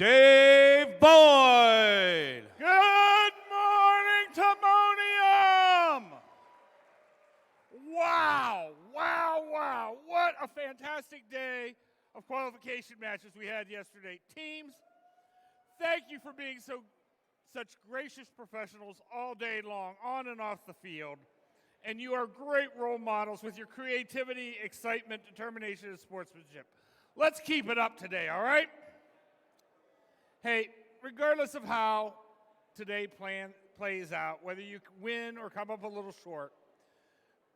Dave Boyd. Good morning, Timonium! Wow. What a fantastic day of qualification matches we had yesterday. Teams, thank you for being such gracious professionals all day long, on and off the field. And you are great role models with your creativity, excitement, determination, and sportsmanship. Let's keep it up today, all right? Hey, regardless of how today plays out, whether you win or come up a little short,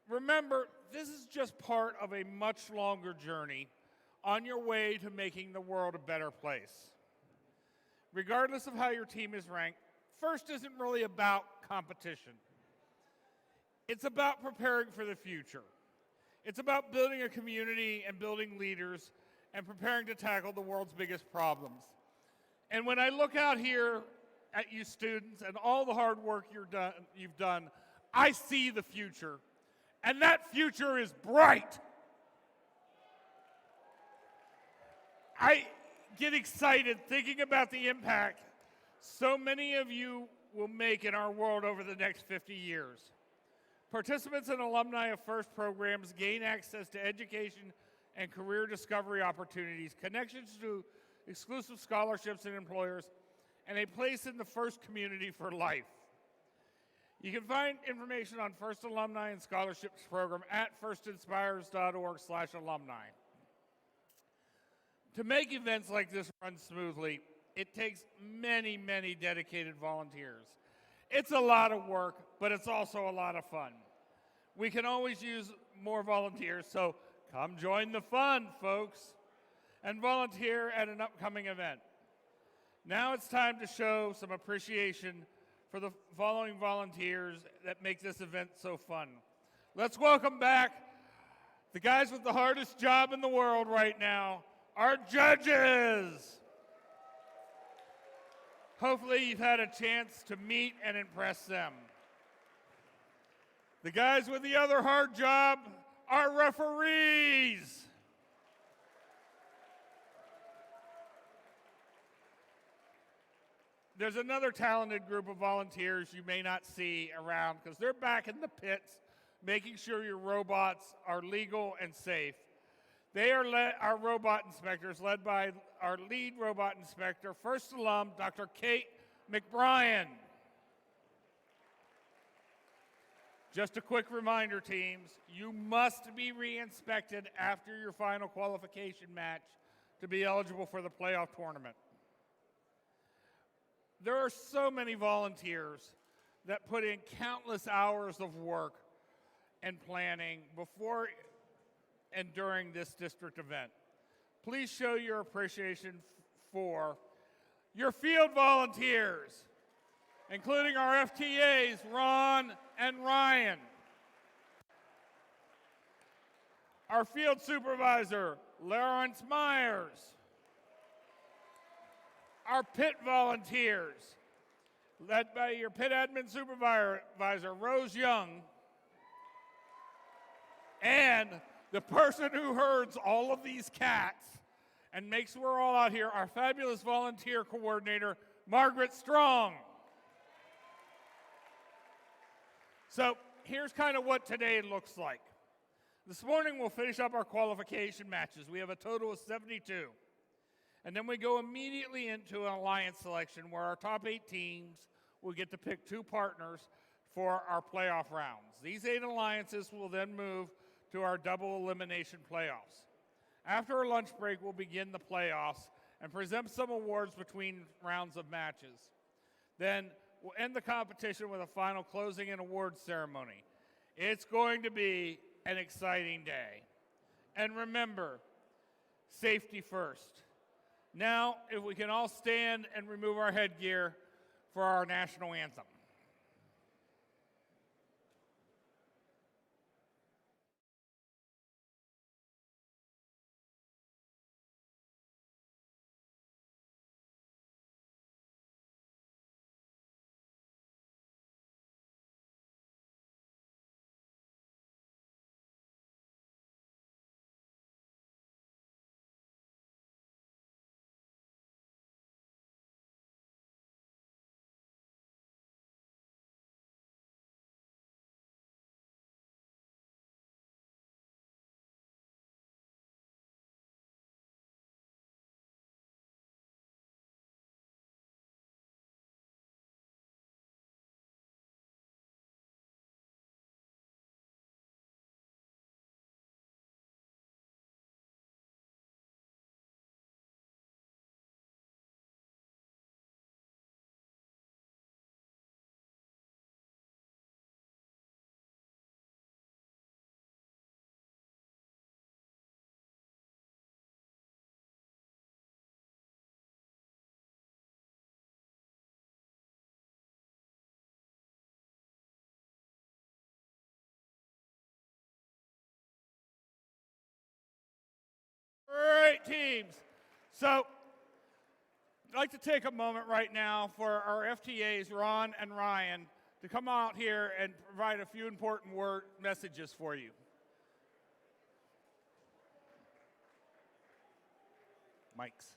remember, this is just part of a much longer journey on your way to making the world a better place. Regardless of how your team is ranked, first isn't really about competition. It's about preparing for the future. It's about building a community and building leaders and preparing to tackle the world's biggest problems. And when I look out here at you students and all the hard work you've done, I see the future. And that future is bright. I get excited thinking about the impact so many of you will make in our world over the next 50 years. Participants and alumni of FIRST programs gain access to education and career discovery opportunities, connections to exclusive scholarships and employers, and a place in the FIRST community for life. You can find information on FIRST Alumni and Scholarships Program at firstinspires.org/alumni. To make events like this run smoothly, it takes many dedicated volunteers. It's a lot of work, but it's also a lot of fun. We can always use more volunteers, so come join the fun, folks, and volunteer at an upcoming event. Now it's time to show some appreciation for the following volunteers that make this event so fun. Let's welcome back the guys with the hardest job in the world right now, our judges. Hopefully you've had a chance to meet and impress them. The guys with the other hard job, our referees. There's another talented group of volunteers you may not see around because they're back in the pits making sure your robots are legal and safe. They are our robot inspectors, led by our lead robot inspector, first alum, Dr. Kate McBrien. Just a quick reminder, teams, you must be re-inspected after your final qualification match to be eligible for the playoff tournament. There are so many volunteers that put in countless hours of work and planning before and during this district event. Please show your appreciation for your field volunteers, including our FTAs, Ron and Ryan. Our field supervisor, Lawrence Myers. Our pit volunteers, led by your pit admin supervisor, Rose Young, and the person who herds all of these cats and makes sure we're all out here, our fabulous volunteer coordinator, Margaret Strong. So here's kind of what today looks like. This morning we'll finish up our qualification matches. We have a total of 72. And then we go immediately into an alliance selection where our top 8 teams will get to pick 2 partners for our playoff rounds. These 8 alliances will then move to our double elimination playoffs. After our lunch break, we'll begin the playoffs and present some awards between rounds of matches. Then we'll end the competition with a final closing and awards ceremony. It's going to be an exciting day. And remember, safety first. Now, if we can all stand and remove our headgear for our national anthem. teams. So I'd like to take a moment right now for our FTAs, Ron and Ryan, to come out here and provide a few important messages for you. Mics.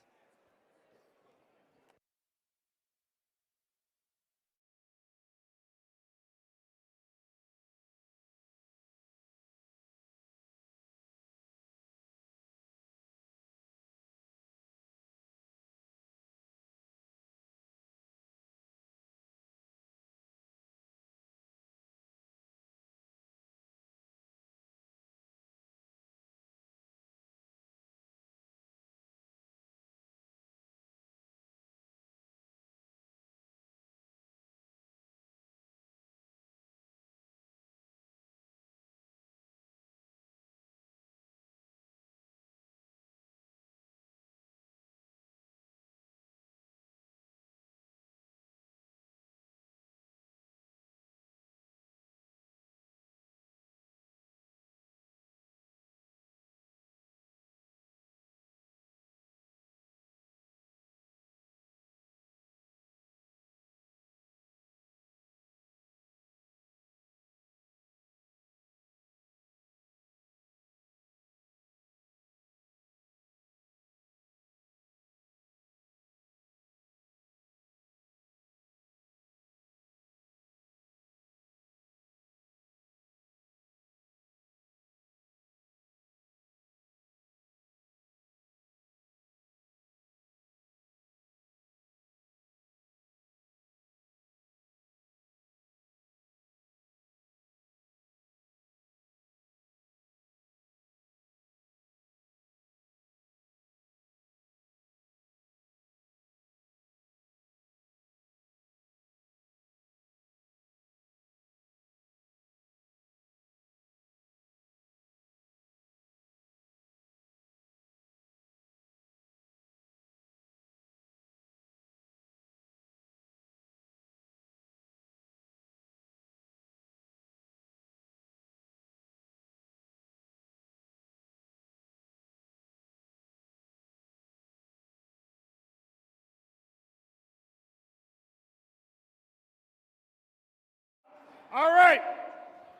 All right,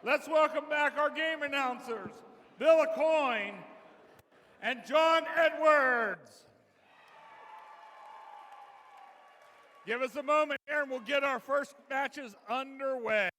let's welcome back our game announcers, Bill Acoyne and John Edwards. Give us a moment here and we'll get our first matches underway.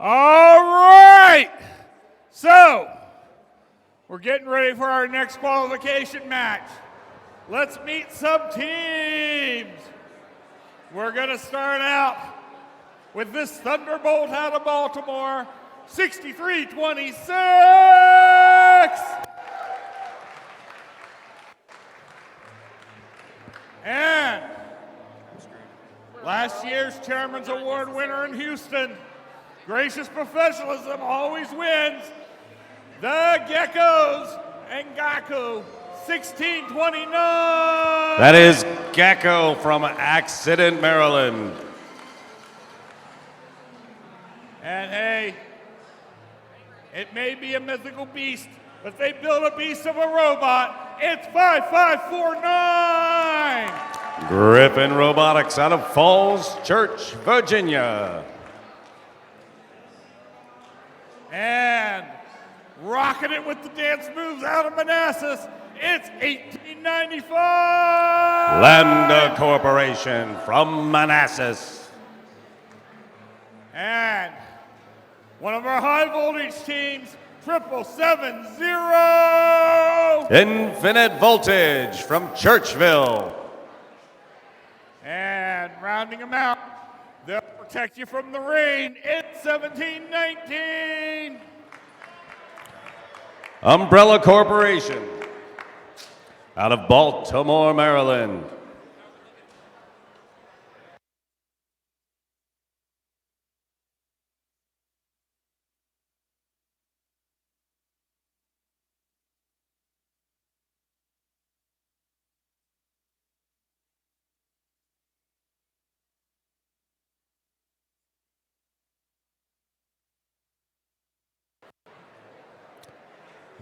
All right, so we're getting ready for our next qualification match. Let's meet some teams. We're going to start out with this Thunderbolt out of Baltimore, 63-26. And last year's Chairman's Award winner in Houston, gracious professionalism always wins. The Geckos and Gaku, 16-29. That is Gecko from Accident, Maryland. And hey, it may be a mythical beast, but they built a beast of a robot. It's 5549. Griffin Robotics out of Falls Church, Virginia. And rocking it with the dance moves out of Manassas, it's 1895. Lambda Corporation from Manassas. And one of our high voltage teams, 770. Infinite Voltage from Churchville. And rounding them out, they'll protect you from the rain. It's 1719. Umbrella Corporation out of Baltimore, Maryland.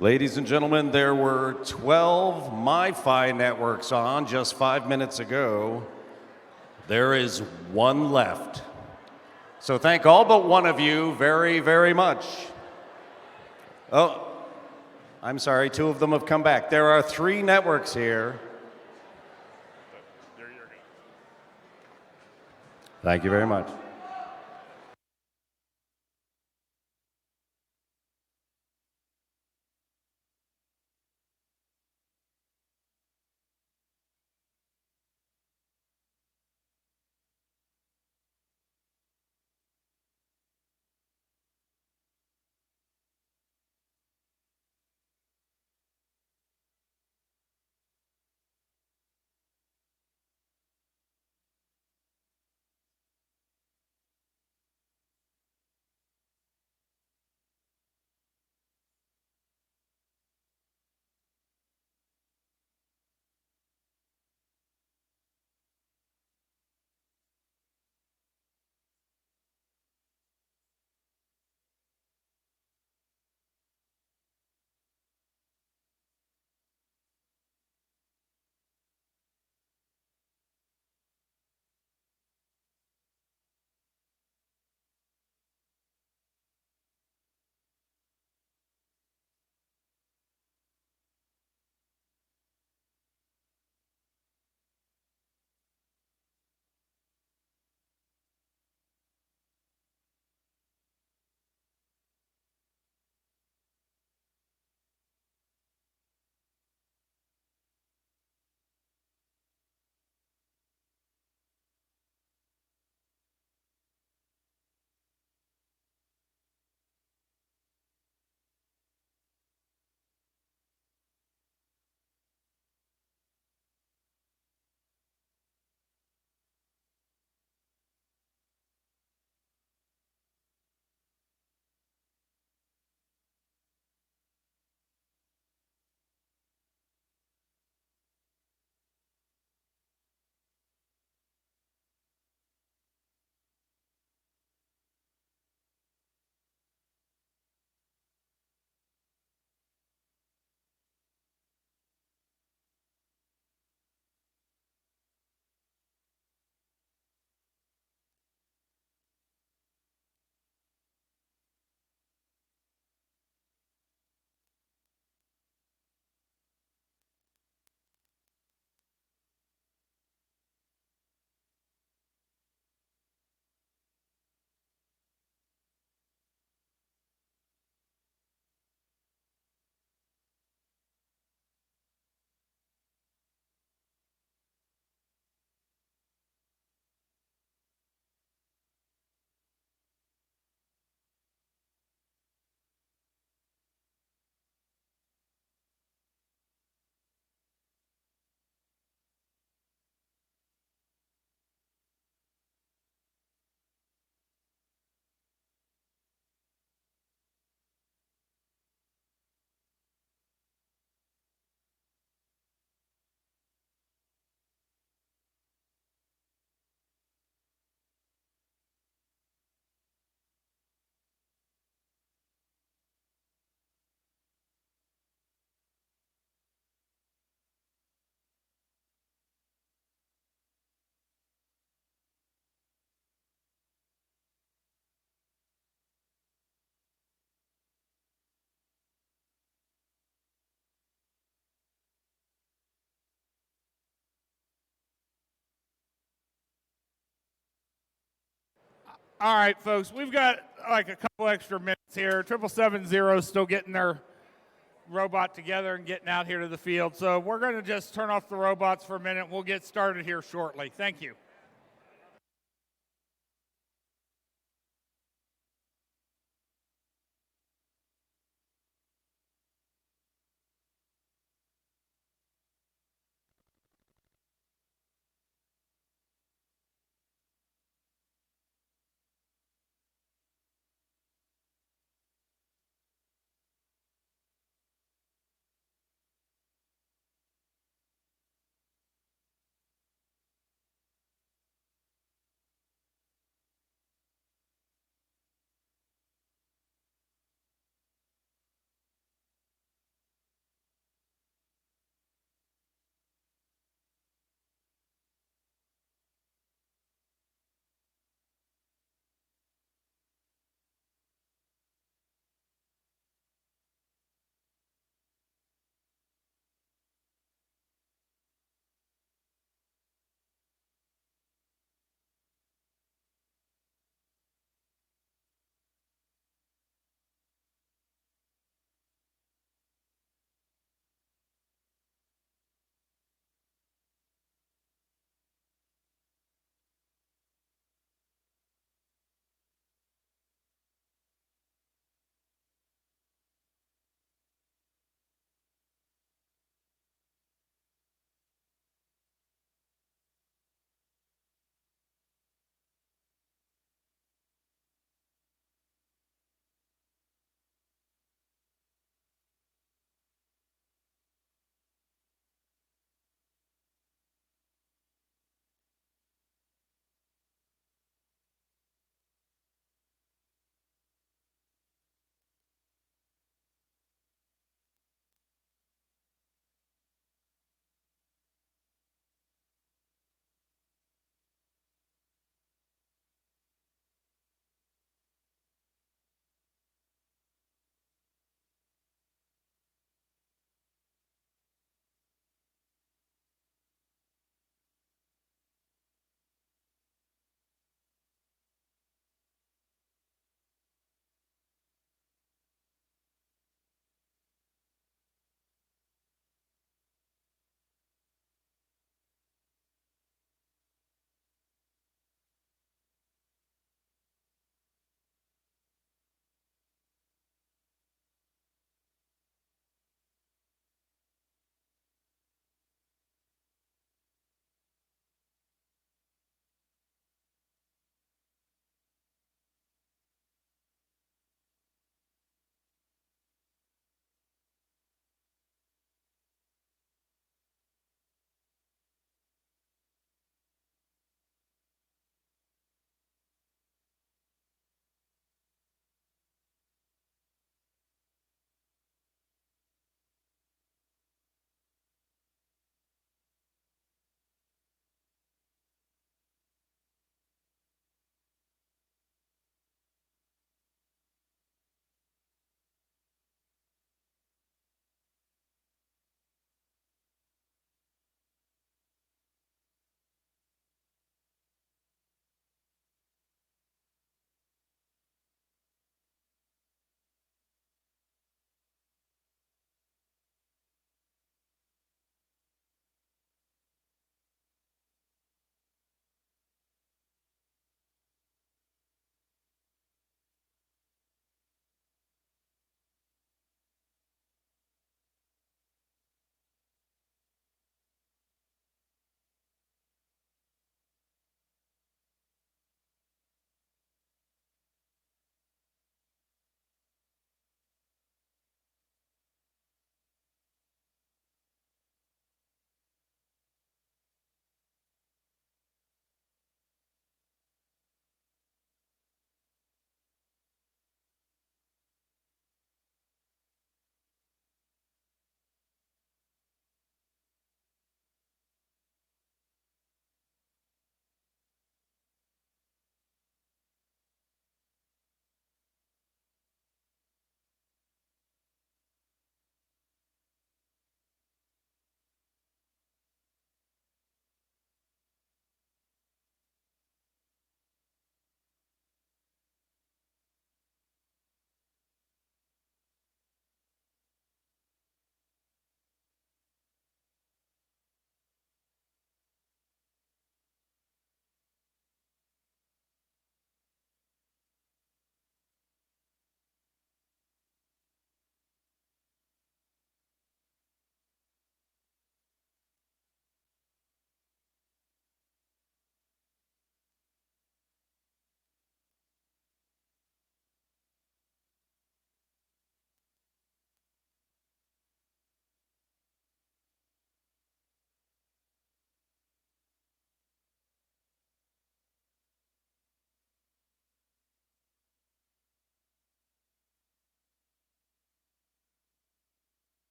Ladies and gentlemen, there were 12 MiFi networks on just 5 minutes ago. There is one left. So thank all but one of you very, very much. Oh, I'm sorry, 2 of them have come back. There are 3 networks here. Thank you very much. All right, folks, we've got like a couple extra minutes here. 770 still getting their robot together and getting out here to the field. So we're going to just turn off the robots for a minute. We'll get started here shortly. Thank you.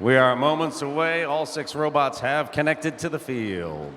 We are moments away. All 6 robots have connected to the field.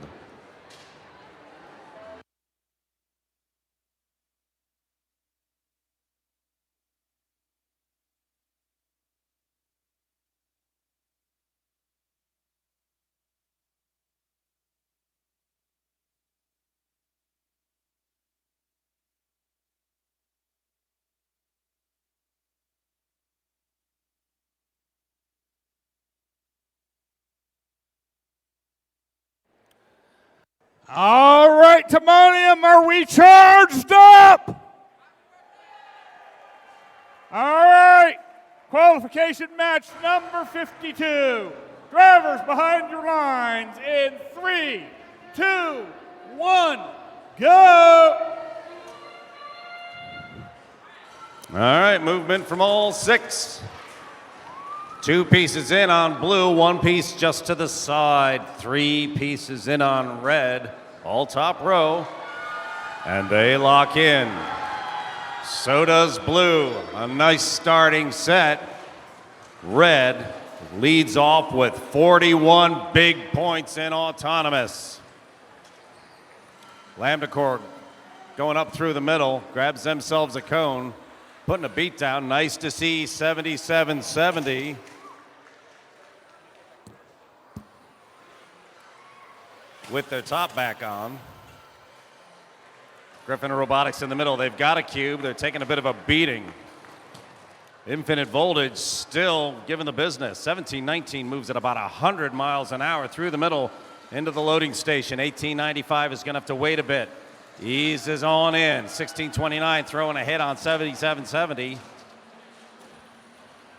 All right, Timonium, are we charged up? All right, qualification match number 52. Drivers behind your lines in 3, 2, 1, go! All right, movement from all 6. 2 pieces in on blue, 1 piece just to the side, 3 pieces in on red, all top row, and they lock in. So does blue. A nice starting set. Red leads off with 41 big points in autonomous. Lambda Corps going up through the middle, grabs themselves a cone, putting a beat down. Nice to see 77-70. With their top back on. Griffin Robotics in the middle. They've got a cube. They're taking a bit of a beating. Infinite Voltage still giving the business. 1719 moves at about 100 miles an hour through the middle into the loading station. 1895 is going to have to wait a bit. Eases on in. 1629 throwing a hit on 7770.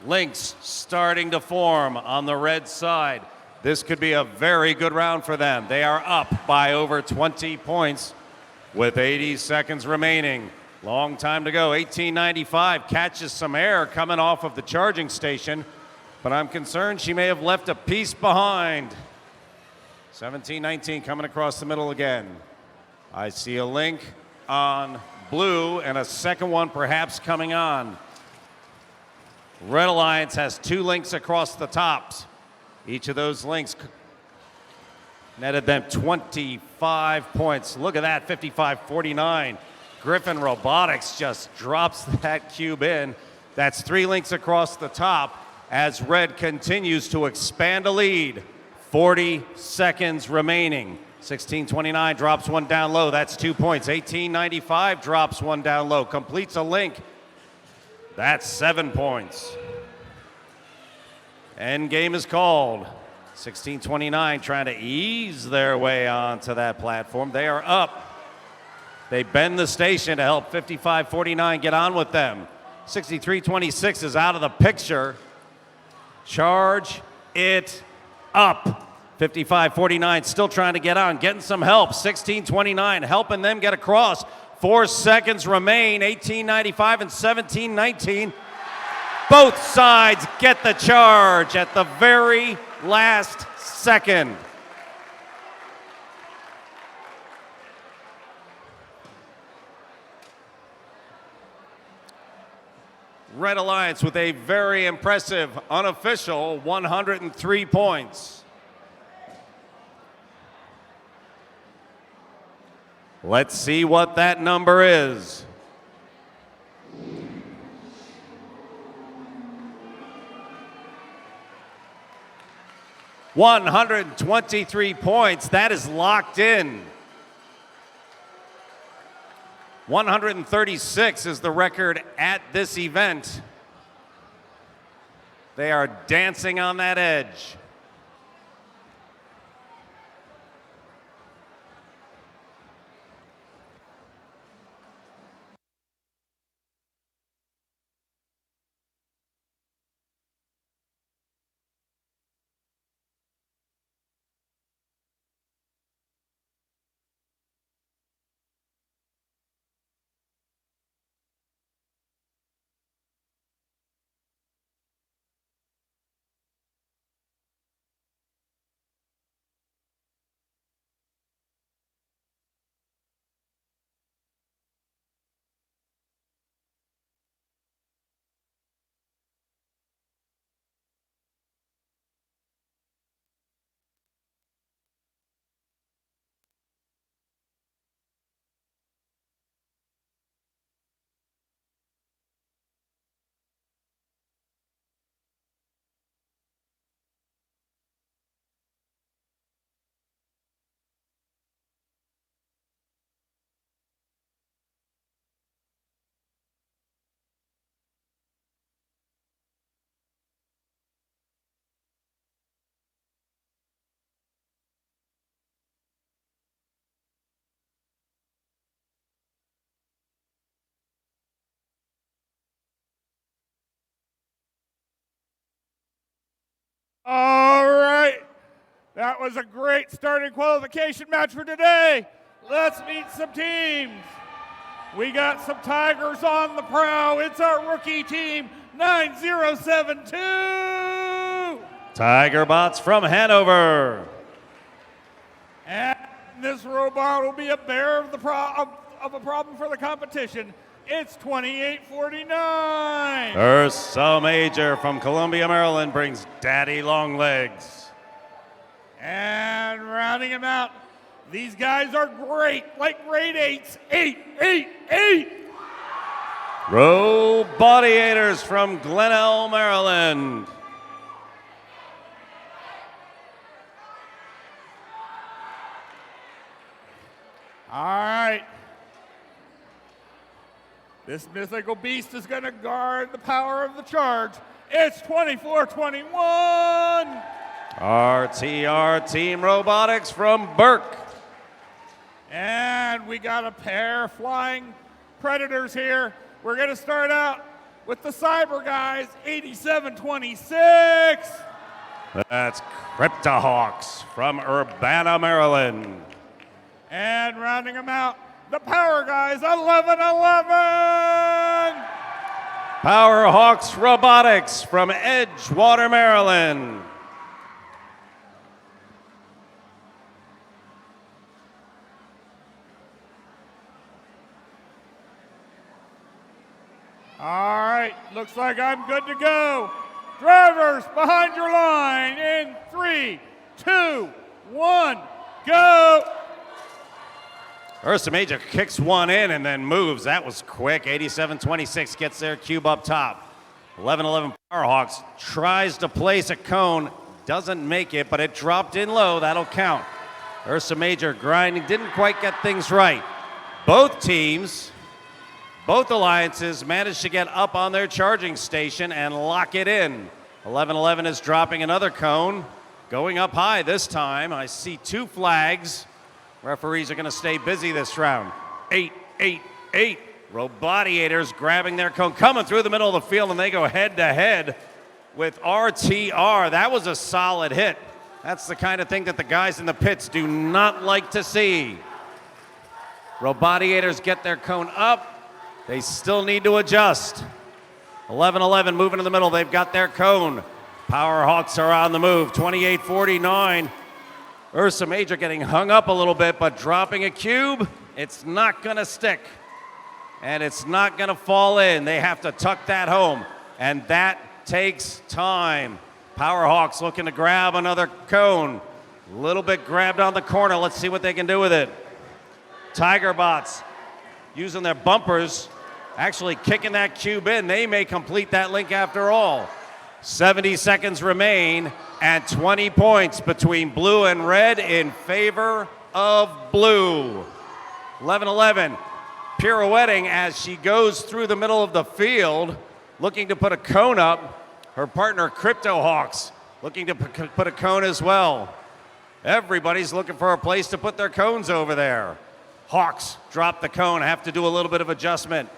Links starting to form on the red side. This could be a very good round for them. They are up by over 20 points with 80 seconds remaining. Long time to go. 1895 catches some air coming off of the charging station, but I'm concerned she may have left a piece behind. 1719 coming across the middle again. I see a link on blue and a second one perhaps coming on. Red Alliance has 2 links across the tops. Each of those links netted them 25 points. Look at that, 55-49. Griffin Robotics just drops that cube in. That's 3 links across the top as Red continues to expand a lead. 40 seconds remaining. 1629 drops one down low. That's 2 points. 1895 drops one down low. Completes a link. That's 7 points. End game is called. 1629 trying to ease their way onto that platform. They are up. They bend the station to help 55-49 get on with them. 63-26 is out of the picture. Charge it up. 55-49 still trying to get on, getting some help. 16-29 helping them get across. 4 seconds remain. 1895 and 1719. Both sides get the charge at the very last second. Red Alliance with a very impressive unofficial 103 points. Let's see what that number is. $123 points. That is locked in. 136 is the record at this event. They are dancing on that edge. All right. That was a great starting qualification match for today. Let's meet some teams. We got some Tigers on the prow. It's our rookie team, 9072. Tiger Bots from Hanover. And this robot will be a bear of a problem for the competition. It's 2849. Ursa Major from Columbia, Maryland brings Daddy Longlegs. And rounding him out, these guys are great, like grade 8s. 8. Robodiators from Glenelg, Maryland. All right. This mythical beast is going to guard the power of the charge. It's 2421. RTR Team Robotics from Burke. And we got a pair flying predators here. We're going to start out with the Cyber guys, 8726. That's Cryptohawks from Urbana, Maryland. And rounding them out, the Power guys, 1111. Powerhawks Robotics from Edgewater, Maryland. All right, looks like I'm good to go. Drivers behind your line in 3, 2, 1, go. Ursa Major kicks one in and then moves. That was quick. 87-26 gets their cube up top. 11-11 Powerhawks tries to place a cone. Doesn't make it, but it dropped in low. That'll count. Ursa Major grinding. Didn't quite get things right. Both teams, both alliances managed to get up on their charging station and lock it in. 11-11 is dropping another cone. Going up high this time. I see two flags. Referees are going to stay busy this round. 8. Robodiators grabbing their cone, coming through the middle of the field, and they go head-to-head with RTR. That was a solid hit. That's the kind of thing that the guys in the pits do not like to see. Robodiators get their cone up. They still need to adjust. 11-11 moving in the middle. They've got their cone. Powerhawks are on the move. 28-49. Ursa Major getting hung up a little bit, but dropping a cube, it's not going to stick. And it's not going to fall in. They have to tuck that home, and that takes time. Powerhawks looking to grab another cone. A little bit grabbed on the corner. Let's see what they can do with it. Tiger Bots using their bumpers, actually kicking that cube in. They may complete that link after all. 70 seconds remain, and 20 points between blue and red in favor of blue. 11-11 pirouetting as she goes through the middle of the field, looking to put a cone up. Her partner, Cryptohawks, looking to put a cone as well. Everybody's looking for a place to put their cones over there. Hawks drop the cone, have to do a little bit of adjustment.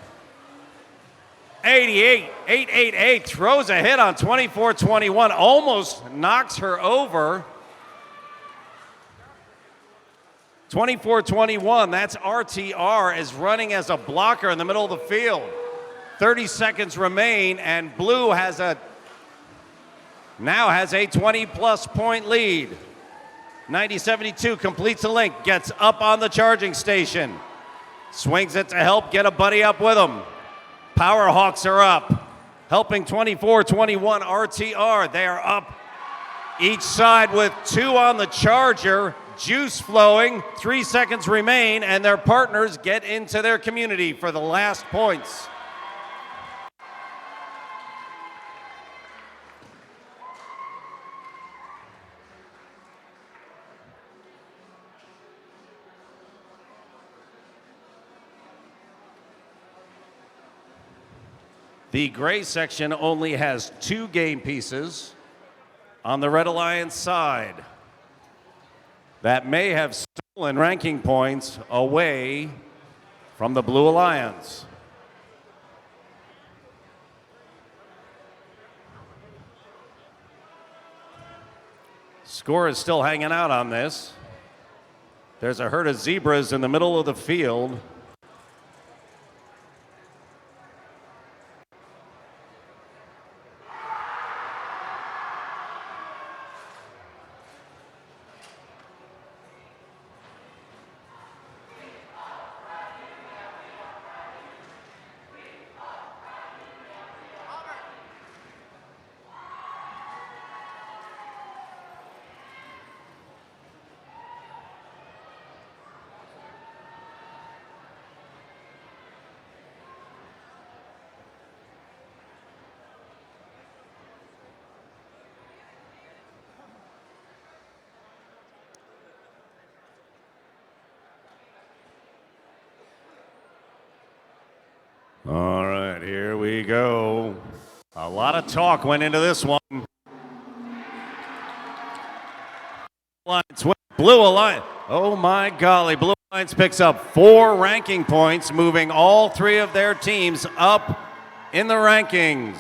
888 throws a hit on 24-21, almost knocks her over. 24-21, that's RTR, is running as a blocker in the middle of the field. 30 seconds remain, and blue now has a 20-plus point lead. 90-72 completes the link, gets up on the charging station. Swings it to help get a buddy up with him. Powerhawks are up, helping 24-21 RTR. They are up each side with two on the charger. Juice flowing, 3 seconds remain, and their partners get into their community for the last points. The gray section only has 2 game pieces on the Red Alliance side. That may have stolen ranking points away from the Blue Alliance. Score is still hanging out on this. There's a herd of zebras in the middle of the field. All right, here we go. A lot of talk went into this one. Blue Alliance. Oh my golly, Blue Alliance picks up 4 ranking points, moving all 3 of their teams up in the rankings.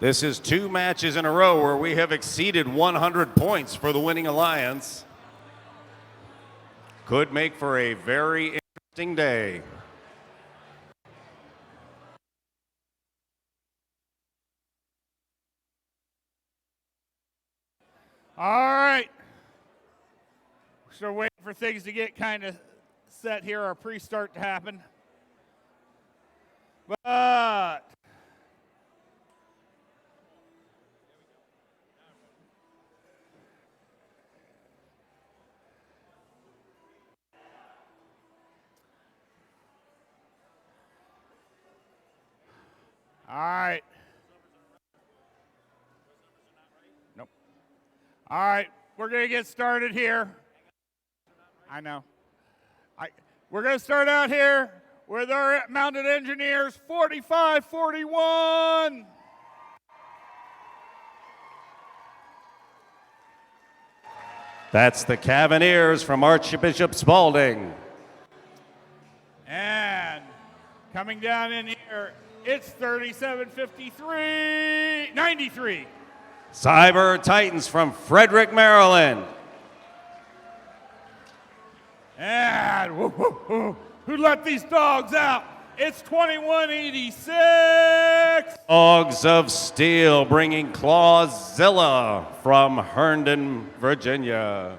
This is 2 matches in a row where we have exceeded 100 points for the winning alliance. Could make for a very interesting day. All right. We're still waiting for things to get kind of set here, our pre-start to happen. But all right. Nope. All right, we're going to get started here. I know. We're going to start out here with our mounted engineers, 45-41. That's the Cavaliers from Archbishop Spalding. And coming down in here, it's 37-53-93. Cyber Titans from Frederick, Maryland. And who let these dogs out? It's 21-86. Dogs of Steel bringing Clawzilla from Herndon, Virginia.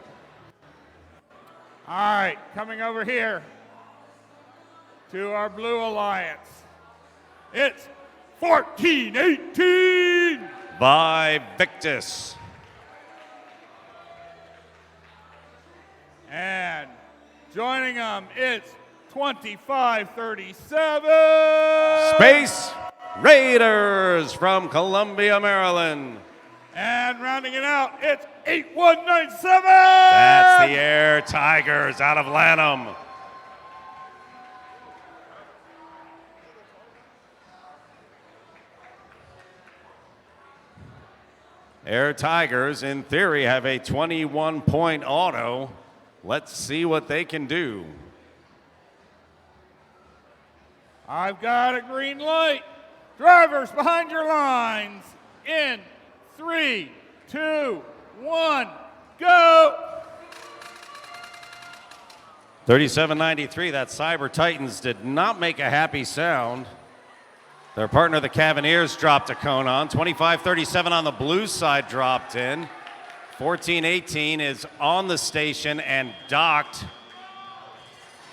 All right, coming over here to our Blue Alliance. It's 14-18. By Victus. And joining them, it's 25-37. Space Raiders from Columbia, Maryland. And rounding it out, it's 8197. That's the Air Tigers out of Lanham. Air Tigers, in theory, have a 21-point auto. Let's see what they can do. I've got a green light. Drivers behind your lines. In 3, 2, 1, go. 37-93, that Cyber Titans did not make a happy sound. Their partner, the Cavaliers, dropped a cone on. 25-37 on the blue side dropped in. 14-18 is on the station and docked.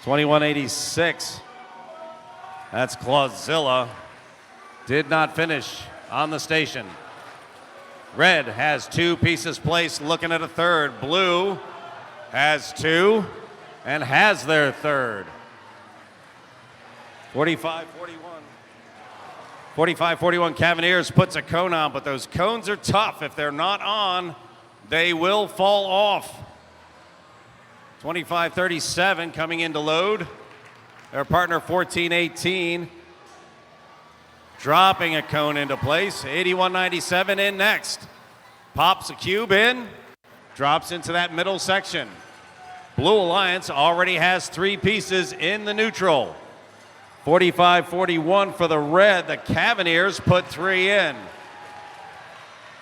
21-86. That's Clawzilla. Did not finish on the station. Red has 2 pieces placed, looking at a third. Blue has 2 and has their third. 45-41. 45-41 Cavaliers puts a cone on, but those cones are tough. If they're not on, they will fall off. 25-37 coming in to load. Their partner 14-18 dropping a cone into place. 81-97 in next. Pops a cube in, drops into that middle section. Blue Alliance already has 3 pieces in the neutral. 45-41 for the red. The Cavaliers put 3 in.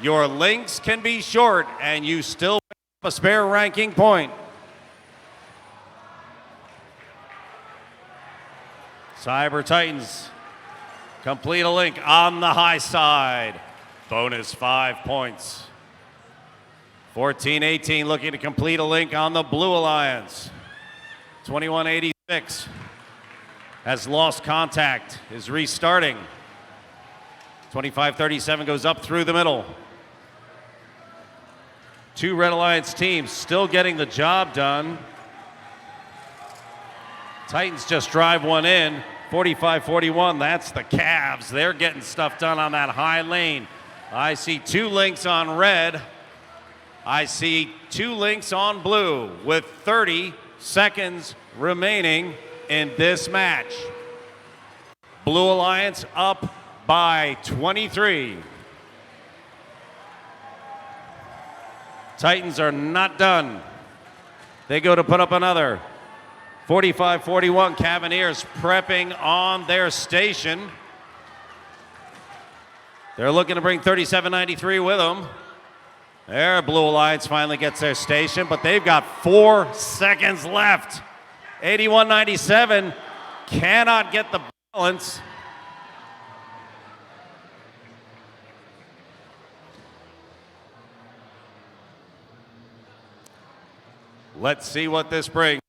Your links can be short, and you still have a spare ranking point. Cyber Titans complete a link on the high side. Bonus 5 points. 14-18 looking to complete a link on the Blue Alliance. 21-86 has lost contact, is restarting. 25-37 goes up through the middle. 2 Red Alliance teams still getting the job done. Titans just drive one in. 45-41, that's the Cavs. They're getting stuff done on that high lane. I see 2 links on red. I see 2 links on blue with 30 seconds remaining in this match. Blue Alliance up by 23. Titans are not done. They go to put up another. 45-41, Cavaliers prepping on their station. They're looking to bring 37-93 with them. There, Blue Alliance finally gets their station, but they've got 4 seconds left. 81-97 cannot get the balance. Let's see what this brings.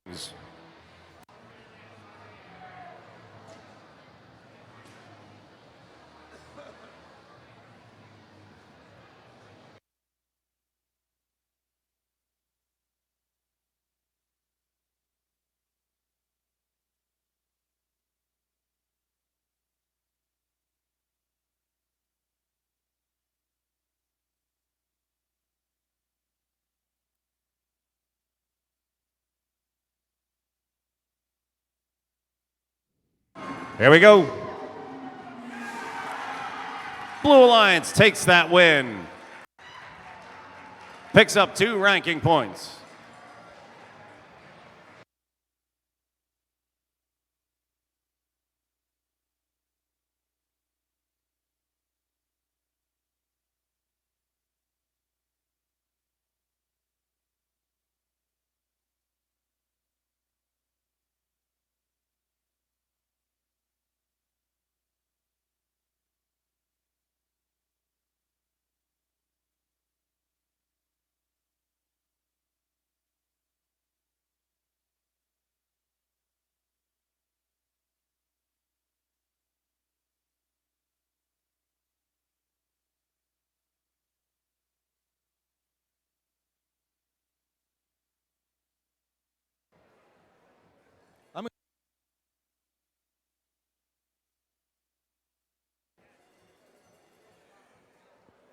Here we go. Blue Alliance takes that win. Picks up 2 ranking points.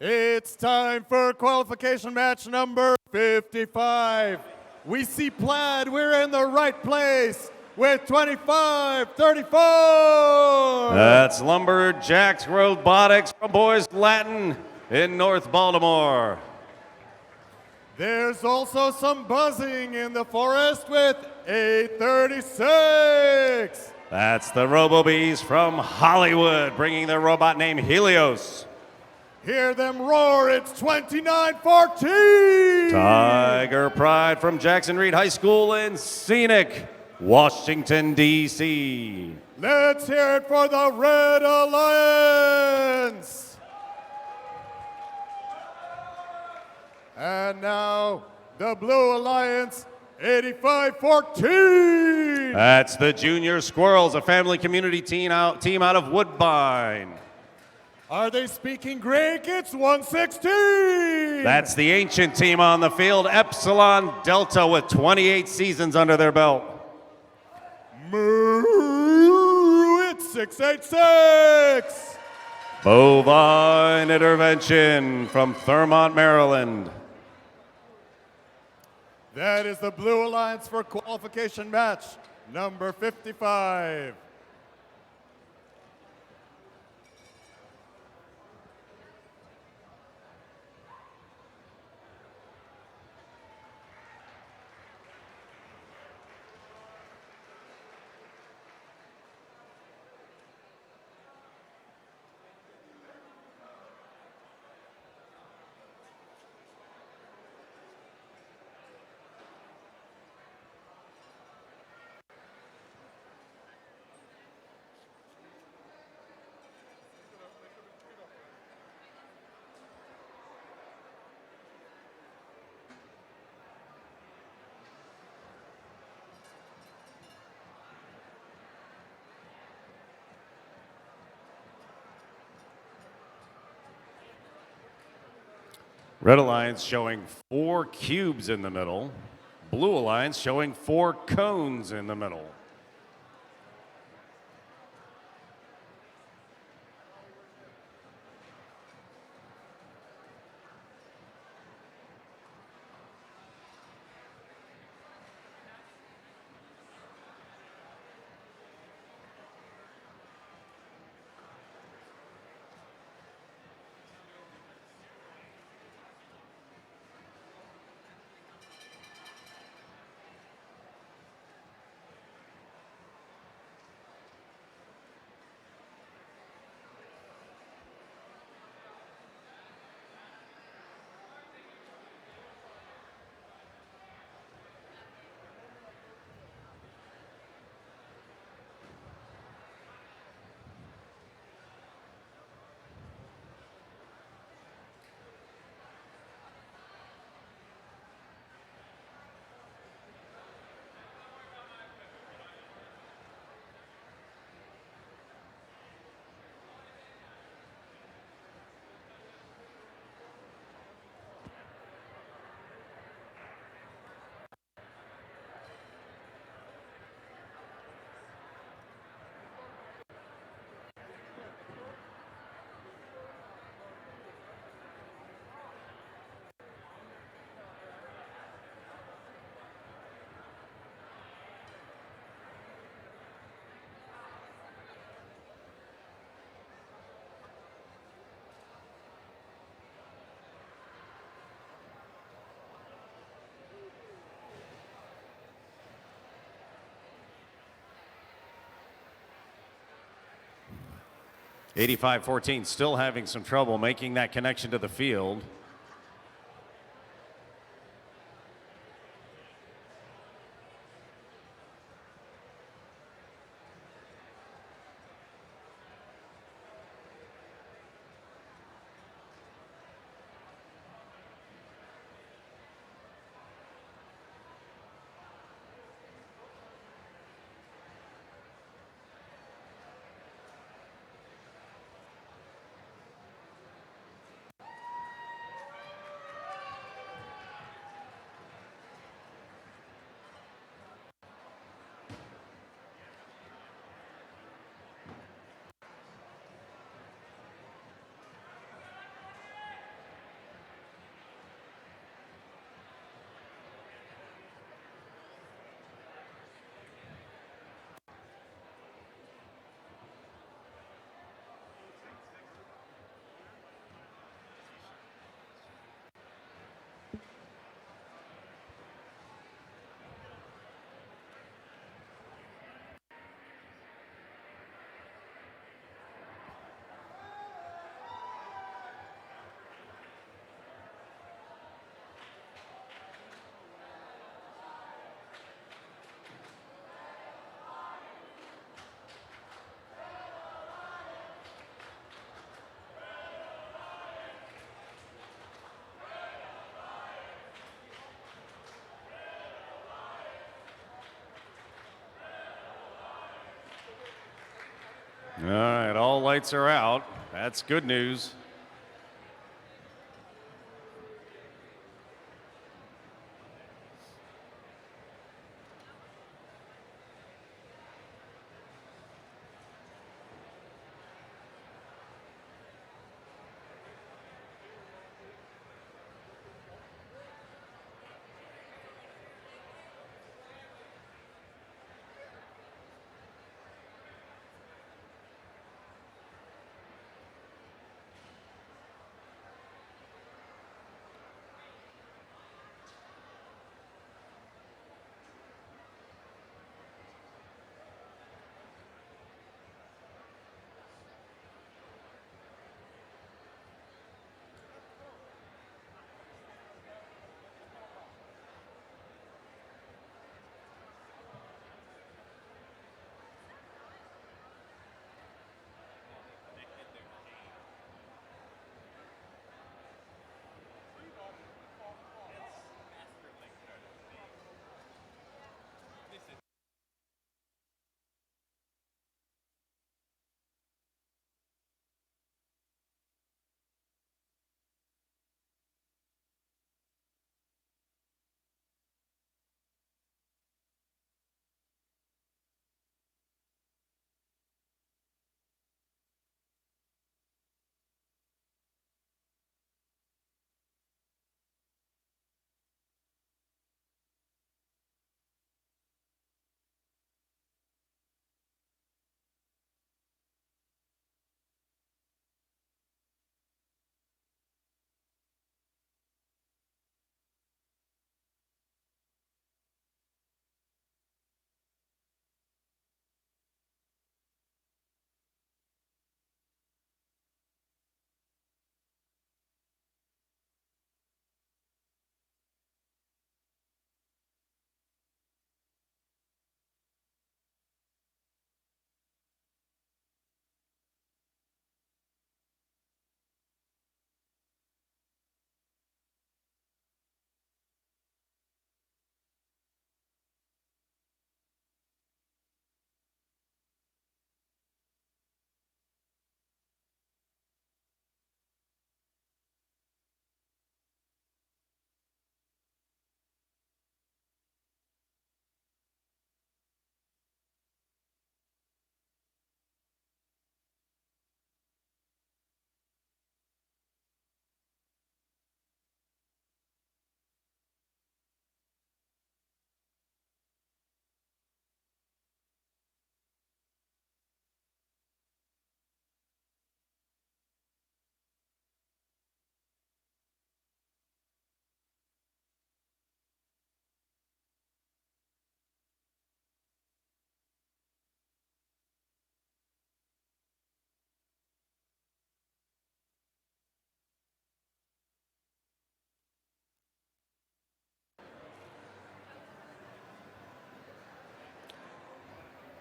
It's time for qualification match number 55. We see plaid, we're in the right place with 25-34. That's Lumberjacks Robotics from Boys Latin in North Baltimore. There's also some buzzing in the forest with 836. That's the RoboBees from Hollywood, bringing their robot named Helios. Hear them roar, it's 29-14. Tiger Pride from Jackson Reed High School in scenic Washington, D.C. Let's hear it for the Red Alliance. And now, the Blue Alliance, 85-14. That's the Junior Squirrels, a family community team out of Woodbine. Are they speaking Greek? It's 116. That's the ancient team on the field, Epsilon Delta, with 28 seasons under their belt. Moo, it's 686. Bovine Intervention from Thurmont, Maryland. That is the Blue Alliance for qualification match number 55. Red Alliance showing 4 cubes in the middle. Blue Alliance showing 4 cones in the middle. $85-14 still having some trouble making that connection to the field. All right, all lights are out. That's good news.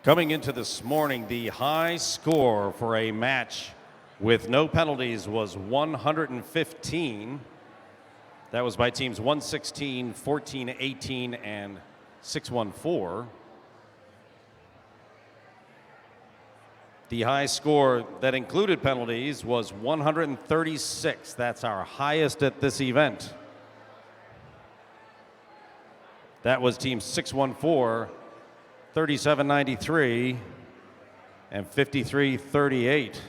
Coming into this morning, the high score for a match with no penalties was 115. That was by teams 116, 14, 18, and 614. The high score that included penalties was 136. That's our highest at this event. That was team 614, 3793, and 5338.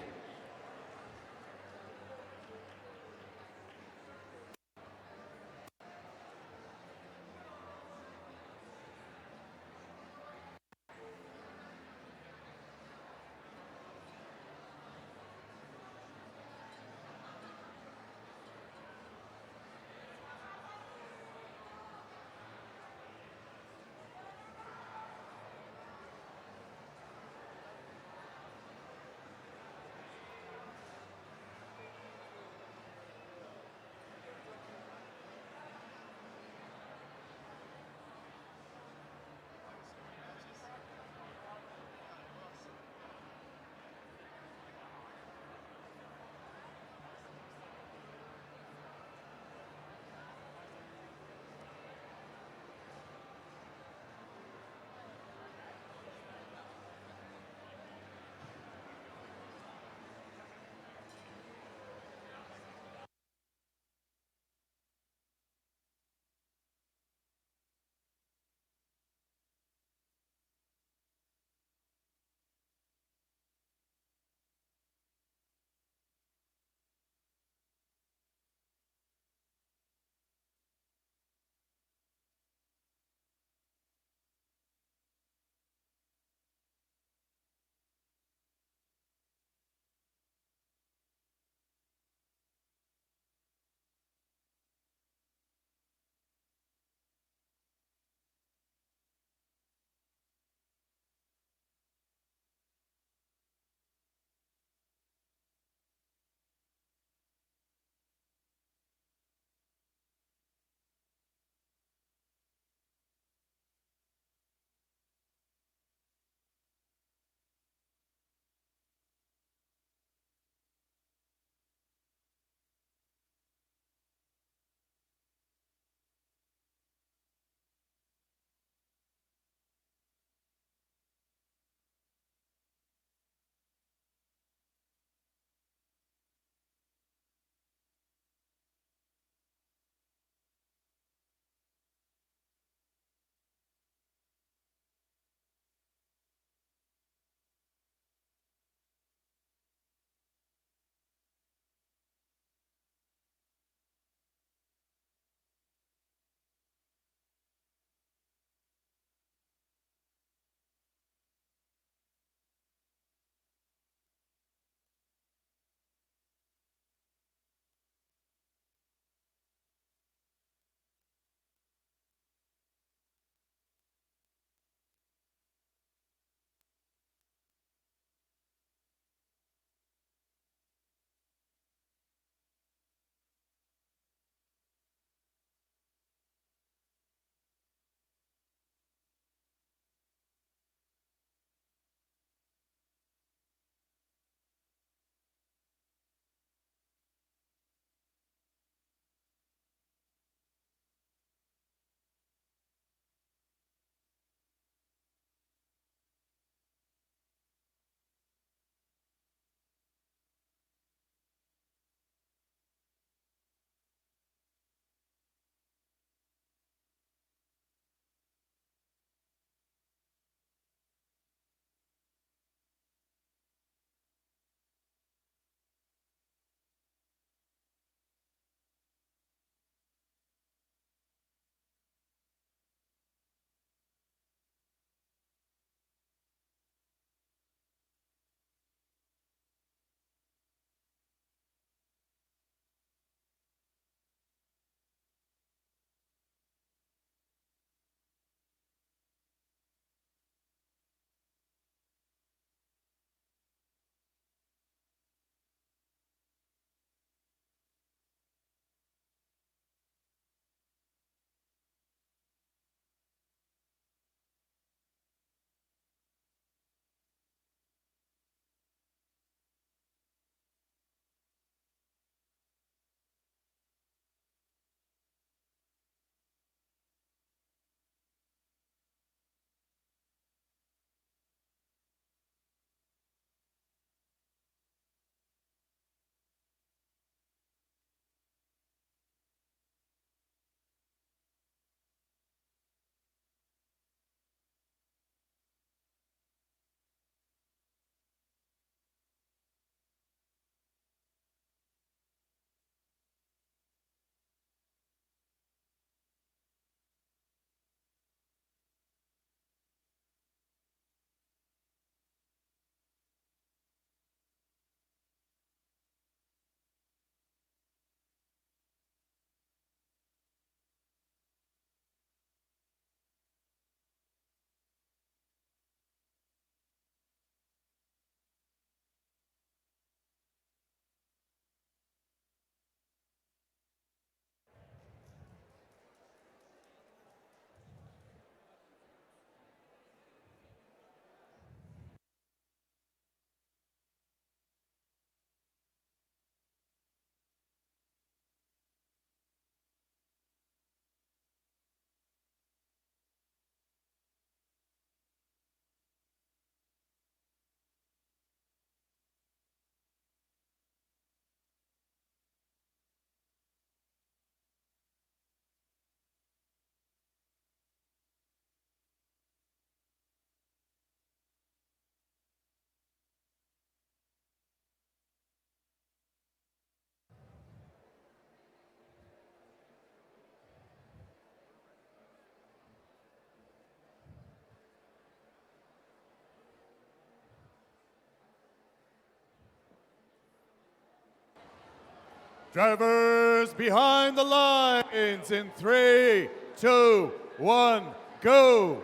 Drivers behind the lines in 3, 2, 1, go.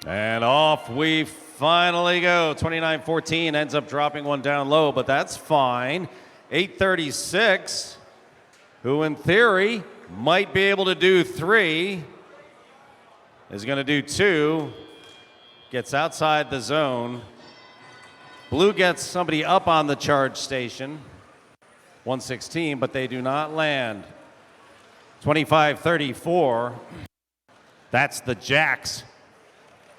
And off we finally go. 29-14 ends up dropping one down low, but that's fine. 836, who in theory might be able to do 3, is going to do 2, gets outside the zone. Blue gets somebody up on the charge station, 116, but they do not land. 25-34, that's the Jacks.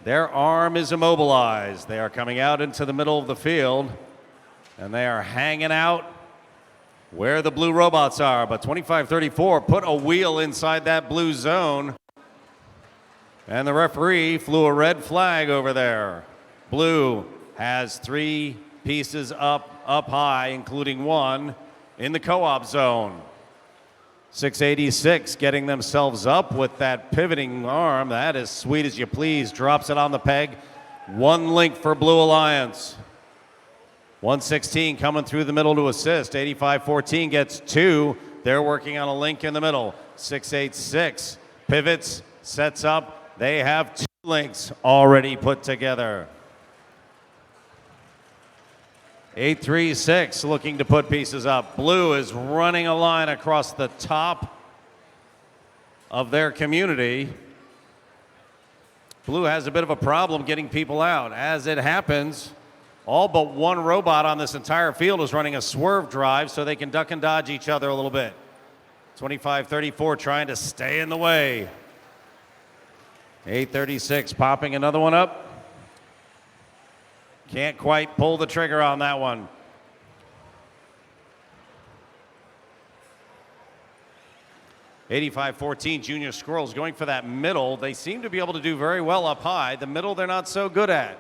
Their arm is immobilized. They are coming out into the middle of the field, and they are hanging out where the blue robots are. But 25-34 put a wheel inside that blue zone, and the referee flew a red flag over there. Blue has 3 pieces up high, including 1 in the co-op zone. 686 getting themselves up with that pivoting arm. That is sweet as you please. Drops it on the peg. 1 link for Blue Alliance. 116 coming through the middle to assist. 85-14 gets 2. They're working on a link in the middle. 686 pivots, sets up. They have 2 links already put together. 836 looking to put pieces up. Blue is running a line across the top of their community. Blue has a bit of a problem getting people out. As it happens, all but 1 robot on this entire field is running a swerve drive so they can duck and dodge each other a little bit. 25-34 trying to stay in the way. 836 popping another one up. Can't quite pull the trigger on that one. $85-14 Junior Squirrels going for that middle. They seem to be able to do very well up high. The middle they're not so good at.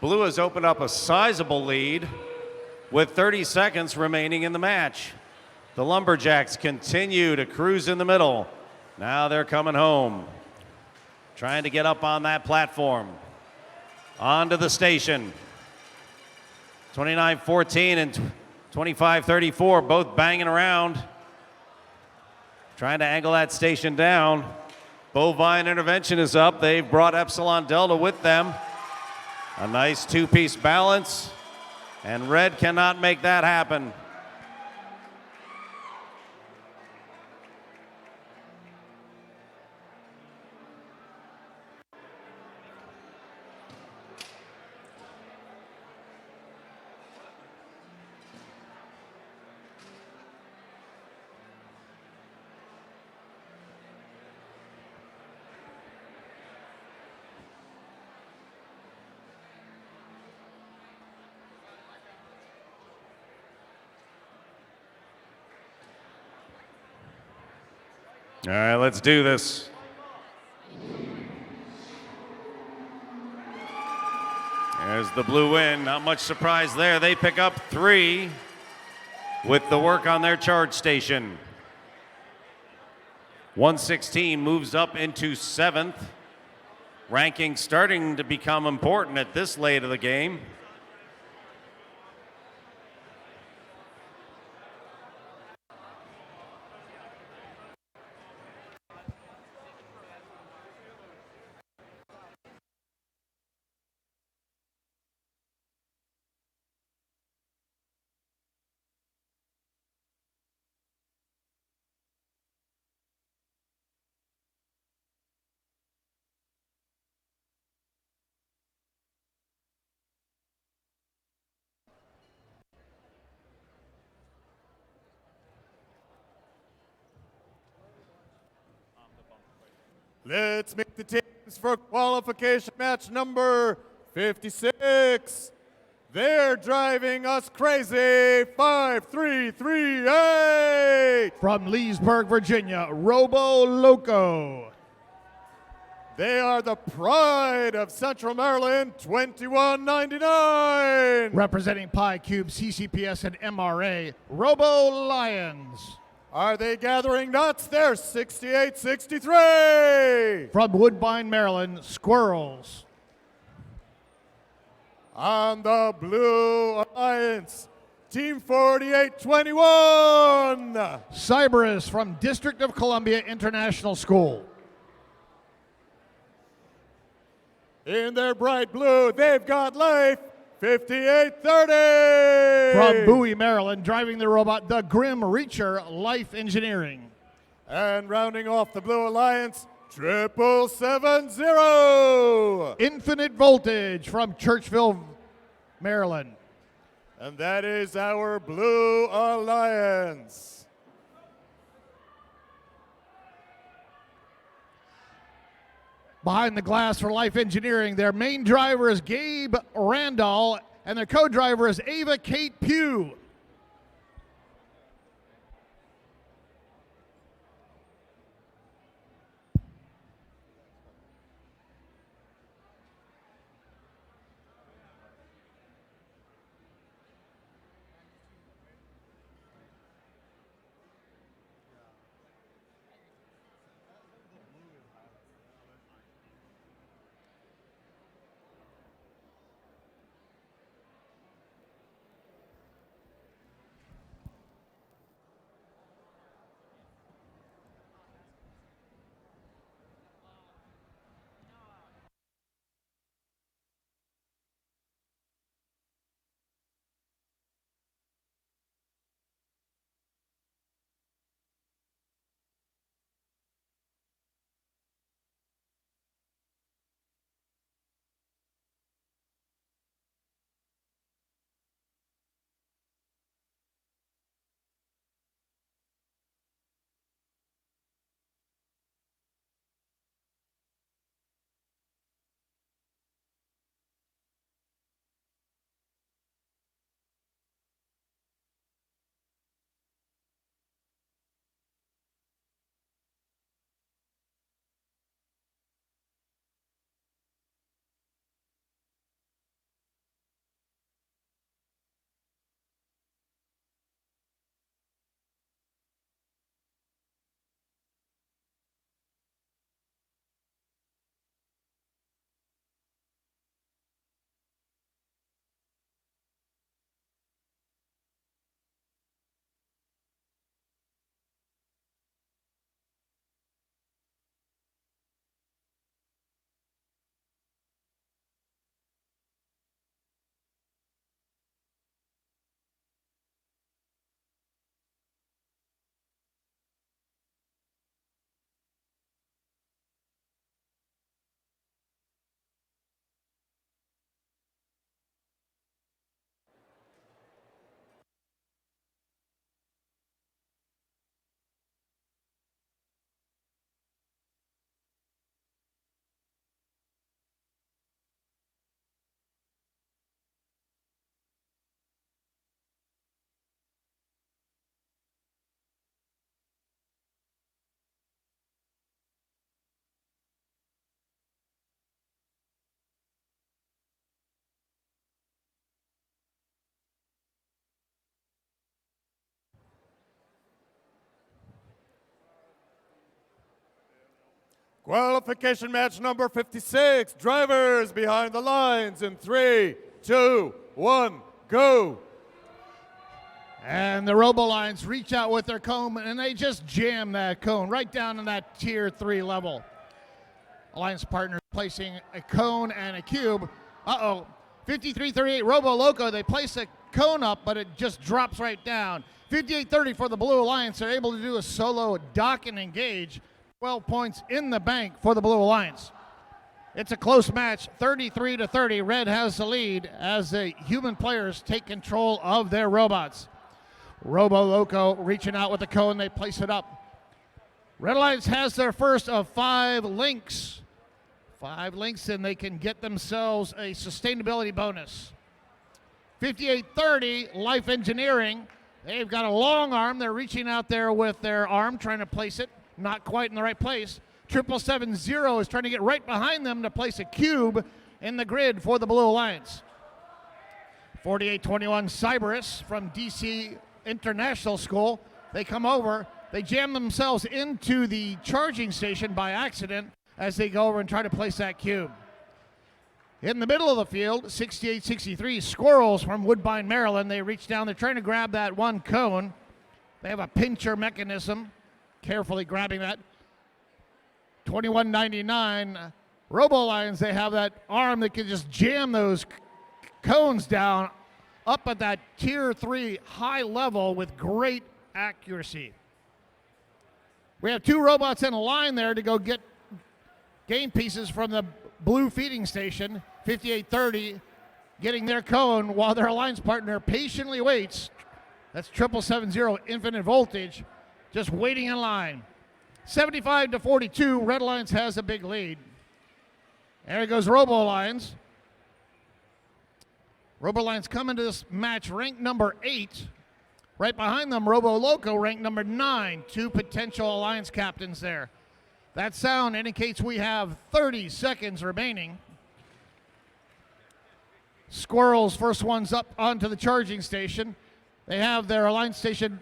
Blue has opened up a sizable lead with 30 seconds remaining in the match. The Lumberjacks continue to cruise in the middle. Now they're coming home. Trying to get up on that platform. Onto the station. 29-14 and 25-34, both banging around. Trying to angle that station down. Bovine Intervention is up. They've brought Epsilon Delta with them. A nice 2-piece balance, and Red cannot make that happen. All right, let's do this. There's the blue win. Not much surprise there. They pick up 3 with the work on their charge station. 116 moves up into 7th. Ranking starting to become important at this late of the game. Let's meet the teams for qualification match number 56. They're driving us crazy. 5338. From Leesburg, Virginia, Robo Loco. They are the pride of Central Maryland, 2199. Representing Pi Cube, CCPS, and MRA, Robo Lions. Are they gathering nuts? They're 6863. From Woodbine, Maryland, Squirrels. On the Blue Alliance, Team 4821. Cyberus from District of Columbia International School. In their bright blue, they've got Life 5830. From Bowie, Maryland, driving the robot, the Grim Reacher, Life Engineering. And rounding off the Blue Alliance, 7770. Infinite Voltage from Churchville, Maryland. And that is our Blue Alliance. Behind the glass for Life Engineering, their main driver is Gabe Randall, and their co-driver is Ava Kate Pugh. Qualification match number 56. Drivers behind the lines in 3, 2, 1, go. And the Robo-Lions reach out with their cone, and they just jam that cone right down in that Tier 3 level. Alliance partners placing a cone and a cube. 5338 Robo Loco, they place a cone up, but it just drops right down. 5830 for the Blue Alliance. They're able to do a solo dock and engage. 12 points in the bank for the Blue Alliance. It's a close match, 33-30. Red has the lead as the human players take control of their robots. Robo Loco reaching out with the cone, they place it up. Red Alliance has their first of 5 links. 5 links, and they can get themselves a sustainability bonus. 5830 Life Engineering. They've got a long arm. They're reaching out there with their arm, trying to place it. Not quite in the right place. 7770 is trying to get right behind them to place a cube in the grid for the Blue Alliance. 4821 Cyberus from DC International School. They come over. They jam themselves into the charging station by accident as they go over and try to place that cube. In the middle of the field, 68-63, Squirrels from Woodbine, Maryland. They reach down. They're trying to grab that one cone. They have a pincher mechanism, carefully grabbing that. 21.99, Robo Lions, they have that arm that can just jam those cones down up at that tier 3 high level with great accuracy. We have two robots in a line there to go get game pieces from the blue feeding station, 5830, getting their cone while their alliance partner patiently waits. That's 7770 Infinite Voltage, just waiting in line. 75-42, Red Alliance has a big lead. There goes Robo Alliance. Robo Alliance come into this match ranked number 8. Right behind them, Robo Loco ranked number 9. Two potential alliance captains there. That sound indicates we have 30 seconds remaining. Squirrels, first ones up onto the charging station. They have their alliance station,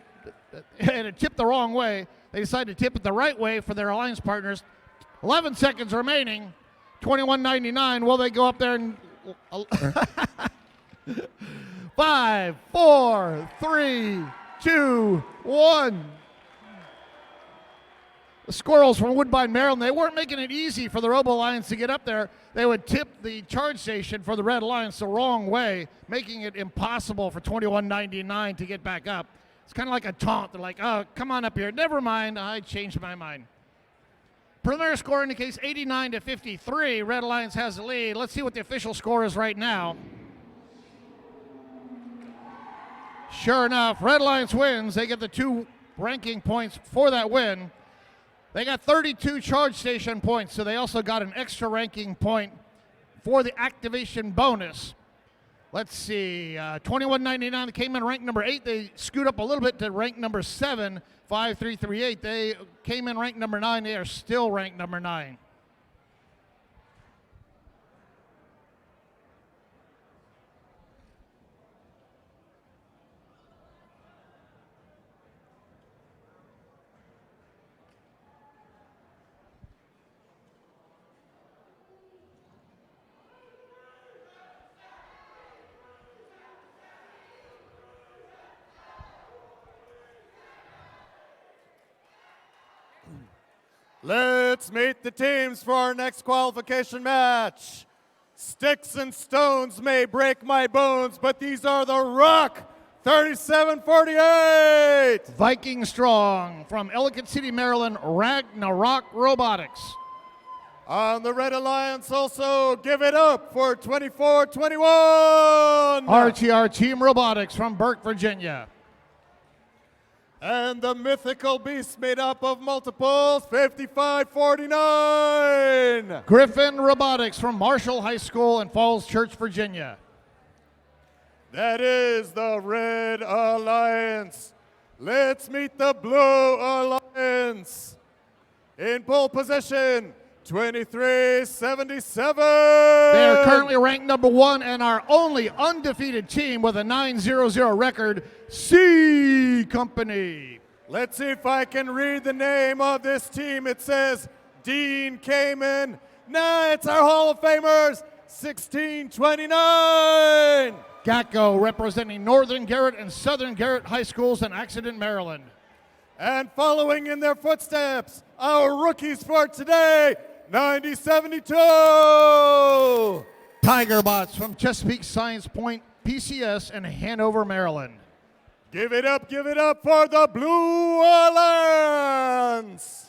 and it tipped the wrong way. They decided to tip it the right way for their alliance partners. 11 seconds remaining. 21.99. Will they go up there and... 5, 4, 3, 2, 1. The Squirrels from Woodbine, Maryland, they weren't making it easy for the Robo Alliance to get up there. They would tip the charge station for the Red Alliance the wrong way, making it impossible for 21.99 to get back up. It's kind of like a taunt. They're like, oh, come on up here. Never mind, I changed my mind. Preliminary score indicates 89-53. Red Alliance has the lead. Let's see what the official score is right now. Sure enough, Red Alliance wins. They get the 2 ranking points for that win. They got 32 charge station points, so they also got an extra ranking point for the activation bonus. Let's see, 21.99 came in ranked number 8. They scoot up a little bit to rank number 7, 5338. They came in ranked number 9. They are still ranked number 9. Let's meet the teams for our next qualification match. Sticks and stones may break my bones, but these are the Rock 3748. Viking Strong from Ellicott City, Maryland, Ragnarok Robotics. On the Red Alliance also, give it up for 2421. RTR Team Robotics from Burke, Virginia. And the mythical beast made up of multiples, 5549. Griffin Robotics from Marshall High School in Falls Church, Virginia. That is the Red Alliance. Let's meet the Blue Alliance. In pole position, 2377. They are currently ranked number 1 and our only undefeated team with a 900 record, C Company. Let's see if I can read the name of this team. It says Dean Kamen. Nah, it's our Hall of Famers, 1629. GACO representing Northern Garrett and Southern Garrett High Schools in Accident, Maryland. And following in their footsteps, our rookies for today, 9072. Tigerbots from Chesapeake Science Point, PCS in Hanover, Maryland. Give it up for the Blue Alliance.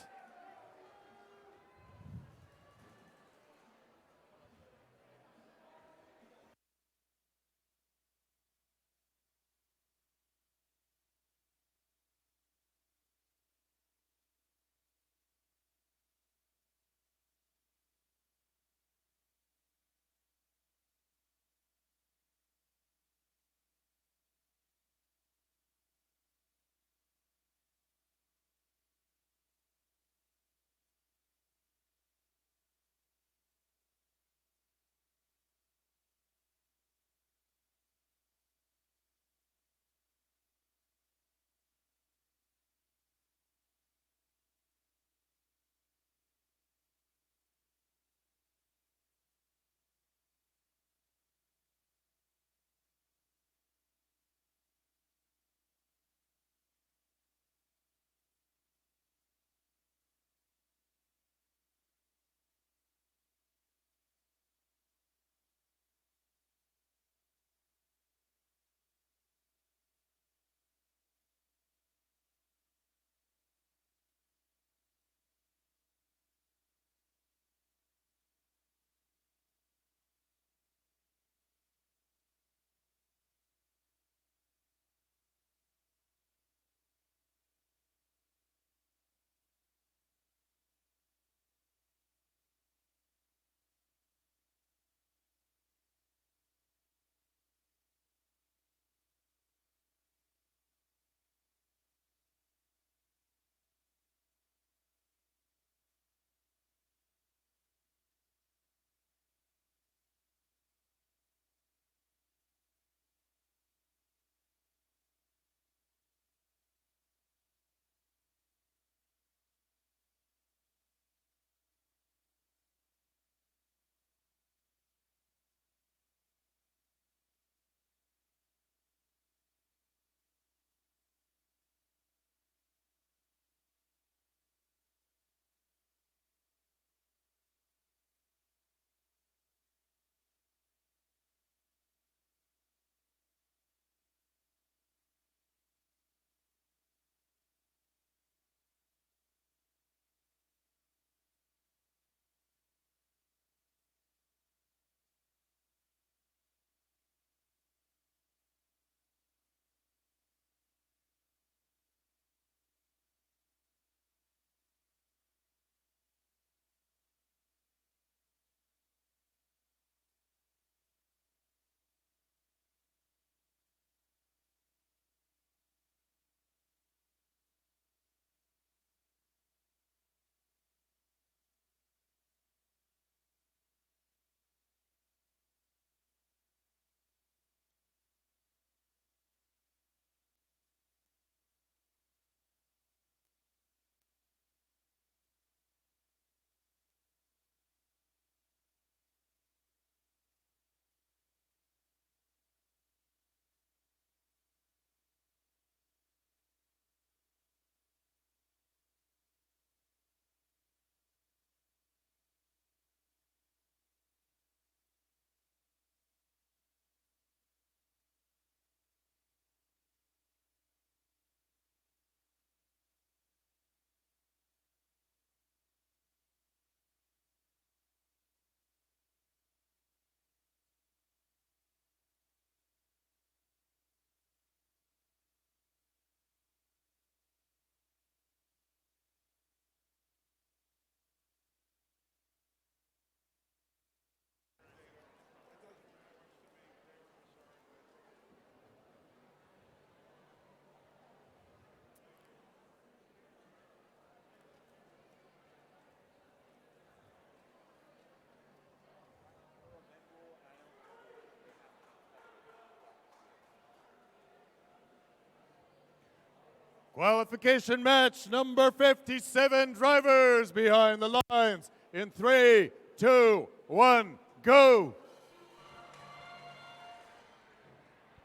Qualification match number 57, drivers behind the lines in 3, 2, 1, go.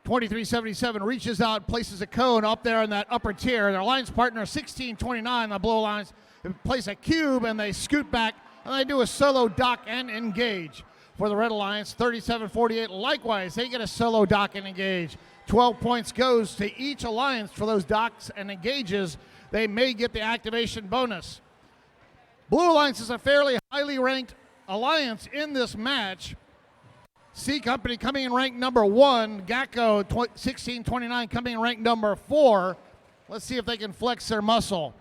2377 reaches out, places a cone up there in that upper tier. Their alliance partner 1629, the blue alliance, place a cube and they scoot back and they do a solo dock and engage. For the red alliance, 3748, likewise, they get a solo dock and engage. 12 points goes to each alliance for those docks and engages. They may get the activation bonus. Blue Alliance is a fairly highly ranked alliance in this match. C Company coming in rank number 1. Gacko 1629 coming in rank number 4. Let's see if they can flex their muscle.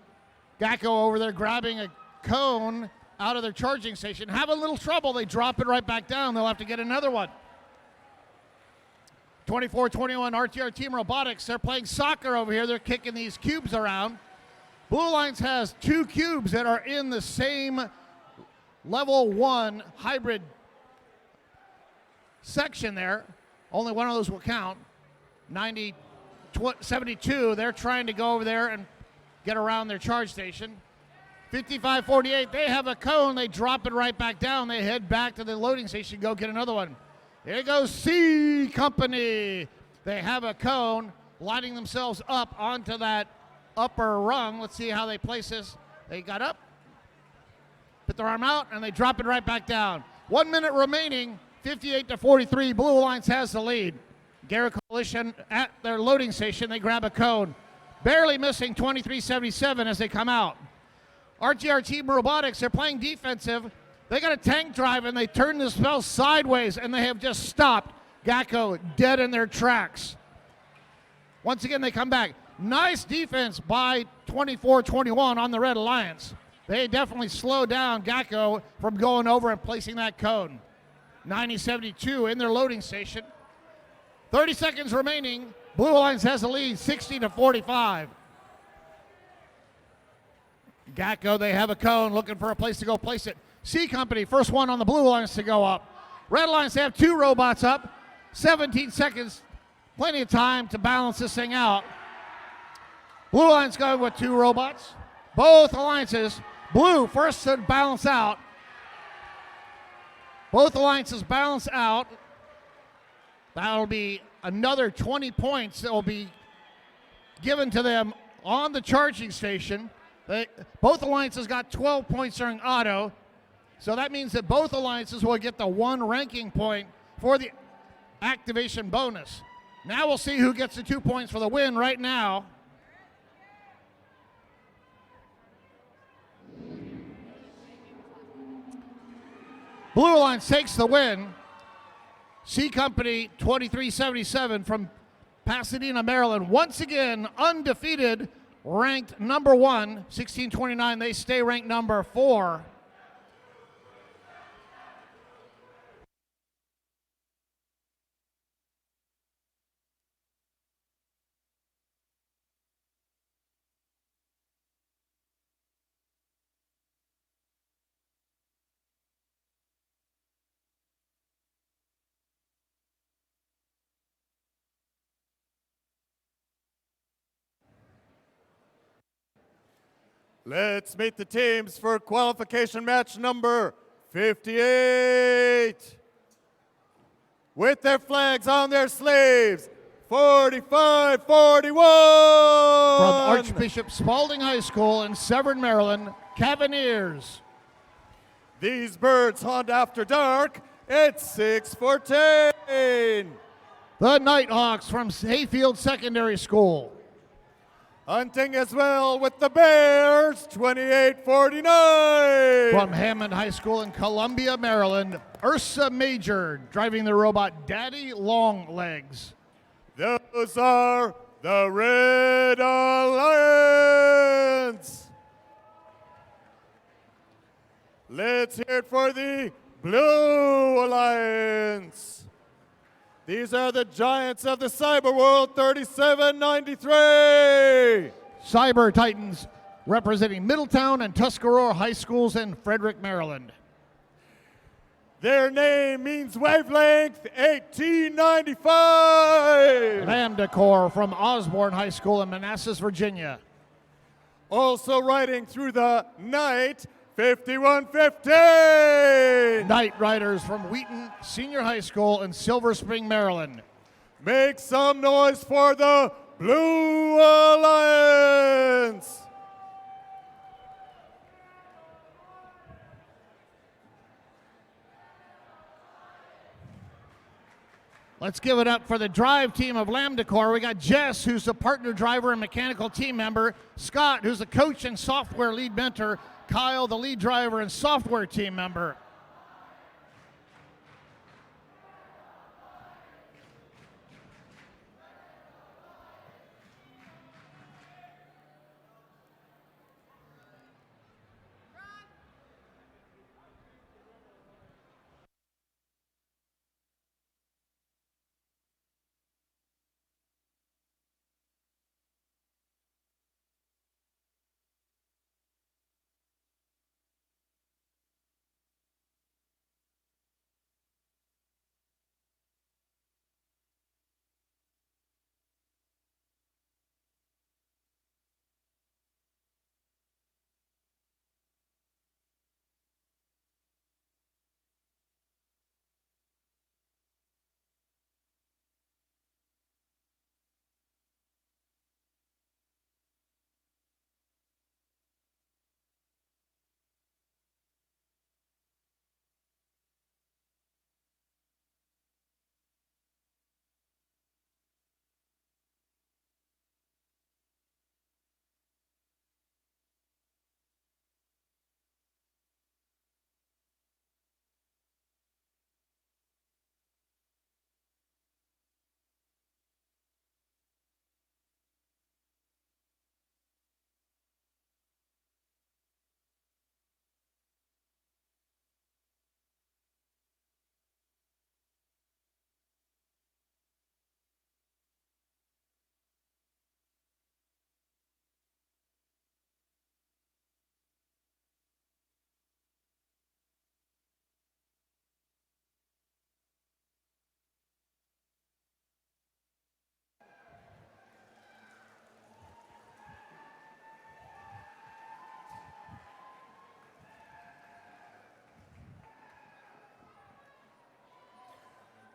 Gacko over there grabbing a cone out of their charging station. Have a little trouble. They drop it right back down. They'll have to get another one. 24-21 RTR Team Robotics. They're playing soccer over here. They're kicking these cubes around. Blue Alliance has 2 cubes that are in the same level 1 hybrid section there. Only one of those will count. 72, they're trying to go over there and get around their charge station. 55-48, they have a cone. They drop it right back down. They head back to the loading station, go get another one. Here goes C Company. They have a cone, lining themselves up onto that upper rung. Let's see how they place this. They got up, put their arm out, and they drop it right back down. 1 minute remaining, 58-43. Blue Alliance has the lead. Garrett Coalition at their loading station. They grab a cone. Barely missing 23-77 as they come out. RTR Team Robotics, they're playing defensive. They got a tank drive and they turn the spell sideways and they have just stopped Gacko dead in their tracks. Once again, they come back. Nice defense by 24-21 on the Red Alliance. They definitely slow down Gacko from going over and placing that cone. 90-72 in their loading station. 30 seconds remaining. Blue Alliance has the lead, 60-45. Gacko, they have a cone, looking for a place to go place it. C Company, first one on the Blue Alliance to go up. Red Alliance, they have 2 robots up. 17 seconds, plenty of time to balance this thing out. Blue Alliance going with 2 robots. Both alliances, blue first to balance out. Both alliances balance out. That'll be another 20 points that will be given to them on the charging station. Both alliances got 12 points during auto. So that means that both alliances will get the 1 ranking point for the activation bonus. Now we'll see who gets the 2 points for the win right now. Blue Alliance takes the win. C Company 23-77 from Pasadena, Maryland. Once again, undefeated, ranked number 1, 1629. They stay ranked number 4. Let's meet the teams for qualification match number 58. With their flags on their sleeves, 45-41. From Archbishop Spalding High School in Severn, Maryland, Cavaliers. These birds hunt after dark at 6:14. The Nighthawks from Hayfield Secondary School. Hunting as well with the Bears, 28-49. From Hammond High School in Columbia, Maryland, Ursa Major driving the robot Daddy Longlegs. Those are the Red Alliance. Let's hear it for the Blue Alliance. These are the giants of the cyber world, 3793. Cyber Titans representing Middletown and Tuscarora High Schools in Frederick, Maryland. Their name means wavelength, 1895. Lambda Corps from Osborne High School in Manassas, Virginia. Also riding through the night, 5115. Night Riders from Wheaton Senior High School in Silver Spring, Maryland. Make some noise for the Blue Alliance. Let's give it up for the drive team of Lambda Corps. We got Jess, who's the partner driver and mechanical team member. Scott, who's the coach and software lead mentor. Kyle, the lead driver and software team member.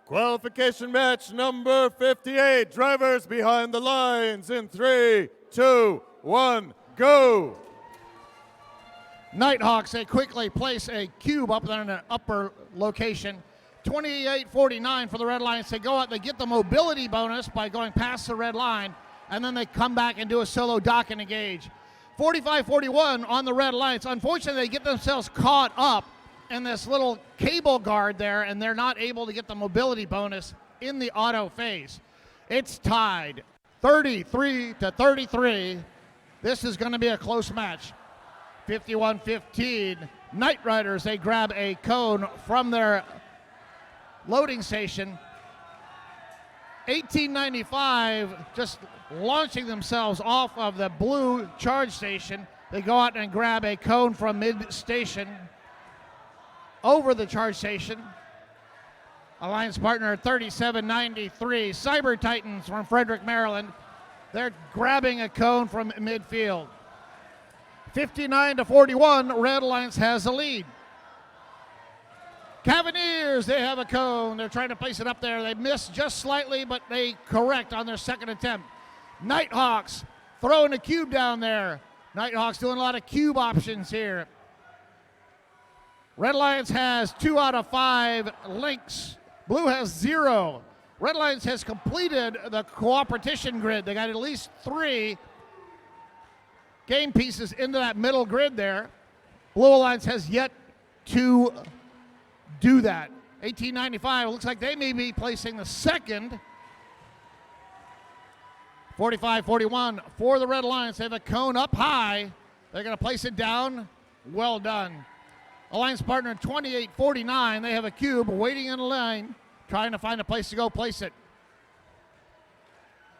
Qualification match number 58. Drivers behind the lines in 3, 2, 1, go. Nighthawks, they quickly place a cube up there in the upper location. 28:49 for the red line. They go out, they get the mobility bonus by going past the red line, and then they come back and do a solo dock and engage. 45:41 on the red lines. Unfortunately, they get themselves caught up in this little cable guard there, and they're not able to get the mobility bonus in the auto phase. It's tied 33-33. This is going to be a close match. 51-15. Night Riders, they grab a cone from their loading station. 1895 just launching themselves off of the blue charge station. They go out and grab a cone from mid-station over the charge station. Alliance partner 3793. Cyber Titans from Frederick, Maryland. They're grabbing a cone from midfield. 59-41, Red Alliance has the lead. Cavaliers, they have a cone. They're trying to place it up there. They miss just slightly, but they correct on their second attempt. Nighthawks throwing a cube down there. Nighthawks doing a lot of cube options here. Red Alliance has 2 out of 5 links. Blue has 0. Red Alliance has completed the cooperation grid. They got at least 3 game pieces into that middle grid there. Blue Alliance has yet to do that. 1895, looks like they may be placing the second. 45-41 for the Red Alliance. They have a cone up high. They're going to place it down. Well done. Alliance partner 28-49. They have a cube waiting in line, trying to find a place to go place it.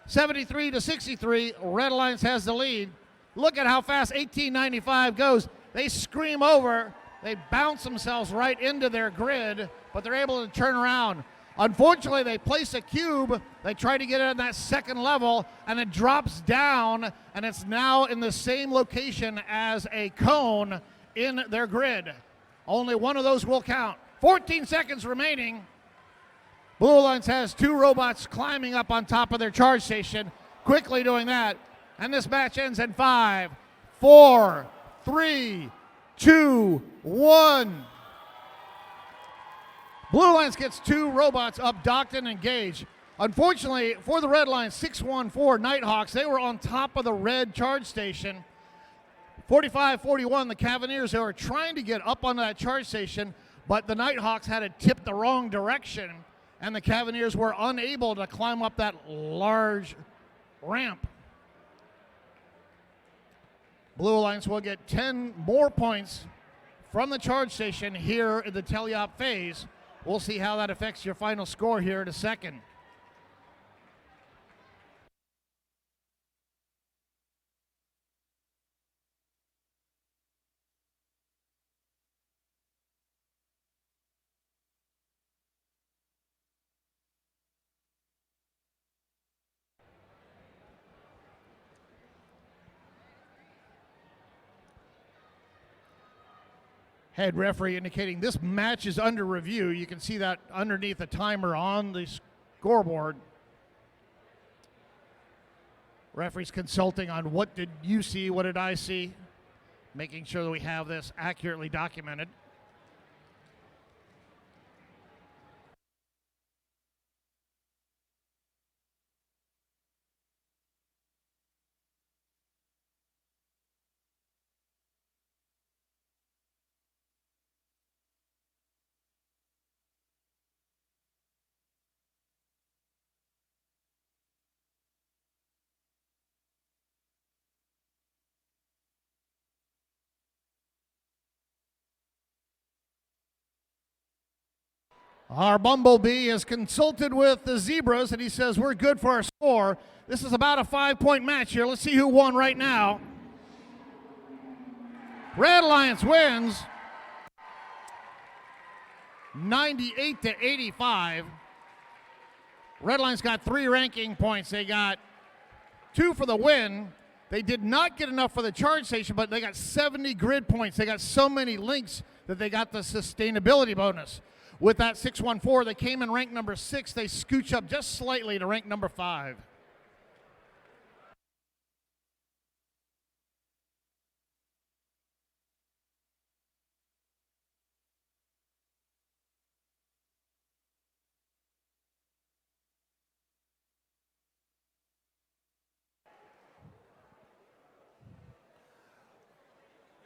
73-63. Red Alliance has the lead. Look at how fast 1895 goes. They scream over. They bounce themselves right into their grid, but they're able to turn around. Unfortunately, they place a cube. They try to get it on that second level, and it drops down, and it's now in the same location as a cone in their grid. Only one of those will count. 14 seconds remaining. Blue Alliance has 2 robots climbing up on top of their charge station, quickly doing that. And this match ends in 5, 4, 3, 2, 1. Blue Alliance gets 2 robots up, docked, and engaged. Unfortunately, for the Red Alliance 614 Nighthawks, they were on top of the red charge station. 45-41, the Cavaliers, who are trying to get up on that charge station, but the Nighthawks had it tipped the wrong direction, and the Cavaliers were unable to climb up that large ramp. Blue Alliance will get 10 more points from the charge station here in the teleop phase. We'll see how that affects your final score here in a second. Head referee indicating this match is under review. You can see that underneath the timer on the scoreboard. Referee's consulting on what did you see, what did I see, making sure that we have this accurately documented. Our Bumblebee has consulted with the Zebras, and he says we're good for our score. This is about a 5-point match here. Let's see who won right now. Red Alliance wins 98-85. Red Alliance got 3 ranking points. They got 2 for the win. They did not get enough for the charge station, but they got 70 grid points. They got so many links that they got the sustainability bonus. With that 614, they came in rank number 6. They scooch up just slightly to rank number 5.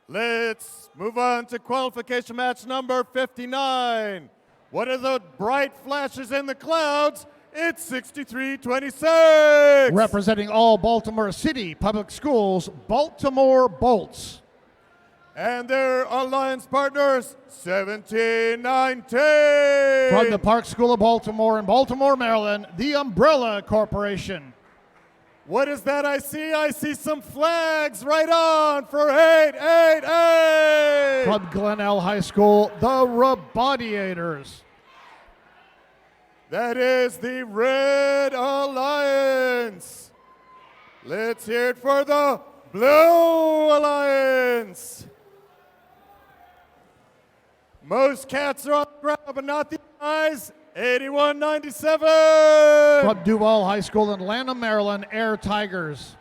Let's move on to qualification match number 59. What are the bright flashes in the clouds? It's 63-26. Representing all Baltimore City Public Schools, Baltimore Bolts. And their alliance partners, 17-19. From the Park School of Baltimore in Baltimore, Maryland, the Umbrella Corporation. What is that I see? I see some flags right on for 888. From Glenelg High School, the Robodiators. That is the Red Alliance. Let's hear it for the Blue Alliance. Most cats are on the ground, but not the eyes. 81-97. From Duval High School in Lanham, Maryland, Air Tigers.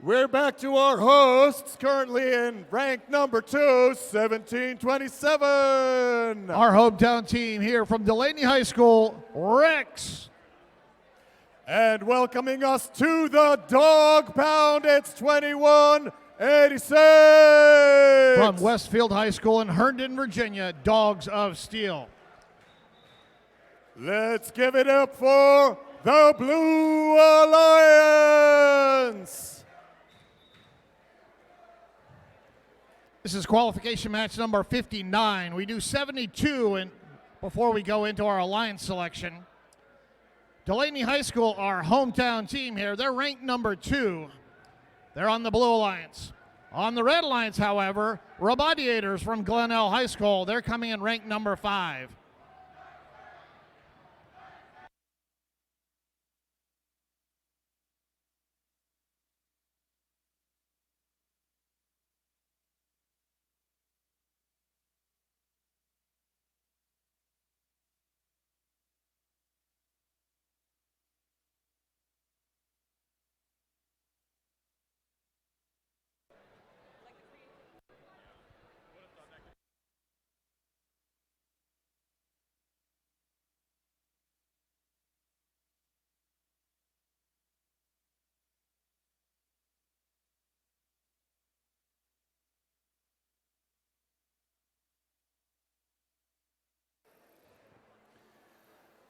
We're back to our hosts, currently in rank number 2, 17-27. Our hometown team here from Delaney High School, Rex. And welcoming us to the Dog Pound, it's 21-86. From Westfield High School in Herndon, Virginia, Dogs of Steel. Let's give it up for the Blue Alliance. This is qualification match number 59. We do 72 before we go into our alliance selection. Delaney High School, our hometown team here, they're ranked number 2. They're on the Blue Alliance. On the Red Alliance, however, Robodiators from Glenelg High School, they're coming in ranked number 5.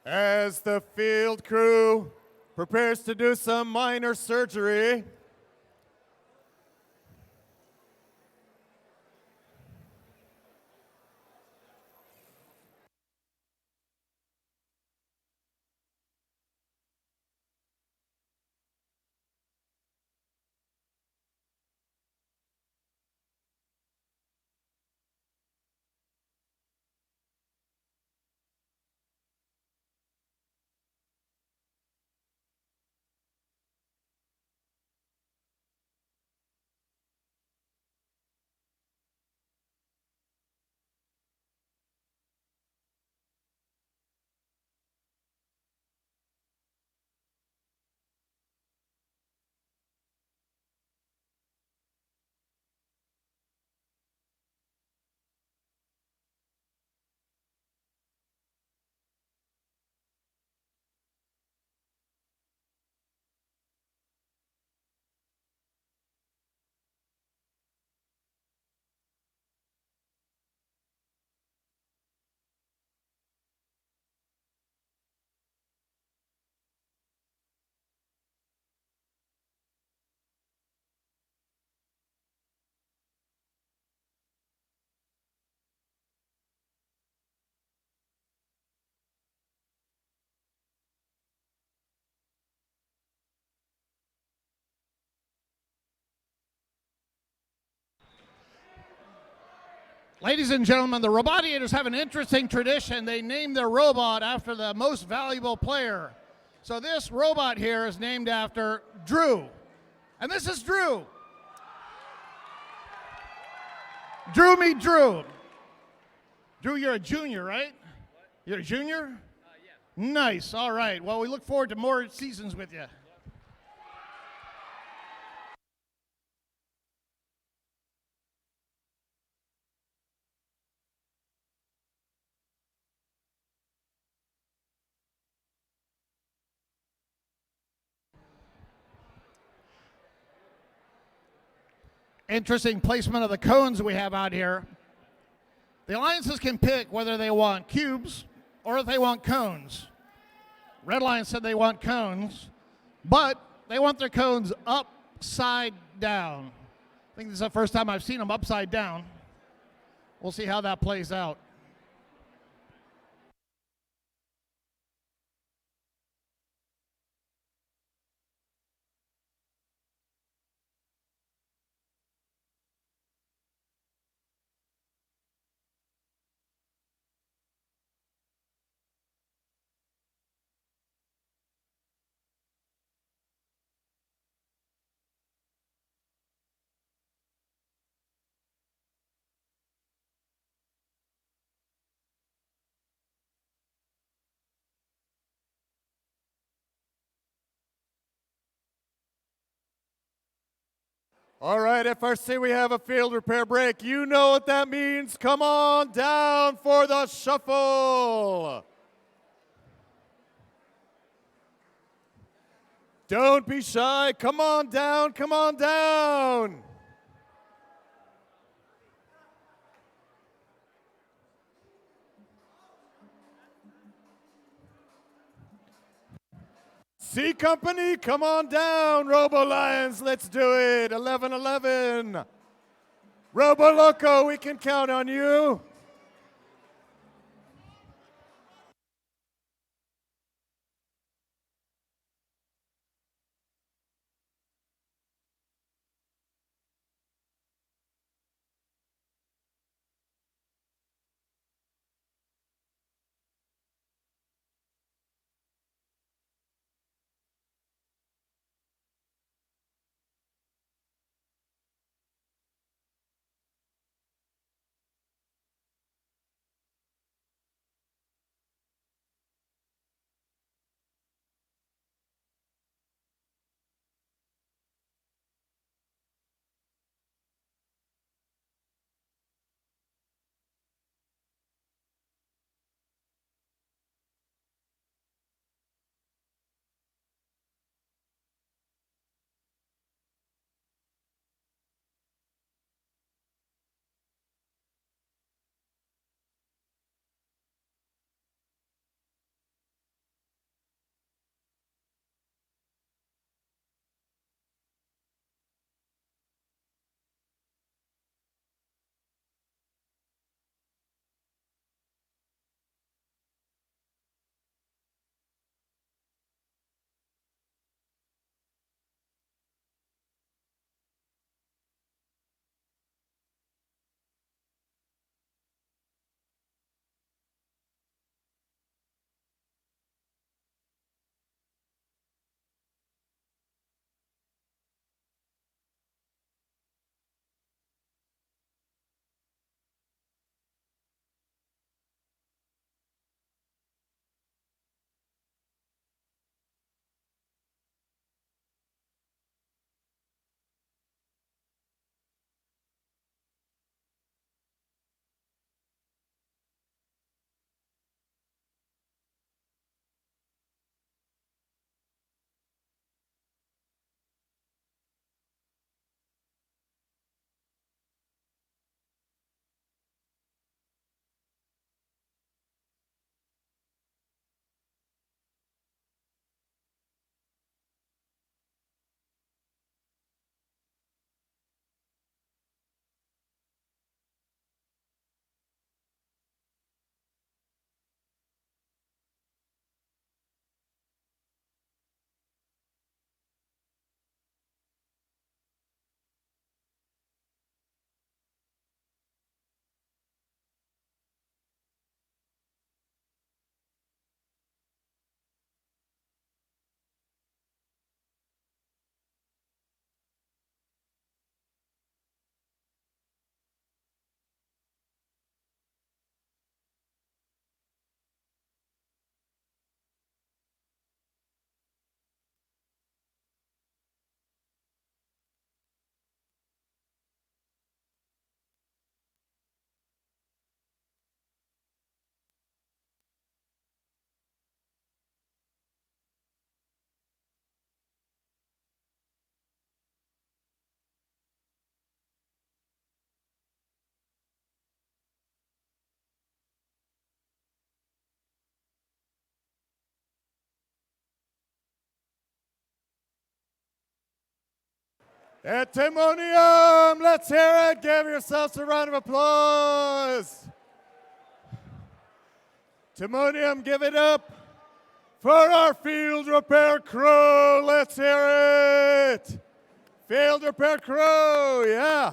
As the field crew prepares to do some minor surgery, Ladies and gentlemen, the Robottators have an interesting tradition. They name their robot after the most valuable player. So this robot here is named after Drew. And this is Drew. Drew, meet Drew. Drew, you're a junior, right? You're a junior? Yeah. Nice. All right. Well, we look forward to more seasons with you. Interesting placement of the cones we have out here. The alliances can pick whether they want cubes or if they want cones. Red Lions said they want cones, but they want their cones upside down. I think this is the first time I've seen them upside down. We'll see how that plays out. all right, FRC, we have a field repair break. You know what that means. Come on down for the shuffle. Don't be shy. Come on down, come on down. C Company, come on down. Robo Lions, let's do it. 11-11. Robo Loco, we can count on you. At Timonium, let's hear it. Give yourselves a round of applause. Timonium, give it up for our field repair crew. Let's hear it. Field repair crew, yeah.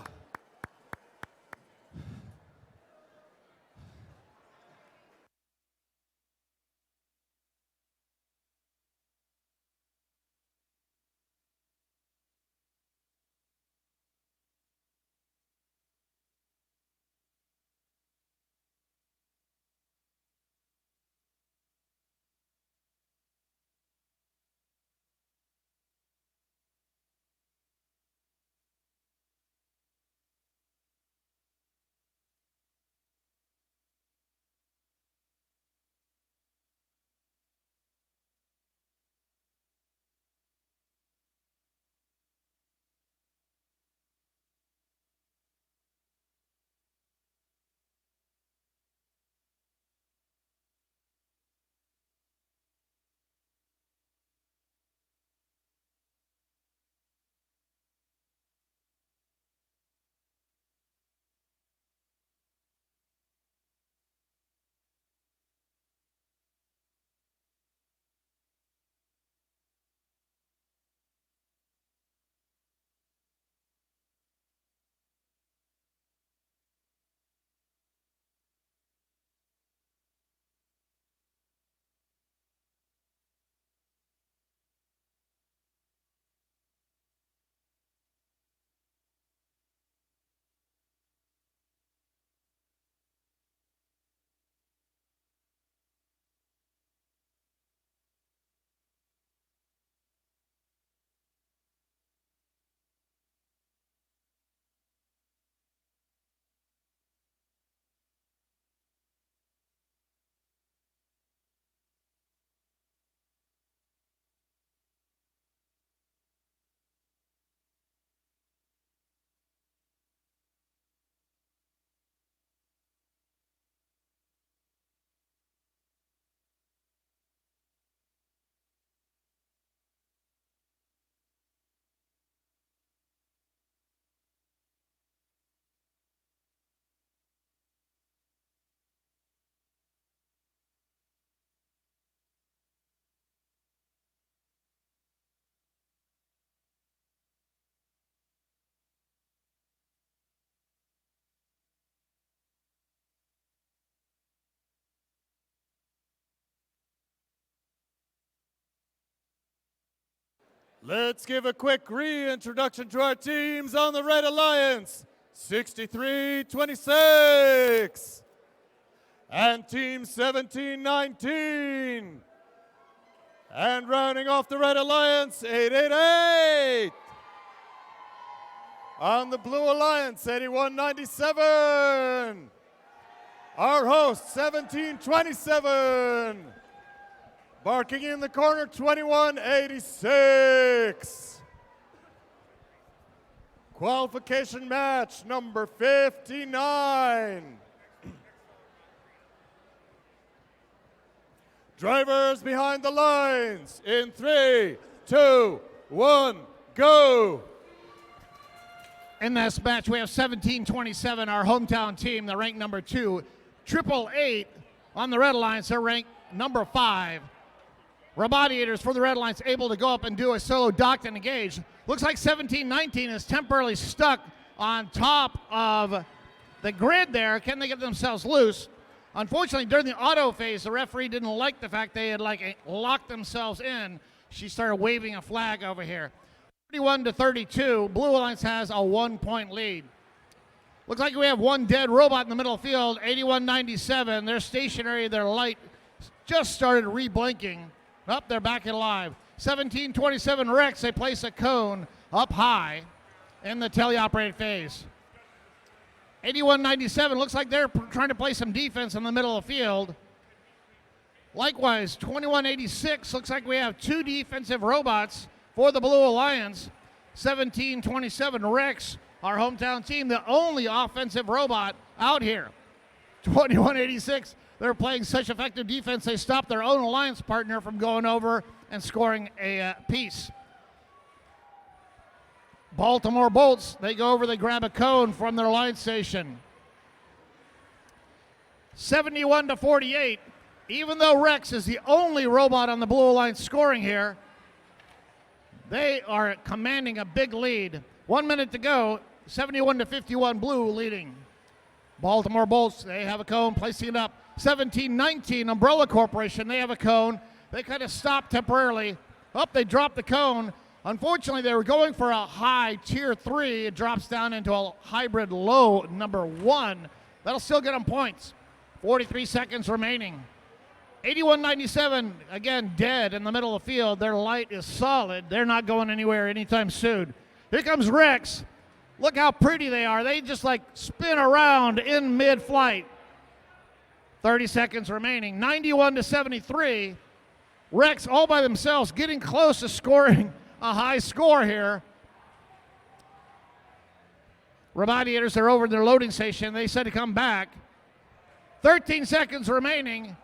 Let's give a quick reintroduction to our teams on the Red Alliance. 63-26. And Team 17-19. And rounding off the Red Alliance, 888. On the Blue Alliance, 81-97. Our host, 17-27. Barking in the corner, 21-86. Qualification match number 59. Drivers behind the lines in 3, 2, 1, go. In this match, we have 17-27, our hometown team, the ranked number 2. 888 on the Red Alliance, they're ranked number 5. Remodiators for the Red Alliance able to go up and do a solo docked and engage. Looks like 17-19 is temporarily stuck on top of the grid there. Can they get themselves loose? Unfortunately, during the auto phase, the referee didn't like the fact they had locked themselves in. She started waving a flag over here. 31-32, Blue Alliance has a 1-point lead. Looks like we have one dead robot in the middle of the field, 81-97. They're stationary, their light just started re-blinking. Up, they're back alive. 17-27 Rex, they place a cone up high in the teleoperated phase. 81-97, looks like they're trying to play some defense in the middle of the field. Likewise, 21-86, looks like we have 2 defensive robots for the Blue Alliance. 17-27 Rex, our hometown team, the only offensive robot out here. 21-86, they're playing such effective defense, they stopped their own alliance partner from going over and scoring a piece. Baltimore Bolts, they go over, they grab a cone from their line station. 71-48. Even though Rex is the only robot on the Blue Alliance scoring here, they are commanding a big lead. 1 minute to go, 71-51, Blue leading. Baltimore Bolts, they have a cone, placing it up. 17-19, Umbrella Corporation, they have a cone. They kind of stopped temporarily. Up, they dropped the cone. Unfortunately, they were going for a high tier 3. It drops down into a hybrid low number 1. That'll still get them points. 43 seconds remaining. 81-97, again, dead in the middle of the field. Their light is solid. They're not going anywhere anytime soon. Here comes Rex. Look how pretty they are. They just like spin around in mid-flight. 30 seconds remaining. 91-73. Rex all by themselves getting close to scoring a high score here. Remediators are over in their loading station. They said to come back. 13 seconds remaining.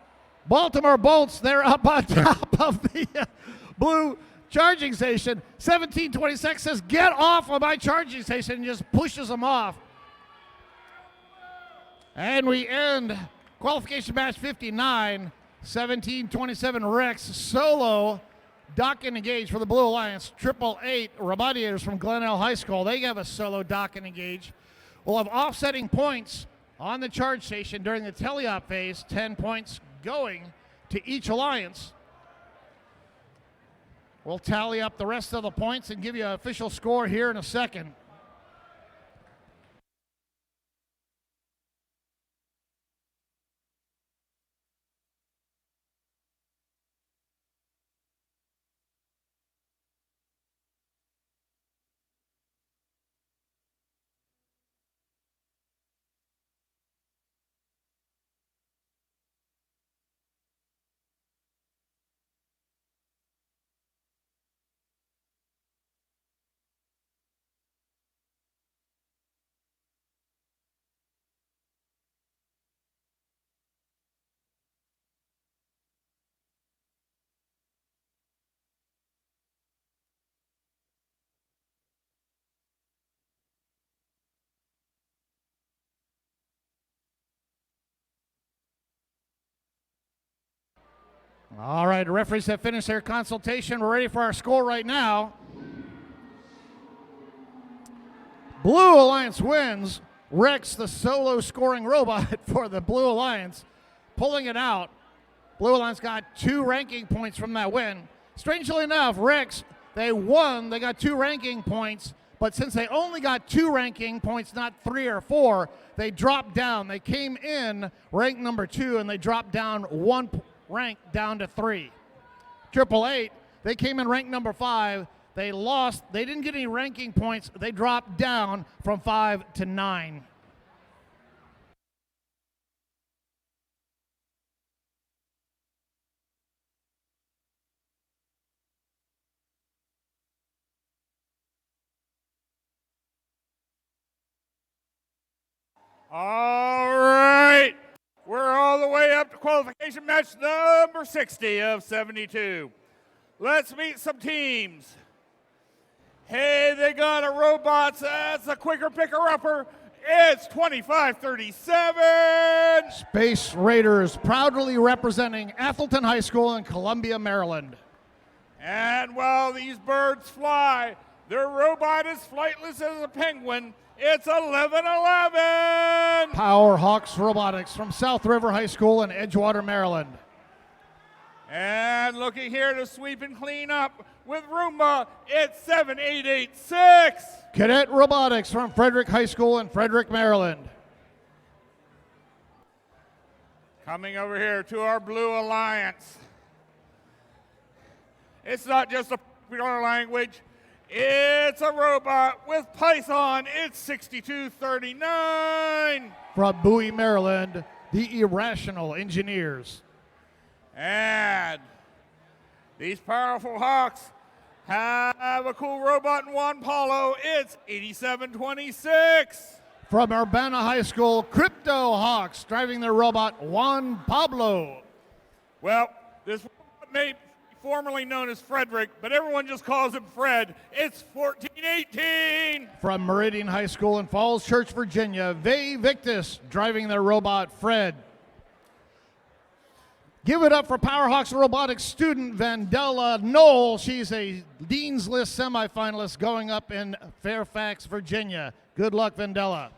Baltimore Bolts, they're up on top of the Blue charging station. 17-26 says, get off of my charging station, and just pushes them off. And we end qualification match 59. 17-27 Rex solo dock and engage for the Blue Alliance. 888 Remediators from Glenelg High School. They have a solo dock and engage. We'll have offsetting points on the charge station during the teleop phase. 10 points going to each alliance. We'll tally up the rest of the points and give you an official score here in a second. All right, the referees have finished their consultation. We're ready for our score right now. Blue Alliance wins. Rex, the solo scoring robot for the Blue Alliance, pulling it out. Blue Alliance got 2 ranking points from that win. Strangely enough, Rex, they won. They got 2 ranking points, but since they only got 2 ranking points, not 3 or 4, they dropped down. They came in ranked number 2, and they dropped down 1 rank down to 3. 888, they came in ranked number 5. They lost. They didn't get any ranking points. They dropped down from 5 to 9. All right. We're all the way up to qualification match number 60 of 72. Let's meet some teams. Hey, they got a robot. That's a quicker picker-upper. It's 2537. Space Raiders proudly representing Athelton High School in Columbia, Maryland. And while these birds fly, their robot is flightless as a penguin. It's 1111. Power Hawks Robotics from South River High School in Edgewater, Maryland. And looking here to sweep and clean up with Roomba, it's 7886. Cadet Robotics from Frederick High School in Frederick, Maryland. Coming over here to our Blue Alliance. It's not just a popular language. It's a robot with Python. It's 6239. From Bowie, Maryland, the Irrational Engineers. And these powerful Hawks have a cool robot in Juan Paulo. It's 8726. From Urbana High School, Crypto Hawks driving their robot Juan Pablo. Well, this robot may formerly known as Frederick, but everyone just calls him Fred. It's 1418. From Meridian High School in Falls Church, Virginia, Vae Victus driving their robot Fred. Give it up for Powerhawks robotics student Vandella Knoll. She's a Dean's List semifinalist going up in Fairfax, Virginia. Good luck, Vandella.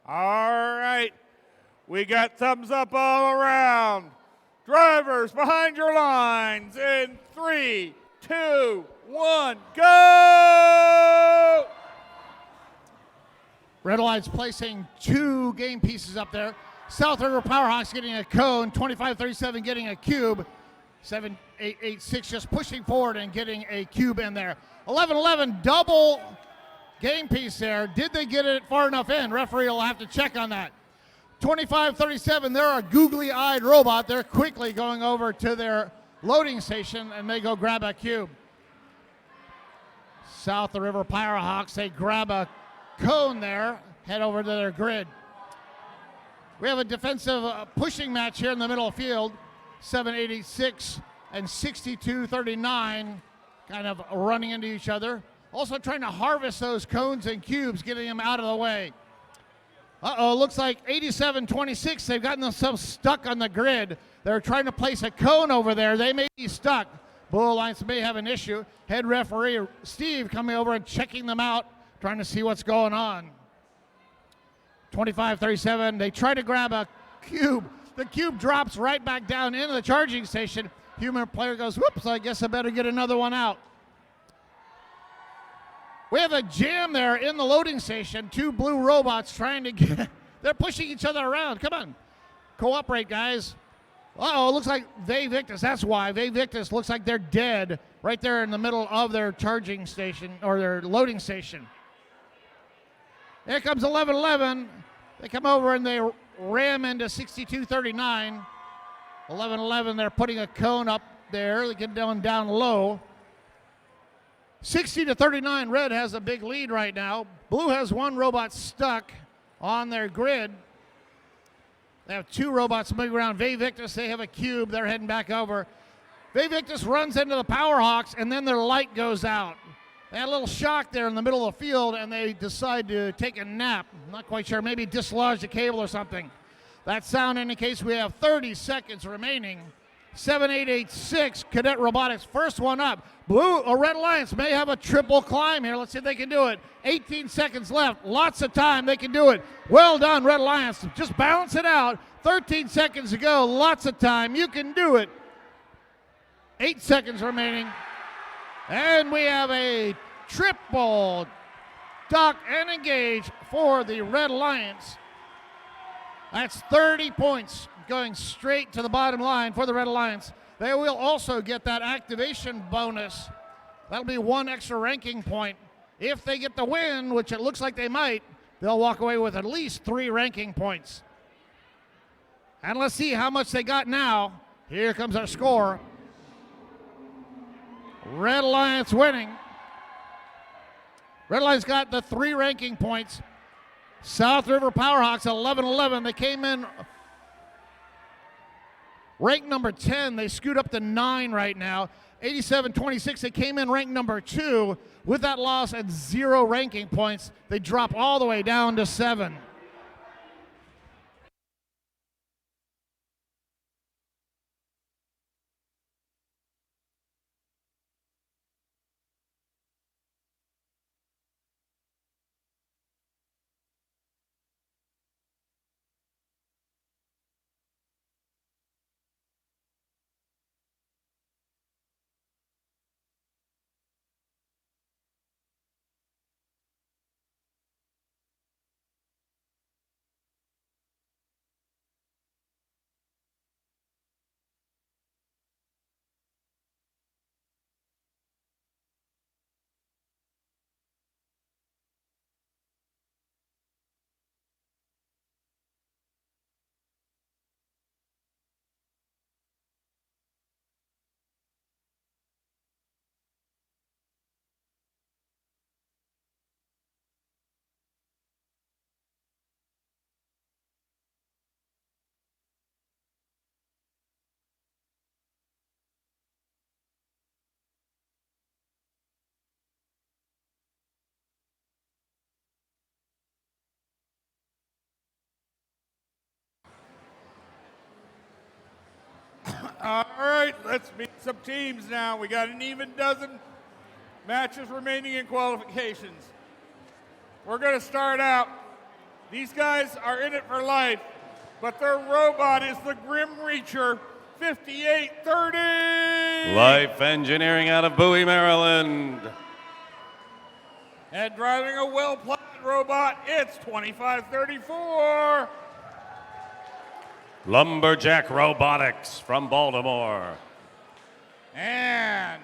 All right. We got thumbs up all around. Drivers behind your lines in 3, 2, 1, go! Red Alliance placing 2 game pieces up there. South River Powerhawks getting a cone, 25-37 getting a cube. 7-8-8-6 just pushing forward and getting a cube in there. 11-11 double game piece there. Did they get it far enough in? Referee will have to check on that. 25-37, they're a googly-eyed robot. They're quickly going over to their loading station and they go grab a cube. South River Powerhawks, they grab a cone there, head over to their grid. We have a defensive pushing match here in the middle of the field. 7-8-6 and 62-39 kind of running into each other. Also trying to harvest those cones and cubes, getting them out of the way. Looks like 87-26, they've gotten themselves stuck on the grid. They're trying to place a cone over there. They may be stuck. Blue Alliance may have an issue. Head referee Steve coming over and checking them out, trying to see what's going on. 25-37, they try to grab a cube. The cube drops right back down into the charging station. Human player goes, whoops, I guess I better get another one out. We have a jam there in the loading station. 2 blue robots trying to get, they're pushing each other around. Come on, cooperate, guys. It looks like Vae Victus, that's why. Vae Victus looks like they're dead right there in the middle of their charging station or their loading station. Here comes 11-11. They come over and they ram into 62-39. 11-11, they're putting a cone up there. They get down low. 60-39, Red has a big lead right now. Blue has 1 robot stuck. on their grid. They have two robots moving around. Victus, they have a cube. They're heading back over. Victus runs into the Powerhawks, and then their light goes out. They had a little shock there in the middle of the field, and they decide to take a nap. I'm not quite sure. Maybe dislodge the cable or something. That sound indicates we have 30 seconds remaining. 7886, Cadet Robotics, first one up. Red Alliance may have a triple climb here. Let's see if they can do it. 18 seconds left. Lots of time. They can do it. Well done, Red Alliance. Just balance it out. 13 seconds to go. Lots of time. You can do it. 8 seconds remaining. And we have a triple dock and engage for the Red Alliance. That's 30 points going straight to the bottom line for the Red Alliance. They will also get that activation bonus. That'll be one extra ranking point. If they get the win, which it looks like they might, they'll walk away with at least 3 ranking points. And let's see how much they got now. Here comes our score. Red Alliance winning. Red Alliance got the 3 ranking points. South River Powerhawks 11-11. They came in ranked number 10. They scoot up to 9 right now. 87-26. They came in ranked number 2. With that loss at 0 ranking points, they drop all the way down to 7. All right, let's meet some teams now. We got an even dozen matches remaining in qualifications. We're going to start out. These guys are in it for life, but their robot is the Grim Reacher 5830. Life Engineering out of Bowie, Maryland. And driving a well-planned robot, it's 2534. Lumberjack Robotics from Baltimore. And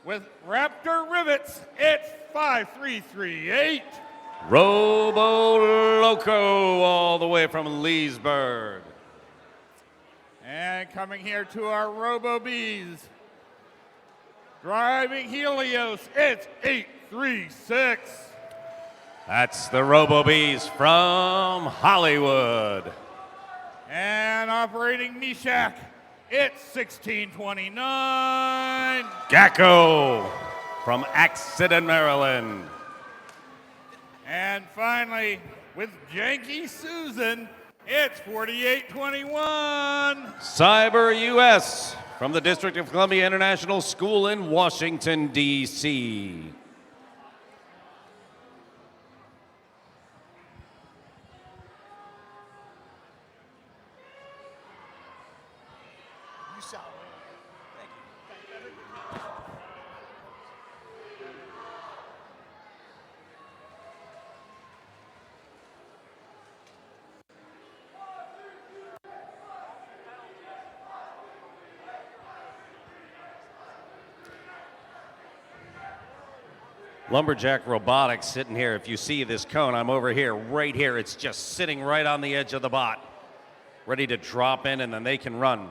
with Raptor Rivets, it's 5338. Robo Loco all the way from Leesburg. And coming here to our Robo Bees, driving Helios, it's 836. That's the Robo Bees from Hollywood. And operating Meshach, it's 1629. Gacko from Accident, Maryland. And finally, with Janky Susan, it's 4821. Cyber US from the District of Columbia International School in Washington, D.C. Lumberjack Robotics sitting here. If you see this cone, I'm over here, right here. It's just sitting right on the edge of the bot, ready to drop in, and then they can run.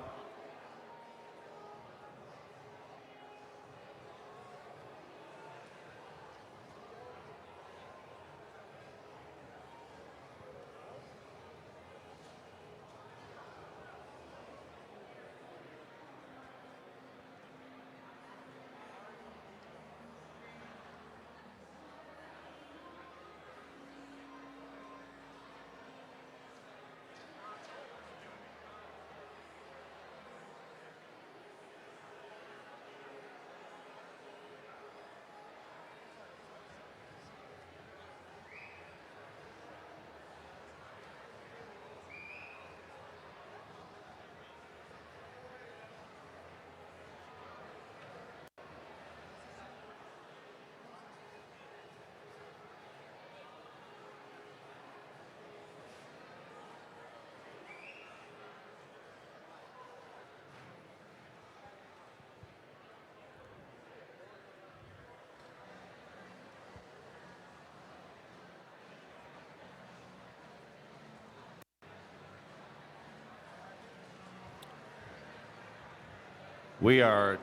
We are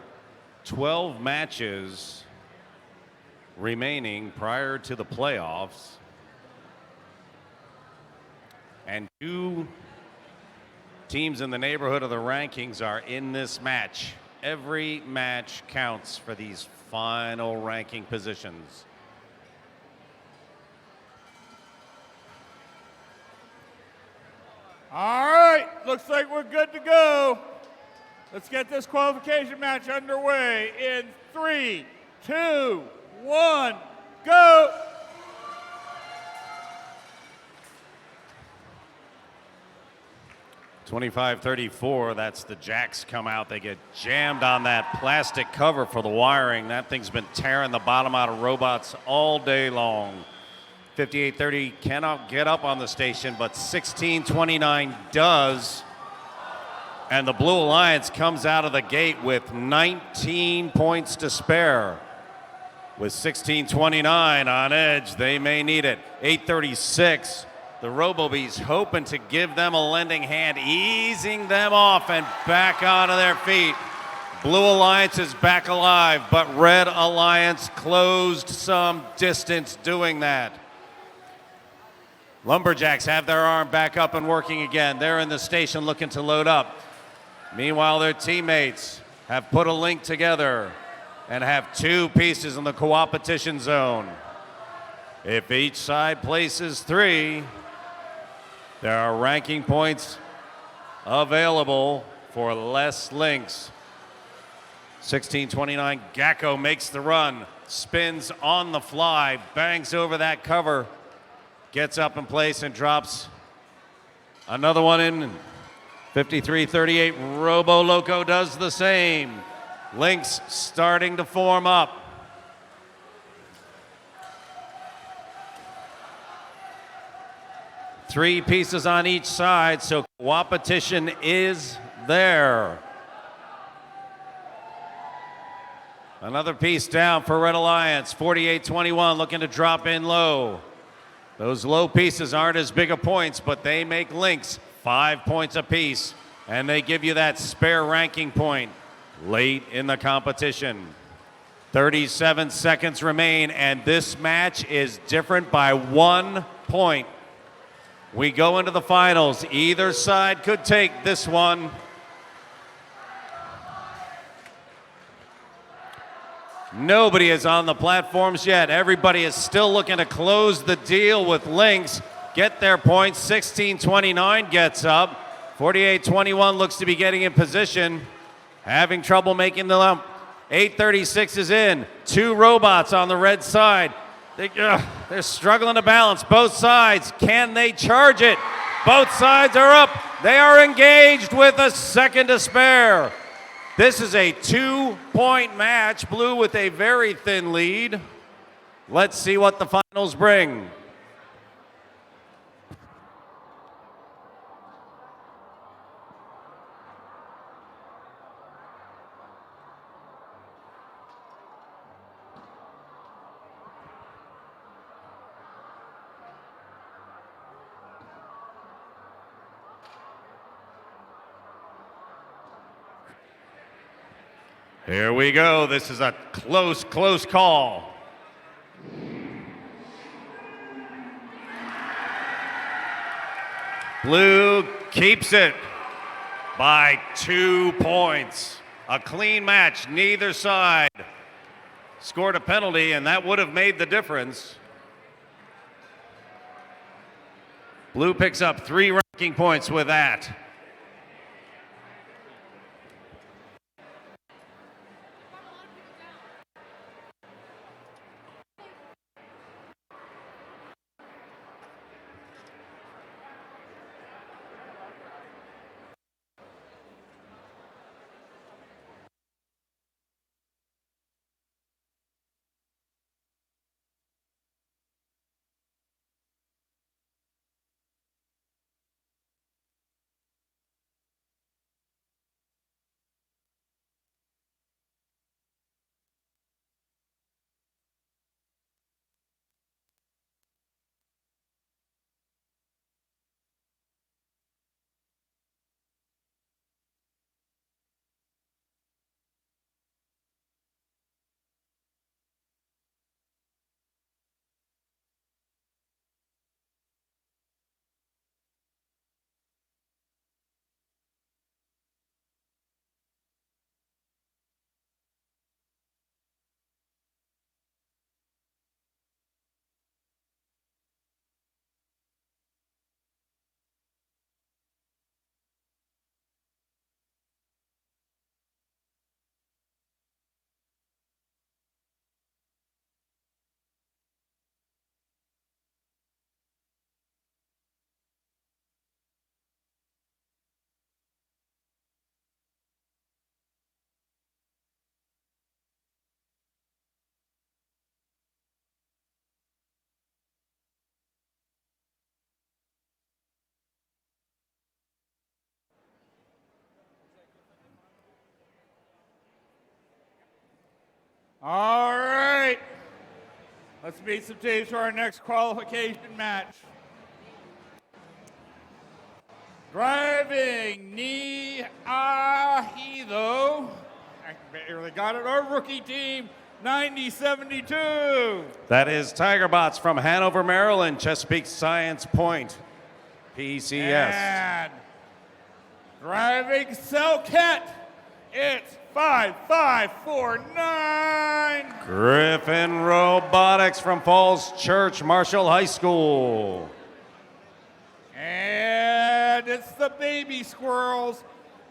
12 matches remaining prior to the playoffs. And 2 teams in the neighborhood of the rankings are in this match. Every match counts for these final ranking positions. All right, looks like we're good to go. Let's get this qualification match underway in 3, 2, 1, go! $25.34, that's the jacks come out. They get jammed on that plastic cover for the wiring. That thing's been tearing the bottom out of robots all day long. 58.30 cannot get up on the station, but 16.29 does. And the Blue Alliance comes out of the gate with 19 points to spare. With 16.29 on edge, they may need it. 8.36. The Robo-Bees hoping to give them a lending hand, easing them off and back onto their feet. Blue Alliance is back alive, but Red Alliance closed some distance doing that. Lumberjacks have their arm back up and working again. They're in the station looking to load up. Meanwhile, their teammates have put a link together and have 2 pieces in the coopetition zone. If each side places 3, there are ranking points available for less links. 16.29, Gacko makes the run, spins on the fly, bangs over that cover, gets up in place and drops another one in. 53.38, Robo Loco does the same. Links starting to form up. Three pieces on each side, so coopetition is there. Another piece down for Red Alliance, 48.21, looking to drop in low. Those low pieces aren't as big a points, but they make links 5 points apiece, and they give you that spare ranking point late in the competition. 37 seconds remain, and this match is different by 1 point. We go into the finals. Either side could take this one. Nobody is on the platforms yet. Everybody is still looking to close the deal with links, get their points. 16.29 gets up. 48.21 looks to be getting in position. Having trouble making the lump. 8.36 is in. 2 robots on the red side. They're struggling to balance both sides. Can they charge it? Both sides are up. They are engaged with a second to spare. This is a 2-point match. Blue with a very thin lead. Let's see what the finals bring. Here we go. This is a close call. Blue keeps it by 2 points. A clean match. Neither side scored a penalty, and that would have made the difference. Blue picks up 3 ranking points with that. All right. Let's meet some teams for our next qualification match. Driving Ni Ahido. I barely got it. Our rookie team, 9072. That is Tiger Bots from Hanover, Maryland, Chesapeake Science Point, PCS. And driving Selket, it's 5549. Griffin Robotics from Falls Church Marshall High School. And it's the Baby Squirrels,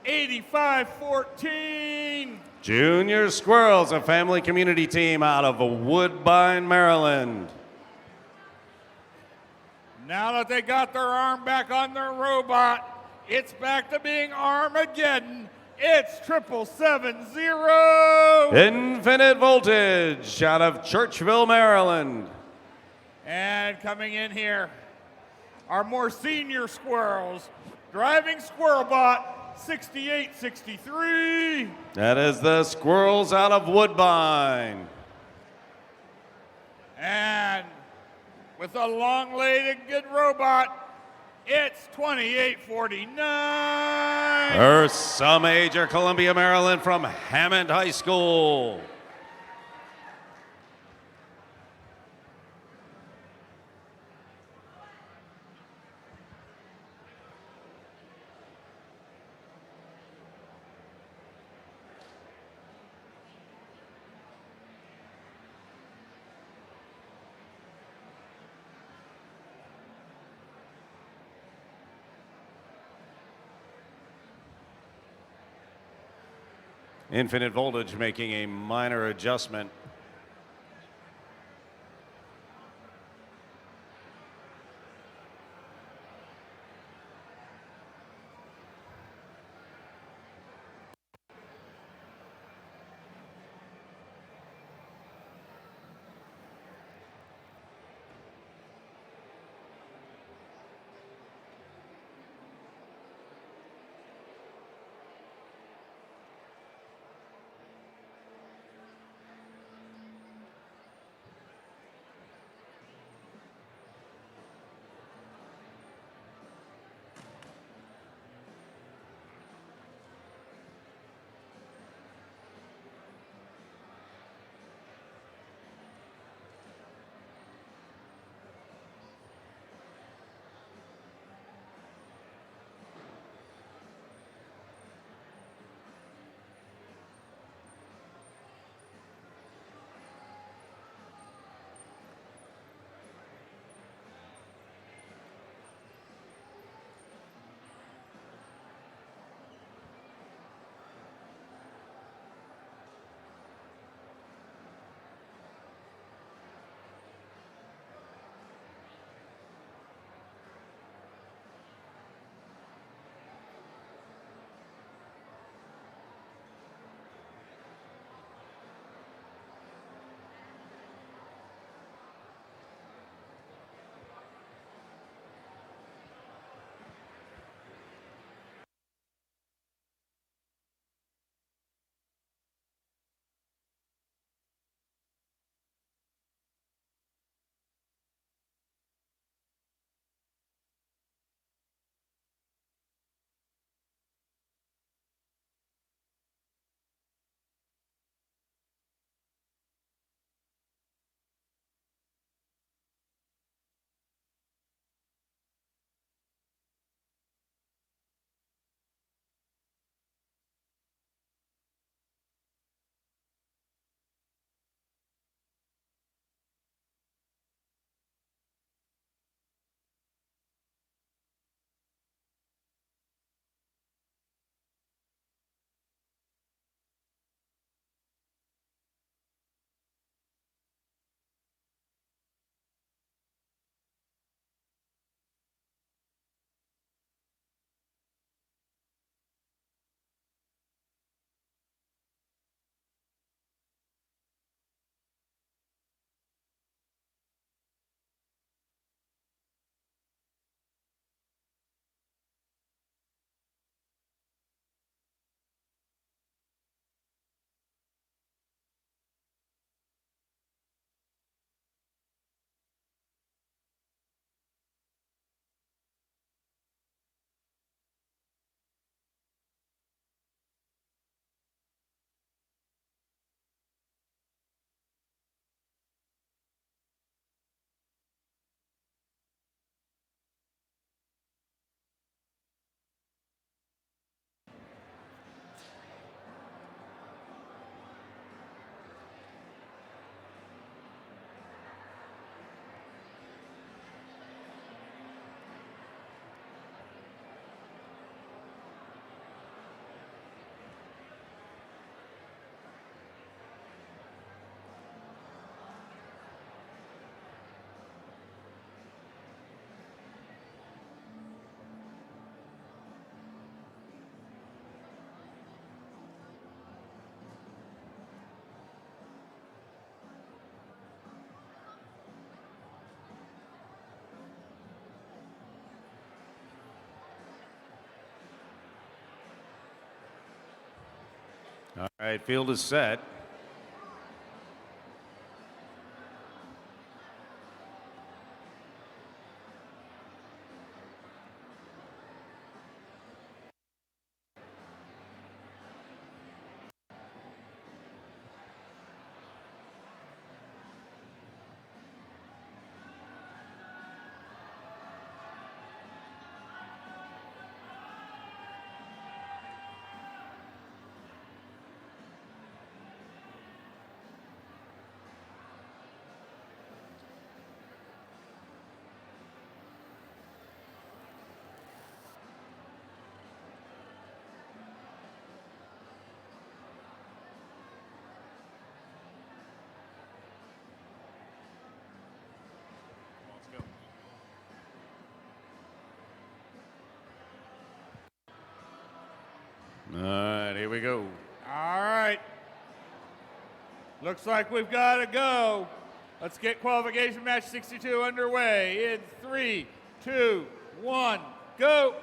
8514. Junior Squirrels, a family community team out of Woodbine, Maryland. Now that they got their arm back on their robot, it's back to being Armageddon. It's 7770. Infinite Voltage out of Churchville, Maryland. And coming in here, our more senior squirrels, driving Squirrelbot, 6863. That is the Squirrels out of Woodbine. And with a long-legged good robot, it's 2849. Ursa Major, Columbia, Maryland from Hammond High School. Infinite Voltage making a minor adjustment. All right, field is set. All right, here we go. All right. Looks like we've got to go. Let's get qualification match 62 underway in 3, 2, 1, go.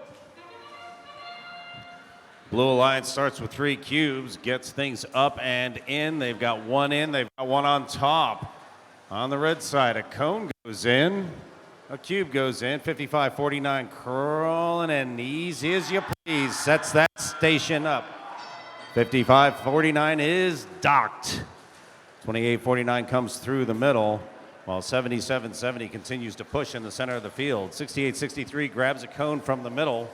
Blue Alliance starts with 3 cubes, gets things up and in. They've got one in, they've got one on top. On the red side, a cone goes in, a cube goes in, 55-49 crawling and easy as you please. Sets that station up. 55-49 is docked. 28-49 comes through the middle, while 77-70 continues to push in the center of the field. 68-63 grabs a cone from the middle.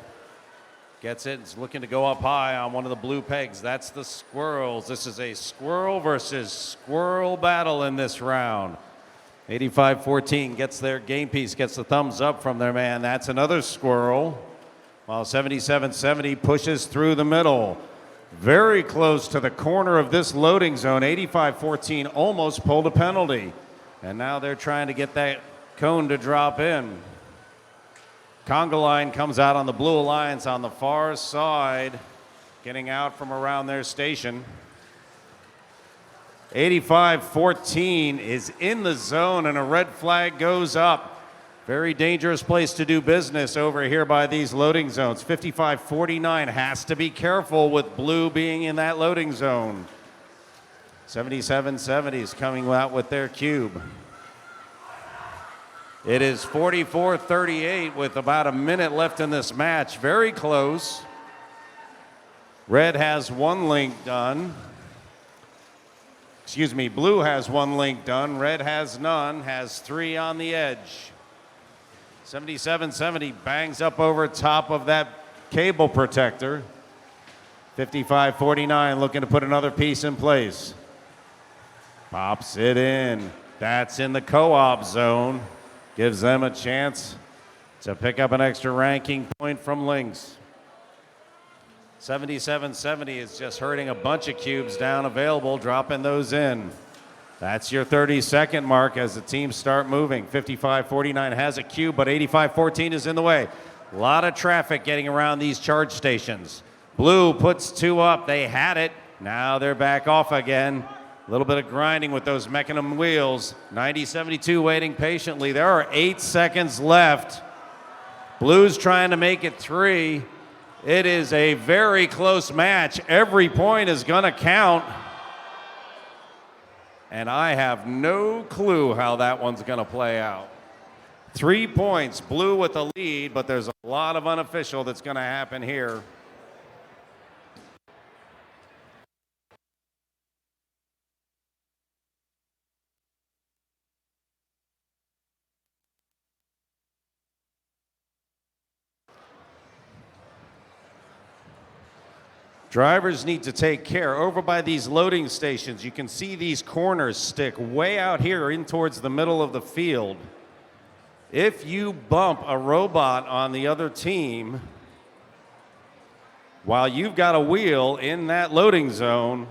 Gets it, is looking to go up high on one of the blue pegs. That's the Squirrels. This is a squirrel versus squirrel battle in this round. 85-14 gets their game piece, gets the thumbs up from their man. That's another squirrel. While 77-70 pushes through the middle. Very close to the corner of this loading zone. 85-14 almost pulled a penalty. And now they're trying to get that cone to drop in. Conga line comes out on the Blue Alliance on the far side, getting out from around their station. 85-14 is in the zone and a red flag goes up. Very dangerous place to do business over here by these loading zones. 55-49 has to be careful with blue being in that loading zone. 77-70 is coming out with their cube. It is 44-38 with about a minute left in this match. Very close. Red has one link done. Excuse me, blue has one link done. Red has none, has 3 on the edge. 77-70 bangs up over top of that cable protector. 55-49 looking to put another piece in place. Pops it in. That's in the co-op zone. Gives them a chance to pick up an extra ranking point from links. 77-70 is just hurting a bunch of cubes down available, dropping those in. That's your 30-second mark as the teams start moving. 55-49 has a cube, but 85-14 is in the way. A lot of traffic getting around these charge stations. Blue puts 2 up. They had it. Now they're back off again. A little bit of grinding with those mechanism wheels. 90-72 waiting patiently. There are 8 seconds left. Blue's trying to make it 3. It is a very close match. Every point is going to count. And I have no clue how that one's going to play out. 3 points, blue with the lead, but there's a lot of unofficial that's going to happen here. Drivers need to take care. Over by these loading stations, you can see these corners stick way out here in towards the middle of the field. If you bump a robot on the other team while you've got a wheel in that loading zone,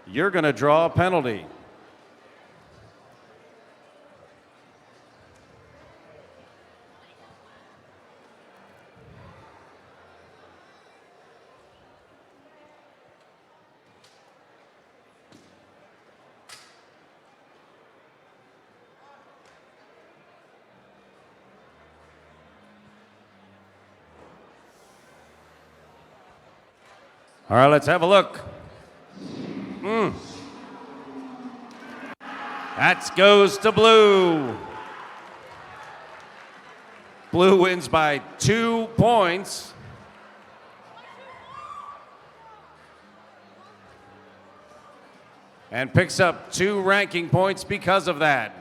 you're going to draw a penalty. All right, let's have a look. That goes to blue. Blue wins by 2 points. And picks up 2 ranking points because of that.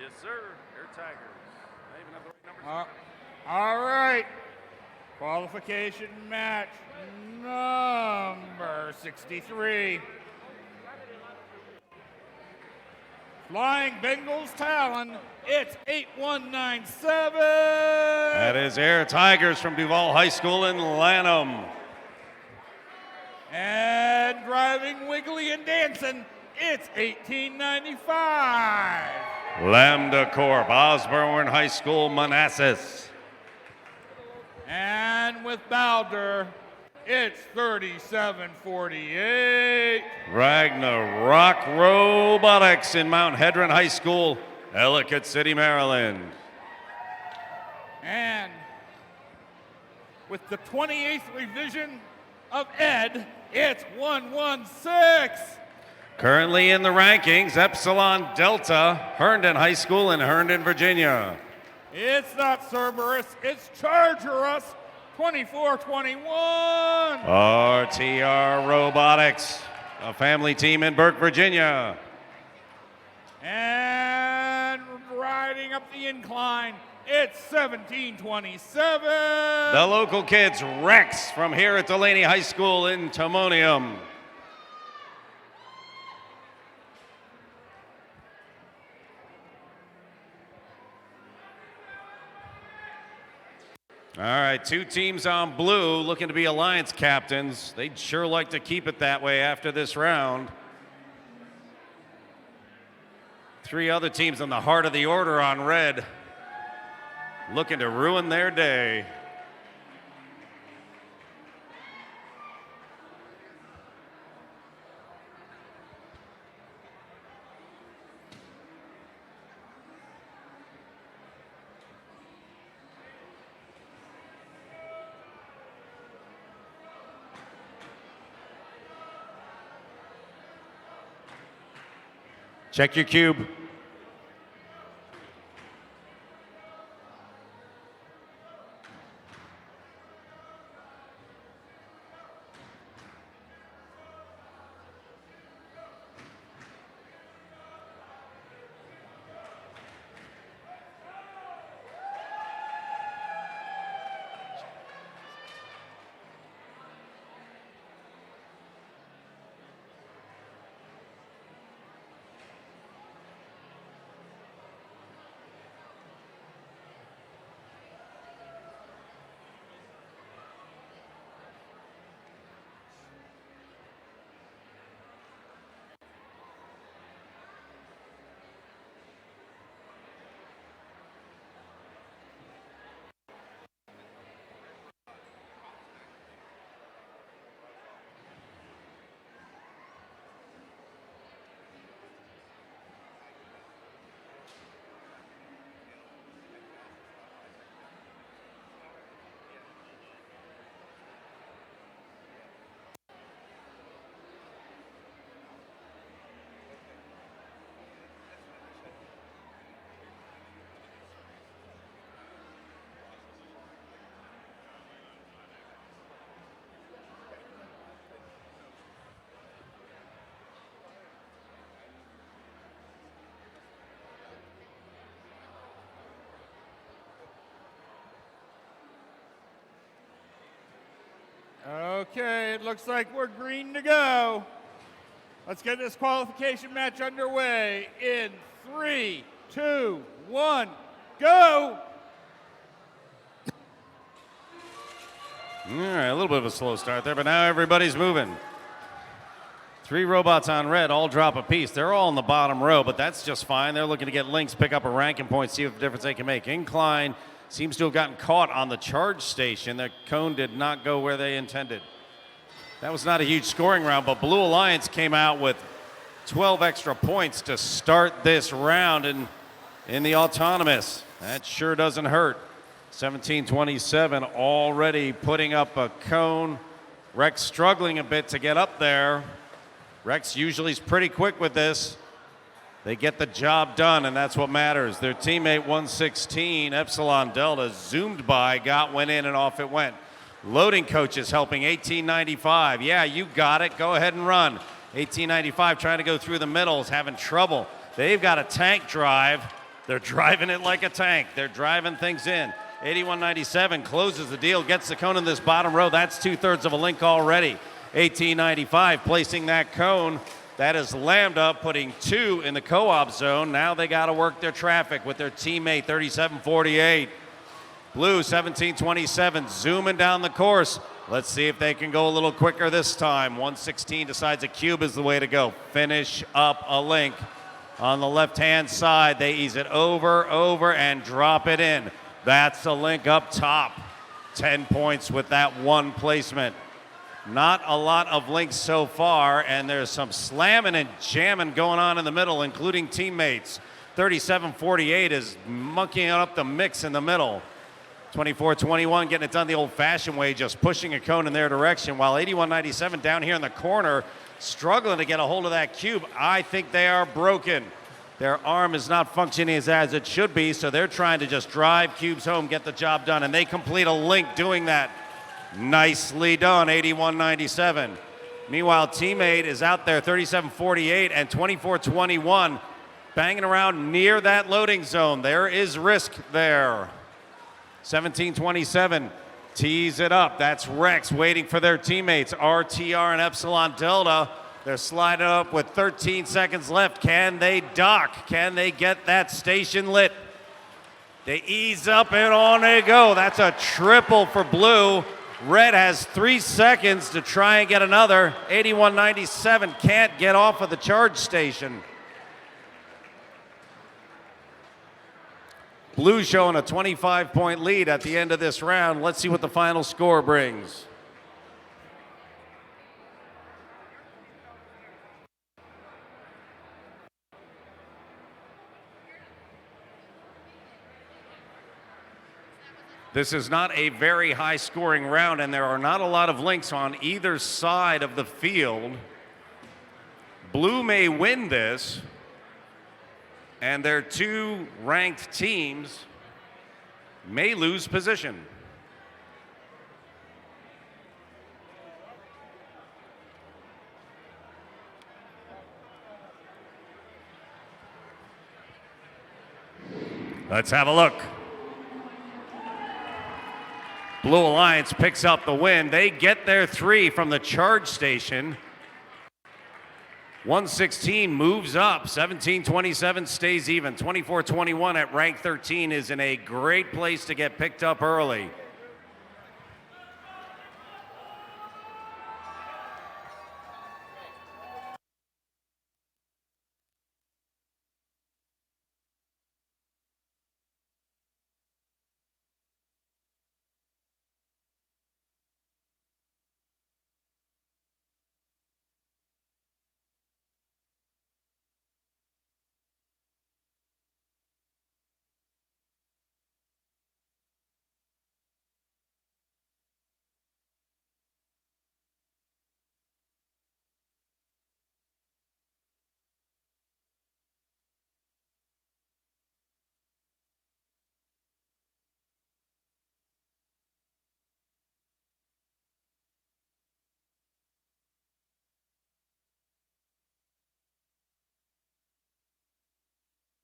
Yes, sir. Air Tigers. I even have the right numbers. All right. Qualification match number 63. Flying Bengals Talon. It's 8197. That is Air Tigers from Duval High School in Lanham. And driving Wiggly and Dancing, it's 1895. Lambda Corp, Osborne High School, Manassas. And with Balder, it's 3748. Ragnarok Robotics in Mount Hedron High School, Ellicott City, Maryland. And with the 28th revision of Ed, it's 116. Currently in the rankings, Epsilon Delta, Herndon High School in Herndon, Virginia. It's not Cerberus, it's Chargerus, 2421. RTR Robotics, a family team in Burke, Virginia. And riding up the incline, it's 1727. The local kids, Rex, from here at Delaney High School in Timonium. All right, 2 teams on blue looking to be alliance captains. They'd sure like to keep it that way after this round. 3 other teams in the heart of the order on red, looking to ruin their day. Check your cube. Okay, it looks like we're green to go. Let's get this qualification match underway in 3, 2, 1, go! All right, a little bit of a slow start there, but now everybody's moving. 3 robots on red, all drop a piece. They're all in the bottom row, but that's just fine. They're looking to get links, pick up a ranking point, see what difference they can make. Incline seems to have gotten caught on the charge station. The cone did not go where they intended. That was not a huge scoring round, but Blue Alliance came out with 12 extra points to start this round in the autonomous. That sure doesn't hurt. 17-27 already putting up a cone. Rex struggling a bit to get up there. Rex usually is pretty quick with this. They get the job done, and that's what matters. Their teammate 116, Epsilon Delta, zoomed by, went in, and off it went. Loading coaches helping 1895. Yeah, you got it. Go ahead and run. 1895 trying to go through the middle is having trouble. They've got a tank drive. They're driving it like a tank. They're driving things in. 8197 closes the deal, gets the cone in this bottom row. That's 2/3 of a link already. 1895 placing that cone. That is Lambda putting 2 in the co-op zone. Now they got to work their traffic with their teammate 3748. Blue 1727 zooming down the course. Let's see if they can go a little quicker this time. 116 decides a cube is the way to go. Finish up a link on the left-hand side. They ease it over, and drop it in. That's a link up top. 10 points with that one placement. Not a lot of links so far, and there's some slamming and jamming going on in the middle, including teammates. 3748 is monkeying up the mix in the middle. 2421 getting it done the old-fashioned way, just pushing a cone in their direction, while 8197 down here in the corner struggling to get a hold of that cube. I think they are broken. Their arm is not functioning as it should be, so they're trying to just drive cubes home, get the job done, and they complete a link doing that. Nicely done, 8197. Meanwhile, teammate is out there, 3748 and 2421, banging around near that loading zone. There is risk there. 1727 tees it up. That's Rex waiting for their teammates, RTR and Epsilon Delta. They're sliding up with 13 seconds left. Can they dock? Can they get that station lit? They ease up and on they go. That's a triple for Blue. Red has 3 seconds to try and get another. 8197 can't get off of the charge station. Blue showing a 25-point lead at the end of this round. Let's see what the final score brings. This is not a very high-scoring round, and there are not a lot of links on either side of the field. Blue may win this, and their 2 ranked teams may lose position. Let's have a look. Blue Alliance picks up the win. They get their 3 from the charge station. 116 moves up. 1727 stays even. 2421 at rank 13 is in a great place to get picked up early.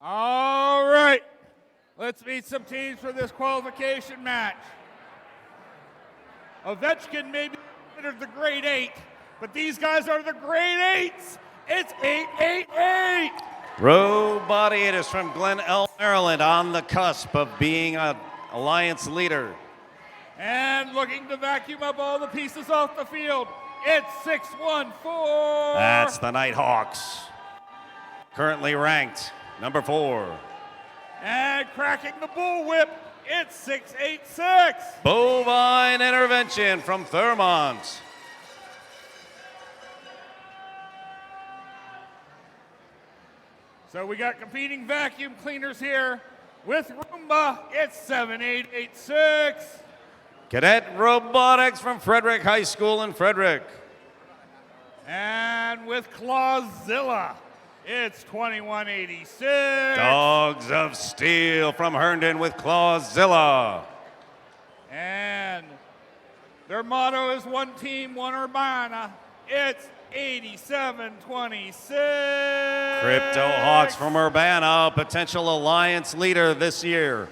All right, let's meet some teams for this qualification match. Ovechkin may be considered the grade 8, but these guys are the grade 8s. It's 888. Robotiators from Glen Elm, Maryland, on the cusp of being an alliance leader. And looking to vacuum up all the pieces off the field, it's 614. That's the Nighthawks, currently ranked number 4. And cracking the bullwhip, it's 686. Bovine Intervention from Thurmont. So we got competing vacuum cleaners here. With Roomba, it's 7886. Cadet Robotics from Frederick High School in Frederick. And with Clawzilla, it's 2186. Dogs of Steel from Herndon with Clawzilla. And their motto is one team, one Urbana. It's 8726. Crypto Hawks from Urbana, potential alliance leader this year.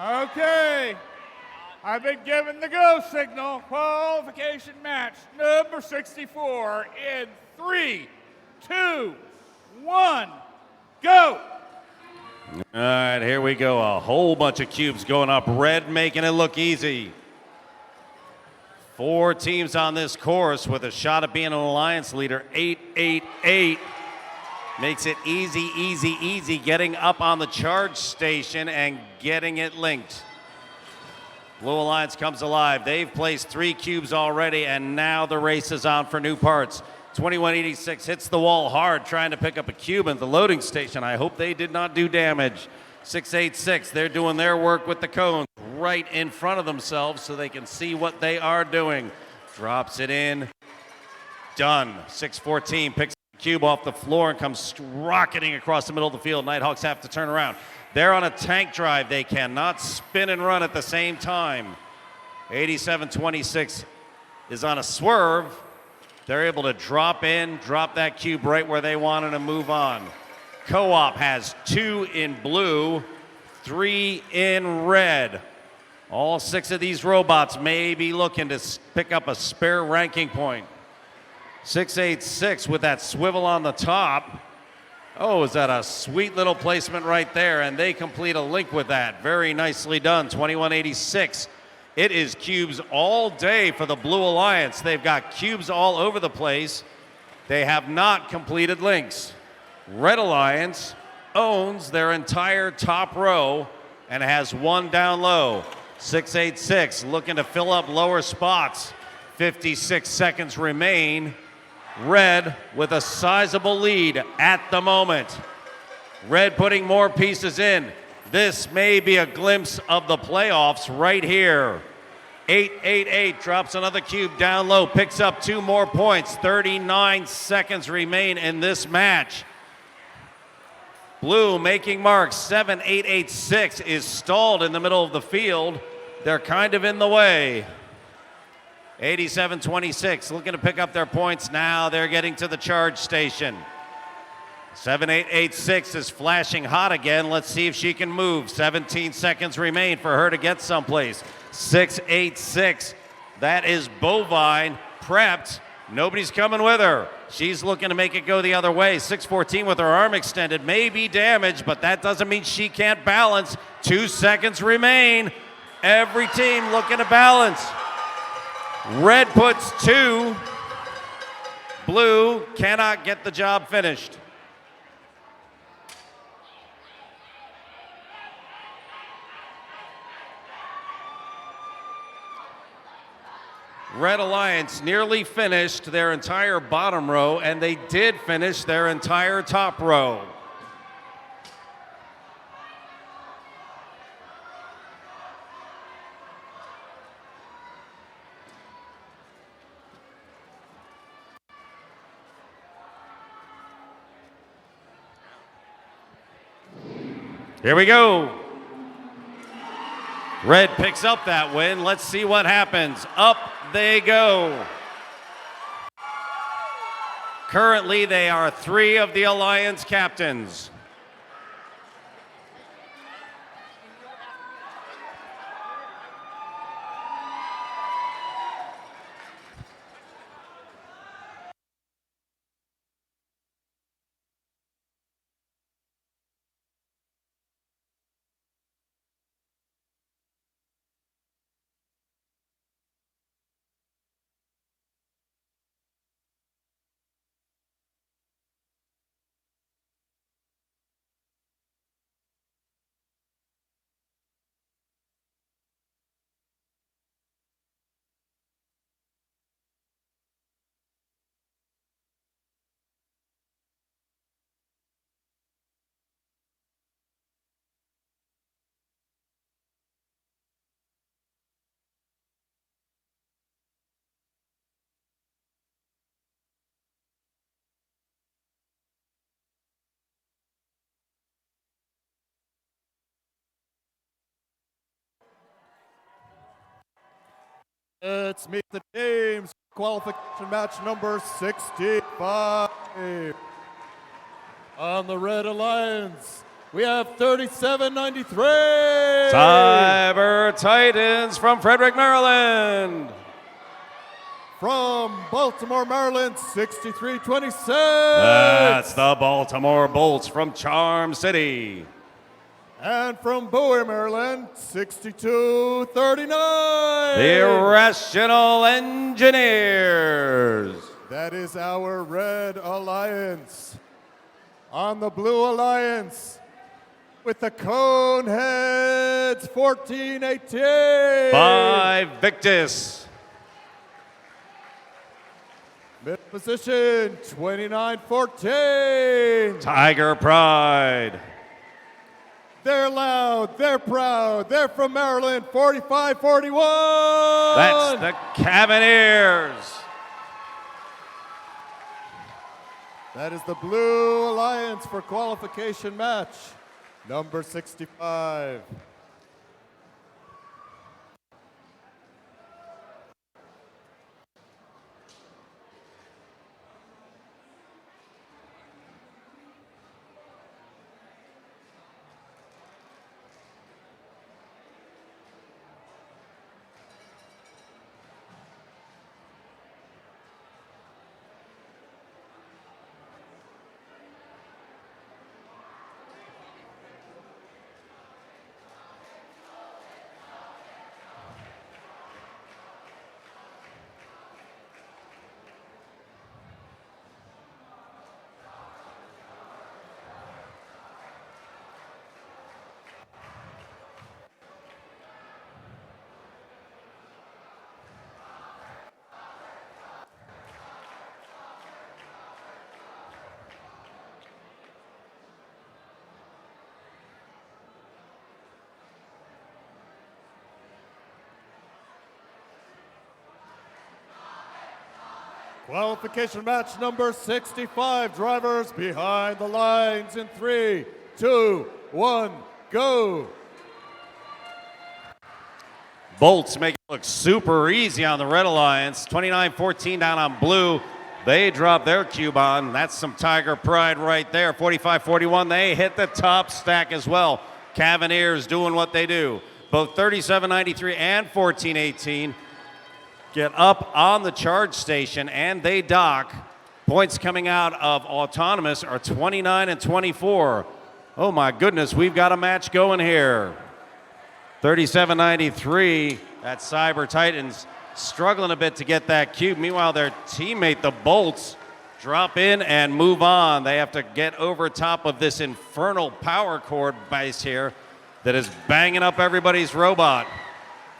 Okay, I've been given the go signal. Qualification match number 64 in 3, 2, 1, go. All right, here we go. A whole bunch of cubes going up. Red making it look easy. 4 teams on this course with a shot at being an alliance leader. 888 makes it easy, easy, easy getting up on the charge station and getting it linked. Blue Alliance comes alive. They've placed 3 cubes already, and now the race is on for new parts. 2186 hits the wall hard trying to pick up a cube at the loading station. I hope they did not do damage. 686, they're doing their work with the cones right in front of themselves so they can see what they are doing. Drops it in. Done. 614 picks the cube off the floor and comes rocketing across the middle of the field. Nighthawks have to turn around. They're on a tank drive. They cannot spin and run at the same time. 8726 is on a swerve. They're able to drop in, drop that cube right where they wanted to move on. Co-op has 2 in blue, 3 in red. All 6 of these robots may be looking to pick up a spare ranking point. 686 with that swivel on the top. Oh, is that a sweet little placement right there? And they complete a link with that. Very nicely done. 2186. It is cubes all day for the Blue Alliance. They've got cubes all over the place. They have not completed links. Red Alliance owns their entire top row and has 1 down low. 686 looking to fill up lower spots. 56 seconds remain. Red with a sizable lead at the moment. Red putting more pieces in. This may be a glimpse of the playoffs right here. 888 drops another cube down low, picks up 2 more points. 39 seconds remain in this match. Blue making marks. 7886 is stalled in the middle of the field. They're kind of in the way. 87-26, looking to pick up their points now. They're getting to the charge station. 7886 is flashing hot again. Let's see if she can move. 17 seconds remain for her to get someplace. 686, that is Bovine, prepped. Nobody's coming with her. She's looking to make it go the other way. 614 with her arm extended, may be damaged, but that doesn't mean she can't balance. 2 seconds remain. Every team looking to balance. Red puts 2. Blue cannot get the job finished. Red Alliance nearly finished their entire bottom row, and they did finish their entire top row. Here we go. Red picks up that win. Let's see what happens. Up they go. Currently, they are 3 of the Alliance captains. Let's meet the teams. Qualification match number 65. On the Red Alliance, we have 3793. Cyber Titans from Frederick, Maryland. From Baltimore, Maryland, 6326. That's the Baltimore Bolts from Charm City. And from Bowie, Maryland, 6239. The Irrational Engineers. That is our Red Alliance. On the Blue Alliance, with the Coneheads, 1418. By Victus. Mid position, 2914. Tiger Pride. They're loud, they're proud, they're from Maryland, 4541. That's the Cavaliers. That is the Blue Alliance for qualification match number 65. Qualification match number 65. Drivers behind the lines in 3, 2, 1, go. Bolts make it look super easy on the Red Alliance. 29-14 down on blue. They drop their cube on. That's some Tiger pride right there. 45-41, they hit the top stack as well. Cavaliers doing what they do. Both 37-93 and 14-18 get up on the charge station, and they dock. Points coming out of Autonomous are 29 and 24. Oh my goodness, we've got a match going here. 37-93, that Cyber Titans struggling a bit to get that cube. Meanwhile, their teammate, the Bolts, drop in and move on. They have to get over top of this infernal power cord base here that is banging up everybody's robot.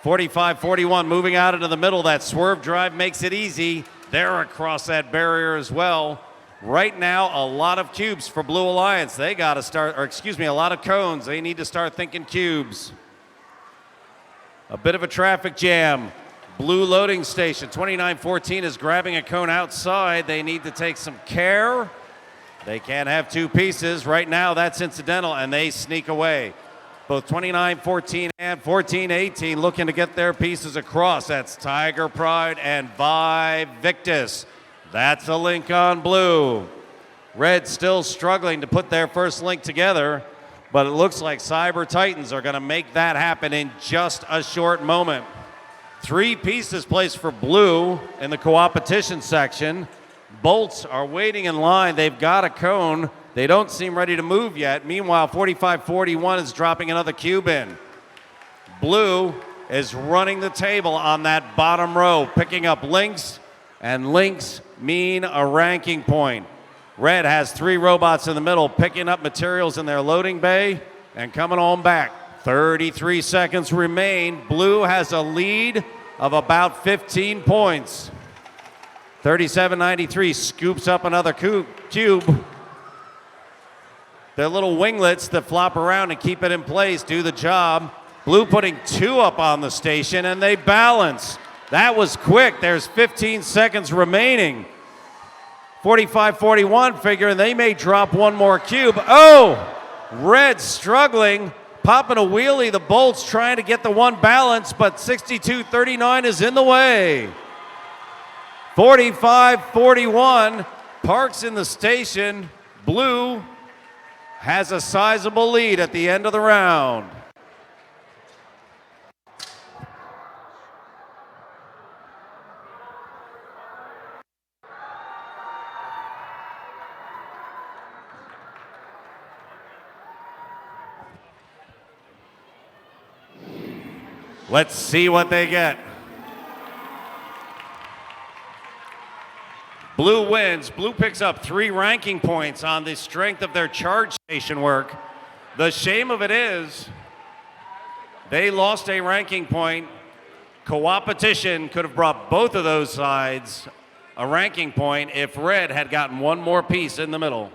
45-41 moving out into the middle. That swerve drive makes it easy. They're across that barrier as well. Right now, a lot of cubes for Blue Alliance. They got to start, or excuse me, a lot of cones. They need to start thinking cubes. A bit of a traffic jam. Blue loading station, 29-14 is grabbing a cone outside. They need to take some care. They can't have two pieces. Right now, that's incidental, and they sneak away. Both 29-14 and 14-18 looking to get their pieces across. That's Tiger Pride and Victus. That's a link on blue. Red still struggling to put their first link together, but it looks like Cyber Titans are going to make that happen in just a short moment. 3 pieces placed for blue in the co-opetition section. Bolts are waiting in line. They've got a cone. They don't seem ready to move yet. Meanwhile, 45-41 is dropping another cube in. Blue is running the table on that bottom row, picking up links, and links mean a ranking point. Red has 3 robots in the middle, picking up materials in their loading bay and coming on back. 33 seconds remain. Blue has a lead of about 15 points. 37-93 scoops up another cube. Their little winglets that flop around and keep it in place do the job. Blue putting 2 up on the station, and they balance. That was quick. There's 15 seconds remaining. 45-41 figuring they may drop 1 more cube. Oh, Red struggling, popping a wheelie. The Bolts trying to get the 1 balance, but 62-39 is in the way. 45-41, Parks in the station. Blue has a sizable lead at the end of the round. Let's see what they get. Blue wins. Blue picks up 3 ranking points on the strength of their charge station work. The shame of it is they lost a ranking point. Co-opetition could have brought both of those sides a ranking point if Red had gotten 1 more piece in the middle.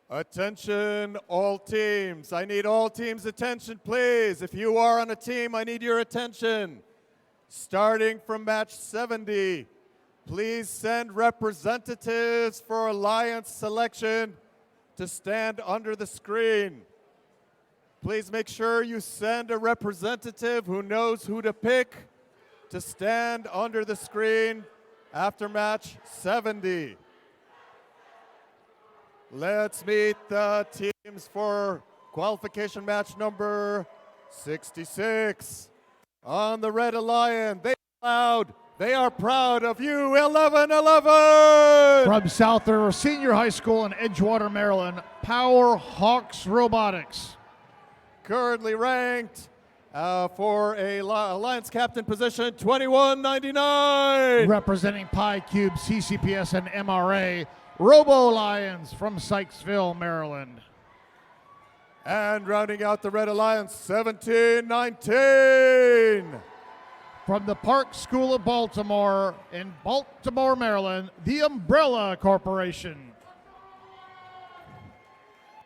Attention, all teams. I need all teams' attention, please. If you are on a team, I need your attention. Starting from match 70, please send representatives for Alliance selection to stand under the screen. Please make sure you send a representative who knows who to pick to stand under the screen after match 70. Let's meet the teams for qualification match number 66. On the Red Alliance, they are proud of you, 11-11! From South River Senior High School in Edgewater, Maryland, Power Hawks Robotics. Currently ranked for a Alliance captain position, 2199. Representing Pi Cube, CCPS, and MRA, Robo Lions from Sykesville, Maryland. And rounding out the Red Alliance, 17-19. From the Park School of Baltimore in Baltimore, Maryland, the Umbrella Corporation.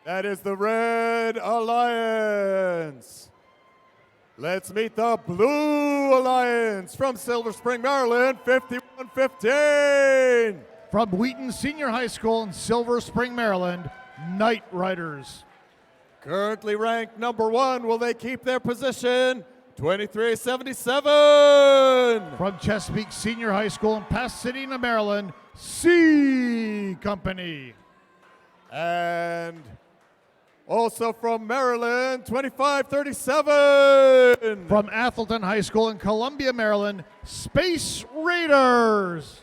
That is the Red Alliance. Let's meet the Blue Alliance from Silver Spring, Maryland, 51-15. From Wheaton Senior High School in Silver Spring, Maryland, Knight Riders. Currently ranked number 1. Will they keep their position? 23-77. From Chesapeake Senior High School in Pasadena, Maryland, C Company. And also from Maryland, 25-37. From Athelton High School in Columbia, Maryland, Space Raiders.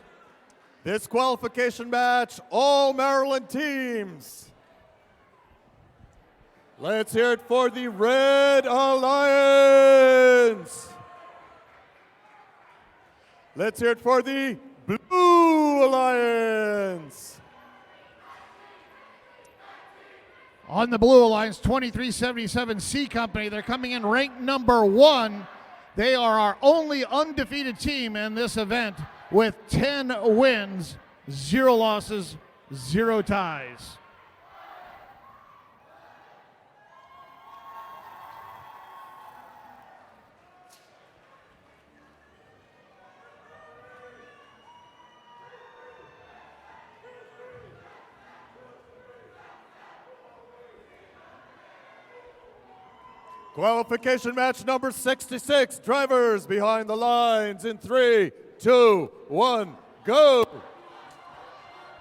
This qualification match, all Maryland teams. Let's hear it for the Red Alliance. Let's hear it for the Blue Alliance. On the Blue Alliance, 23-77 C Company. They're coming in ranked number 1. They are our only undefeated team in this event with 10 wins, 0 losses, 0 ties. Qualification match number 66. Drivers behind the lines in 3, 2, 1, go.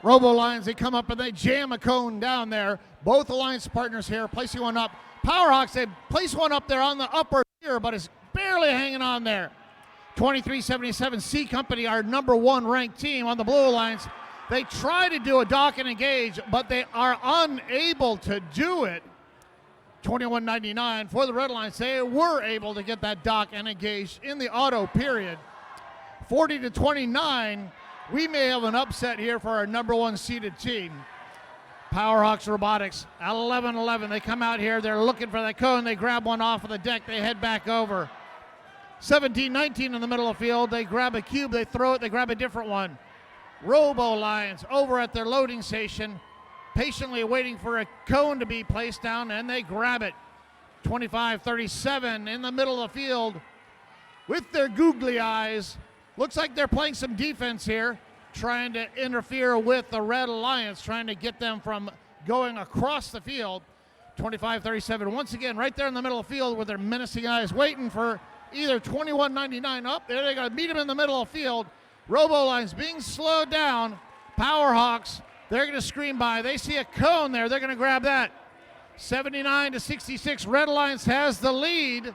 Robo Lions, they come up and they jam a cone down there. Both alliance partners here placing one up. Powerhawks, they place one up there on the upper tier, but it's barely hanging on there. 23-77 C Company, our number 1 ranked team on the Blue Alliance. They try to do a dock and engage, but they are unable to do it. 21.99 for the Red Alliance. They were able to get that dock and engage in the auto period. 40-29. We may have an upset here for our number 1 seeded team. Powerhawks Robotics at 11-11. They come out here. They're looking for that cone. They grab one off of the deck. They head back over. 17-19 in the middle of the field. They grab a cube. They throw it. They grab a different one. Robo Lions over at their loading station, patiently waiting for a cone to be placed down, and they grab it. 25-37 in the middle of the field with their googly eyes. Looks like they're playing some defense here, trying to interfere with the Red Alliance, trying to get them from going across the field. 25-37, once again, right there in the middle of the field with their menacing eyes, waiting for either 21.99 up. There they go, meet them in the middle of the field. Robo Lions being slowed down. Powerhawks, they're going to scream by. They see a cone there. They're going to grab that. 79-66. Red Alliance has the lead.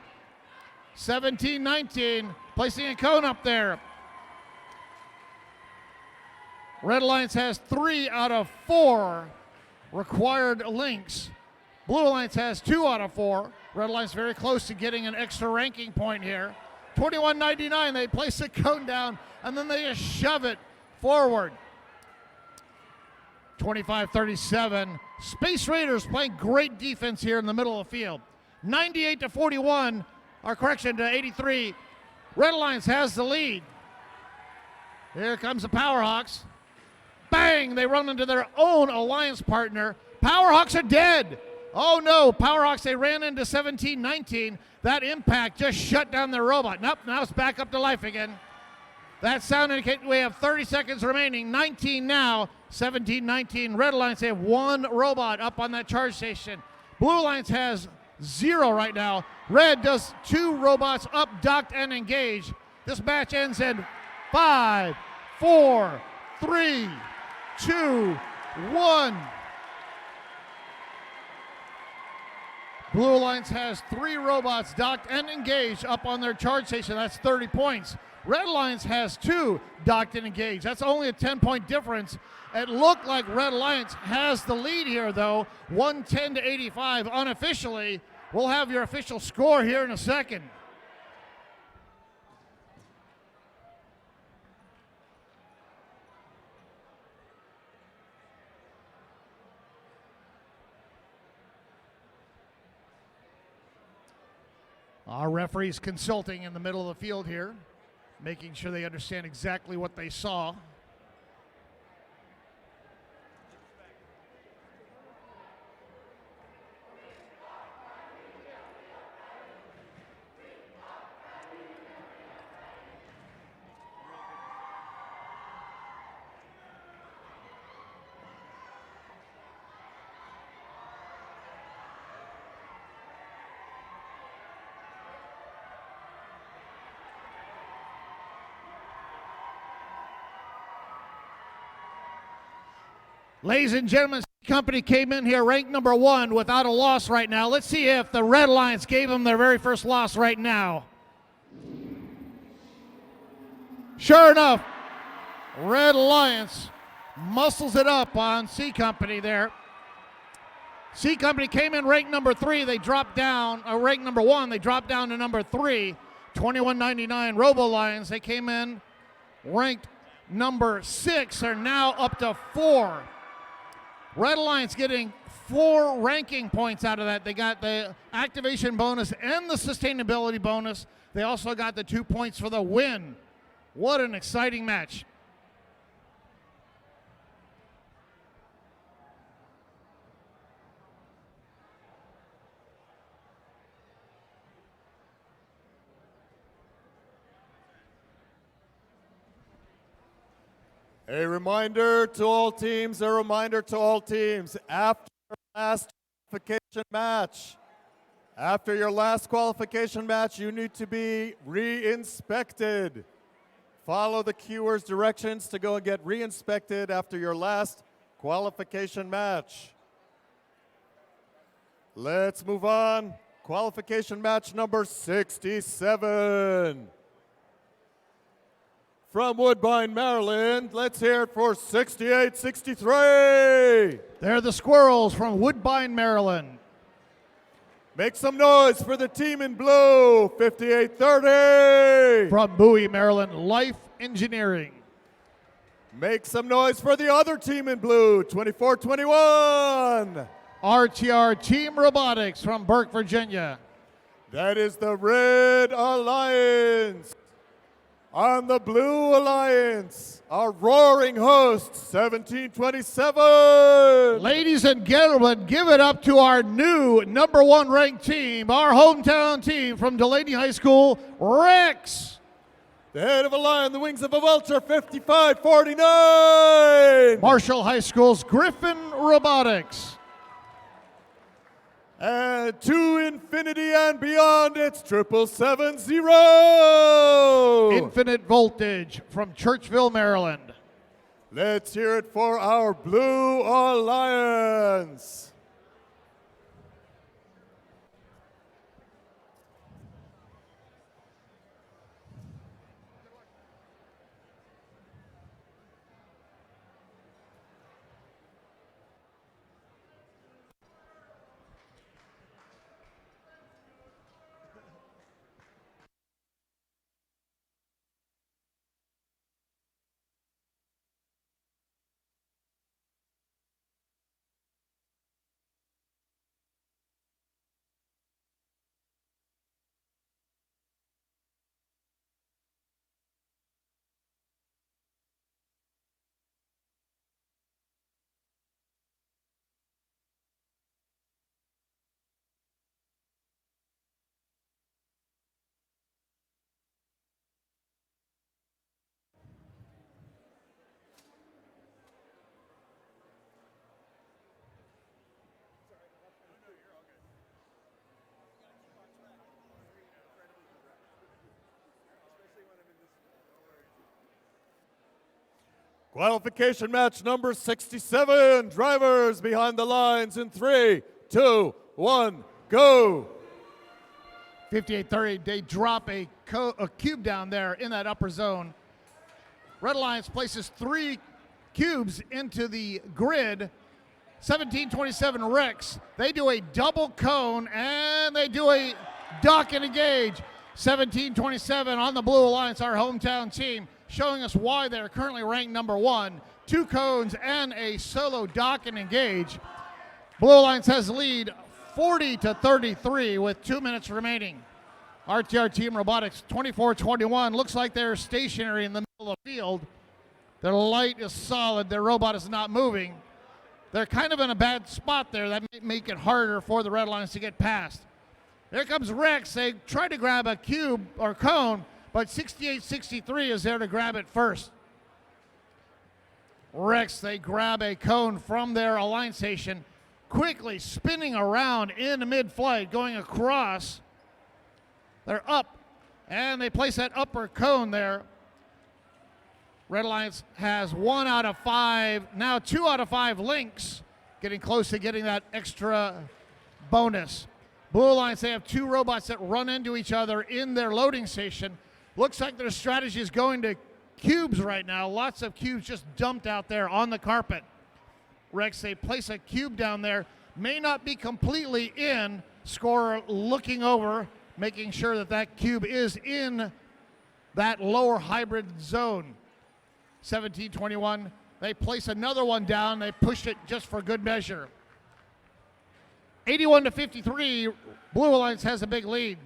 17-19. Placing a cone up there. Red Alliance has 3 out of 4 required links. Blue Alliance has 2 out of 4. Red Alliance very close to getting an extra ranking point here. 21.99. They place a cone down and then they just shove it forward. 25-37. Space Raiders playing great defense here in the middle of the field. 98-41, or correction, to 83. Red Alliance has the lead. Here comes the Powerhawks. Bang! They run into their own alliance partner. Powerhawks are dead. Oh no, Powerhawks, they ran into 17-19. That impact just shut down their robot. Nope, now it's back up to life again. That sound indicates we have 30 seconds remaining. 19 now, 17-19. Red Alliance, they have 1 robot up on that charge station. Blue Alliance has 0 right now. Red does 2 robots up, docked, and engaged. This match ends in 5, 4, 3, 2, 1. Blue Alliance has 3 robots docked and engaged up on their charge station. That's 30 points. Red Alliance has 2 docked and engaged. That's only a 10-point difference. It looked like Red Alliance has the lead here, though, 110-85 unofficially. We'll have your official score here in a second. Our referees consulting in the middle of the field here, making sure they understand exactly what they saw. Ladies and gentlemen, C Company came in here ranked number 1 without a loss right now. Let's see if the Red Alliance gave them their very first loss right now. Sure enough, Red Alliance muscles it up on C Company there. C Company came in ranked number 3. They dropped down, ranked number 1. They dropped down to number 3. 21.99 Robo Lions. They came in ranked number 6. Are now up to 4. Red Alliance getting 4 ranking points out of that. They got the activation bonus and the sustainability bonus. They also got the 2 points for the win. What an exciting match. A reminder to all teams, after your last qualification match, you need to be re-inspected. Follow the Qers' directions to go and get re-inspected after your last qualification match. Let's move on. Qualification match number 67. From Woodbine, Maryland, let's hear it for 68-63. They're the Squirrels from Woodbine, Maryland. Make some noise for the team in blue, 58-30. From Bowie, Maryland, Life Engineering. Make some noise for the other team in blue, 24-21. RTR Team Robotics from Burke, Virginia. That is the Red Alliance. On the Blue Alliance, our roaring host, 1727. Ladies and gentlemen, give it up to our new number 1 ranked team, our hometown team from Delaney High School, Rex. The head of a lion, the wings of a vulture, 55-49. Marshall High School's Griffin Robotics. And to infinity and beyond, it's 7770. Infinite Voltage from Churchville, Maryland. Let's hear it for our Blue Alliance. Qualification match number 67. Drivers behind the lines in 3, 2, 1, go. 58-30, they drop a cube down there in that upper zone. Red Alliance places 3 cubes into the grid. 1727 Rex, they do a double cone and they do a duck and engage. 1727 on the Blue Alliance, our hometown team, showing us why they're currently ranked number 1. 2 cones and a solo dock and engage. Blue Alliance has lead 40-33 with 2 minutes remaining. RTR Team Robotics 24-21. Looks like they're stationary in the middle of the field. Their light is solid. Their robot is not moving. They're kind of in a bad spot there. That may make it harder for the Red Lions to get past. There comes Rex. They try to grab a cube or cone, but 68-63 is there to grab it first. Rex, they grab a cone from their align station, quickly spinning around in the mid-flight, going across. They're up, and they place that upper cone there. Red Alliance has 1 out of 5, now 2 out of 5 links, getting close to getting that extra bonus. Blue Alliance, they have 2 robots that run into each other in their loading station. Looks like their strategy is going to cubes right now. Lots of cubes just dumped out there on the carpet. Rex, they place a cube down there. May not be completely in. Scorer looking over, making sure that that cube is in that lower hybrid zone. 17-21. They place another one down. They pushed it just for good measure. 81-53. Blue Alliance has a big lead.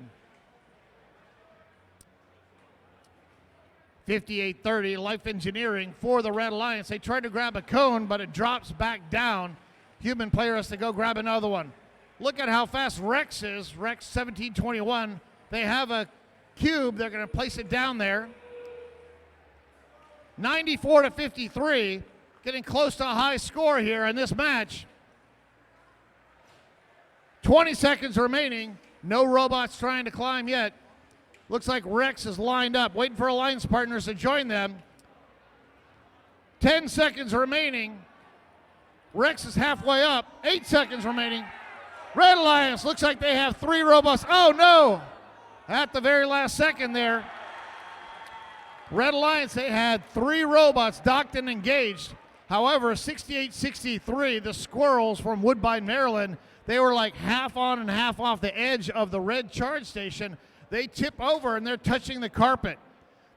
58-30. Life Engineering for the Red Alliance. They try to grab a cone, but it drops back down. Human player has to go grab another one. Look at how fast Rex is. Rex 17-21. They have a cube. They're going to place it down there. 94-53, getting close to a high score here in this match. 20 seconds remaining. No robots trying to climb yet. Looks like Rex is lined up, waiting for alliance partners to join them. 10 seconds remaining. Rex is halfway up. 8 seconds remaining. Red Alliance looks like they have 3 robots. Oh no! At the very last second there. Red Alliance, they had 3 robots docked and engaged. However, 68-63, the Squirrels from Woodbine, Maryland, they were like half on and half off the edge of the red charge station. They tip over and they're touching the carpet.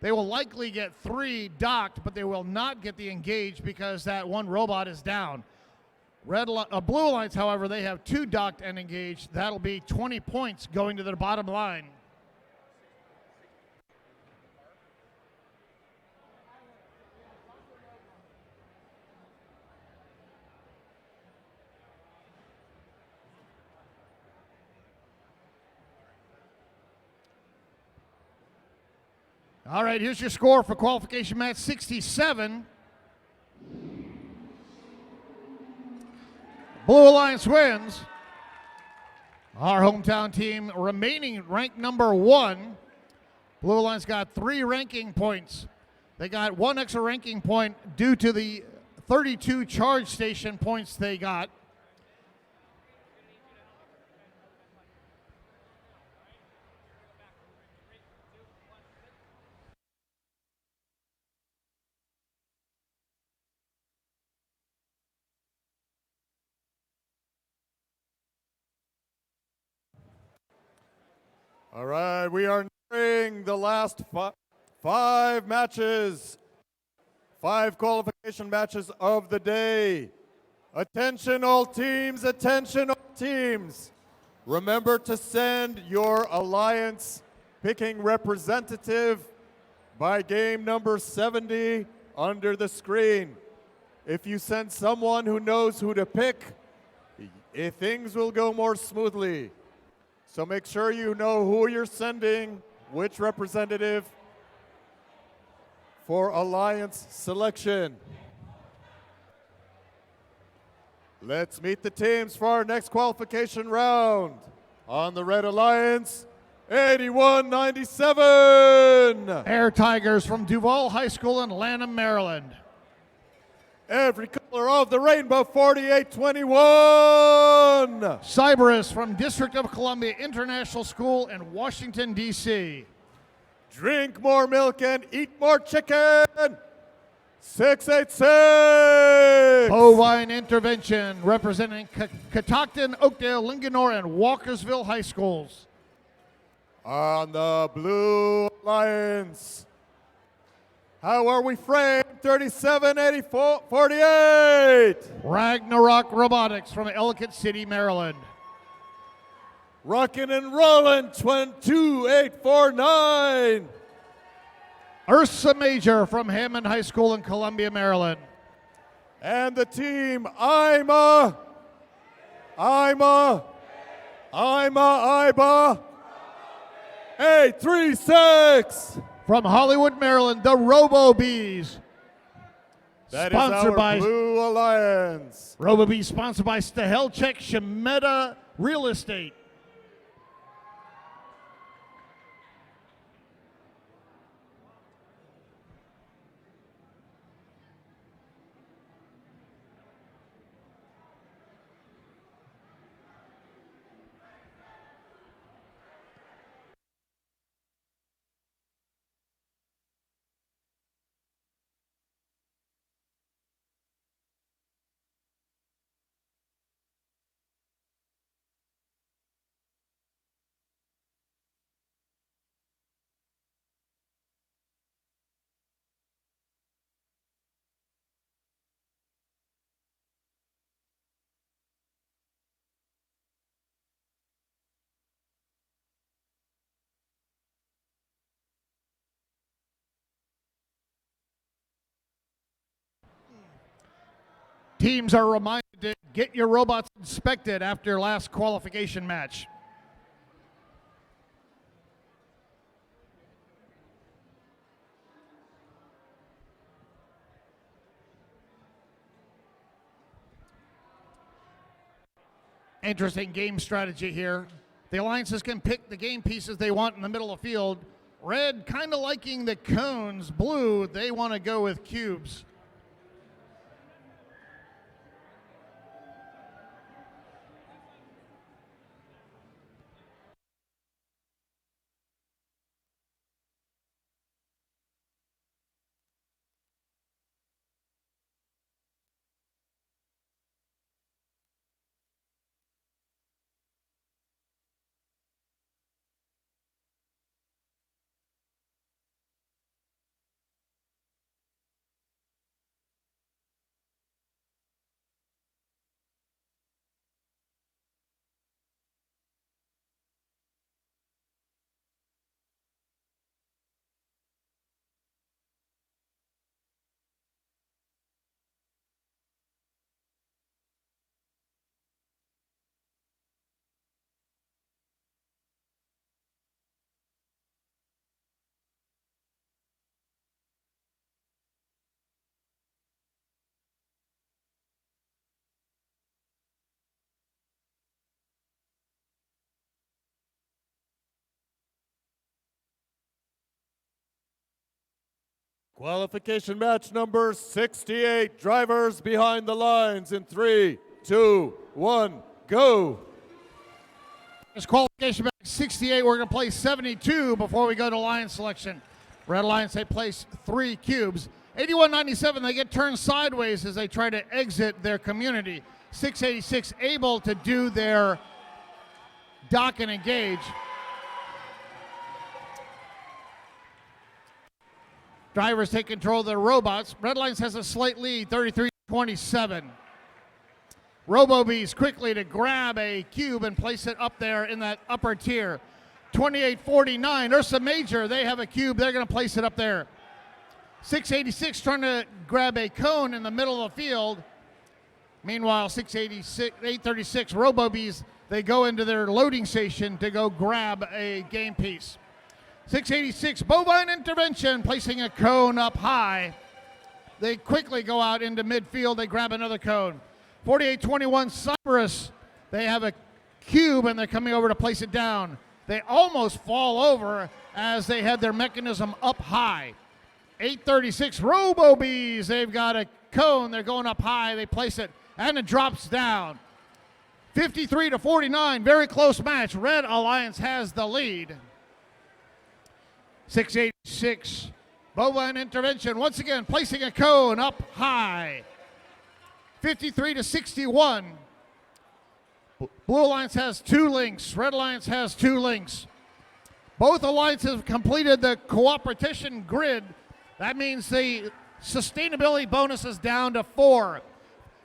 They will likely get 3 docked, but they will not get the engaged because that one robot is down. Blue Alliance, however, they have 2 docked and engaged. That'll be 20 points going to their bottom line. All right, here's your score for qualification match 67. Blue Alliance wins. Our hometown team remaining ranked number 1. Blue Alliance got 3 ranking points. They got 1 extra ranking point due to the 32 charge station points they got. All right, we are nearing the last 5 matches, 5 qualification matches of the day. Attention all teams, attention all teams. Remember to send your alliance picking representative by game number 70 under the screen. If you send someone who knows who to pick, things will go more smoothly. So make sure you know who you're sending, which representative for alliance selection. Let's meet the teams for our next qualification round. On the Red Alliance, 81-97. Air Tigers from Duval High School in Lanham, Maryland. Every color of the rainbow, 48-21. Cyberus from District of Columbia International School in Washington, D.C. Drink more milk and eat more chicken, 686. Bovine Intervention representing Catoctin, Oakdale, Linganore, and Walkersville High Schools. On the Blue Alliance, how are we framed? 37-48. Ragnarok Robotics from Ellicott City, Maryland. Rockin' and rollin', 22849. Ursa Major from Hammond High School in Columbia, Maryland. And the team, IBA, IBA, 836. From Hollywood, Maryland, the Robo Bees. That is our Blue Alliance. Robo Bees sponsored by Stahelchek Shemeta Real Estate. Teams are reminded to get your robots inspected after last qualification match. Interesting game strategy here. The alliances can pick the game pieces they want in the middle of the field. Red kind of liking the cones. Blue, they want to go with cubes. Qualification match number 68. Drivers behind the lines in 3, 2, 1, go. This qualification match 68. We're going to play 72 before we go to line selection. Red Alliance, they place 3 cubes. 81-97, they get turned sideways as they try to exit their community. 686 able to do their dock and engage. Drivers take control of their robots. Red Alliance has a slight lead, 33-27. RoboBees quickly to grab a cube and place it up there in that upper tier. 28-49, Ursa Major, they have a cube. They're going to place it up there. 686 trying to grab a cone in the middle of the field. Meanwhile, 836 RoboBees, they go into their loading station to go grab a game piece. 686 Bovine Intervention, placing a cone up high. They quickly go out into midfield. They grab another cone. 48-21 Cypress, they have a cube and they're coming over to place it down. They almost fall over as they had their mechanism up high. 836 RoboBees, they've got a cone. They're going up high. They place it and it drops down. 53-49, very close match. Red Alliance has the lead. 686 Bovine Intervention, once again placing a cone up high. 53-61. Blue Alliance has 2 links. Red Alliance has 2 links. Both alliances have completed the cooperation grid. That means the sustainability bonus is down to 4.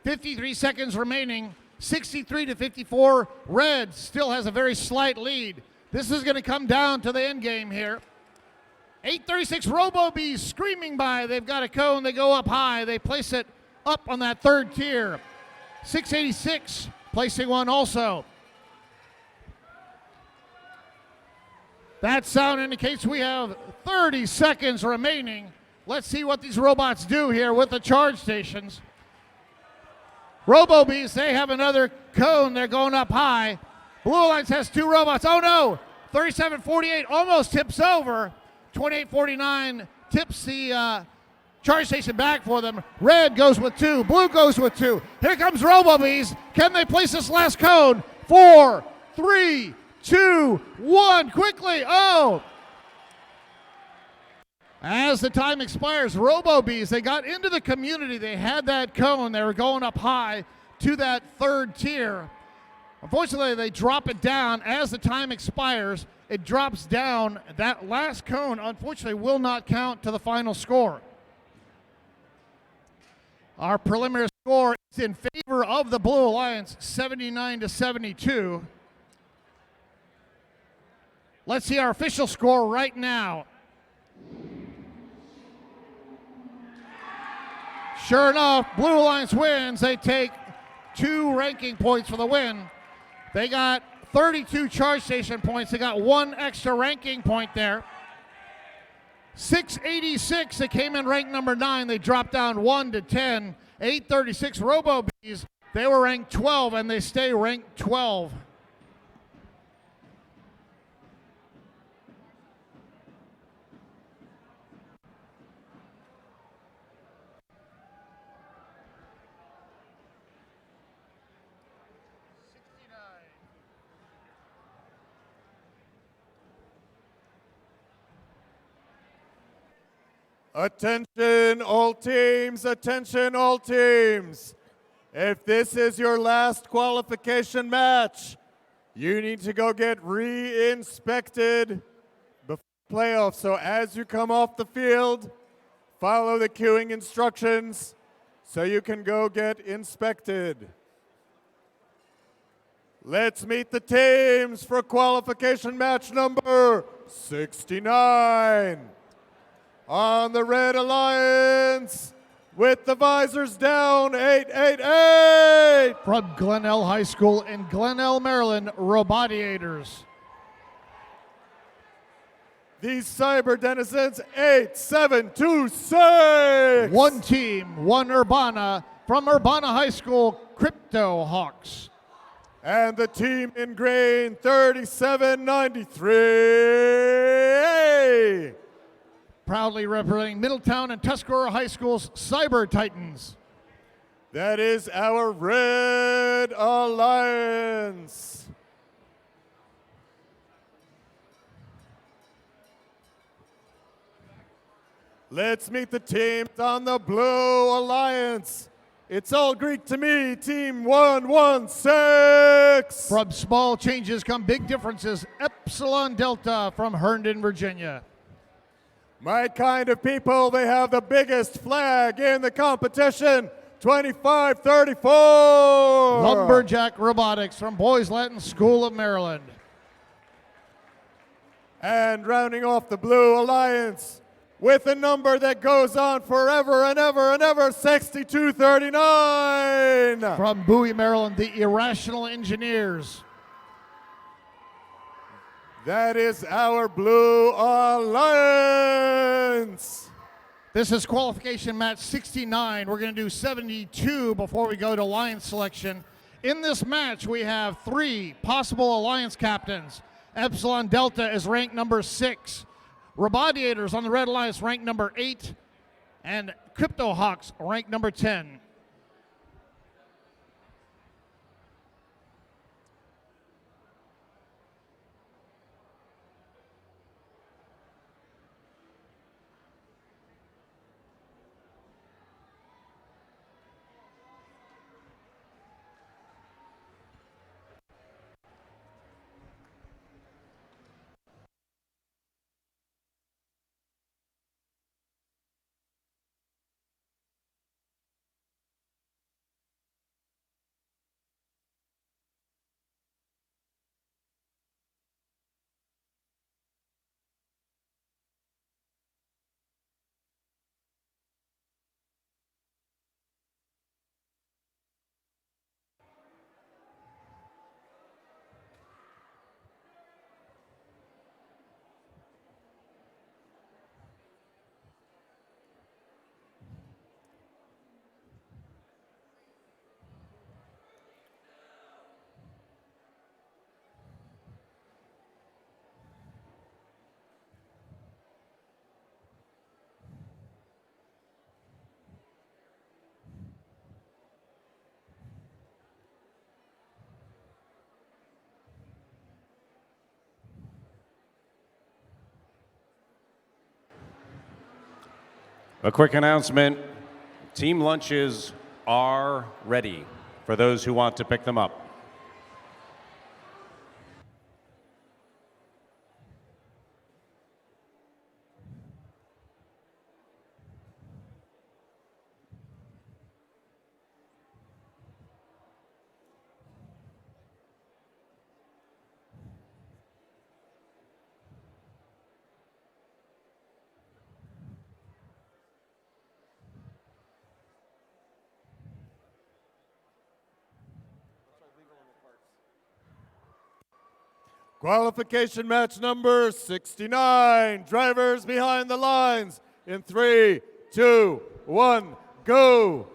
53 seconds remaining. 63-54. Red still has a very slight lead. This is going to come down to the end game here. 8:36 Robo-Bees screaming by. They've got a cone. They go up high. They place it up on that third tier. 686 placing one also. That sound indicates we have 30 seconds remaining. Let's see what these robots do here with the charge stations. Robo-Bees, they have another cone. They're going up high. Blue Alliance has two robots. Oh no! 37-48 almost tips over. 28-49 tips the charge station back for them. Red goes with two. Blue goes with two. Here comes Robo-Bees. Can they place this last cone? 4, 3, 2, 1. Quickly. Oh! As the time expires, Robo-Bees, they got into the community. They had that cone. They were going up high to that third tier. Unfortunately, they drop it down. As the time expires, it drops down. That last cone, unfortunately, will not count to the final score. Our preliminary score is in favor of the Blue Alliance, 79-72. Let's see our official score right now. Sure enough, Blue Alliance wins. They take 2 ranking points for the win. They got 32 charge station points. They got 1 extra ranking point there. 686, they came in ranked number 9. They dropped down 1 to 10. 836 Robo-Bees, they were ranked 12 and they stay ranked 12. Attention all teams, attention all teams. If this is your last qualification match, you need to go get re-inspected before playoffs. So as you come off the field, follow the queuing instructions so you can go get inspected. Let's meet the teams for qualification match number 69. On the Red Alliance, with the visors down, 888. From Glenelg High School in Glenelg, Maryland, Robodiators. These cyber denizens, 8726. One team, one Urbana, from Urbana High School, Crypto Hawks. And the team in green, 3793. Proudly representing Middletown and Tuscarora High School's Cyber Titans. That is our Red Alliance. Let's meet the teams on the Blue Alliance. It's all Greek to me, Team 116. From small changes come big differences. Epsilon Delta from Herndon, Virginia. My kind of people, they have the biggest flag in the competition, 2534. Lumberjack Robotics from Boys Latin School of Maryland. And rounding off the Blue Alliance with a number that goes on forever and ever and ever, 6239. From Bowie, Maryland, the Irrational Engineers. That is our Blue Alliance. This is qualification match 69. We're going to do 72 before we go to alliance selection. In this match, we have 3 possible alliance captains. Epsilon Delta is ranked number 6. Robodiators on the Red Alliance ranked number 8. And Crypto Hawks ranked number 10. A quick announcement. Team lunches are ready for those who want to pick them up. Qualification match number 69. Drivers behind the lines in 3, 2, 1, go.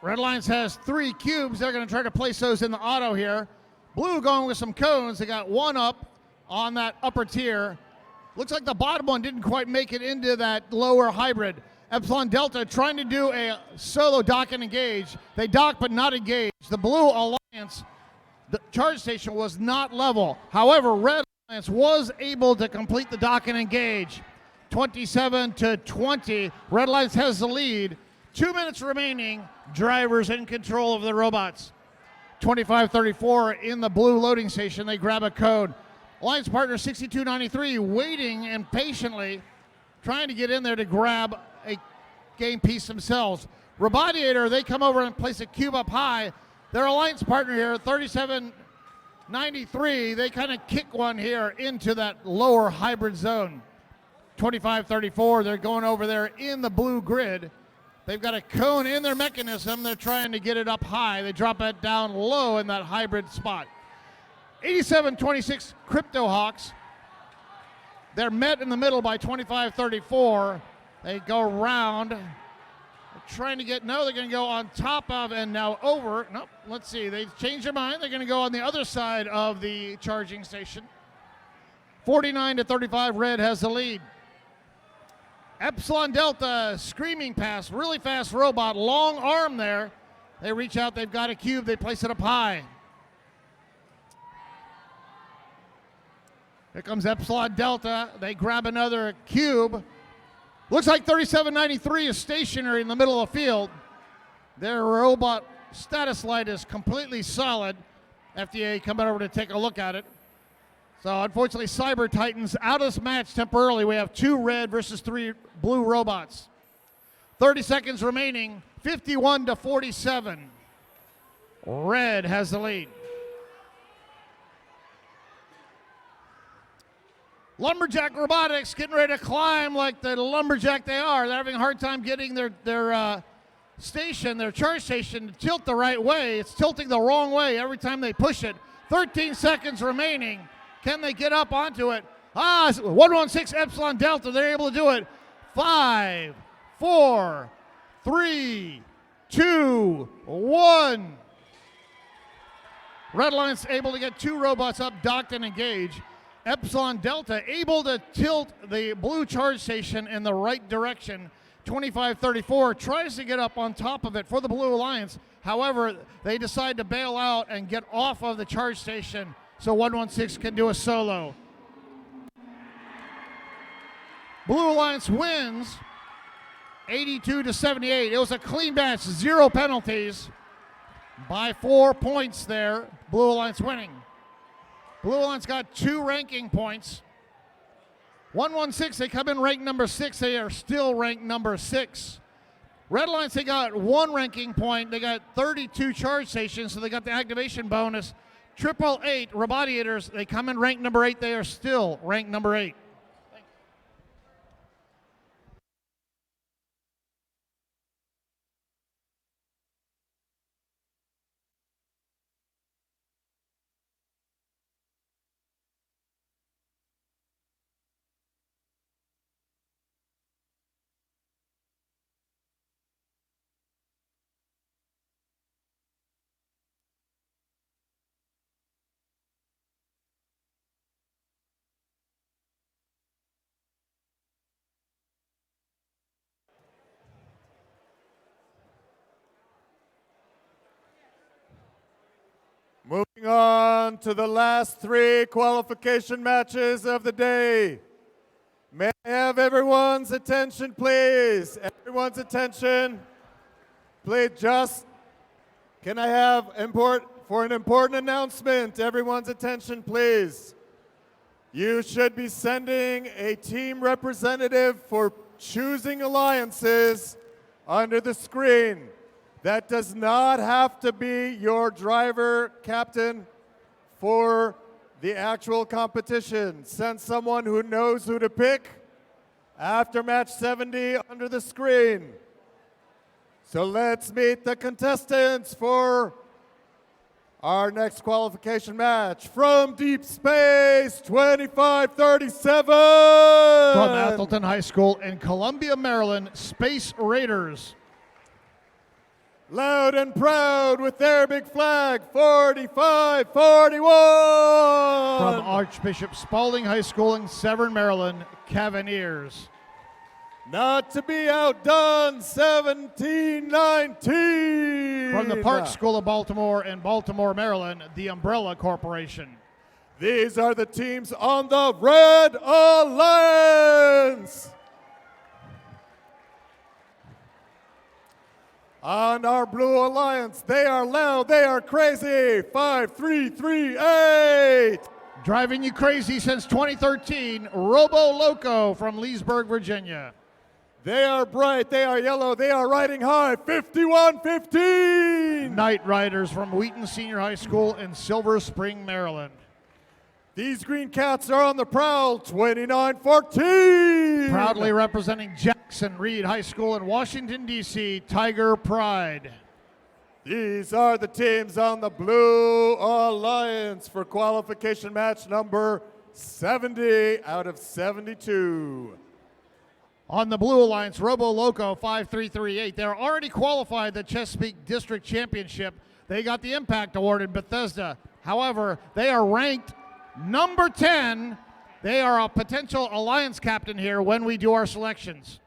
Red Lions has 3 cubes. They're going to try to place those in the auto here. Blue going with some cones. They got one up on that upper tier. Looks like the bottom one didn't quite make it into that lower hybrid. Epsilon Delta trying to do a solo dock and engage. They dock but not engage. The Blue Alliance, the charge station was not level. However, Red Alliance was able to complete the dock and engage. 27-20. Red Alliance has the lead. 2 minutes remaining. Drivers in control of the robots. 25-34 in the blue loading station. They grab a code. Alliance partner 6293 waiting impatiently, trying to get in there to grab a game piece themselves. Robodiator, they come over and place a cube up high. Their alliance partner here, 3793, they kind of kick one here into that lower hybrid zone. 25-34, they're going over there in the blue grid. They've got a cone in their mechanism. They're trying to get it up high. They drop it down low in that hybrid spot. 87-26 Crypto Hawks. They're met in the middle by 25-34. They go around. They're trying to get, no, they're going to go on top of and now over. Nope, let's see. They've changed their mind. They're going to go on the other side of the charging station. 49-35, Red has the lead. Epsilon Delta, screaming pass, really fast robot, long arm there. They reach out, they've got a cube, they place it up high. Here comes Epsilon Delta, they grab another cube. Looks like 3793 is stationary in the middle of the field. Their robot status light is completely solid. FDA coming over to take a look at it. So unfortunately, Cyber Titans out of this match temporarily. We have 2 red versus 3 blue robots. 30 seconds remaining, 51-47. Red has the lead. Lumberjack Robotics getting ready to climb like the lumberjack they are. They're having a hard time getting their station, their charge station, to tilt the right way. It's tilting the wrong way every time they push it. 13 seconds remaining. Can they get up onto it? 116 Epsilon Delta, they're able to do it. 5, 4, 3, 2, 1. Red Alliance able to get 2 robots up, docked and engaged. Epsilon Delta able to tilt the blue charge station in the right direction. 25-34 tries to get up on top of it for the Blue Alliance. However, they decide to bail out and get off of the charge station so 116 can do a solo. Blue Alliance wins 82-78. It was a clean match, 0 penalties by 4 points there. Blue Alliance winning. Blue Alliance got 2 ranking points. 116, they come in ranked number 6. They are still ranked number 6. Red Alliance, they got 1 ranking point. They got 32 charge stations, so they got the activation bonus. 888 Robodiators, they come in ranked number 8. They are still ranked number 8. Moving on to the last 3 qualification matches of the day. May I have everyone's attention, please? Everyone's attention. Please, can I have for an important announcement? Everyone's attention, please. You should be sending a team representative for choosing alliances under the screen. That does not have to be your driver, captain, for the actual competition. Send someone who knows who to pick after match 70 under the screen. So let's meet the contestants for our next qualification match. From Deep Space 2537. From Atholton High School in Columbia, Maryland, Space Raiders. Loud and proud with their big flag, 4541. From Archbishop Spalding High School in Severn, Maryland, Cavaliers. Not to be outdone, 1719. From the Park School of Baltimore in Baltimore, Maryland, the Umbrella Corporation. These are the teams on the Red Alliance. On our Blue Alliance, they are loud, they are crazy, 5338. Driving you crazy since 2013, Robo Loco from Leesburg, Virginia. They are bright, they are yellow, they are riding high, 5115. Night Riders from Wheaton Senior High School in Silver Spring, Maryland. These green cats are on the prowl, 2914. Proudly representing Jackson Reed High School in Washington, D.C., Tiger Pride. These are the teams on the Blue Alliance for qualification match number 70 out of 72. On the Blue Alliance, Robo Loco 5338. They're already qualified the Chesapeake District Championship. They got the Impact Award in Bethesda. However, they are ranked number 10. They are a potential alliance captain here when we do our selections.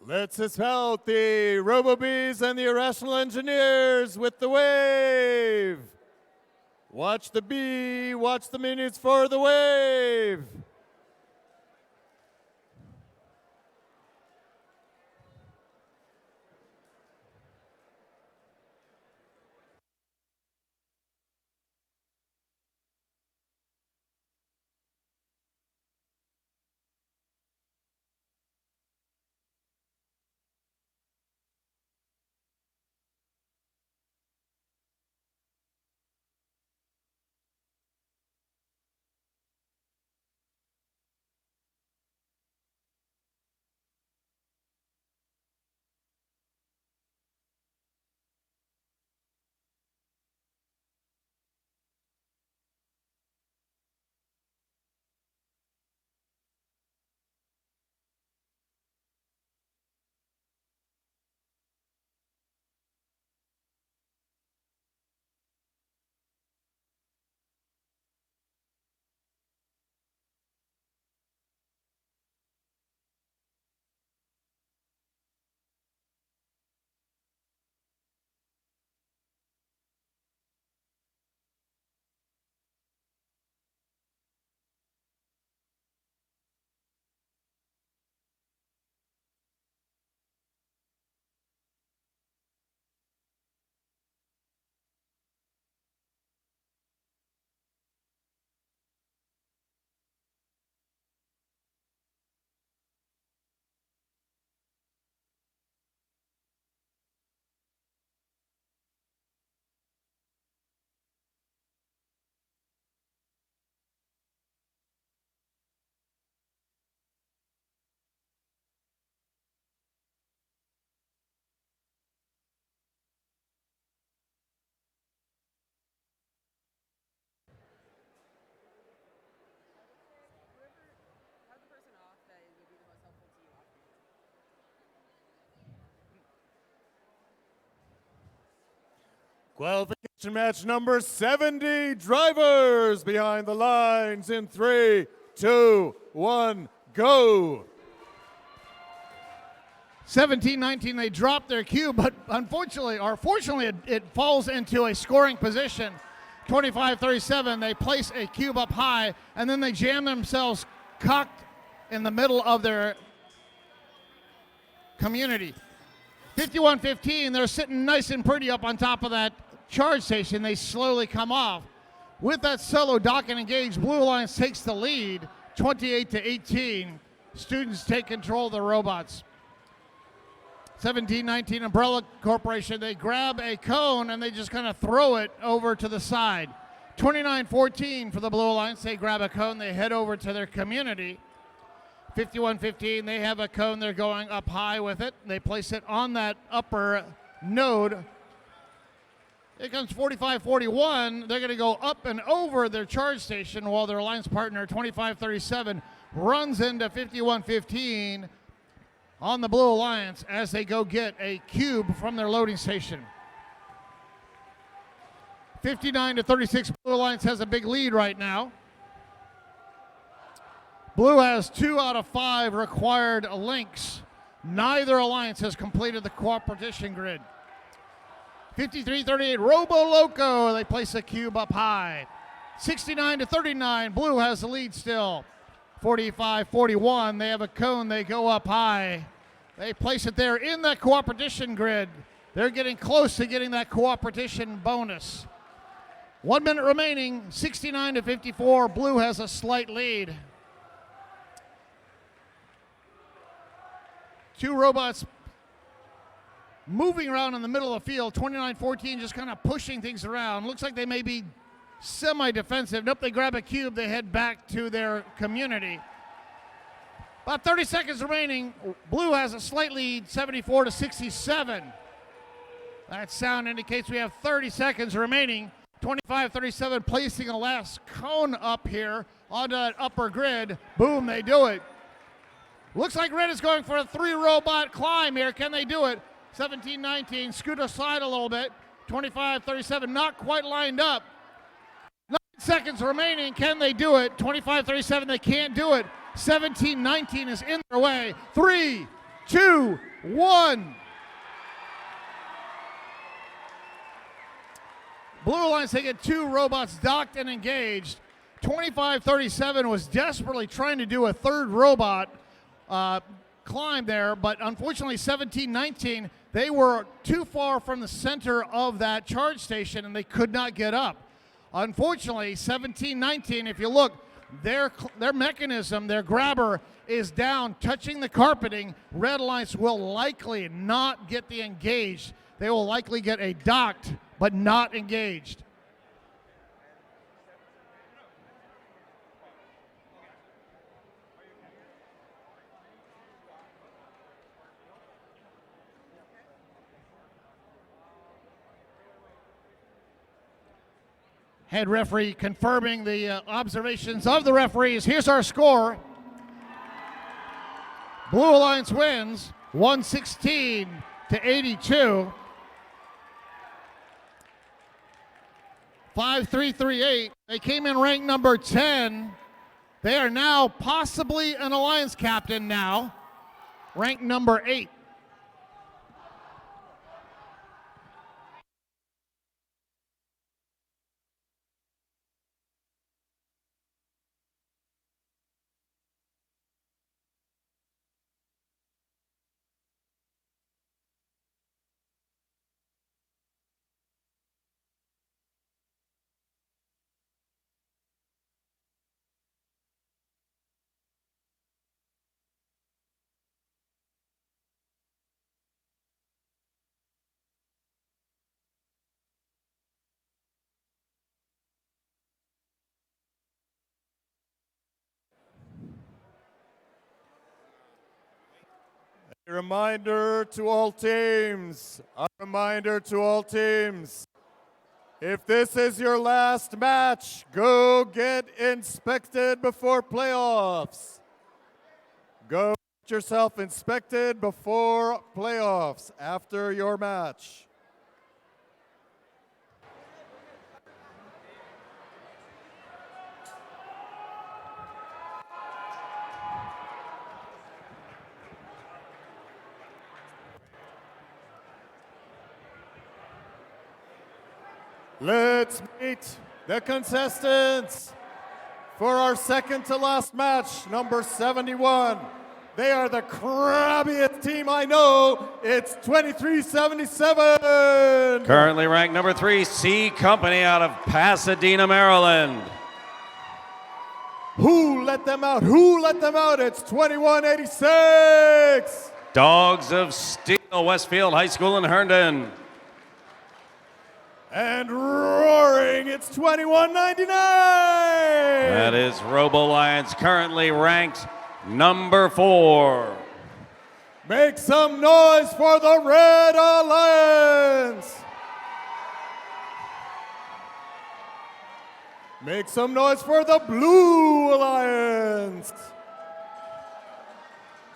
Let's help the Robo-Bees and the Irrational Engineers with the wave. Watch the bee, watch the minions for the wave. Qualification match number 70, drivers behind the lines in 3, 2, 1, go. 17-19, they drop their cube, but unfortunately, or fortunately, it falls into a scoring position. 25-37, they place a cube up high, and then they jam themselves cocked in the middle of their community. 51-15, they're sitting nice and pretty up on top of that charge station. They slowly come off. With that solo dock and engage, Blue Alliance takes the lead, 28-18. Students take control of the robots. 17-19, Umbrella Corporation, they grab a cone and they just kind of throw it over to the side. 29-14 for the Blue Alliance, they grab a cone, they head over to their community. 51-15, they have a cone, they're going up high with it. They place it on that upper node. Here comes 45-41. They're going to go up and over their charge station while their alliance partner, 25-37, runs into 51-15 on the Blue Alliance as they go get a cube from their loading station. 59-36, Blue Alliance has a big lead right now. Blue has 2 out of 5 required links. Neither alliance has completed the cooperation grid. 53-38, Robo Loco, they place a cube up high. 69-39, Blue has the lead still. 45-41, they have a cone, they go up high. They place it there in that cooperation grid. They're getting close to getting that cooperation bonus. 1 minute remaining, 69-54, Blue has a slight lead. 2 robots moving around in the middle of the field. 29-14 just kind of pushing things around. Looks like they may be semi-defensive. Nope, they grab a cube, they head back to their community. About 30 seconds remaining. Blue has a slight lead, 74-67. That sound indicates we have 30 seconds remaining. 25-37, placing a last cone up here onto that upper grid. Boom, they do it. Looks like Red is going for a 3-robot climb here. Can they do it? 17-19, scoot aside a little bit. 25-37, not quite lined up. 9 seconds remaining. Can they do it? 25-37, they can't do it. 17-19 is in their way. 3, 2, 1. Blue Alliance, they get 2 robots docked and engaged. 2537 was desperately trying to do a third robot climb there, but unfortunately 1719, they were too far from the center of that charge station and they could not get up. Unfortunately, 1719, if you look, their mechanism, their grabber is down, touching the carpeting. Red Alliance will likely not get the engaged. They will likely get a docked, but not engaged. Head referee confirming the observations of the referees. Here's our score. Blue Alliance wins 116 to 82. 5338. They came in ranked number 10. They are now possibly an Alliance captain now, ranked number 8. A reminder to all teams, if this is your last match, go get inspected before playoffs. Go get yourself inspected before playoffs after your match. Let's meet the contestants for our second to last match, number 71. They are the crabbiest team I know. It's 2377. Currently ranked number 3, C Company out of Pasadena, Maryland. Who let them out? Who let them out? It's 2186. Dogs of Steel, Westfield High School in Herndon. And roaring, it's 2199. That is Robo Lions, currently ranked number 4. Make some noise for the Red Alliance. Make some noise for the Blue Alliance.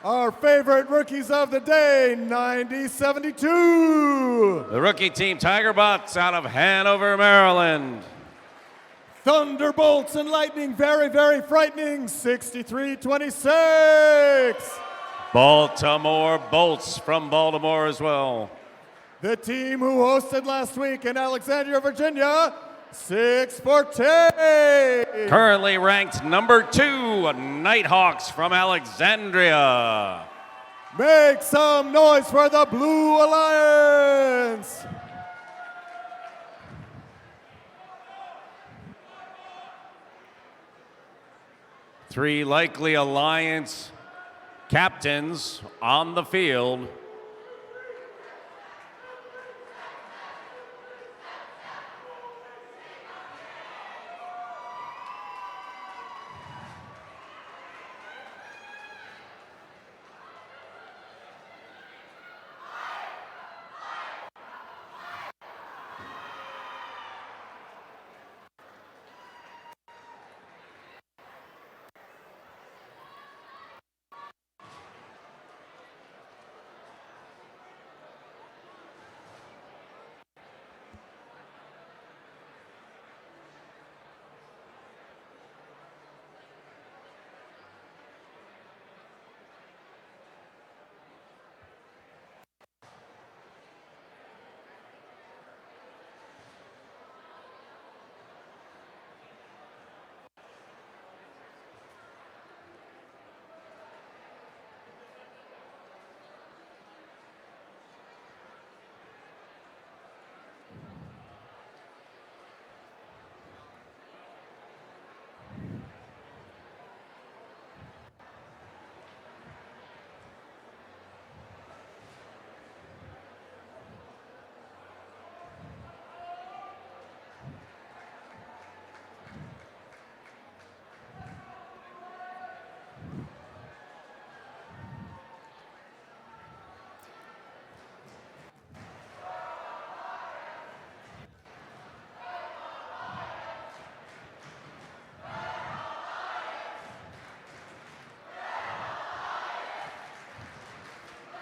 Our favorite rookies of the day, 9072. The rookie team, Tigerbots out of Hanover, Maryland. Thunderbolts and Lightning, very, very frightening, 6326. Baltimore Bolts from Baltimore as well. The team who hosted last week in Alexandria, Virginia, 614. Currently ranked number 2, Nighthawks from Alexandria. Make some noise for the Blue Alliance. Three likely Alliance captains on the field.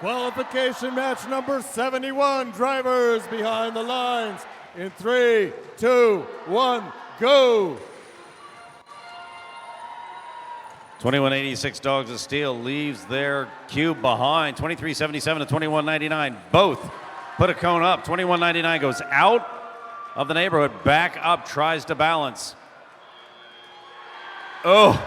Qualification match number 71, drivers behind the lines. In 3, 2, 1, go! 2186 Dogs of Steel leaves their cube behind. 2377 to 2199. Both put a cone up. 2199 goes out of the neighborhood, back up, tries to balance. Oh,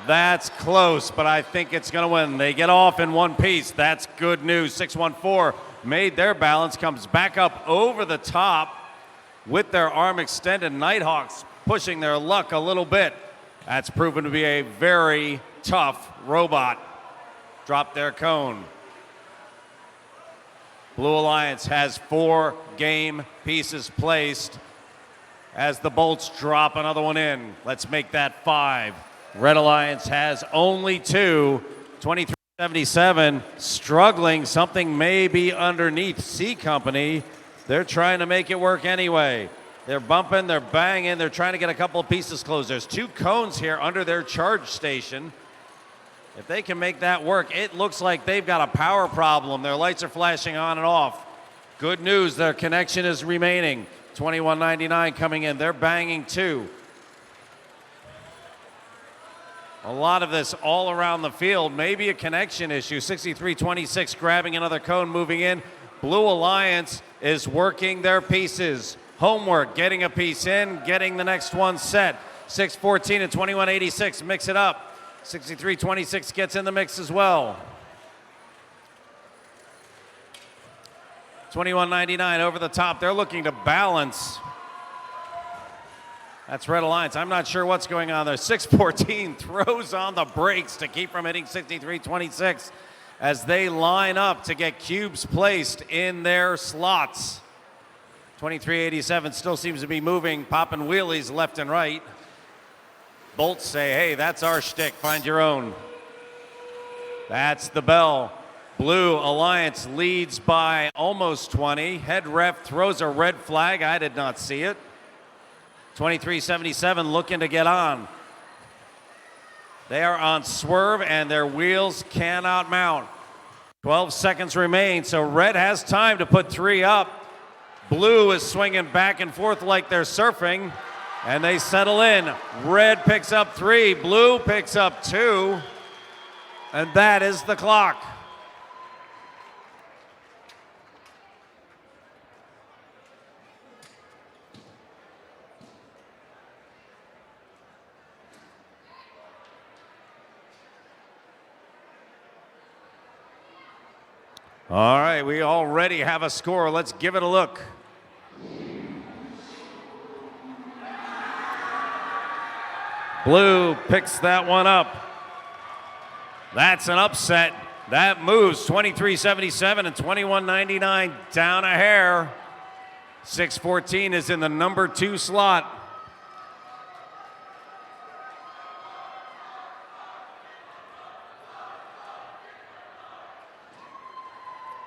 that's close, but I think it's going to win. They get off in one piece. That's good news. 614 made their balance, comes back up over the top with their arm extended. Nighthawks pushing their luck a little bit. That's proven to be a very tough robot. Drop their cone. Blue Alliance has 4 game pieces placed as the bolts drop another one in. Let's make that 5. Red Alliance has only 2. 2377 struggling. Something may be underneath C Company. They're trying to make it work anyway. They're bumping, they're banging, they're trying to get a couple of pieces closed. There's 2 cones here under their charge station. If they can make that work, it looks like they've got a power problem. Their lights are flashing on and off. Good news, their connection is remaining. 2199 coming in, they're banging too. A lot of this all around the field, maybe a connection issue. 6326 grabbing another cone, moving in. Blue Alliance is working their pieces. Homework, getting a piece in, getting the next one set. 614 and 2186, mix it up. 6326 gets in the mix as well. 2199 over the top, they're looking to balance. That's Red Alliance. I'm not sure what's going on there. 614 throws on the brakes to keep from hitting 6326 as they line up to get cubes placed in their slots. 2387 still seems to be moving, popping wheelies left and right. Bolts say, hey, that's our shtick, find your own. That's the bell. Blue Alliance leads by almost 20. Head ref throws a red flag. I did not see it. 2377 looking to get on. They are on swerve and their wheels cannot mount. 12 seconds remain, so red has time to put 3 up. Blue is swinging back and forth like they're surfing, and they settle in. Red picks up 3, blue picks up 2, and that is the clock. All right, we already have a score. Let's give it a look. Blue picks that one up. That's an upset. That moves 2377 and 2199 down a hair. 614 is in the number 2 slot.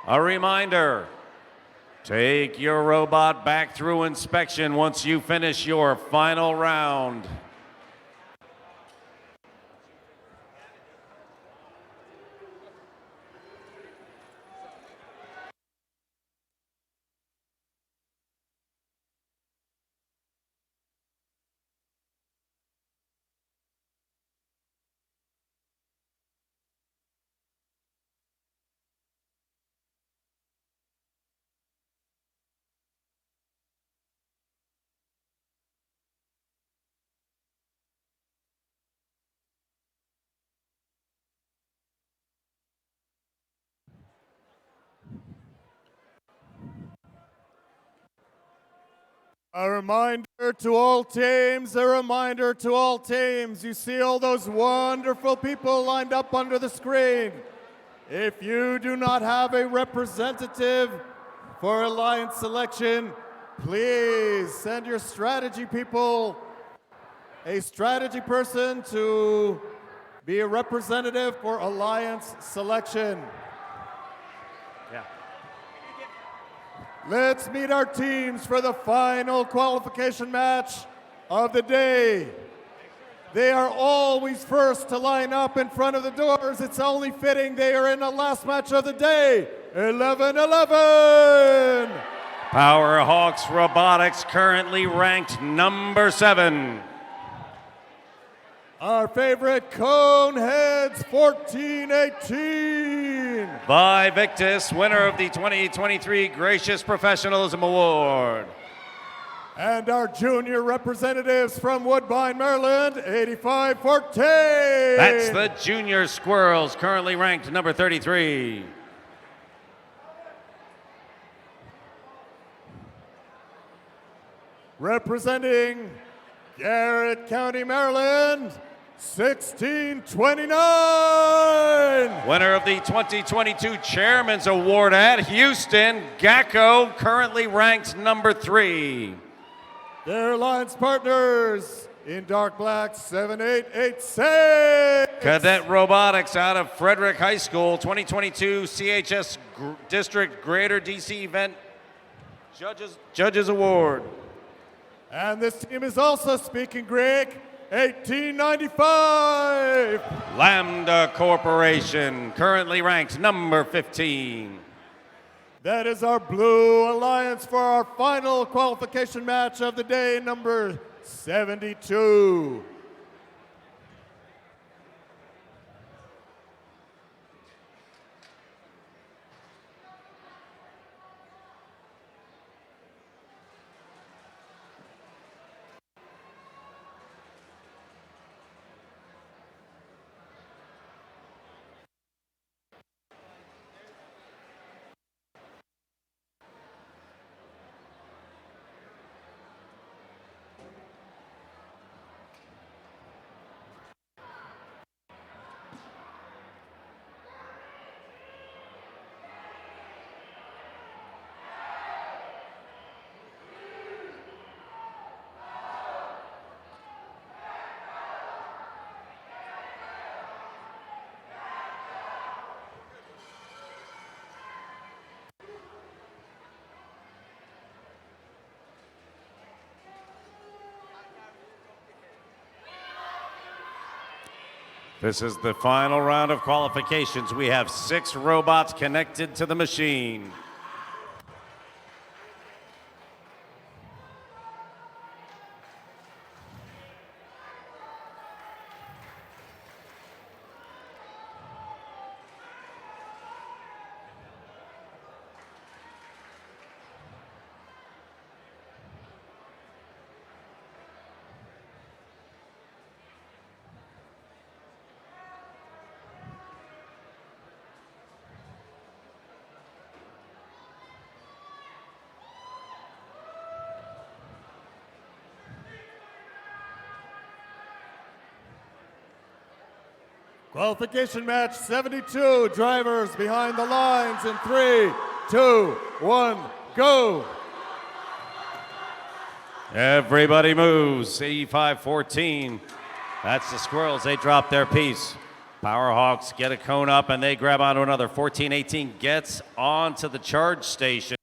A reminder, take your robot back through inspection once you finish your final round. A reminder to all teams, a reminder to all teams. You see all those wonderful people lined up under the screen. If you do not have a representative for Alliance selection, please send your strategy people, a strategy person to be a representative for Alliance selection. Let's meet our teams for the final qualification match of the day. They are always first to line up in front of the doors. It's only fitting they are in the last match of the day. 11-11. Powerhawks Robotics currently ranked number 7. Our favorite Coneheads 14-18. By Victus, winner of the 2023 Gracious Professionalism Award. And our junior representatives from Woodbine, Maryland, 85-14. That's the Junior Squirrels, currently ranked number 33. Representing Garrett County, Maryland, 16-29. Winner of the 2022 Chairman's Award at Houston, Gacko, currently ranked number 3. Their alliance partners in dark black, 7886. Cadet Robotics out of Frederick High School, 2022 CHS District Greater DC Event Judges Award. And this team is also speaking Greek, 1895. Lambda Corporation, currently ranked number 15. That is our Blue Alliance for our final qualification match of the day, number 72. This is the final round of qualifications. We have 6 robots connected to the machine. Qualification match 72, drivers behind the lines in 3, 2, 1, go. Everybody moves, 85-14. That's the Squirrels, they drop their piece. Powerhawks get a cone up and they grab onto another. 14-18 gets onto the charge station,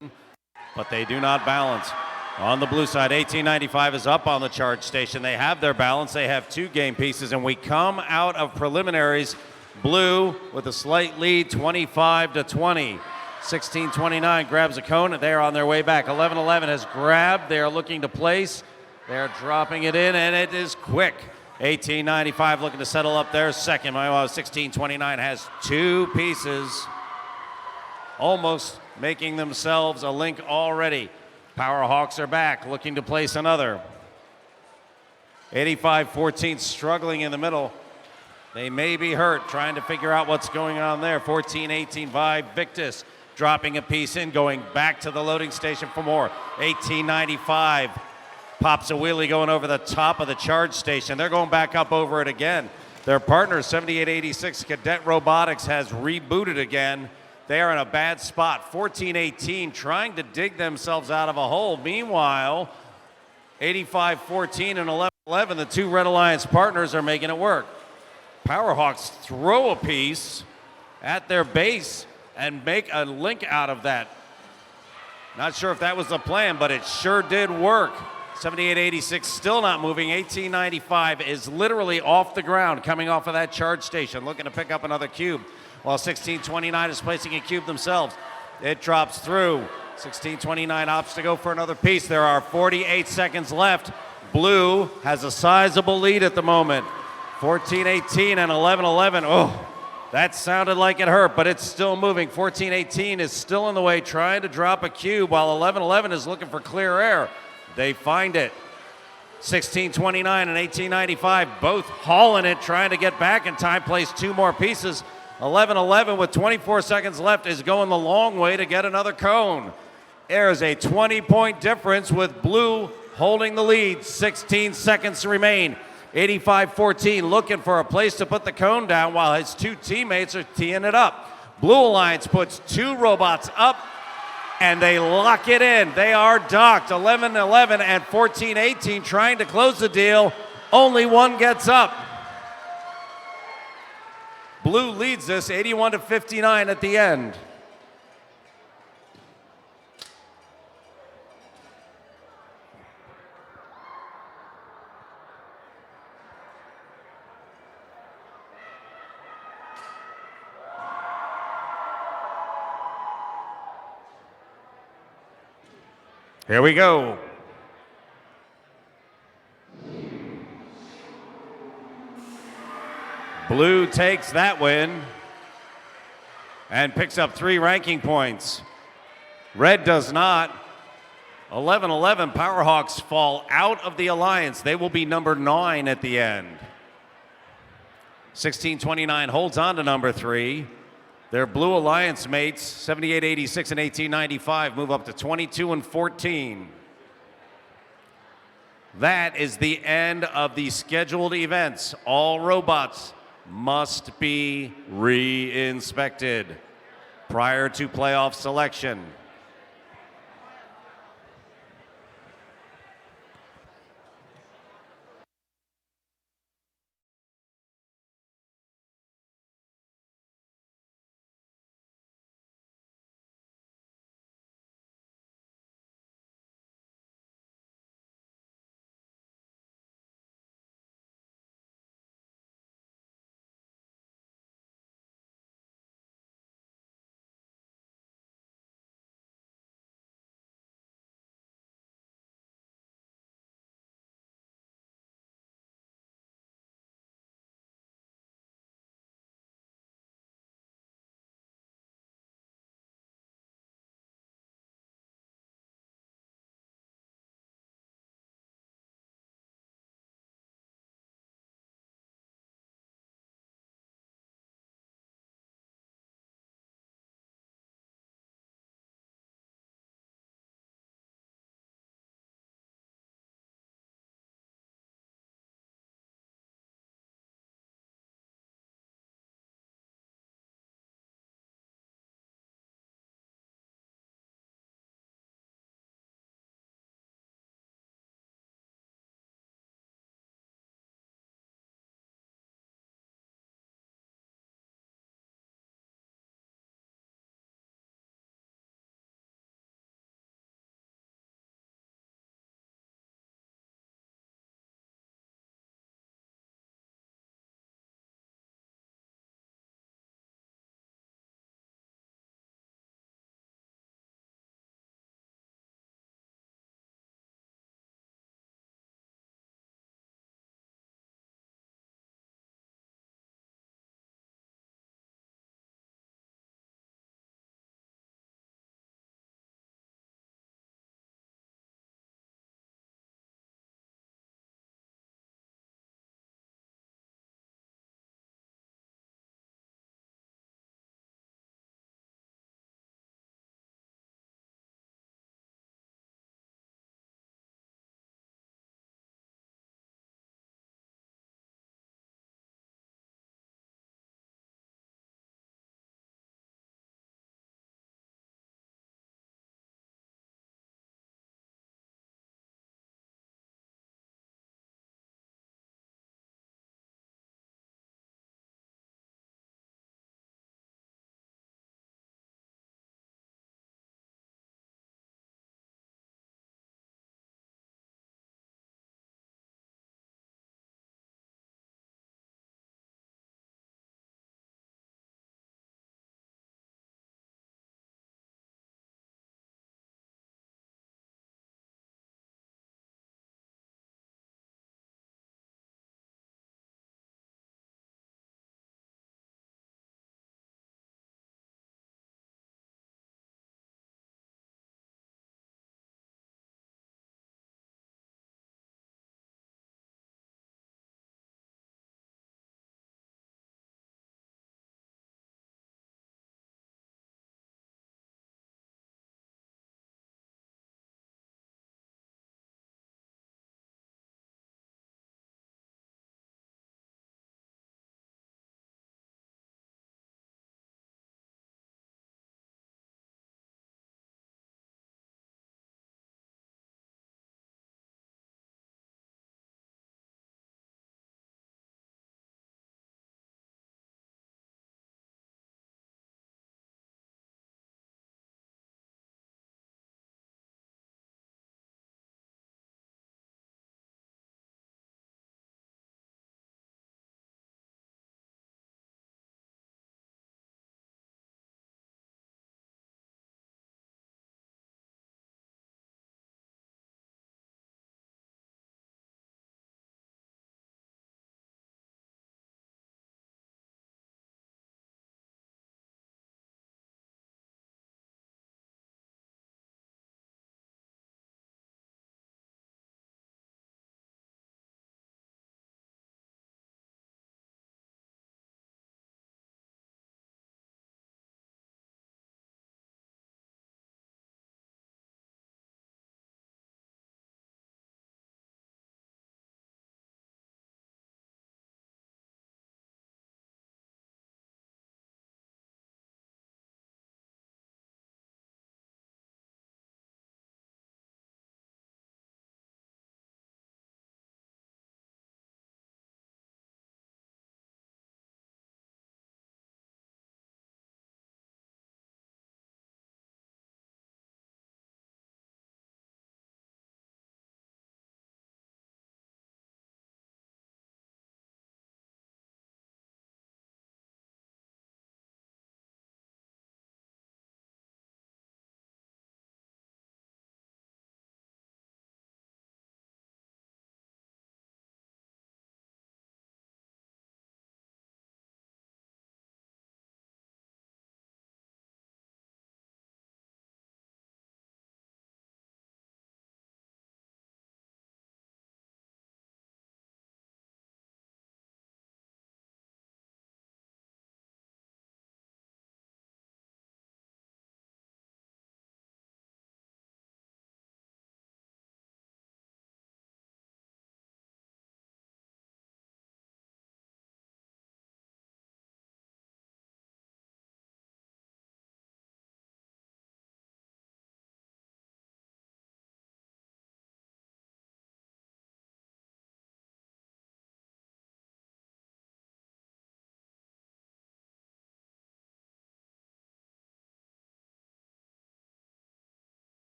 but they do not balance. On the blue side, 1895 is up on the charge station. They have their balance. They have 2 game pieces, and we come out of preliminaries. Blue with a slight lead, 25-20. 1629 grabs a cone, and they are on their way back. 1111 has grabbed. They are looking to place. They are dropping it in, and it is quick. 1895 looking to settle up their second. 1629 has 2 pieces, almost making themselves a link already. Powerhawks are back, looking to place another. 85-14 struggling in the middle. They may be hurt, trying to figure out what's going on there. 14-18 by Victus, dropping a piece in, going back to the loading station for more. 1895 pops a wheelie going over the top of the charge station. They're going back up over it again. Their partner, 7886 Cadet Robotics, has rebooted again. They are in a bad spot. 14-18 trying to dig themselves out of a hole. Meanwhile, 85-14 and 11-11, the 2 Red Alliance partners are making it work. Powerhawks throw a piece at their base and make a link out of that. Not sure if that was the plan, but it sure did work. 7886 still not moving. 1895 is literally off the ground, coming off of that charge station, looking to pick up another cube, while 1629 is placing a cube themselves. It drops through. 1629 opts to go for another piece. There are 48 seconds left. Blue has a sizable lead at the moment. 1418 and 1111. Oh, that sounded like it hurt, but it's still moving. 1418 is still in the way, trying to drop a cube, while 1111 is looking for clear air. They find it. 1629 and 1895 both hauling it, trying to get back in time, place two more pieces. 1111 with 24 seconds left is going the long way to get another cone. There's a 20-point difference with Blue holding the lead. 16 seconds remain. 85-14 looking for a place to put the cone down while his two teammates are teeing it up. Blue Alliance puts two robots up and they lock it in. They are docked. 11-11 and 14-18 trying to close the deal. Only one gets up. Blue leads this 81-59 at the end. Here we go. Blue takes that win and picks up 3 ranking points. Red does not. 11-11 Powerhawks fall out of the alliance. They will be number 9 at the end. 1629 holds on to number 3. Their Blue Alliance mates, 7886 and 1895, move up to 22 and 14. That is the end of the scheduled events. All robots must be re-inspected prior to playoff selection.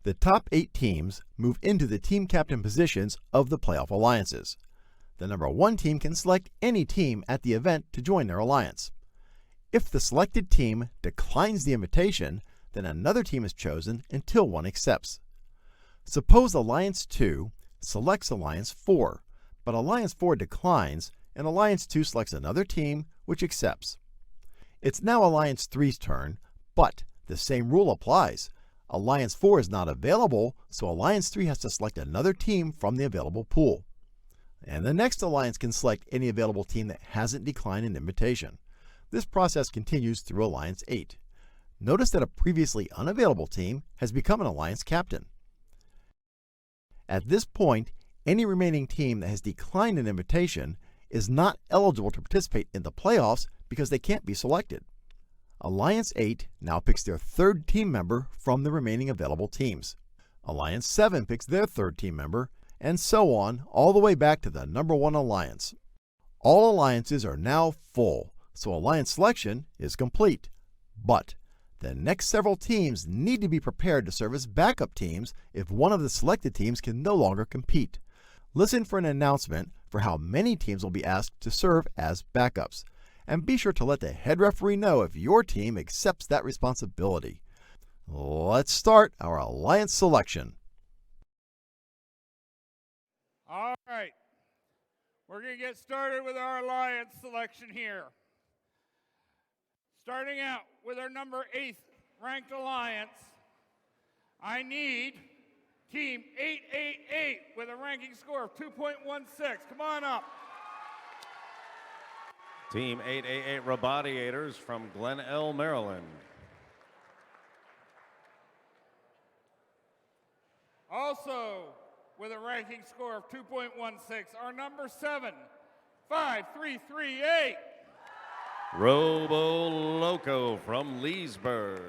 The top 8 teams move into the team captain positions of the playoff alliances. The number 1 team can select any team at the event to join their alliance. If the selected team declines the invitation, then another team is chosen until one accepts. Suppose Alliance 2 selects Alliance 4, but Alliance 4 declines and Alliance 2 selects another team which accepts. It's now Alliance 3's turn, but the same rule applies. Alliance 4 is not available, so Alliance 3 has to select another team from the available pool. And the next alliance can select any available team that hasn't declined an invitation. This process continues through Alliance 8. Notice that a previously unavailable team has become an alliance captain. At this point, any remaining team that has declined an invitation is not eligible to participate in the playoffs because they can't be selected. Alliance 8 now picks their 3rd team member from the remaining available teams. Alliance 7 picks their 3rd team member, and so on, all the way back to the number 1 alliance. All alliances are now full, so alliance selection is complete. But the next several teams need to be prepared to serve as backup teams if one of the selected teams can no longer compete. Listen for an announcement for how many teams will be asked to serve as backups. And be sure to let the head referee know if your team accepts that responsibility. Let's start our alliance selection. All right. We're going to get started with our alliance selection here. Starting out with our number 8th ranked alliance, I need Team 888 with a ranking score of 2.16. Come on up. Team 888 Rabatiators from Glen Ell, Maryland. Also, with a ranking score of 2.16, our number 7, 5338. Robo Loco from Leesburg.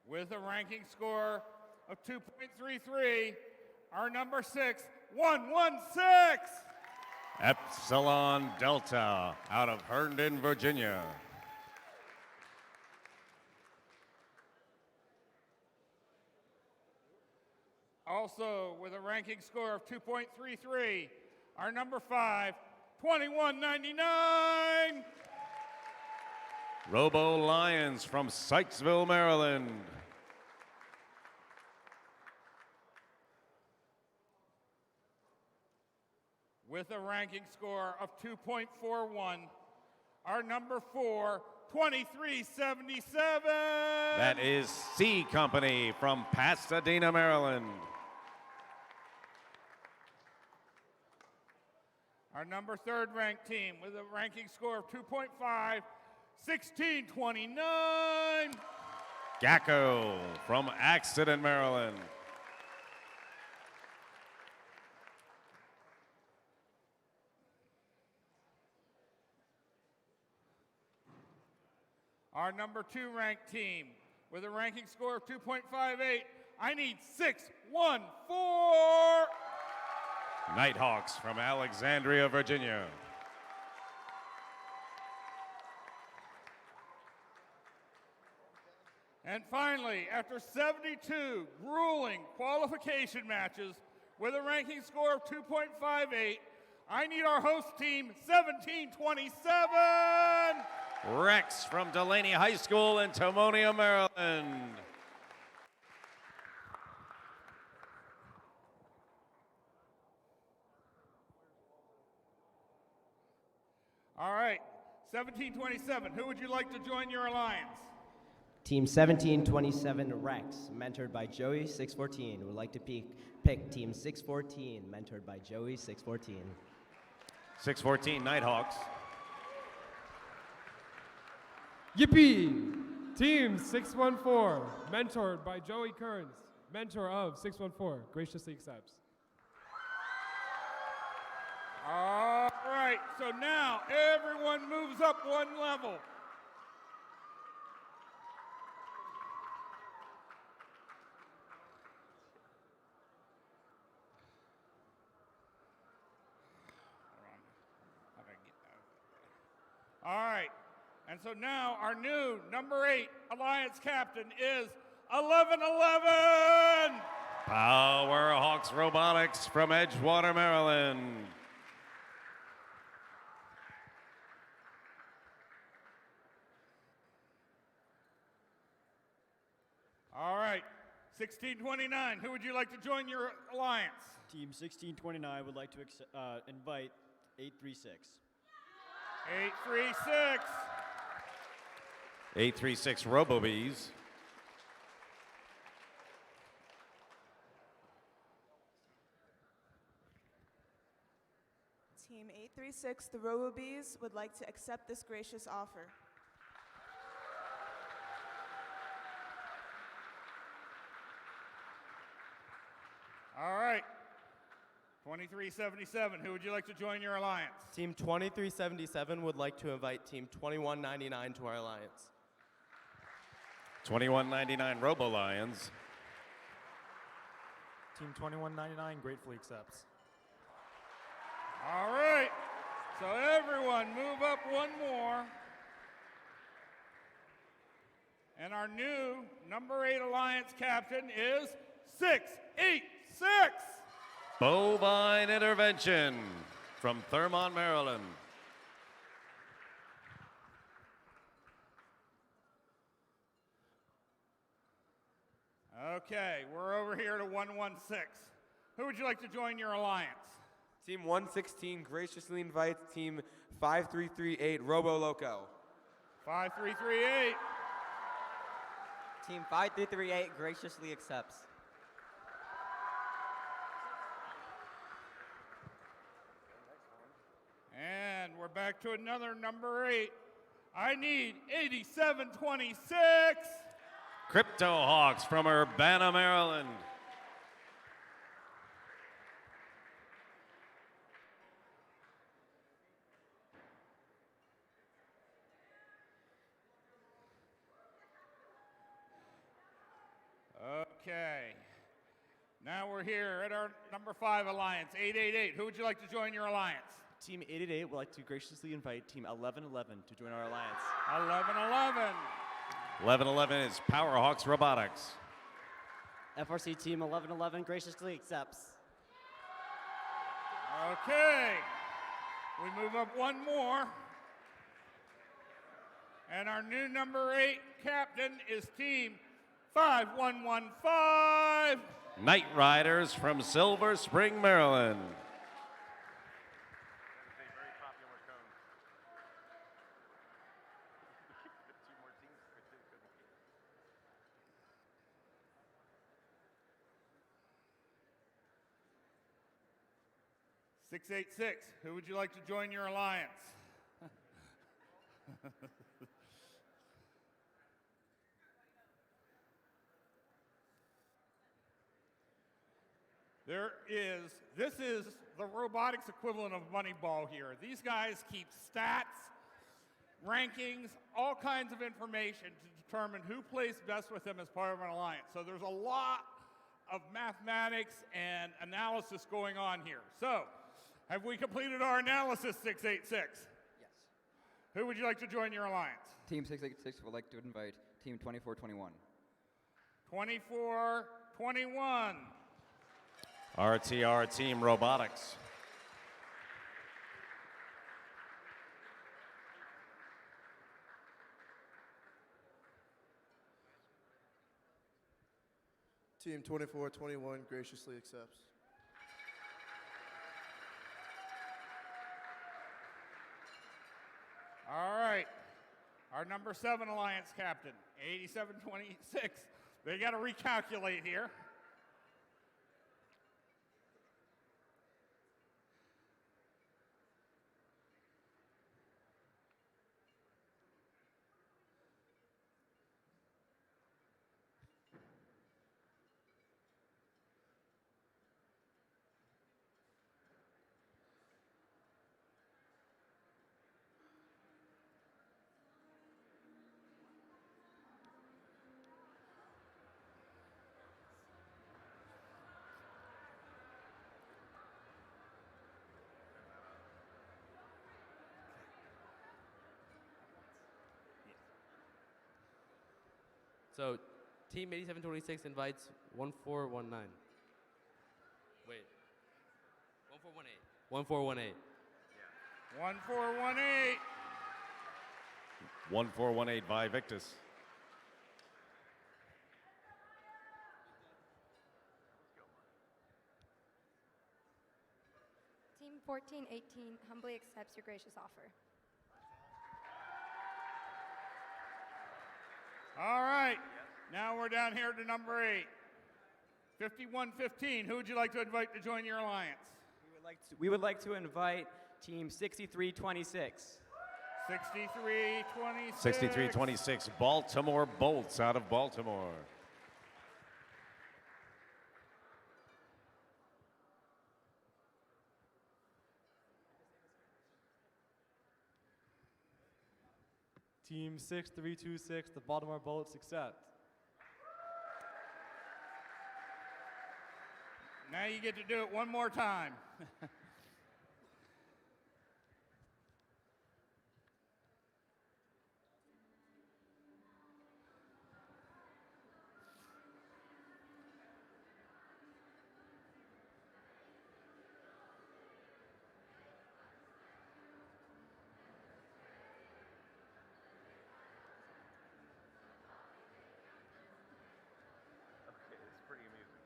With a ranking score of 2.33, our number 6, 116. Epsilon Delta out of Herndon, Virginia. Also, with a ranking score of 2.33, our number 5, 2199. Robo Lions from Sykesville, Maryland. With a ranking score of 2.41, our number 4, 2377. That is C Company from Pasadena, Maryland. Our number 3rd ranked team with a ranking score of 2.5, 1629. Gacko from Accident, Maryland. Our number 2 ranked team with a ranking score of 2.58. I need 614. Nighthawks from Alexandria, Virginia. And finally, after 72 grueling qualification matches with a ranking score of 2.58, I need our host team 1727. Rex from Delaney High School in Timonium, Maryland. All right, 1727, who would you like to join your alliance? Team 1727 Rex, mentored by Joey 614, would like to pick Team 614, mentored by Joey 614. 614 Nighthawks. Yippee! Team 614, mentored by Joey Kearns, mentor of 614, graciously accepts. All right, so now everyone moves up one level. All right. And so now our new number 8 Alliance captain is 1111. Powerhawks Robotics from Edgewater, Maryland. All right. 1629, who would you like to join your alliance? Team 1629 would like to invite 836. 836. 836 RoboBees. Team 836, the RoboBees, would like to accept this gracious offer. All right. 2377, who would you like to join your alliance? Team 2377 would like to invite Team 2199 to our alliance. 2199 RoboLions. Team 2199 gratefully accepts. All right. So everyone move up one more. And our new number 8 alliance captain is 686. Bovine Intervention from Thurmont, Maryland. Okay, we're over here to 116. Who would you like to join your alliance? Team 116 graciously invites Team 5338 Robo Loco. 5338. Team 5338 graciously accepts. And we're back to another number 8. I need 8726. Crypto Hawks from Urbana, Maryland. Okay. Now we're here at our number 5 alliance, 888. Who would you like to join your alliance? Team 888 would like to graciously invite Team 1111 to join our alliance. 1111. 1111 is Powerhawks Robotics. FRC Team 1111 graciously accepts. Okay. We move up one more. And our new number 8 captain is Team 5115. Night Riders from Silver Spring, Maryland. 686, who would you like to join your alliance? This is the robotics equivalent of Moneyball here. These guys keep stats, rankings, all kinds of information to determine who plays best with them as part of an alliance. So there's a lot of mathematics and analysis going on here. So, have we completed our analysis, 686? Yes. Who would you like to join your alliance? Team 686 would like to invite Team 2421. 2421. RTR Team Robotics. Team 2421 graciously accepts. All right. Our number 7 alliance captain, 8726. They got to recalculate here. So, Team 8726 invites 1419. Wait. 1418. 1418. 1418. 1418 by Victus. Team 1418 humbly accepts your gracious offer. All right. Now we're down here to number 8. 5115. Who would you like to invite to join your alliance? We would like to invite Team 6326. 6326. 6326, Baltimore Bolts out of Baltimore. Team 6326, the Baltimore Bolts accept. Now you get to do it one more time. It's pretty amusing.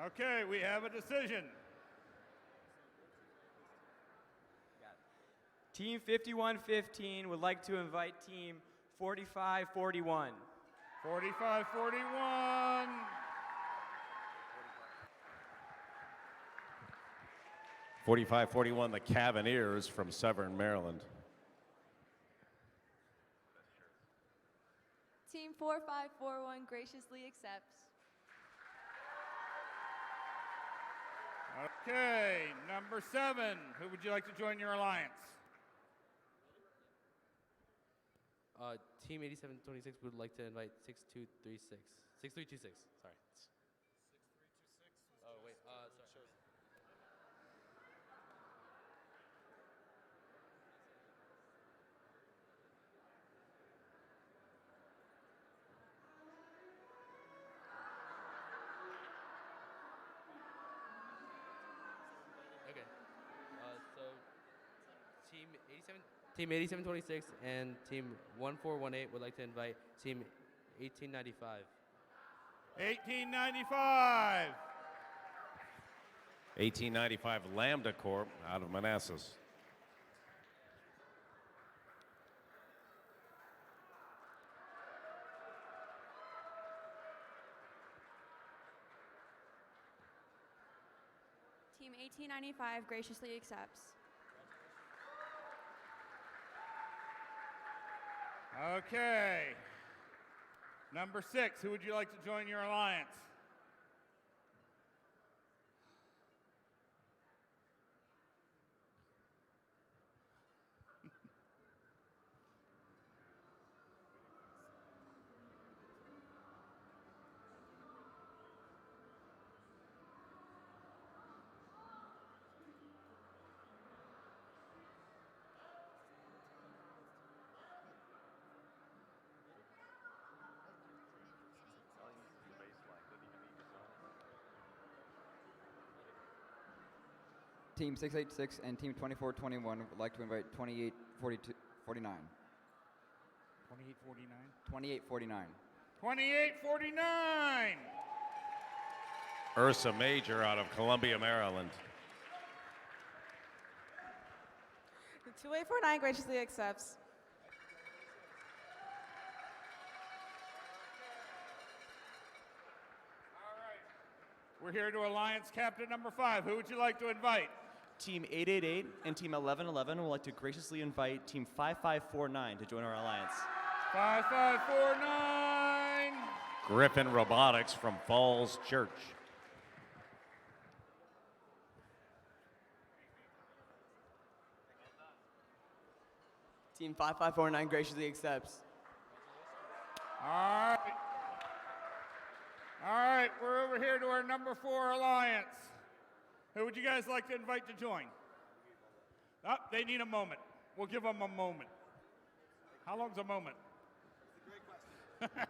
Okay, we have a decision. Team 5115 would like to invite Team 4541. 4541. .4541, the Cavaliers from Severn, Maryland. Team 4541 graciously accepts. Okay, number 7. Who would you like to join your alliance? Team 8726 would like to invite 6236. 6326, sorry. 6326? Oh, wait, sorry. Okay, so Team 8726 and Team 1418 would like to invite Team 1895. 1895. 1895, Lambda Corp out of Manassas. Team 1895 graciously accepts. Okay. Number 6. Who would you like to join your alliance? Team 686 and Team 2421 would like to invite 2849. 2849? 2849. 2849. Ursa Major out of Columbia, Maryland. The 2849 graciously accepts. We're here to alliance captain number 5. Who would you like to invite? Team 888 and Team 1111 would like to graciously invite Team 5549 to join our alliance. 5549. Griffin Robotics from Falls Church. Team 5549 graciously accepts. All right. All right, we're over here to our number 4 alliance. Who would you guys like to invite to join? Oh, they need a moment. We'll give them a moment. How long's a moment? It's a great question.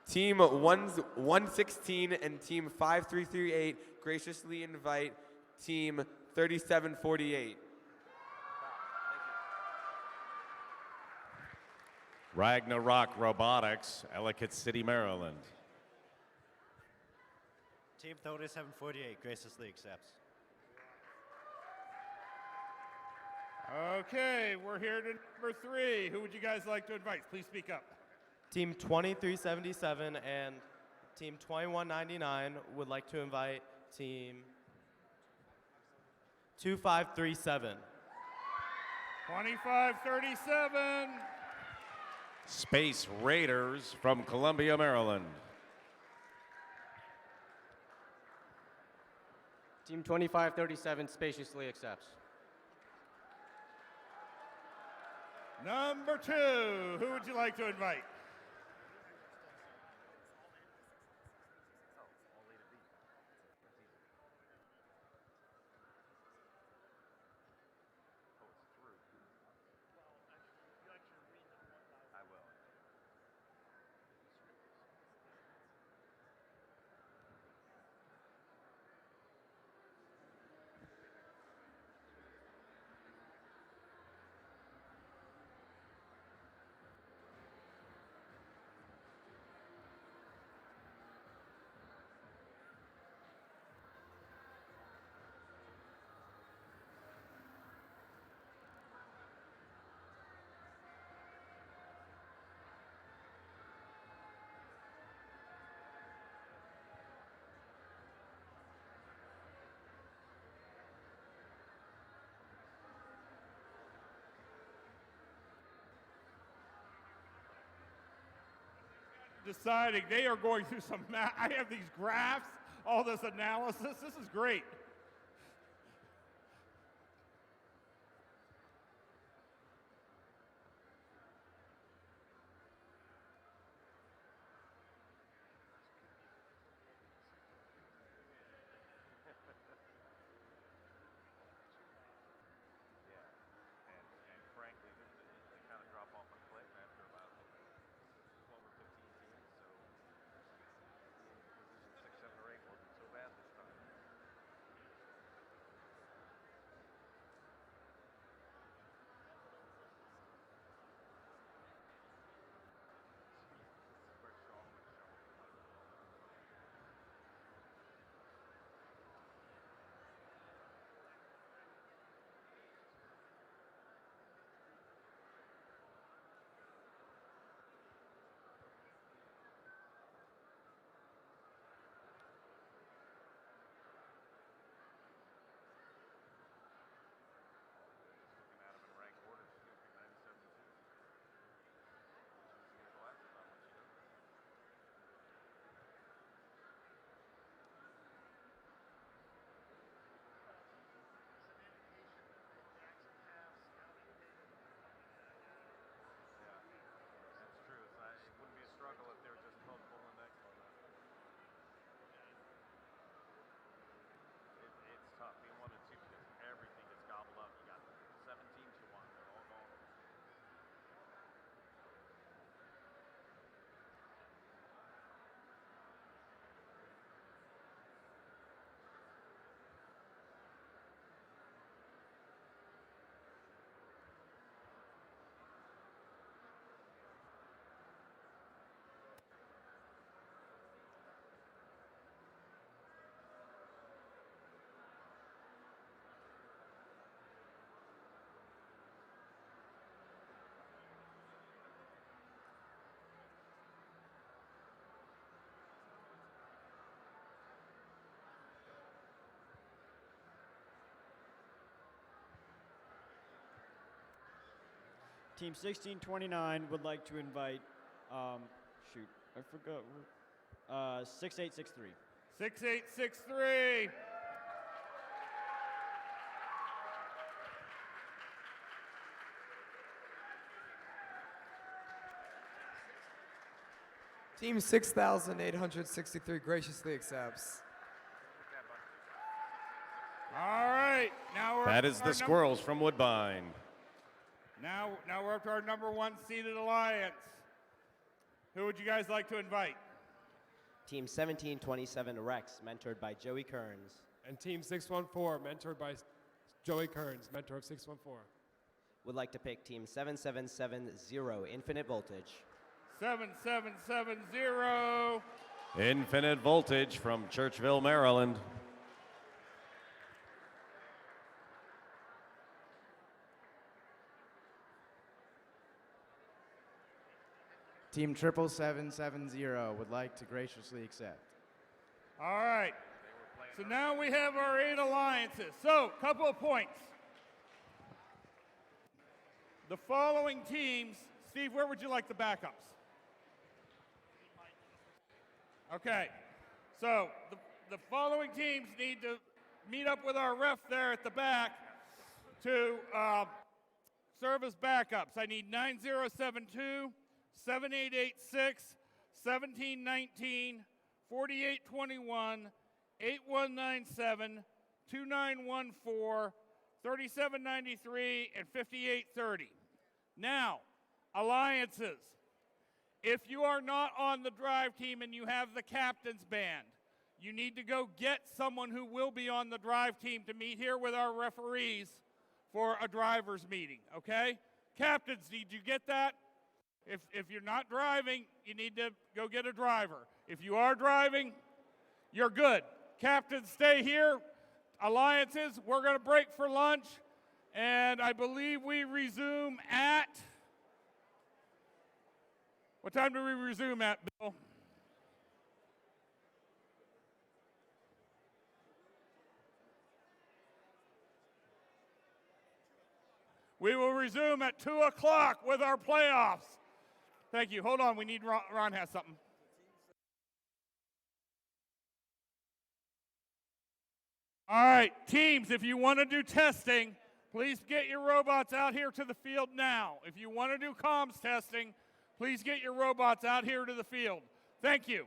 Team 116 and Team 5338 graciously invite Team 3748. Ragnarok Robotics, Ellicott City, Maryland. Team 3748 graciously accepts. Okay, we're here to number 3. Who would you guys like to invite? Please speak up. Team 2377 and Team 2199 would like to invite Team 2537. 2537. Space Raiders from Columbia, Maryland. Team 2537 spaciously accepts. Number 2. Who would you like to invite? Deciding they are going through some math. I have these graphs, all this analysis. This is great. Team 1629 would like to invite, shoot, I forgot, 6863. 6863. Team 6863 graciously accepts. All right, now we're That is the Squirrels from Woodbine. Now we're up to our number one seeded alliance. Who would you guys like to invite? Team 1727 Rex, mentored by Joey Kearns. And Team 614, mentored by Joey Kearns, mentor of 614. Would like to pick Team 7770 Infinite Voltage. 7770. Infinite Voltage from Churchville, Maryland. Team 77770 would like to graciously accept. All right. So now we have our 8 alliances. So, couple of points. The following teams, Steve, where would you like the backups? Okay. So, the following teams need to meet up with our ref there at the back to serve as backups. I need 9072, 7886, 1719, 4821, 8197, 2914, 3793, and 5830. Now, alliances. If you are not on the drive team and you have the captain's band, you need to go get someone who will be on the drive team to meet here with our referees for a driver's meeting, okay? Captains, did you get that? If you're not driving, you need to go get a driver. If you are driving, you're good. Captains, stay here. Alliances, we're going to break for lunch, and I believe we resume at... What time do we resume at, Bill? We will resume at 2 o'clock with our playoffs. Thank you. Hold on. We need Ron has something. All right, teams, if you want to do testing, please get your robots out here to the field now. If you want to do comms testing, please get your robots out here to the field. Thank you.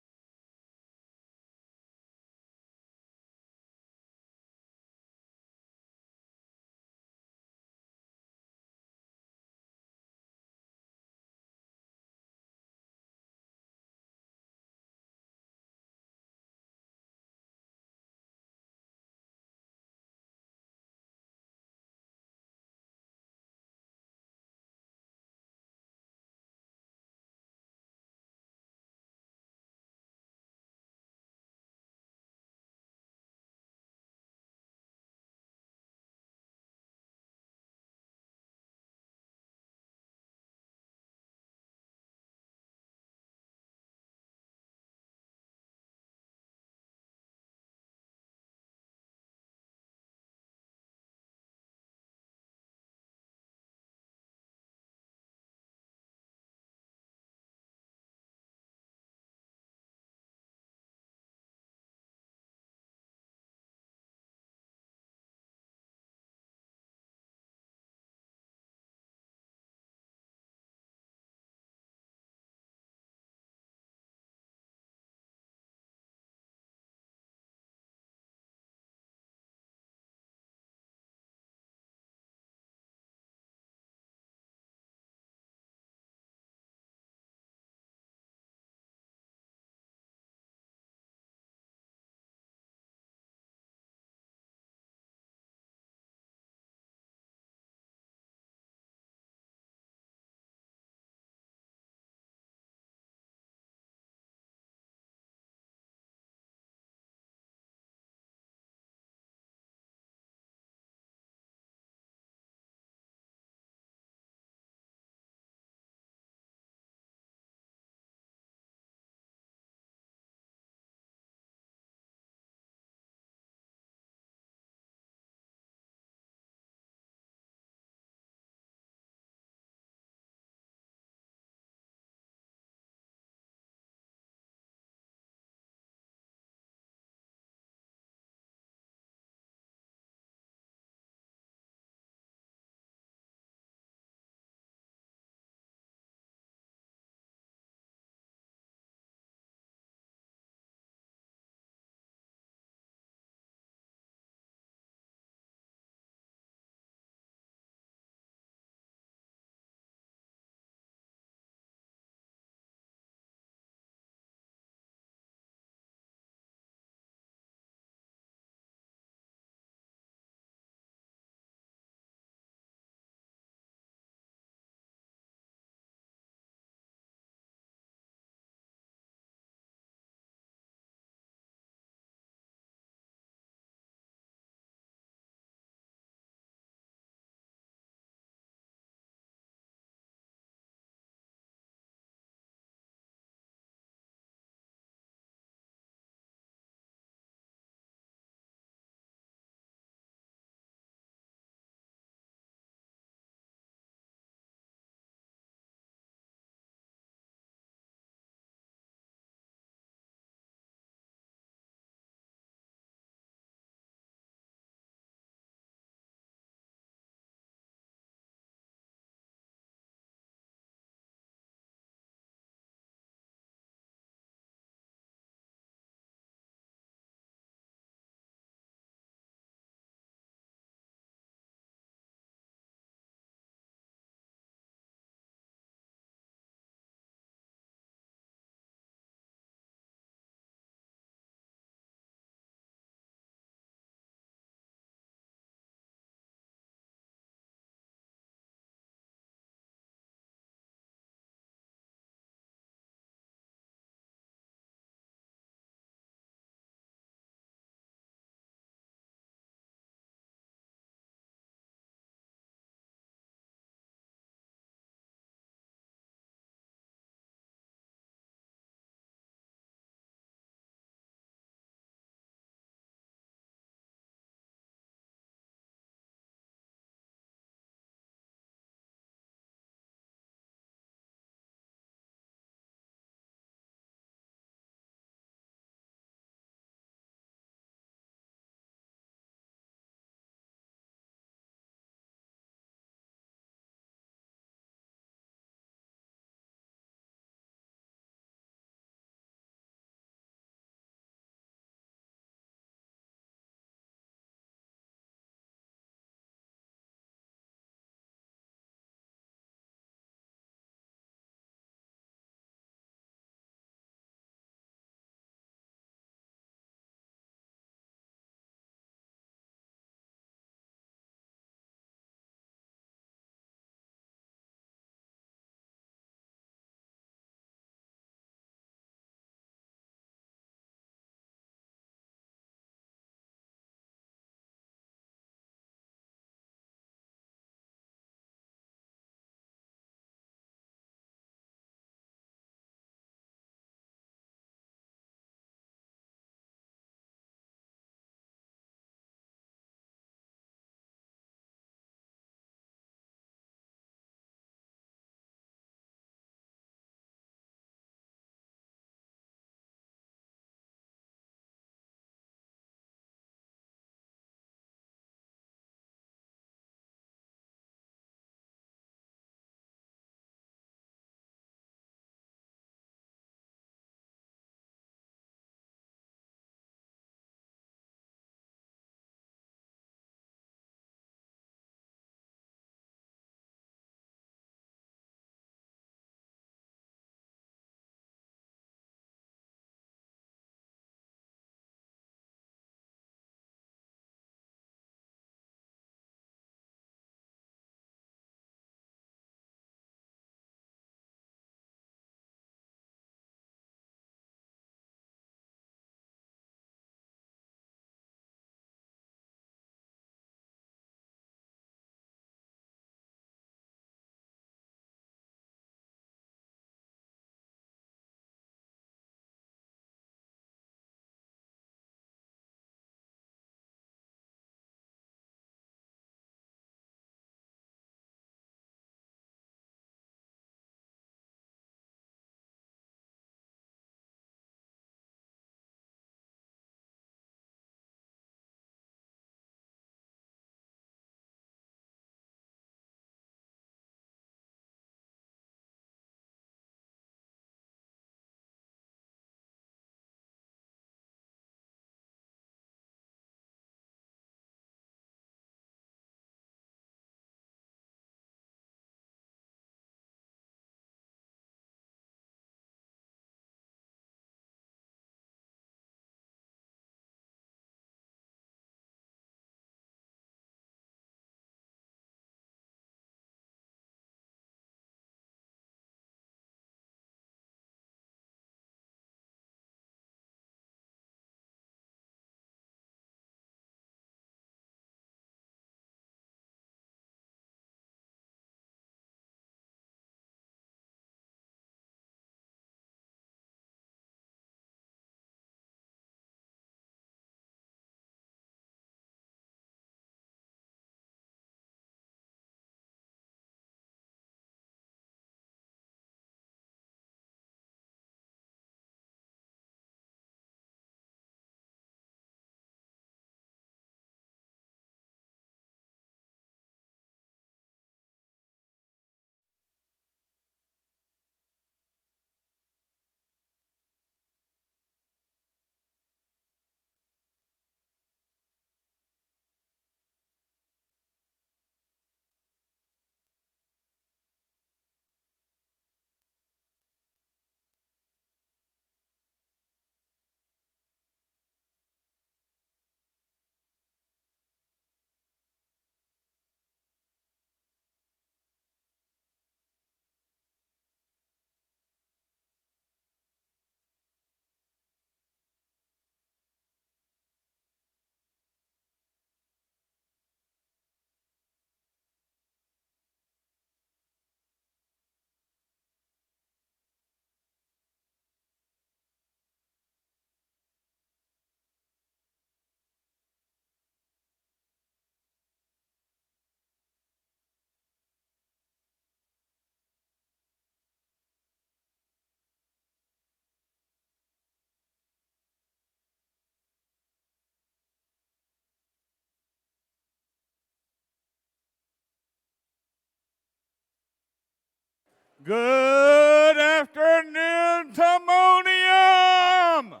Good afternoon, Timonium!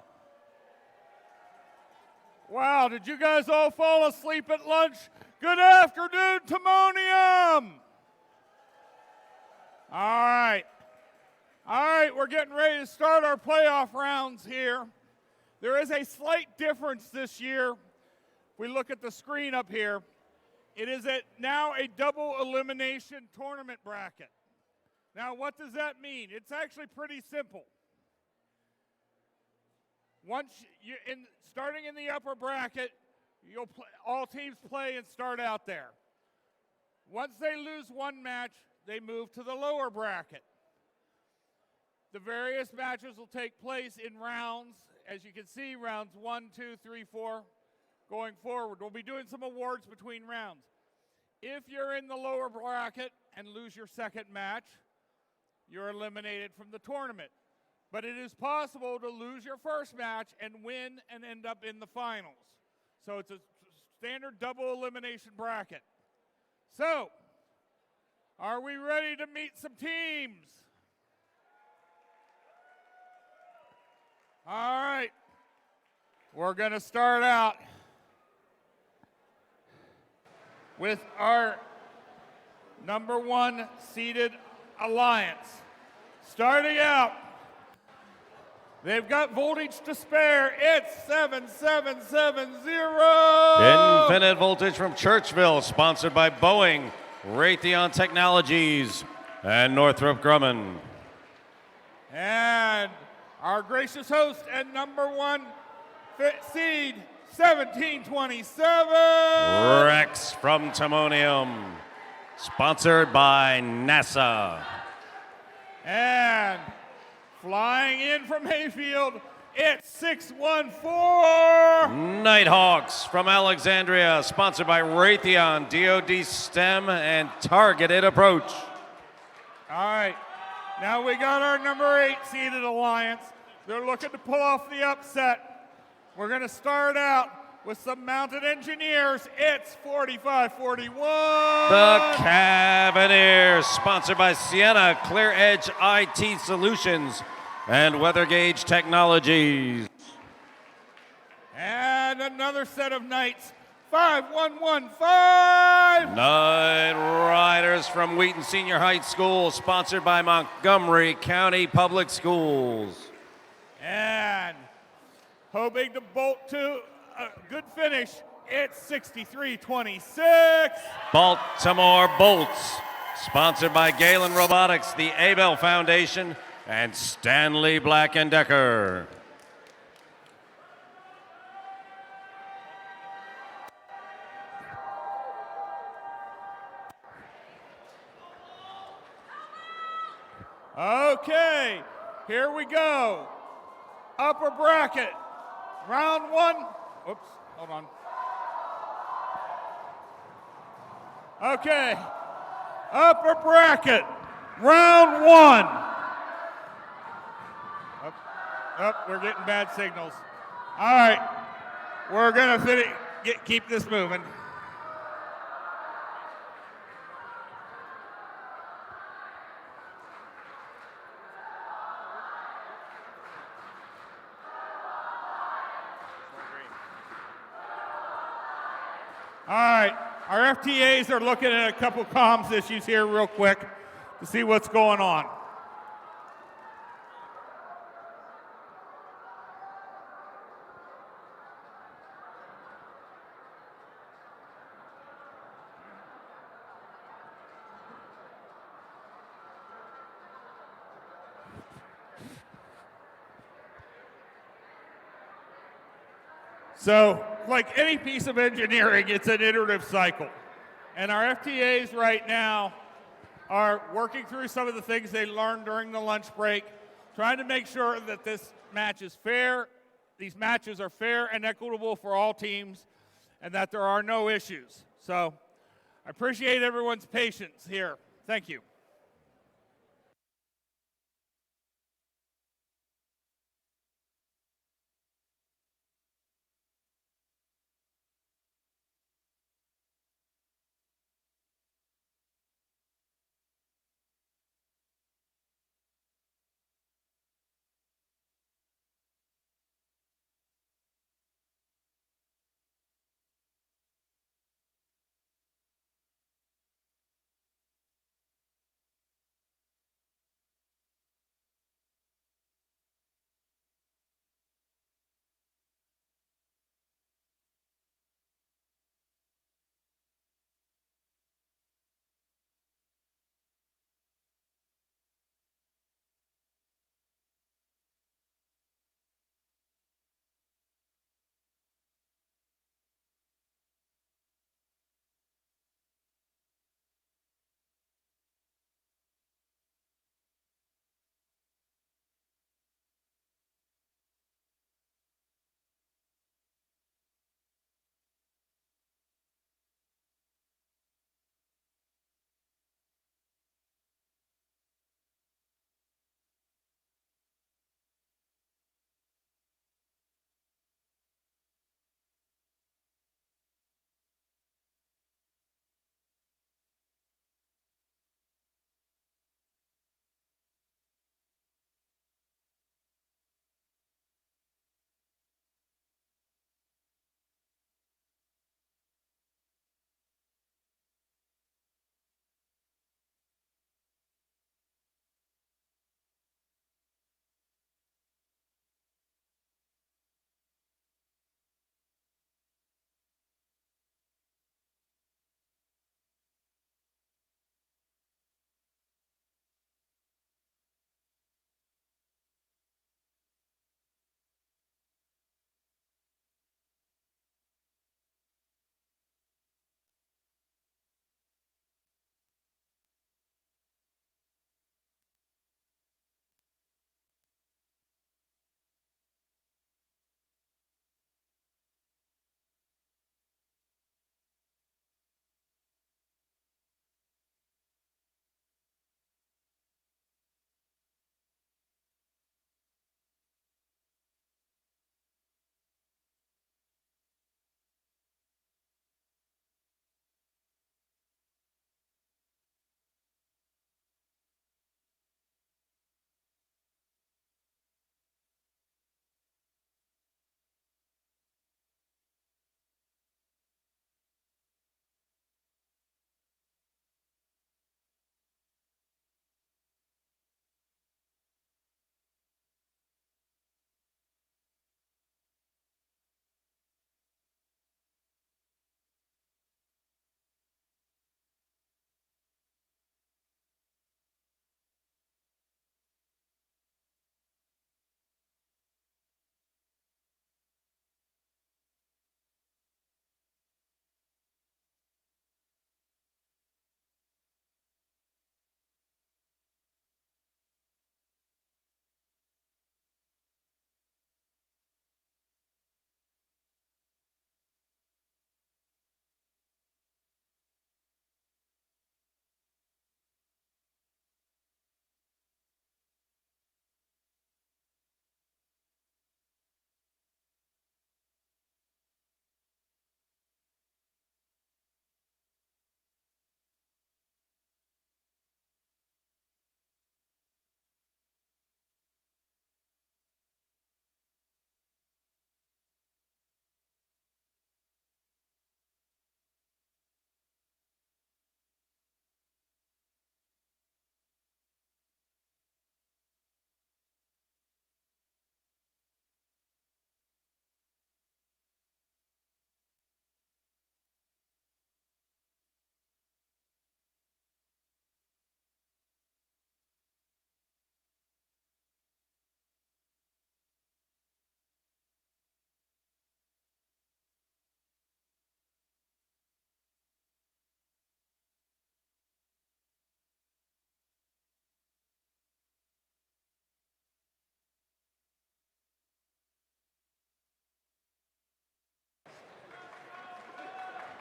Wow, did you guys all fall asleep at lunch? Good afternoon, Timonium! All right. All right, we're getting ready to start our playoff rounds here. There is a slight difference this year. If we look at the screen up here, it is now a double elimination tournament bracket. Now, what does that mean? It's actually pretty simple. Starting in the upper bracket, all teams play and start out there. Once they lose one match, they move to the lower bracket. The various matches will take place in rounds. As you can see, rounds 1, 2, 3, 4 going forward. We'll be doing some awards between rounds. If you're in the lower bracket and lose your second match, you're eliminated from the tournament. But it is possible to lose your first match and win and end up in the finals. So it's a standard double elimination bracket. So, are we ready to meet some teams? All right. We're going to start out with our number 1 seeded alliance. Starting out, they've got voltage to spare. It's 7770. Infinite Voltage from Churchville, sponsored by Boeing, Raytheon Technologies, and Northrop Grumman. And our gracious host and number 1 seed, 1727. Rex from Timonium, sponsored by NASA. And flying in from Hayfield, it's 614. Nighthawks from Alexandria, sponsored by Raytheon, DoD STEM, and Targeted Approach. All right, now we got our number 8 seeded alliance. They're looking to pull off the upset. We're going to start out with some mounted engineers. It's 4541. The Cavaliers, sponsored by Sienna, Clear Edge IT Solutions, and Weather Gauge Technologies. And another set of knights, 5115. Night Riders from Wheaton Senior High School, sponsored by Montgomery County Public Schools. And hoping to bolt to a good finish, it's 6326. Baltimore Bolts, sponsored by Galen Robotics, the Abel Foundation, and Stanley Black & Decker. Okay, here we go. Upper bracket, round 1. Oops, hold on. Okay, upper bracket, round 1. We're getting bad signals. All right, we're gonna keep this moving. All right, our FTAs are looking at a couple comms issues here real quick to see what's going on. So, like any piece of engineering, it's an iterative cycle. And our FTAs right now are working through some of the things they learned during the lunch break, trying to make sure that this match is fair, these matches are fair and equitable for all teams, and that there are no issues. So, I appreciate everyone's patience here. Thank you.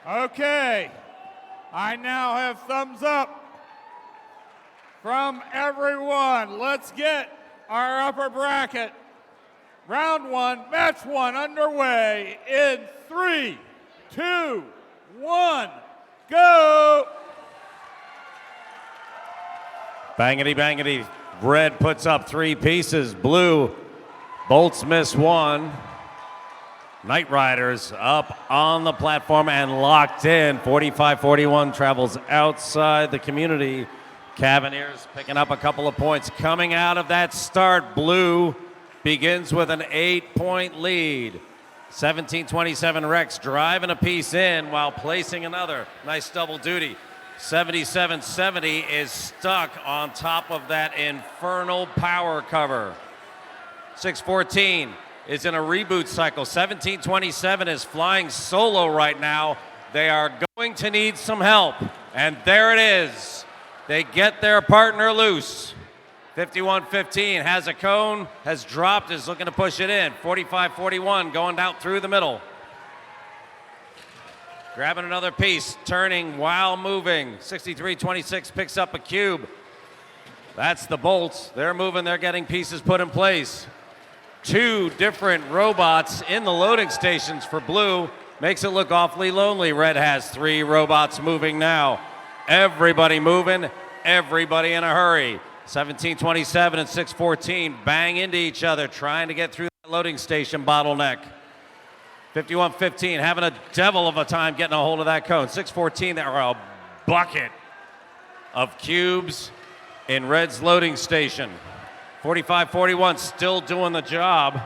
Okay, I now have thumbs up from everyone. Let's get our upper bracket. Round one, match one underway in 3, 2, 1, go! Bangity, bangity. Red puts up 3 pieces. Blue, bolts miss 1. Knight Riders up on the platform and locked in. 45-41 travels outside the community. Cavaliers picking up a couple of points. Coming out of that start, Blue begins with an 8-point lead. 17-27 Rex driving a piece in while placing another. Nice double duty. 77-70 is stuck on top of that infernal power cover. 6-14 is in a reboot cycle. 17-27 is flying solo right now. They are going to need some help. And there it is. They get their partner loose. 51-15 has a cone, has dropped, is looking to push it in. 45-41 going out through the middle. Grabbing another piece, turning while moving. 63-26 picks up a cube. That's the bolts. They're moving, they're getting pieces put in place. 2 different robots in the loading stations for Blue. Makes it look awfully lonely. Red has 3 robots moving now. Everybody moving, everybody in a hurry. 17-27 and 6-14 bang into each other, trying to get through that loading station bottleneck. 51-15 having a devil of a time getting a hold of that cone. 6-14, there are a bucket of cubes in Red's loading station. 45-41 still doing the job.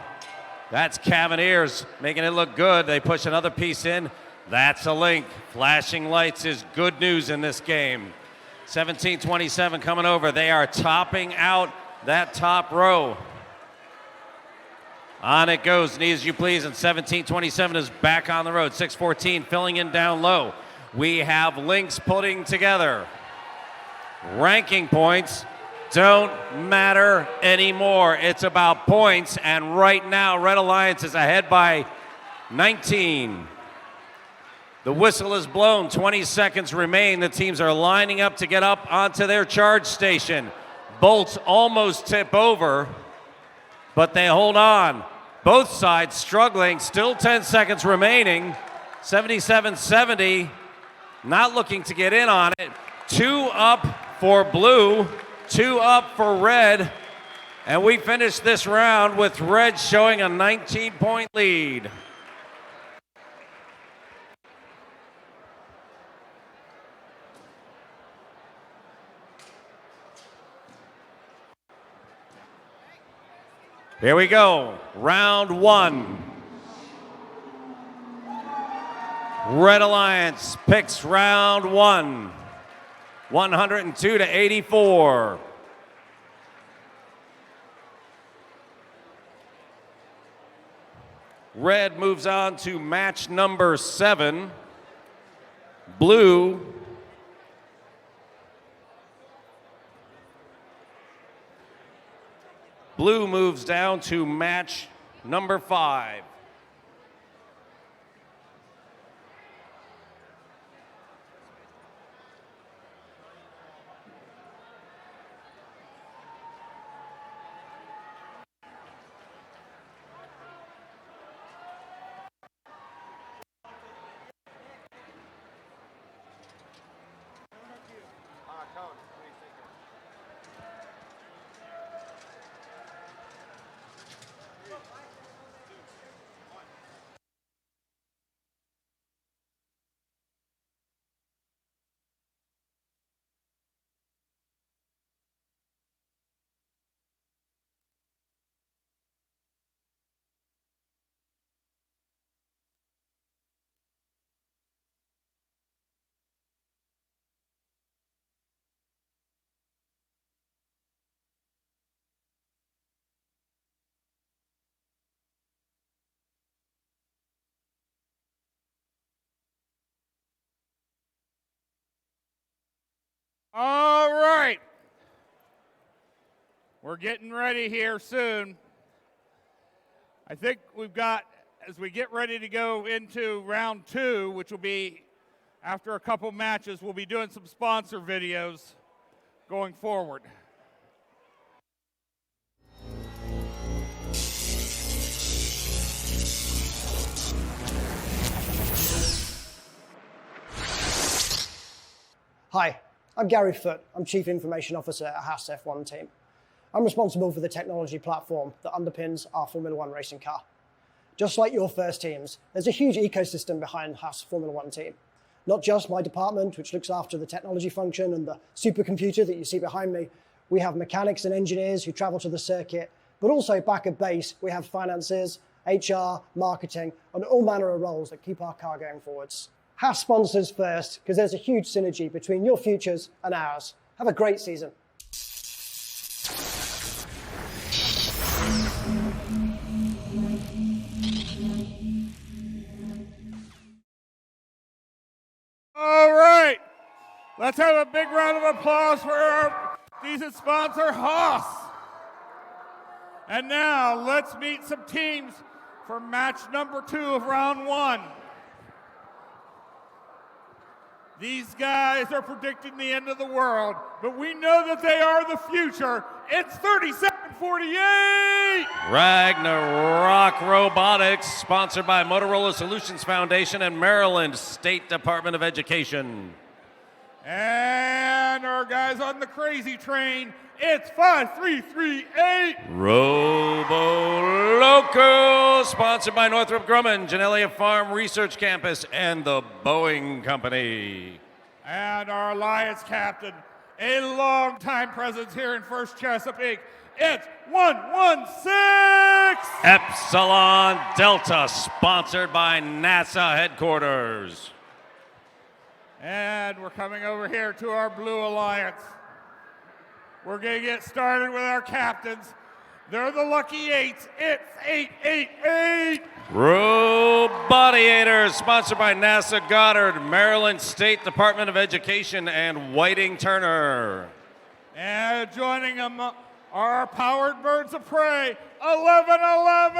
That's Cavaliers making it look good. They push another piece in. That's a link. Flashing lights is good news in this game. 17-27 coming over. They are topping out that top row. On it goes, knee as you please, and 17-27 is back on the road. 6-14 filling in down low. We have links putting together. Ranking points don't matter anymore. It's about points, and right now Red Alliance is ahead by 19. The whistle is blown, 20 seconds remain. The teams are lining up to get up onto their charge station. Bolts almost tip over, but they hold on. Both sides struggling, still 10 seconds remaining. 77-70, not looking to get in on it. 2 up for Blue, 2 up for Red, and we finish this round with Red showing a 19-point lead. Here we go, round 1. Red Alliance picks round 1, 102-84. Red moves on to match number 7. Blue moves down to match number 5. All right. We're getting ready here soon. I think we've got, as we get ready to go into round 2, which will be after a couple matches, we'll be doing some sponsor videos going forward. Hi, I'm Gary Foote. I'm Chief Information Officer at Haas F1 team. I'm responsible for the technology platform that underpins our Formula One racing car. Just like your first teams, there's a huge ecosystem behind Haas Formula One team. Not just my department, which looks after the technology function and the supercomputer that you see behind me. We have mechanics and engineers who travel to the circuit, but also back at base, we have finances, HR, marketing, and all manner of roles that keep our car going forwards. Haas sponsors first, because there's a huge synergy between your futures and ours. Have a great season. All right, let's have a big round of applause for our decent sponsor, Haas. And now let's meet some teams for match number 2 of round 1. These guys are predicting the end of the world, but we know that they are the future. It's 37-48. Ragnarok Robotics, sponsored by Motorola Solutions Foundation and Maryland State Department of Education. And our guys on the crazy train, it's 5338. Robo Loco, sponsored by Northrop Grumman, Genelia Farm Research Campus, and the Boeing Company. And our Alliance captain, a long-time presence here in First Chesapeake, it's 116. Epsilon Delta, sponsored by NASA headquarters. And we're coming over here to our Blue Alliance. We're going to get started with our captains. They're the Lucky Eights. It's 888. Robotiators, sponsored by NASA Goddard, Maryland State Department of Education, and Whiting Turner. And joining them are our Powered Birds of Prey, 1111.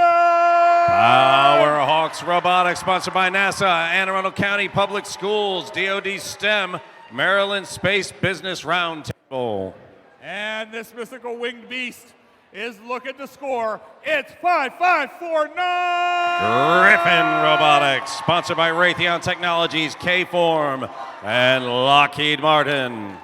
Power Hawks Robotics, sponsored by NASA, Anne Arundel County Public Schools, DoD STEM, Maryland Space Business Roundtable. And this mythical winged beast is looking to score. It's 5549. Griffin Robotics, sponsored by Raytheon Technologies, K-Form, and Lockheed Martin.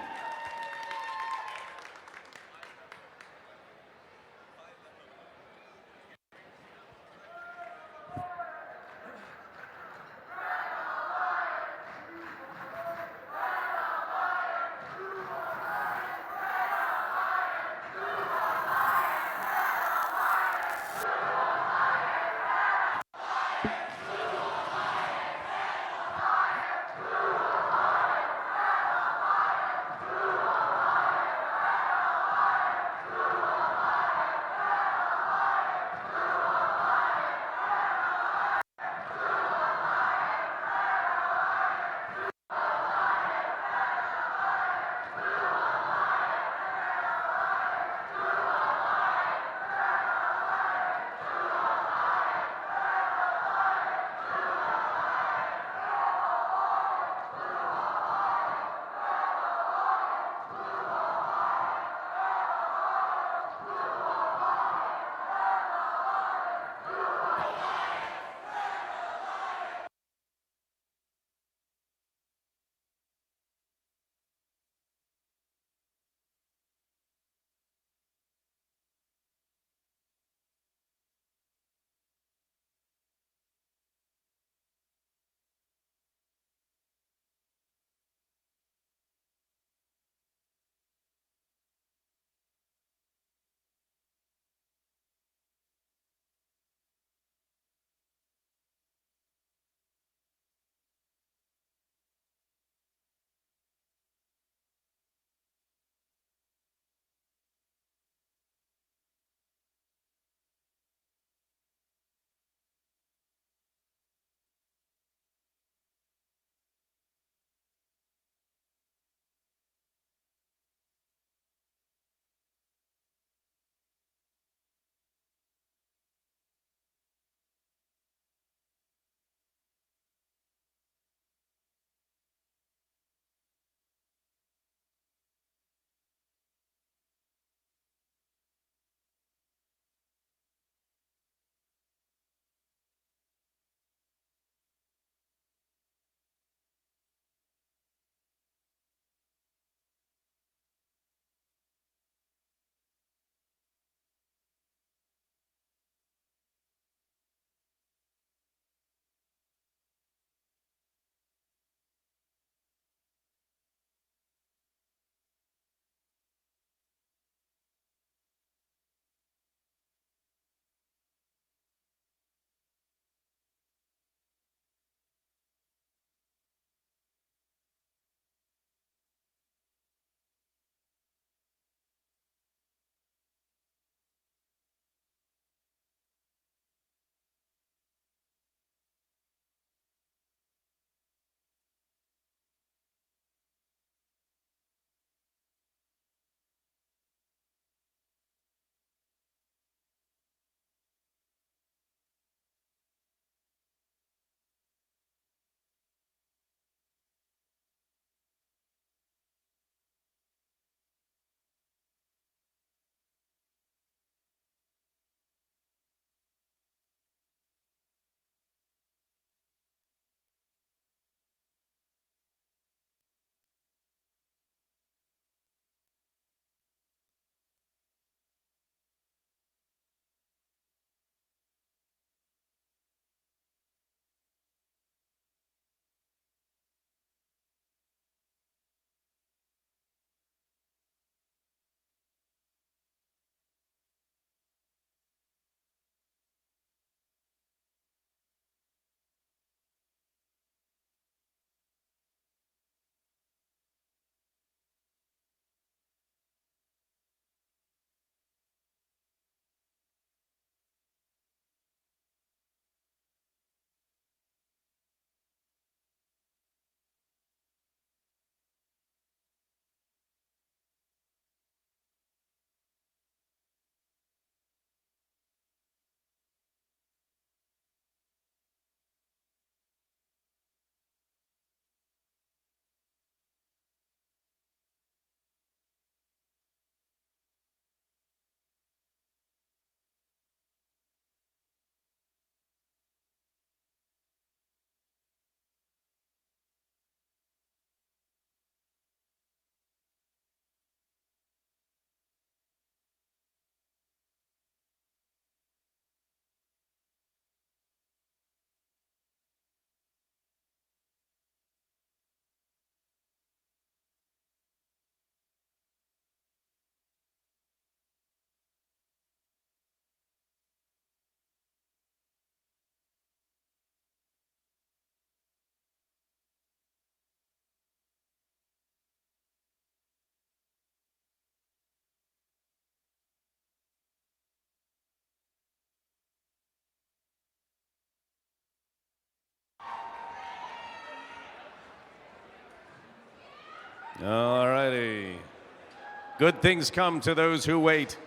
All righty. Good things come to those who wait.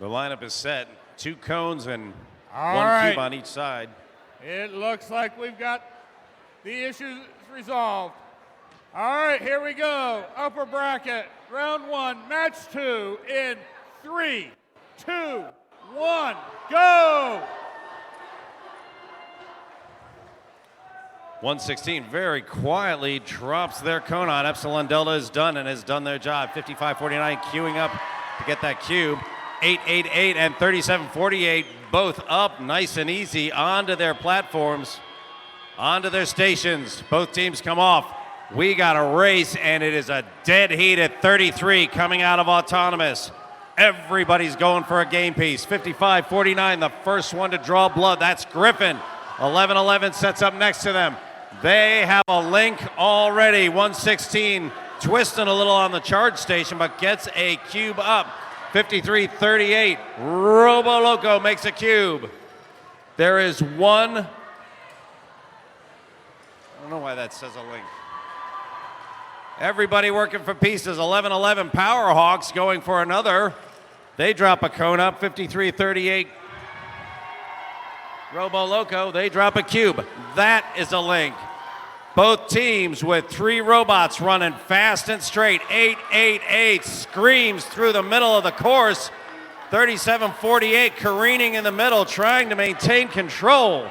The lineup is set. 2 cones and All 1 right. cube on each side. It looks like we've got the issues resolved. All right, here we go. Upper bracket, round 1, match 2 in 3, 2, 1, go! 116 very quietly drops their cone on. Epsilon Delta is done and has done their job. 55-49 queuing up to get that cube. 888 and 3748 both up nice and easy onto their platforms, onto their stations. Both teams come off. We got a race, and it is a dead heat at 33 coming out of Autonomous. Everybody's going for a game piece. 55-49, the first one to draw blood. That's Griffin. 11-11 sets up next to them. They have a link already. 116 twisting a little on the charge station, but gets a cube up. 53-38, Robo Loco makes a cube. There is one, I don't know why that says a link. Everybody working for pieces. 11-11 Powerhawks going for another. They drop a cone up. 53-38 Robo Loco. They drop a cube. That is a link. Both teams with 3 robots running fast and straight. 888 screams through the middle of the course. 37-48 careening in the middle, trying to maintain control.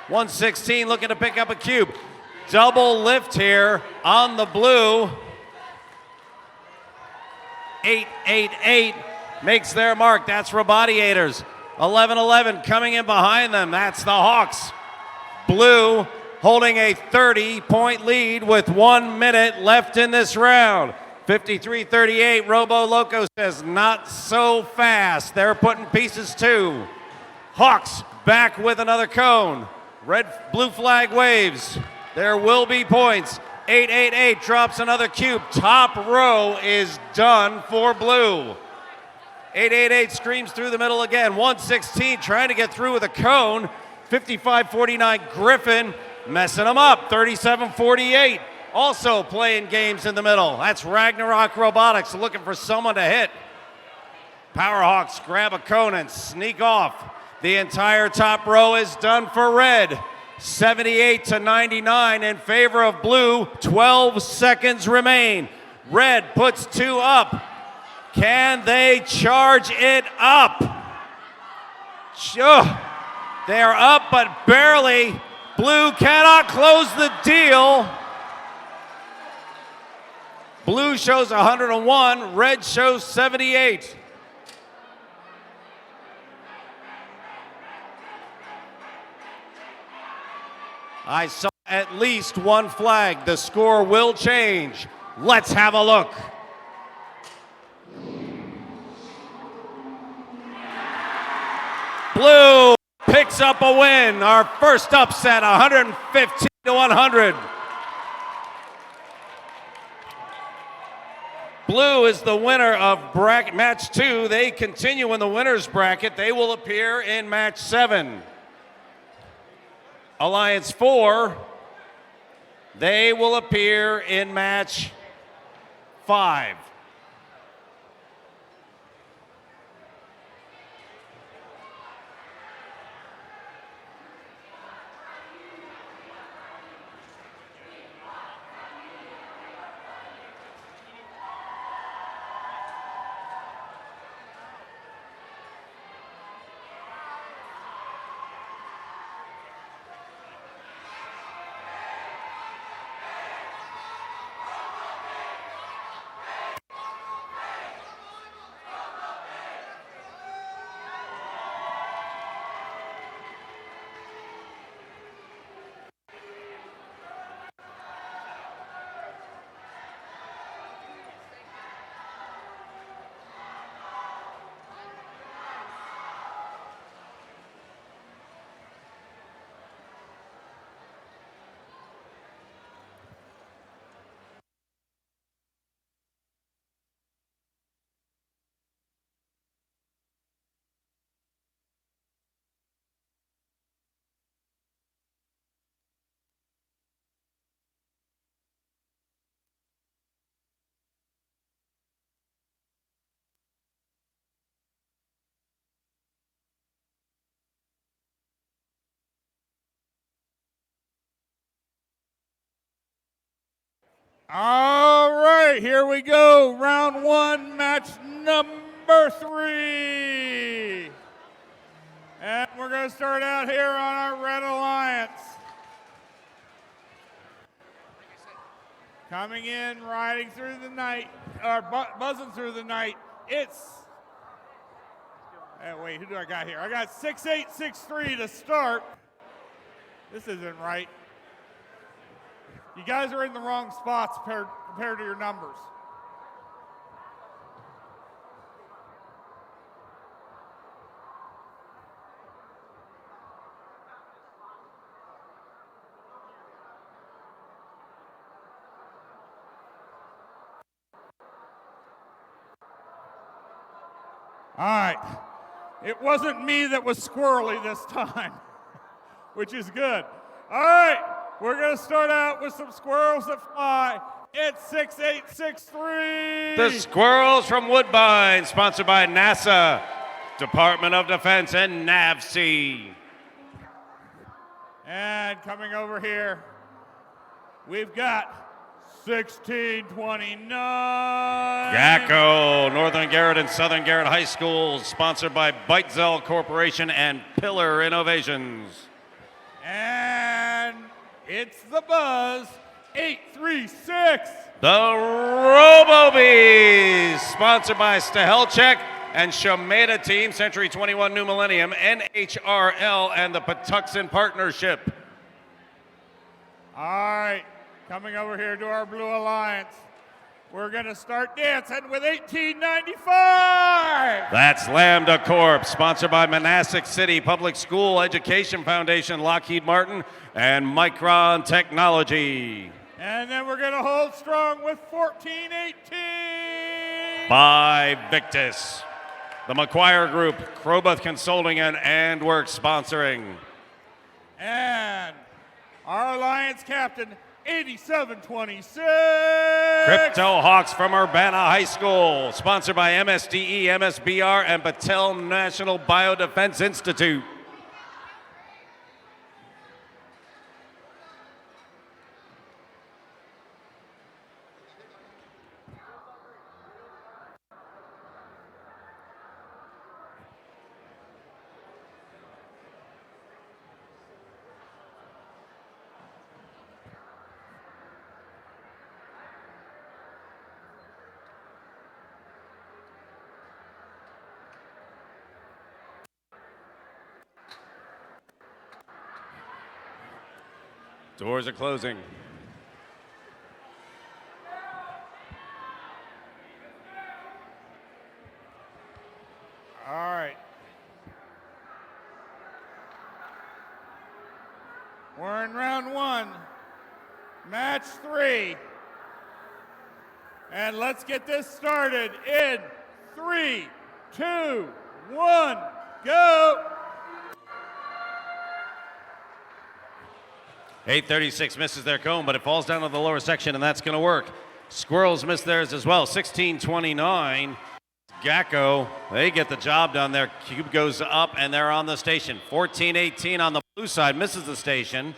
116 looking to pick up a cube. Double lift here on the blue. 888 makes their mark. That's Robotiators. 11-11 coming in behind them. That's the Hawks. Blue holding a 30-point lead with 1 minute left in this round. 53-38, Robo Loco says not so fast. They're putting pieces too. Hawks back with another cone. Blue flag waves. There will be points. 888 drops another cube. Top row is done for blue. 888 screams through the middle again. 116 trying to get through with a cone. 55-49 Griffin messing them up. 37-48 also playing games in the middle. That's Ragnarok Robotics looking for someone to hit. Powerhawks grab a cone and sneak off. The entire top row is done for red. 78-99 in favor of blue. 12 seconds remain. Red puts 2 up. Can they charge it up? Sure. They're up, but barely. Blue cannot close the deal. Blue shows 101, red shows 78. I saw at least one flag. The score will change. Let's have a look. Blue picks up a win. Our first upset, 115-100. Blue is the winner of bracket match 2. They continue in the winner's bracket. They will appear in match 7. Alliance 4, they will appear in match 5. All right, here we go. Round one, match number 3. And we're going to start out here on our Red Alliance. Coming in, riding through the night, or buzzing through the night, it's, wait, who do I got here? I got 6863 to start. This isn't right. You guys are in the wrong spots compared to your numbers. All right. It wasn't me that was squirrely this time, which is good. All right. We're going to start out with some squirrels that fly. It's 6863. The Squirrels from Woodbine, sponsored by NASA, Department of Defense, and NAVSEA. And coming over here, we've got 1629. GACO, Northern Garrett and Southern Garrett High Schools, sponsored by Beitzel Corporation and Pillar Innovations. And it's the Buzz, 836. The RoboBees, sponsored by Stahelchek and Shomeda Team, Century 21 New Millennium, NHRL, and the Patuxent Partnership. All right, coming over here to our Blue Alliance. We're going to start dancing with 1895. That's Lambda Corp, sponsored by Monastic City Public School Education Foundation, Lockheed Martin, and Micron Technology. And then we're going to hold strong with 1418. By Victus. The McQuire Group, Crowbuth Consulting, and AndWorks sponsoring. And our Alliance captain, 8726. Crypto Hawks from Urbana High School, sponsored by MSDE, MSBR, and Battelle National Biodefense Institute. Doors are closing. All right. We're in round one, match 3. And let's get this started in 3, 2, 1, go. 836 misses their cone, but it falls down to the lower section, and that's going to work. Squirrels miss theirs as well. 1629. GACO, they get the job done. Their cube goes up, and they're on the station. 1418 on the blue side misses the station.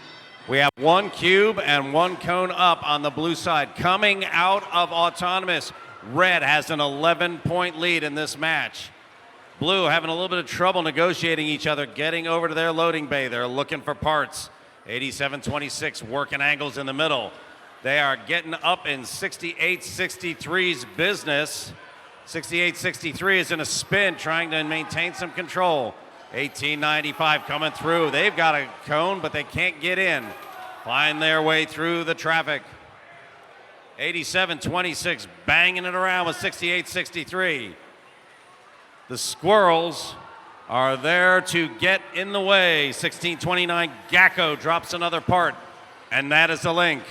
We have 1 cube and 1 cone up on the blue side. Coming out of autonomous, red has an 11-point lead in this match. Blue having a little bit of trouble negotiating each other, getting over to their loading bay. They're looking for parts. 8726 working angles in the middle. They are getting up in 6863's business. 6863 is in a spin, trying to maintain some control. 1895 coming through. They've got a cone, but they can't get in. Find their way through the traffic. 8726 banging it around with 6863. The Squirrels are there to get in the way. 1629, GACO drops another part, and that is the link.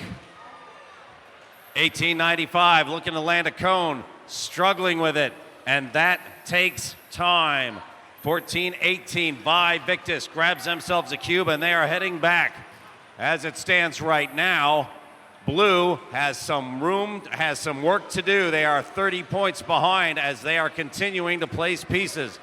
1895 looking to land a cone, struggling with it, and that takes time. 1418 by Victus grabs themselves a cube, and they are heading back. As it stands right now, Blue has some work to do. They are 30 points behind as they are continuing to place pieces.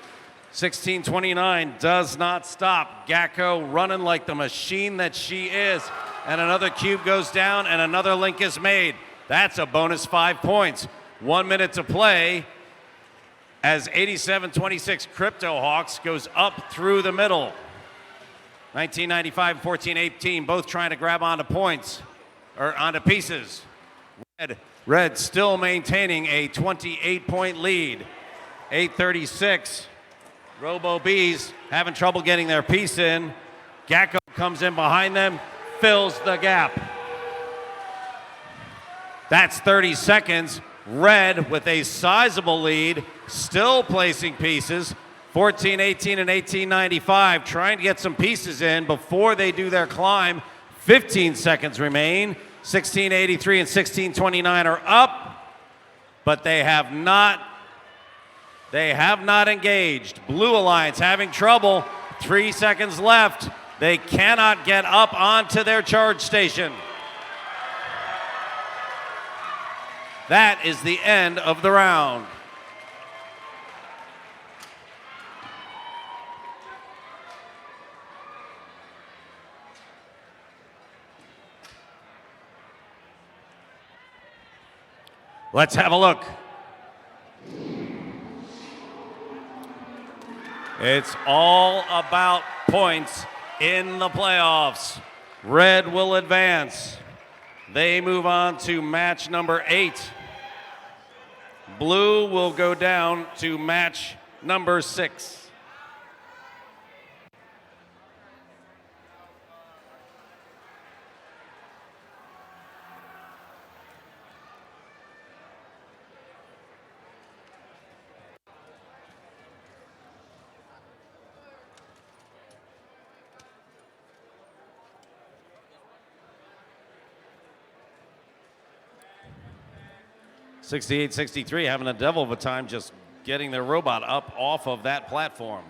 1629 does not stop. GACO running like the machine that she is. And another cube goes down and another link is made. That's a bonus 5 points. 1 minute to play as 87-26 Crypto Hawks goes up through the middle. 1995 and 14-18, both trying to grab onto points, or onto pieces. Red still maintaining a 28-point lead. 8:36. Robo Bees having trouble getting their piece in. Gacko comes in behind them, fills the gap. That's 30 seconds. Red with a sizable lead, still placing pieces. 14-18 and 18-95, trying to get some pieces in before they do their climb. 15 seconds remain. 16-83 and 16-29 are up, but they have not engaged. Blue Alliance having trouble. 3 seconds left. They cannot get up onto their charge station. That is the end of the round. Let's have a look. It's all about points in the playoffs. Red will advance. They move on to match number 8. Blue will go down to match number 6. (68-63) having a devil of a time just getting their robot up off of that platform.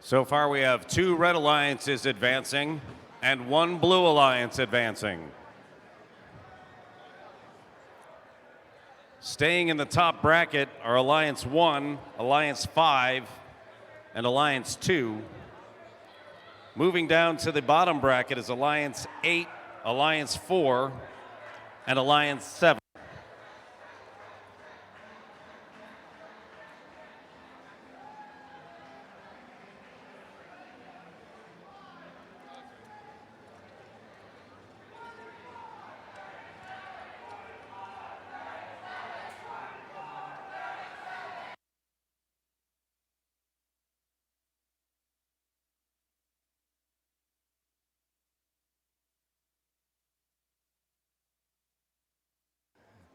So far, we have 2 Red Alliances advancing and 1 Blue Alliance advancing. Staying in the top bracket are Alliance 1, Alliance 5, and Alliance 2. Moving down to the bottom bracket is Alliance 8, Alliance 4, and Alliance 7.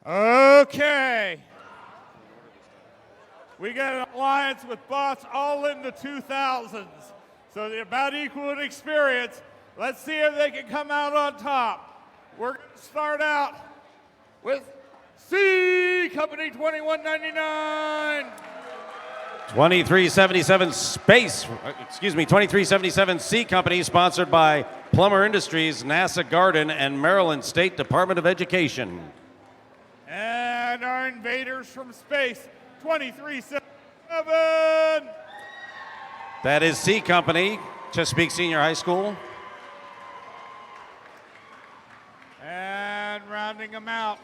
Okay. We got an alliance with bots all in the 2000s. So they're about equal in experience. Let's see if they can come out on top. We're going to start out with C Company 2199. 2377 2377 C Company, sponsored by Plummer Industries, NASA Garden, and Maryland State Department of Education. And our invaders from space, 2377. That is C Company, Chesapeake Senior High School. And rounding them out,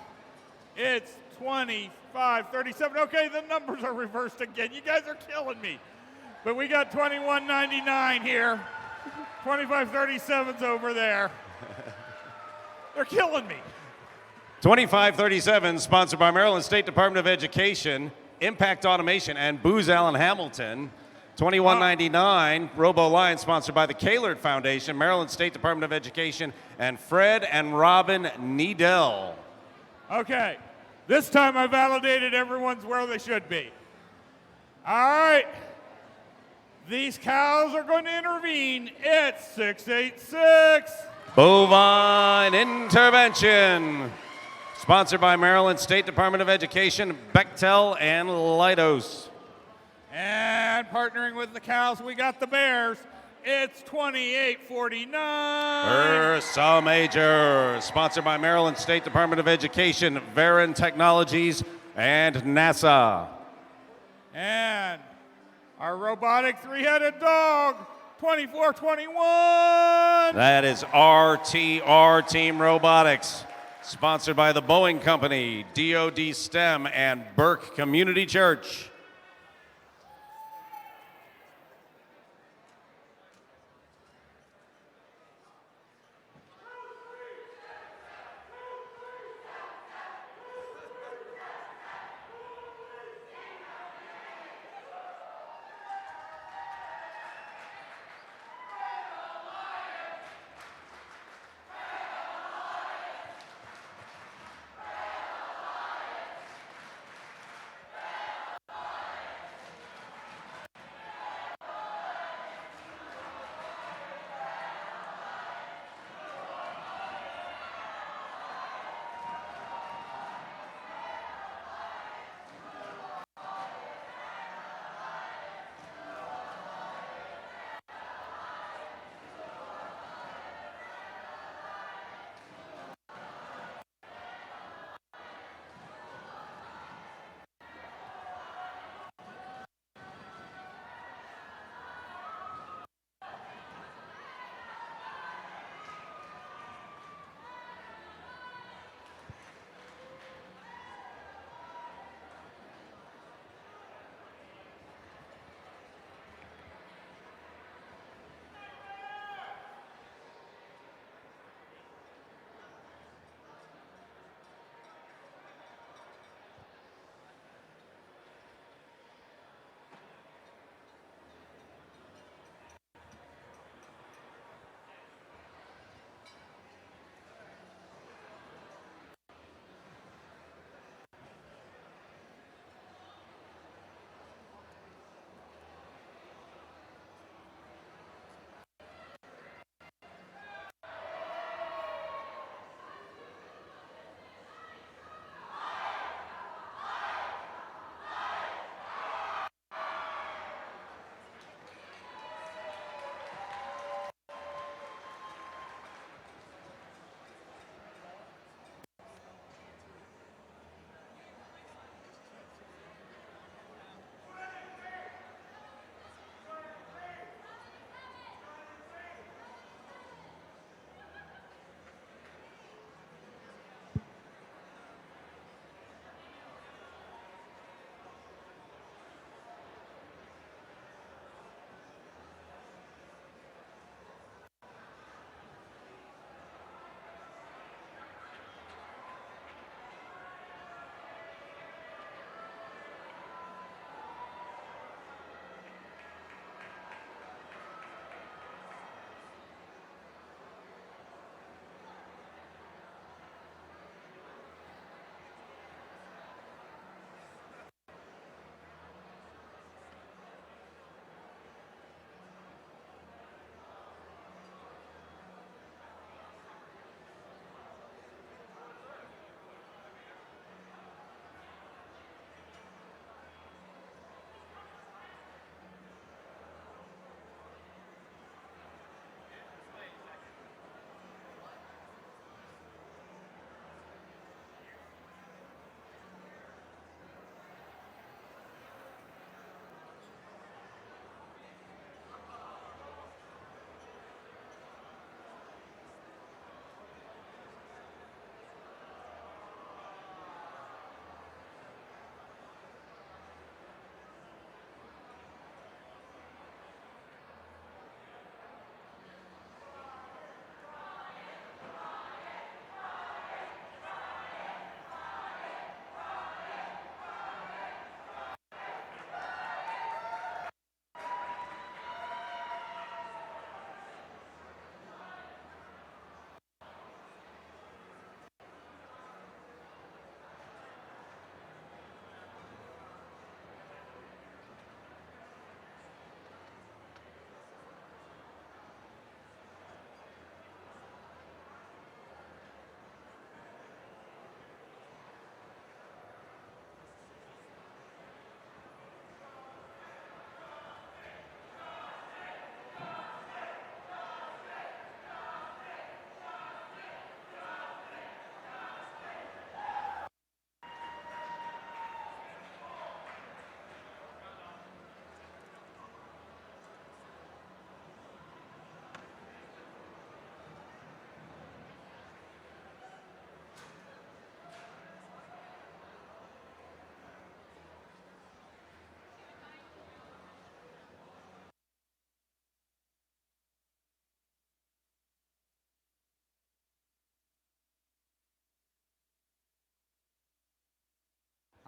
it's 2537. Okay, the numbers are reversed again. You guys are killing me. But we got 2199 here. 2537's over there. They're killing me. 2537, sponsored by Maryland State Department of Education, Impact Automation, and Booz Allen Hamilton. 2199, Robo Alliance, sponsored by the Kahlert Foundation, Maryland State Department of Education, and Fred and Robin Needell. Okay, this time I validated everyone's where they should be. All right, these cows are going to intervene. It's 686. Bovine intervention. Sponsored by Maryland State Department of Education, Bechtel, and Leidos. And partnering with the Cows, we got the Bears. It's 28-49. Ursa Major, sponsored by Maryland State Department of Education, Varon Technologies, and NASA. And our robotic three-headed dog, 24-21. That is RTR Team Robotics, sponsored by the Boeing Company, DoD STEM, and Burke Community Church.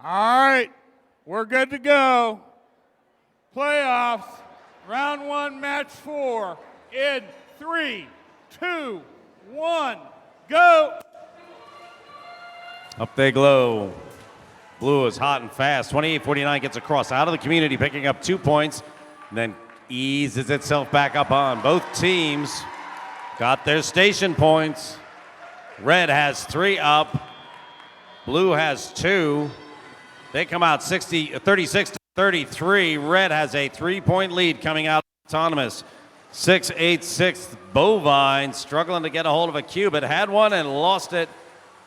All right, we're good to go. Playoffs, round one, match 4. In 3, 2, 1, go. Up they glow. Blue is hot and fast. 28-49 gets across out of the community, picking up 2 points, and then eases itself back up on. Both teams got their station points. Red has 3 up. Blue has 2. They come out 36-33. Red has a 3-point lead coming out autonomous. 6-8-6 Bovine struggling to get a hold of a cube. It had one and lost it.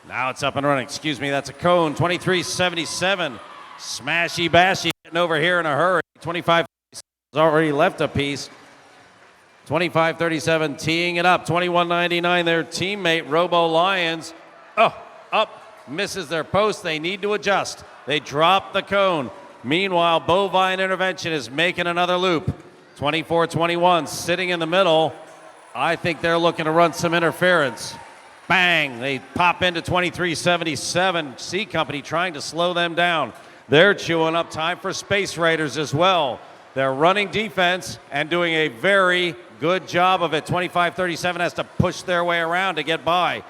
Now it's up and running. Excuse me, that's a cone. 23-77. Smashy Bashy getting over here in a hurry. 25 has already left a piece. 25-37 teeing it up. 21-99 their teammate Robo Lions. Oh, up. Misses their post. They need to adjust. They drop the cone. Meanwhile, Bovine Intervention is making another loop. 24-21 sitting in the middle. I think they're looking to run some interference. Bang! They pop into 23-77. C Company trying to slow them down. They're chewing up time for Space Raiders as well. They're running defense and doing a very good job of it. 25-37 has to push their way around to get by.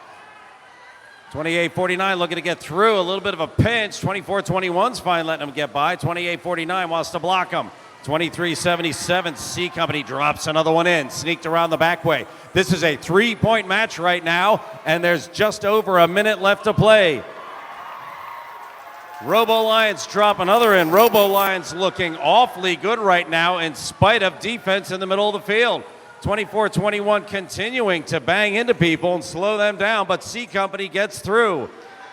28-49 looking to get through. A little bit of a pinch. 24-21's fine letting them get by. 28-49 wants to block them. 23-77, C Company drops another one in. Sneaked around the back way. This is a 3-point match right now, and there's just over a minute left to play. Robo Lions drop another in. Robo Lions looking awfully good right now in spite of defense in the middle of the field. 24-21 continuing to bang into people and slow them down, but C Company gets through.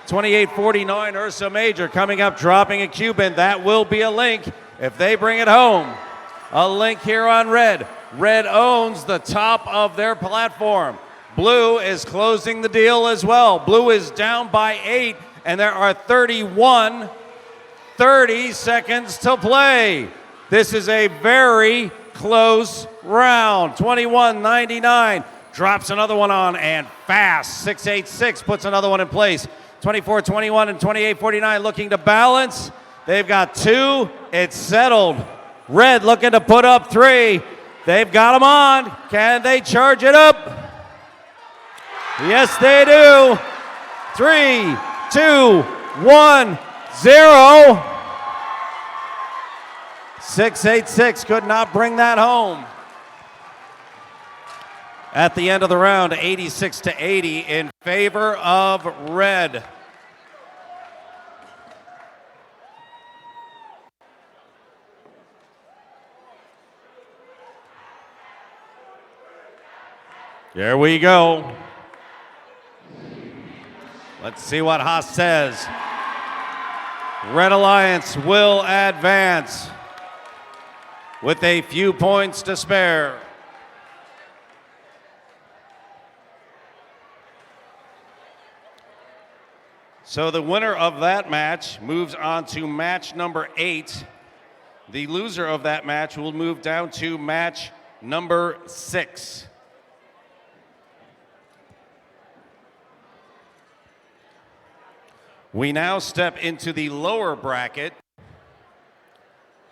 28-49 Ursa Major coming up, dropping a cube in. That will be a link if they bring it home. A link here on Red. Red owns the top of their platform. Blue is closing the deal as well. Blue is down by 8, and there are 30 seconds to play. This is a very close round. 21-99 drops another one on and fast. 6-8-6 puts another one in place. 24-21 and 28-49 looking to balance. They've got 2. It's settled. Red looking to put up 3. They've got them on. Can they charge it up? Yes, they do. 3, 2, 1, 0. 6-8-6 could not bring that home. At the end of the round, 86-80 in favor of Red. Here we go. Let's see what Haas says. Red Alliance will advance with a few points to spare. So the winner of that match moves on to match number 8. The loser of that match will move down to match number 6. We now step into the lower bracket.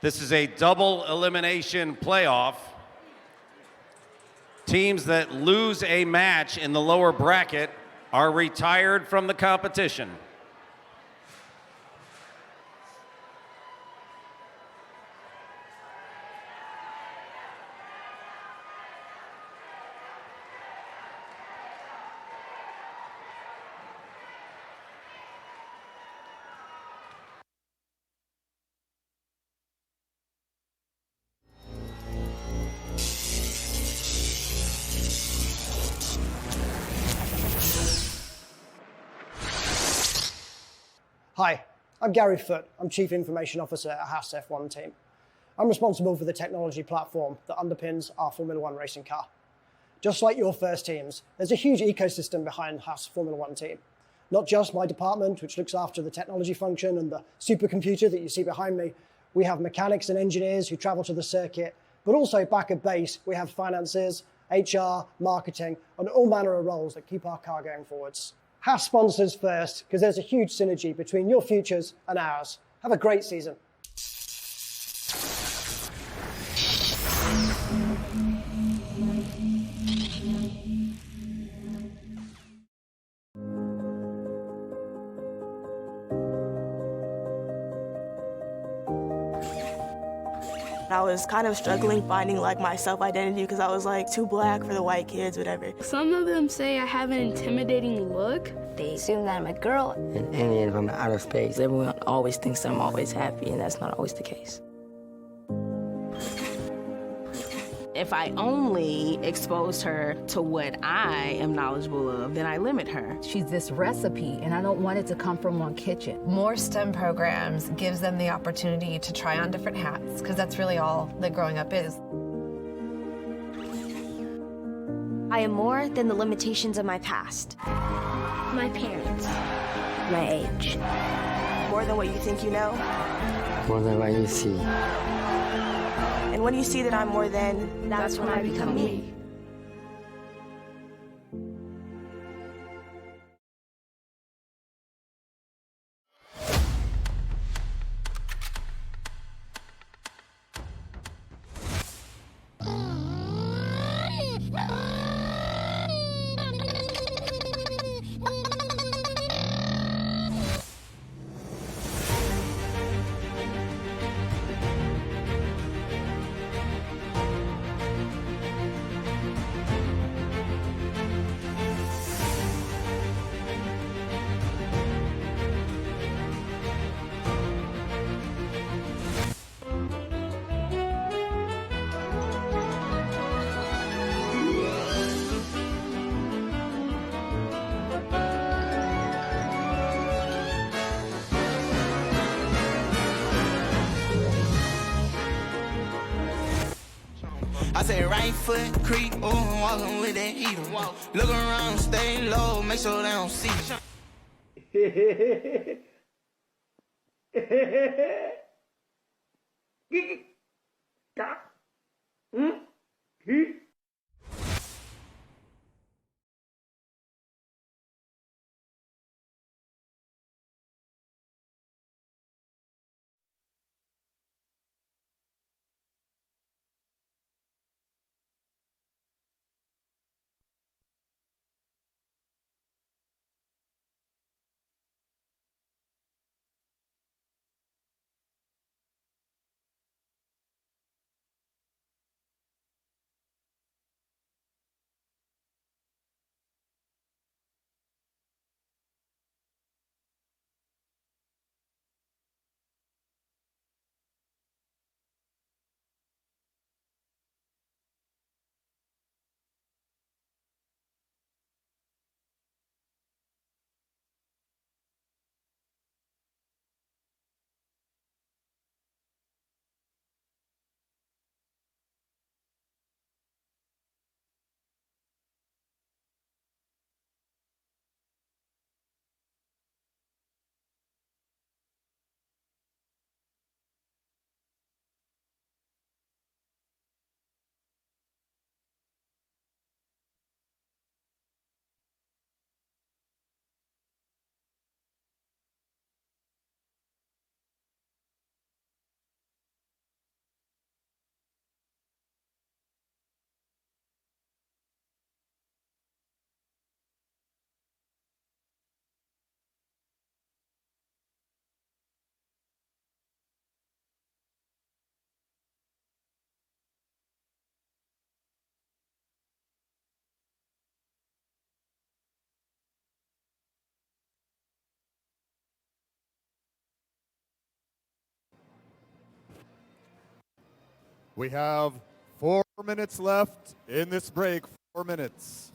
This is a double elimination playoff. Teams that lose a match in the lower bracket are retired from the competition. Hi, I'm Gary Foote. I'm Chief Information Officer at Haas F1 team. I'm responsible for the technology platform that underpins our Formula One racing car. Just like your first teams, there's a huge ecosystem behind Haas Formula One team. Not just my department, which looks after the technology function and the supercomputer that you see behind me. We have mechanics and engineers who travel to the circuit, but also back at base, we have finances, HR, marketing, and all manner of roles that keep our car going forwards. Haas sponsors first because there's a huge synergy between your futures and ours. Have a great season. I was kind of struggling finding like my self-identity because I was like too black for the white kids, whatever. Some of them say I have an intimidating look. They assume that I'm a girl. And if I'm out of space, everyone always thinks I'm always happy, and that's not always the case. If I only expose her to what I am knowledgeable of, then I limit her. She's this recipe, and I don't want it to come from one kitchen. More STEM programs gives them the opportunity to try on different hats, because that's really all that growing up is. I am more than the limitations of my past. My parents. My age. More than what you think you know. More than what you see. And when you see that I'm more than, that's when I become me. I say right foot creep, ooh, I'm walking with that heater. Look around, stay low, make sure they don't see you. We have 4 minutes left in this break, 4 minutes.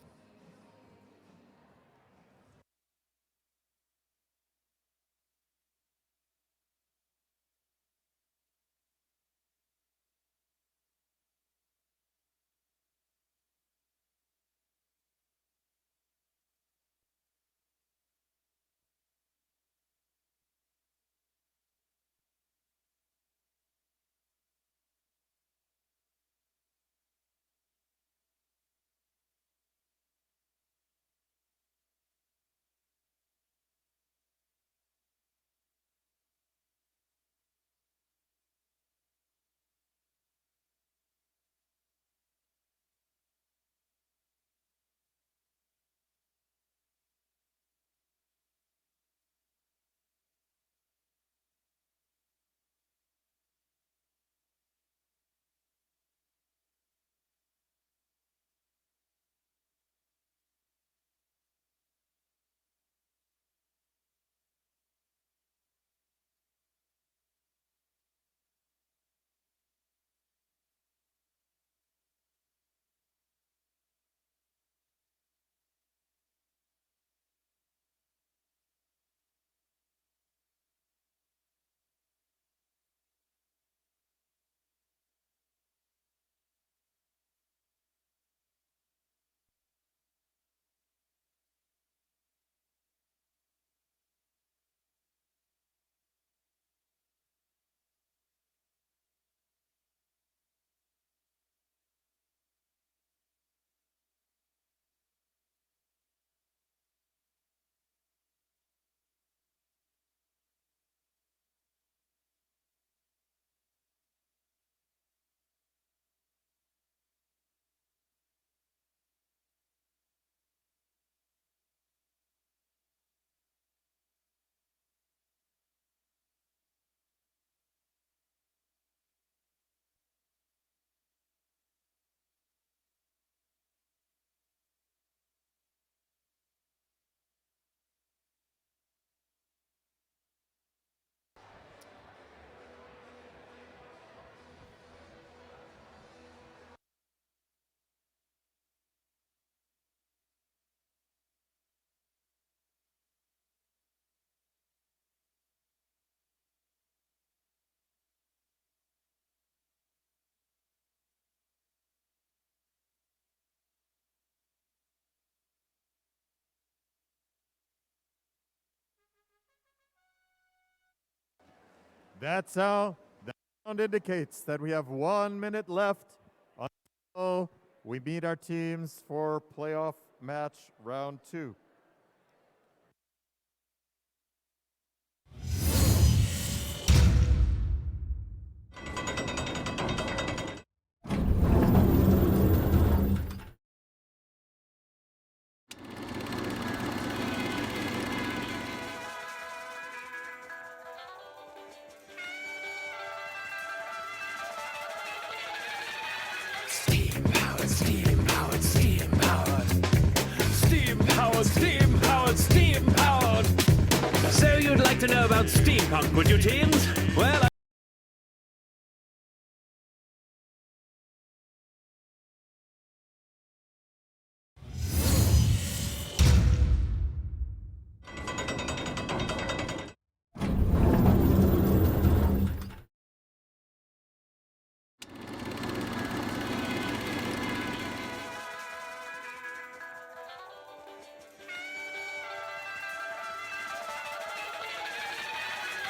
That sound indicates that we have 1 minute left until we meet our teams for playoff match round 2. Steam powered, steam powered, steam powered. Steam powered, steam powered, steam powered. So you'd like to know about steampunk, would you, teens? Well,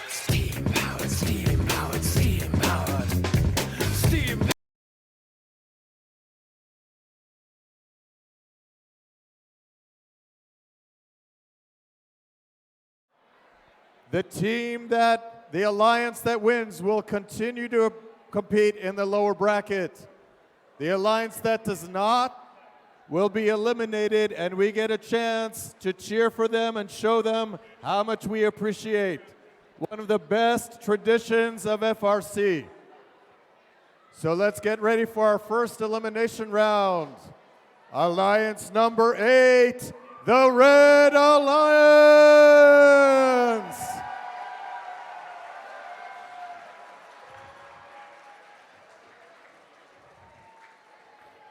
steam powered, steam powered, steam powered. Steam. The team that, the alliance that wins will continue to compete in the lower bracket. The alliance that does not will be eliminated, and we get a chance to cheer for them and show them how much we appreciate one of the best traditions of FRC. So let's get ready for our first elimination round. Alliance number 8, the Red Alliance.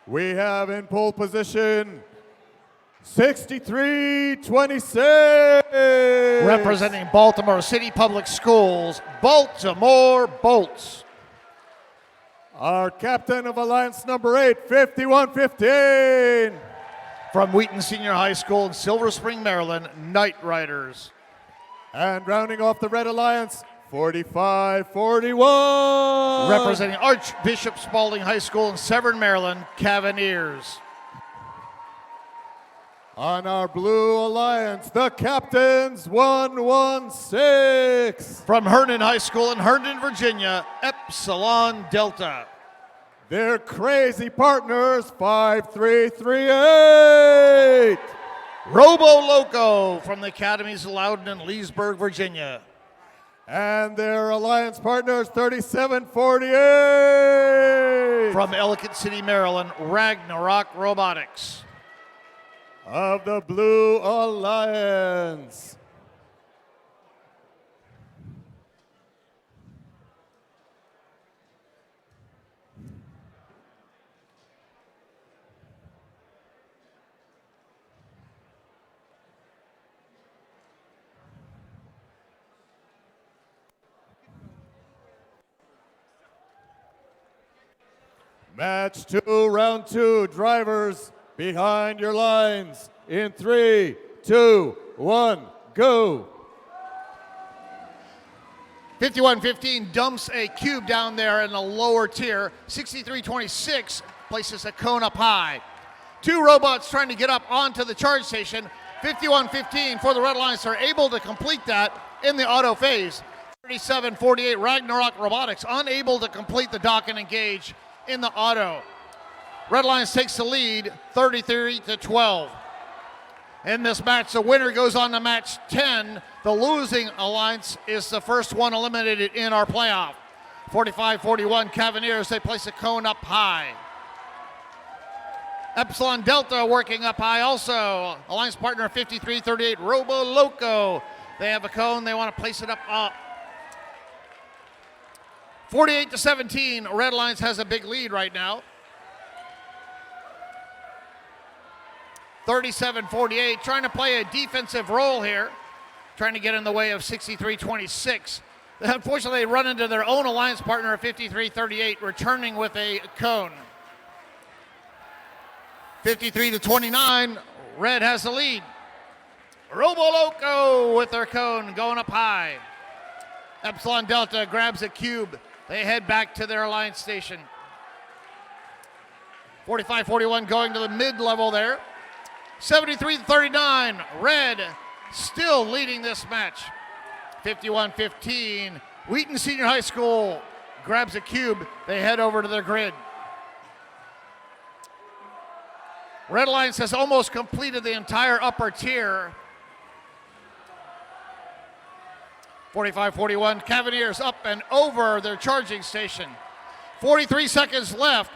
We have in pole position 6326. Representing Baltimore City Public Schools, Baltimore Bolts. Our captain of Alliance number 8, 5115. From Wheaton Senior High School in Silver Spring, Maryland, Knight Riders. And rounding off the Red Alliance, 4541. Representing Archbishop Spalding High School in Severn, Maryland, Cavaliers. On our Blue Alliance, the captains, 116. From Herndon High School in Herndon, Virginia, Epsilon Delta. Their crazy partners, 5338. Robo Loco from the Academies of Loudon and Leesburg, Virginia. And their alliance partners, 3748. From Ellicott City, Maryland, Ragnarok Robotics. Of the Blue Alliance. Match 2, round 2. Drivers behind your lines. In 3, 2, 1, go. 5115 dumps a cube down there in the lower tier. 6326 places a cone up high. 2 robots trying to get up onto the charge station. 5115 for the Red Alliance are able to complete that in the auto phase. 3748 Ragnarok Robotics unable to complete the dock and engage in the auto. Red Alliance takes the lead 33-12. In this match, the winner goes on to match 10. The losing alliance is the first one eliminated in our playoff. 45-41 Cavaliers, they place a cone up high. Epsilon Delta working up high also. Alliance partner 53-38 Robo Loco. They have a cone, they want to place it up. 48-17, Red Alliance has a big lead right now. 37-48, trying to play a defensive role here, trying to get in the way of 63-26. Unfortunately, they run into their own alliance partner at 53-38, returning with a cone. 53-29, Red has the lead. Robo Loco with their cone going up high. Epsilon Delta grabs a cube. They head back to their alliance station. 45-41 going to the mid-level there. 73-39, Red still leading this match. 51-15, Wheaton Senior High School grabs a cube. They head over to their grid. Red Alliance has almost completed the entire upper tier. 45-41, Cavaliers up and over their charging station. 43 seconds left.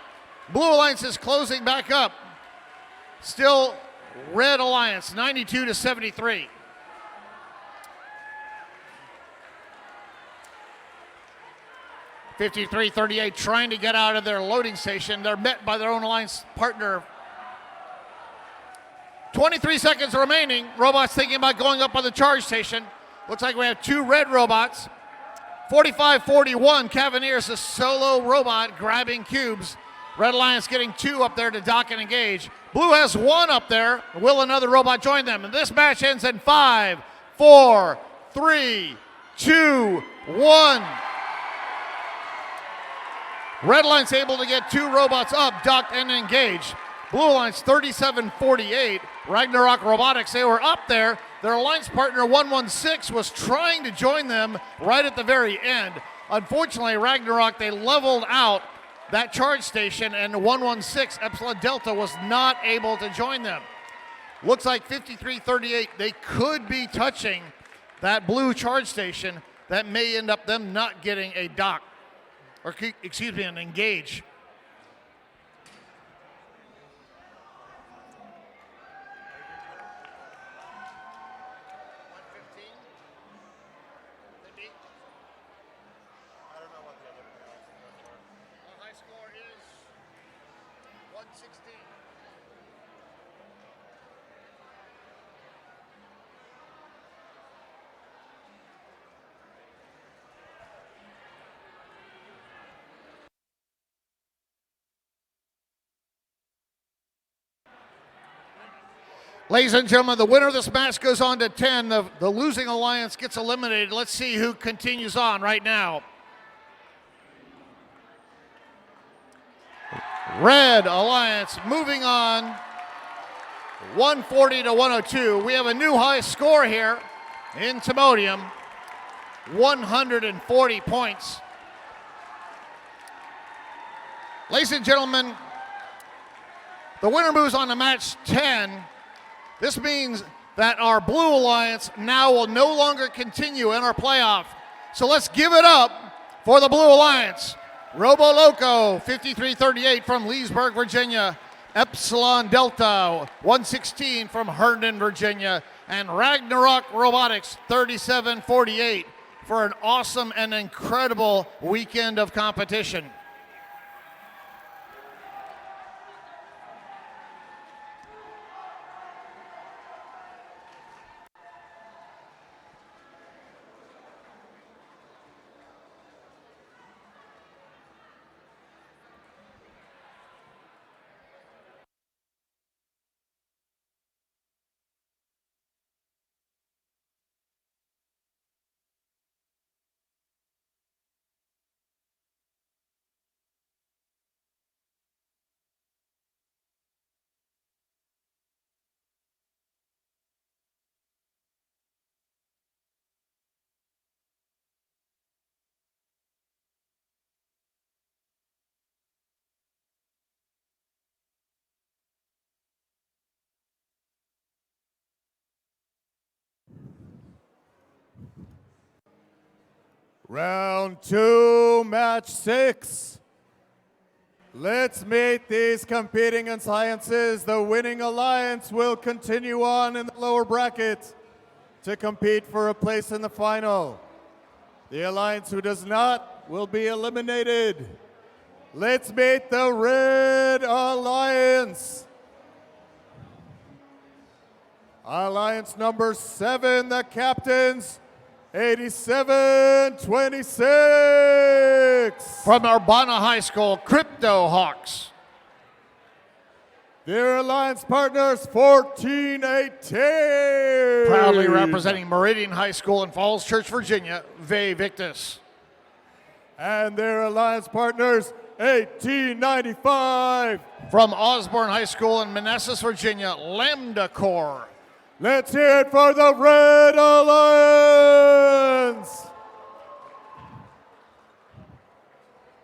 Blue Alliance is closing back up. Still Red Alliance, 92-73. (53-38) trying to get out of their loading station. They're met by their own alliance partner. 23 seconds remaining. Robots thinking about going up on the charge station. Looks like we have two red robots. 45-41, Cavaliers, a solo robot grabbing cubes. Red Alliance getting two up there to dock and engage. Blue has one up there. Will another robot join them? And this match ends in 5, 4, 3, 2, 1. Red Alliance able to get two robots up, docked, and engaged. Blue Alliance 37-48. Ragnarok Robotics, they were up there. Their alliance partner 116 was trying to join them right at the very end. Unfortunately, Ragnarok, they leveled out that charge station, and 116 Epsilon Delta was not able to join them. Looks like 53-38, they could be touching that blue charge station. That may end up them not getting a dock, or excuse me, an engage. Ladies and gentlemen, the winner of this match goes on to 10. The losing alliance gets eliminated. Let's see who continues on right now. Red Alliance moving on, 140-102. We have a new high score here in Timonium, 140 points. Ladies and gentlemen, the winner moves on to match 10. This means that our Blue Alliance now will no longer continue in our playoff. So let's give it up for the Blue Alliance. Robo Loco, 53-38 from Leesburg, Virginia. Epsilon Delta, 116 from Herndon, Virginia. And Ragnarok Robotics, 37-48 for an awesome and incredible weekend of competition. Round 2, match 6. Let's meet these competing alliances. The winning alliance will continue on in the lower bracket to compete for a place in the final. The alliance who does not will be eliminated. Let's meet the Red Alliance. Alliance number 7, the captains, 87-26. From Urbana High School, Crypto Hawks. Their alliance partners, 1418. Proudly representing Meridian High School in Falls Church, Virginia, Ve Victus. And their alliance partners, 1895. From Osborne High School in Manassas, Virginia, Lambda Corps. Let's hear it for the Red Alliance.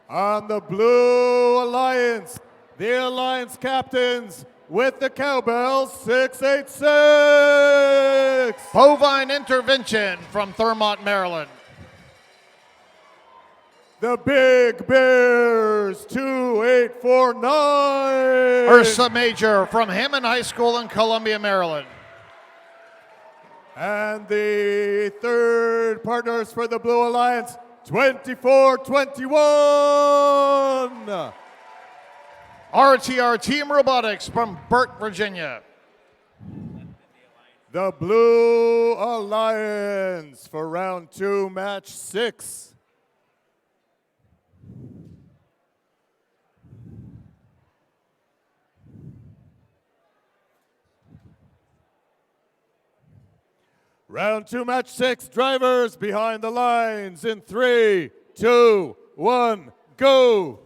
On the Blue Alliance, the Alliance captains with the cowbells, 686. Bovine Intervention from Thurmont, Maryland. The Big Bears, 2849. Ursa Major from Hammond High School in Columbia, Maryland. And the third partners for the Blue Alliance, 2421. RTR Team Robotics from Burke, Virginia. The Blue Alliance for round 2, match 6. Round 2, match 6. Drivers behind the lines in 3, 2, 1, go.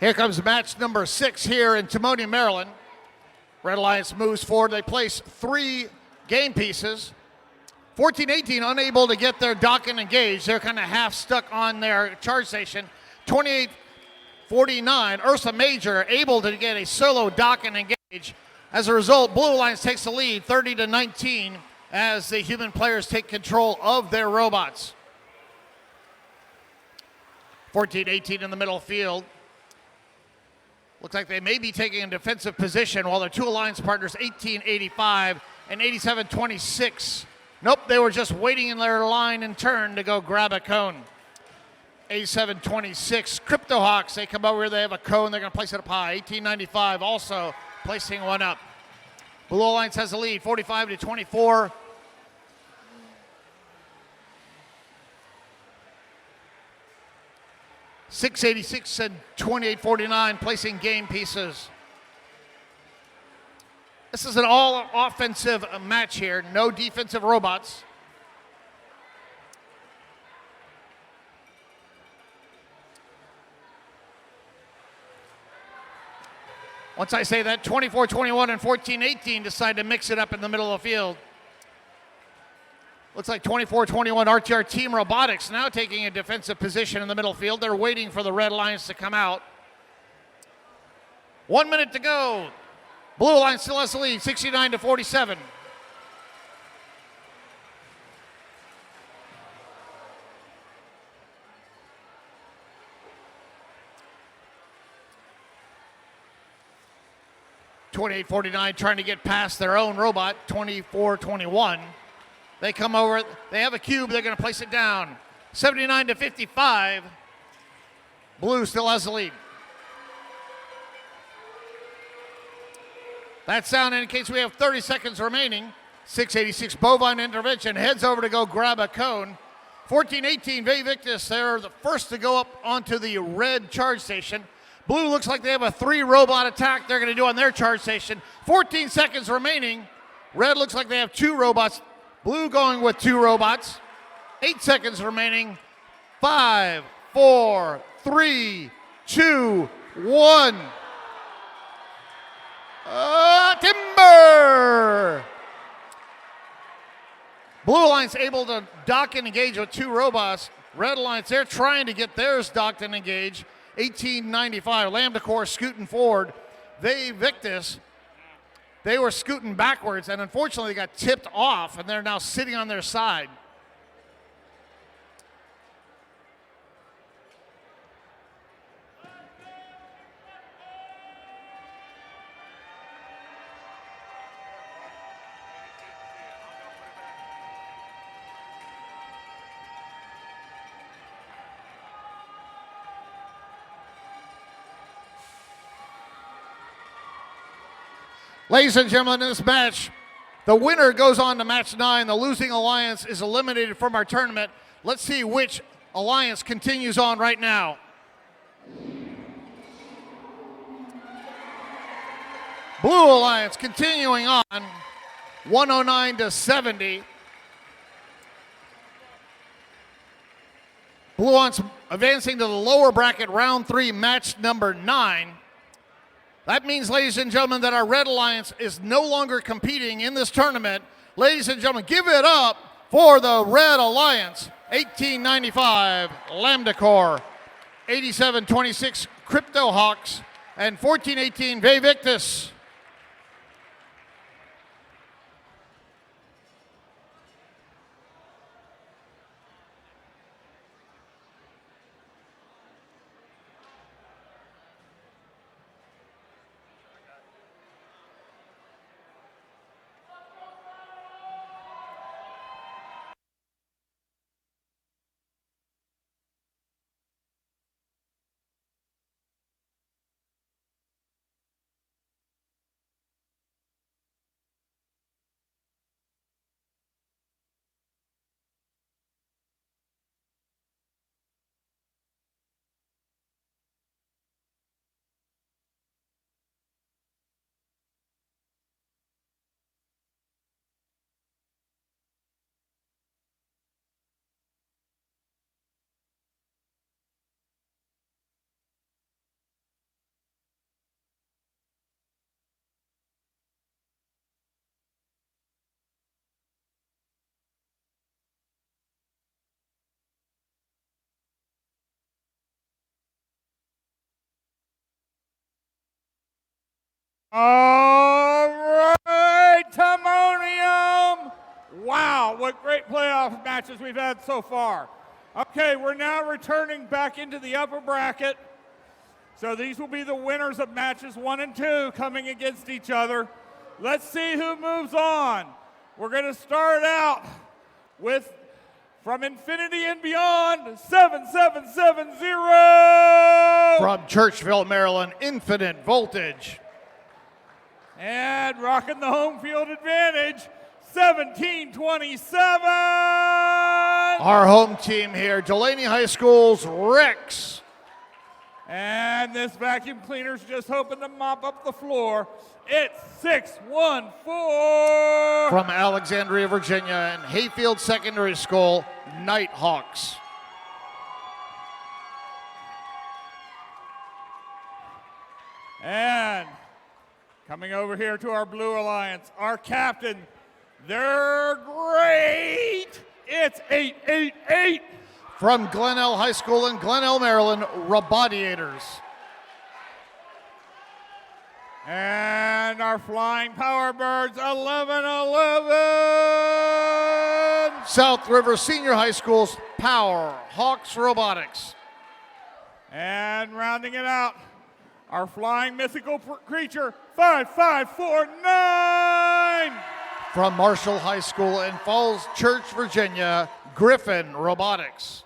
Here comes match number 6 here in Timonium, Maryland. Red Alliance moves forward. They place 3 game pieces. 1418 unable to get their dock and engage. They're kind of half stuck on their charge station. 2849, Ursa Major able to get a solo dock and engage. As a result, Blue Alliance takes the lead 30-19 as the human players take control of their robots. 1418 in the middle field. Looks like they may be taking a defensive position while their 2 alliance partners, 1885 and 8726. Nope, they were just waiting in their line and turn to go grab a cone. 8726, Cryptohawks, they come over here, they have a cone, they're gonna place it up high. 1895 also placing one up. Blue Alliance has the lead, 45-24. .686 and 2849 placing game pieces. This is an all offensive match here, no defensive robots. Once I say that, 24-21 and 14-18 decide to mix it up in the middle of the field. Looks like 24-21 RTR Team Robotics now taking a defensive position in the middle field. They're waiting for the Red Alliance to come out. 1 minute to go. Blue Alliance still has the lead, 69-47. .2849 trying to get past their own robot, 24-21. They come over, they have a cube, they're going to place it down. 79-55. Blue still has the lead. That sound indicates we have 30 seconds remaining. 686 Bovine Intervention heads over to go grab a cone. 1418 Ve Victus, they're the first to go up onto the red charge station. Blue looks like they have a 3-robot attack they're going to do on their charge station. 14 seconds remaining. Red looks like they have 2 robots. Blue going with 2 robots. 8 seconds remaining. 5, 4, 3, 2, 1. Timber! Blue Alliance able to dock and engage with 2 robots. Red Alliance, they're trying to get theirs docked and engaged. 1895, Lambda Corps scooting forward. Ve Victus, they were scooting backwards, and unfortunately they got tipped off, and they're now sitting on their side. Ladies and gentlemen, in this match, the winner goes on to match 9. The losing alliance is eliminated from our tournament. Let's see which alliance continues on right now. Blue Alliance continuing on, 109 to 70. Blue Alliance advancing to the lower bracket, round 3, match number 9. That means, ladies and gentlemen, that our Red Alliance is no longer competing in this tournament. Ladies and gentlemen, give it up for the Red Alliance. 1895 Lambda Corps, 8726 Crypto Hawks, and 1418 Vevictus. All right, Timonium. Wow, what great playoff matches we've had so far. Okay, we're now returning back into the upper bracket. So these will be the winners of matches 1 and 2 coming against each other. Let's see who moves on. We're going to start out with, from Infinity and Beyond, 7770. From Churchville, Maryland, Infinite Voltage. And rocking the home field advantage, 1727. Our home team here, Delaney High School's Rex. And this vacuum cleaner's just hoping to mop up the floor. It's 614. From Alexandria, Virginia, and Hayfield Secondary School, Nighthawks. And coming over here to our Blue Alliance, our captain, they're great. It's 888. From Glenelg High School in Glenelg, Maryland, Robodiators. And our Flying Power Birds, 1111. South River Senior High School's Power Hawks Robotics. And rounding it out, our flying mythical creature, 5549. From Marshall High School in Falls Church, Virginia, Griffin Robotics.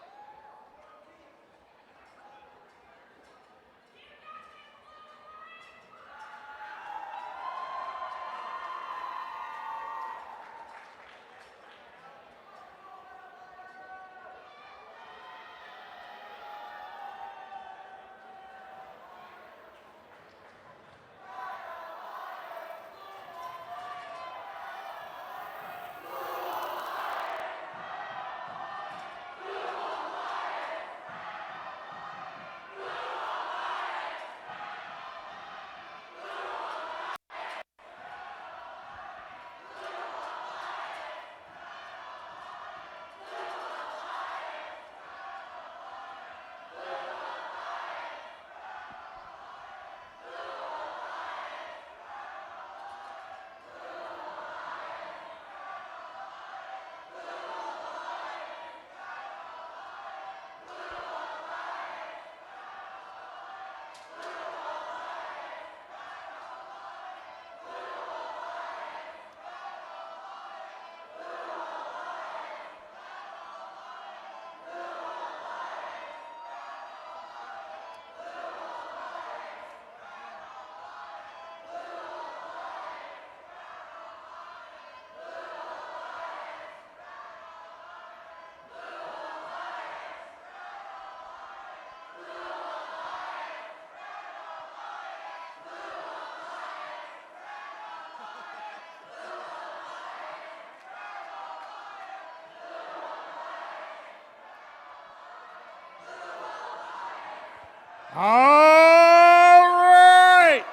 All right.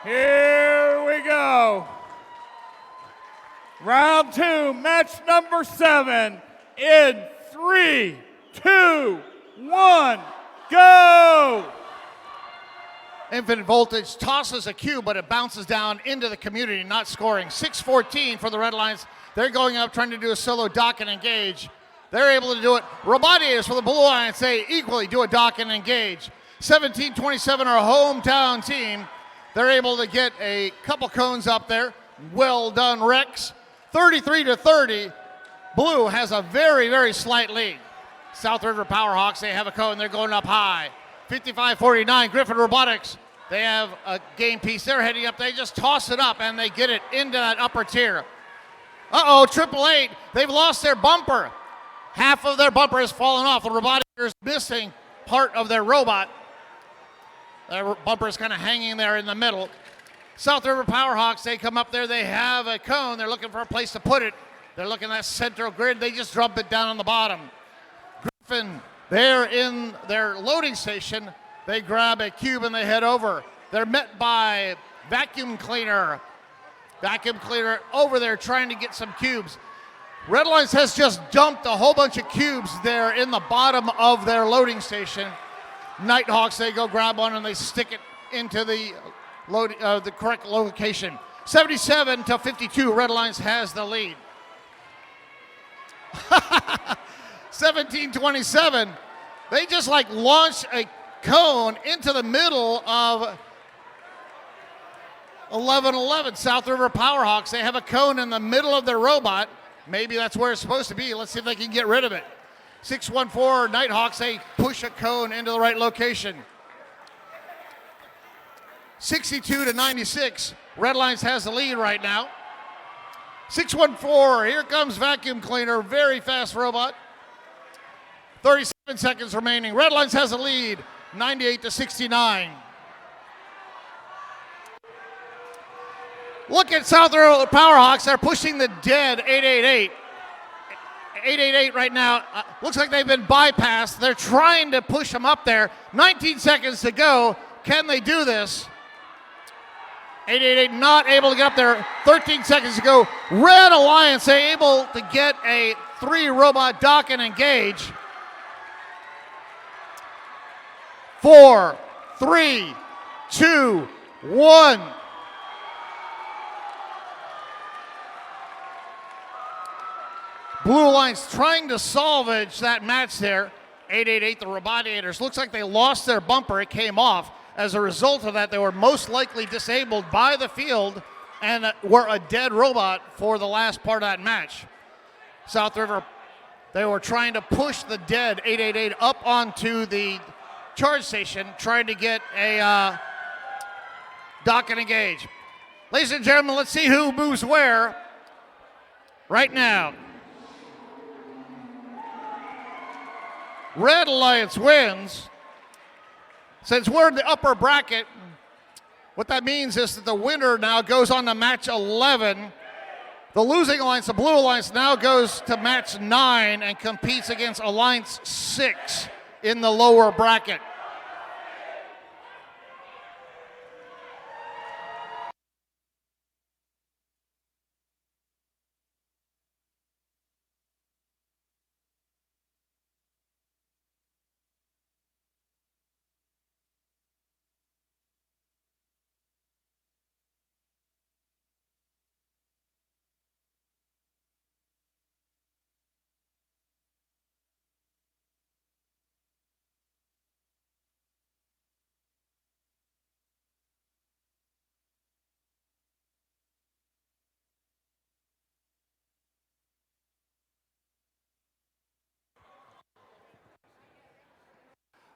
Here we go. Round 2, match number 7 in 3, 2, 1, go! Infinite Voltage tosses a cube, but it bounces down into the community, not scoring. 6-14 for the Red Lions. They're going up, trying to do a solo dock and engage. They're able to do it. Robotiators for the Blue Lions, they equally do a dock and engage. 17-27, our hometown team. They're able to get a couple cones up there. Well done, Rex. 33-30. Blue has a very, very slight lead. South River Powerhawks, they have a cone. They're going up high. 55-49, Griffin Robotics. They have a game piece. They're heading up. They just toss it up, and they get it into that upper tier. Uh-oh, 888. They've lost their bumper. Half of their bumper has fallen off. The Robotics missing part of their robot. Their bumper is kind of hanging there in the middle. South River Powerhawks, they come up there. They have a cone. They're looking for a place to put it. They're looking at that central grid. They just drop it down on the bottom. Griffin, they're in their loading station. They grab a cube and they head over. They're met by Vacuum Cleaner. Vacuum Cleaner over there trying to get some cubes. Red Lions has just dumped a whole bunch of cubes there in the bottom of their loading station. Nighthawks, they go grab one and they stick it into the correct location. 77-52, Red Lions has the lead. 17-27, they just like launched a cone into the middle of 11-11. South River Powerhawks, they have a cone in the middle of their robot. Maybe that's where it's supposed to be. Let's see if they can get rid of it. 614 Nighthawks, they push a cone into the right location. 62-96, Red Lions has the lead right now. 614, here comes Vacuum Cleaner, very fast robot. 37 seconds remaining. Red Lions has the lead, 98-69. Look at South River Powerhawks, they're pushing the dead 888. 888 right now, looks like they've been bypassed. They're trying to push them up there. 19 seconds to go. Can they do this? 888 not able to get up there. 13 seconds to go. Red Alliance able to get a 3-robot dock and engage. 4, 3, 2, 1. Blue Lions trying to salvage that match there. 888, the Robotiators. Looks like they lost their bumper. It came off. As a result of that, they were most likely disabled by the field and were a dead robot for the last part of that match. South River, they were trying to push the dead 888 up onto the charge station, trying to get a dock and engage. Ladies and gentlemen, let's see who moves where right now. Red Alliance wins. Since we're in the upper bracket, what that means is that the winner now goes on to match 11. The losing alliance, the Blue Alliance, now goes to match 9 and competes against Alliance 6 in the lower bracket.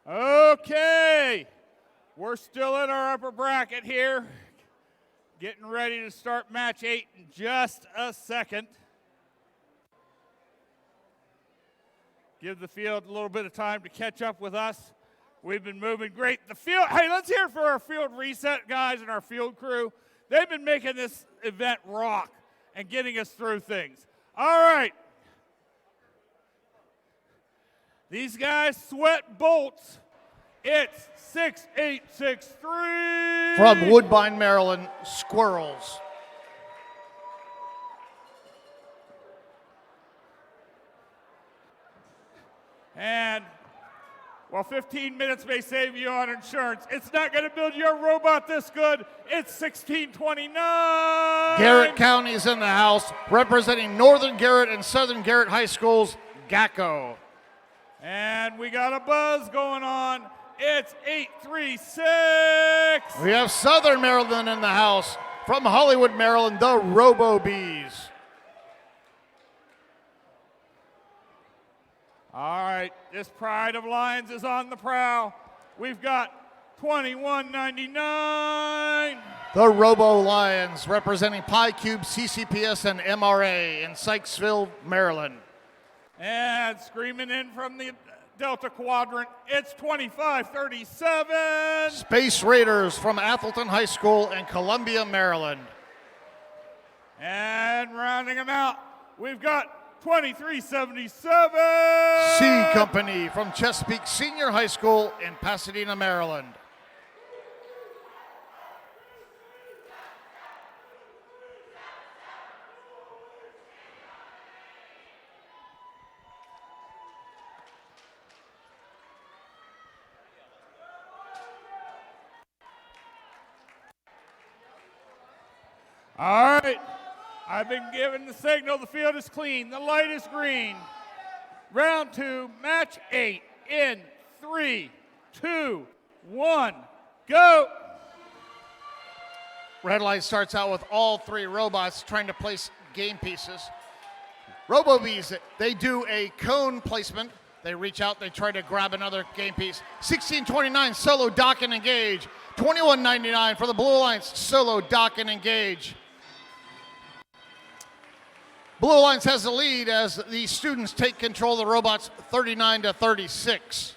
Okay, we're still in our upper bracket here. Getting ready to start match 8 in just a second. Give the field a little bit of time to catch up with us. We've been moving great. The field, hey, let's hear it for our field reset guys and our field crew. They've been making this event rock and getting us through things. All right. These guys sweat bolts. It's 6-8-6-3. From Woodbine, Maryland, Squirrels. And while 15 minutes may save you on insurance, it's not going to build your robot this good. It's 1629. Garrett County is in the house, representing Northern Garrett and Southern Garrett High Schools, GACO. And we got a buzz going on. It's 836. We have Southern Maryland in the house. From Hollywood, Maryland, the Robo Bees. All right, this Pride of Lions is on the prowl. We've got 2199. The Robo Lions, representing Pi Cube, CCPS, and MRA in Sykesville, Maryland. And screaming in from the Delta Quadrant, it's 2537. Space Raiders from Athelton High School in Columbia, Maryland. And rounding them out, we've got 2377. C Company from Chesapeake Senior High School in Pasadena, Maryland. All right, I've been given the signal. The field is clean. The light is green. Round 2, match 8 in 3, 2, 1, go. Red Light starts out with all three robots trying to place game pieces. RoboBees, they do a cone placement. They reach out, they try to grab another game piece. 1629, solo dock and engage. 2199 for the Blue Alliance, solo dock and engage. Blue Alliance has the lead as the students take control of the robots 39-36.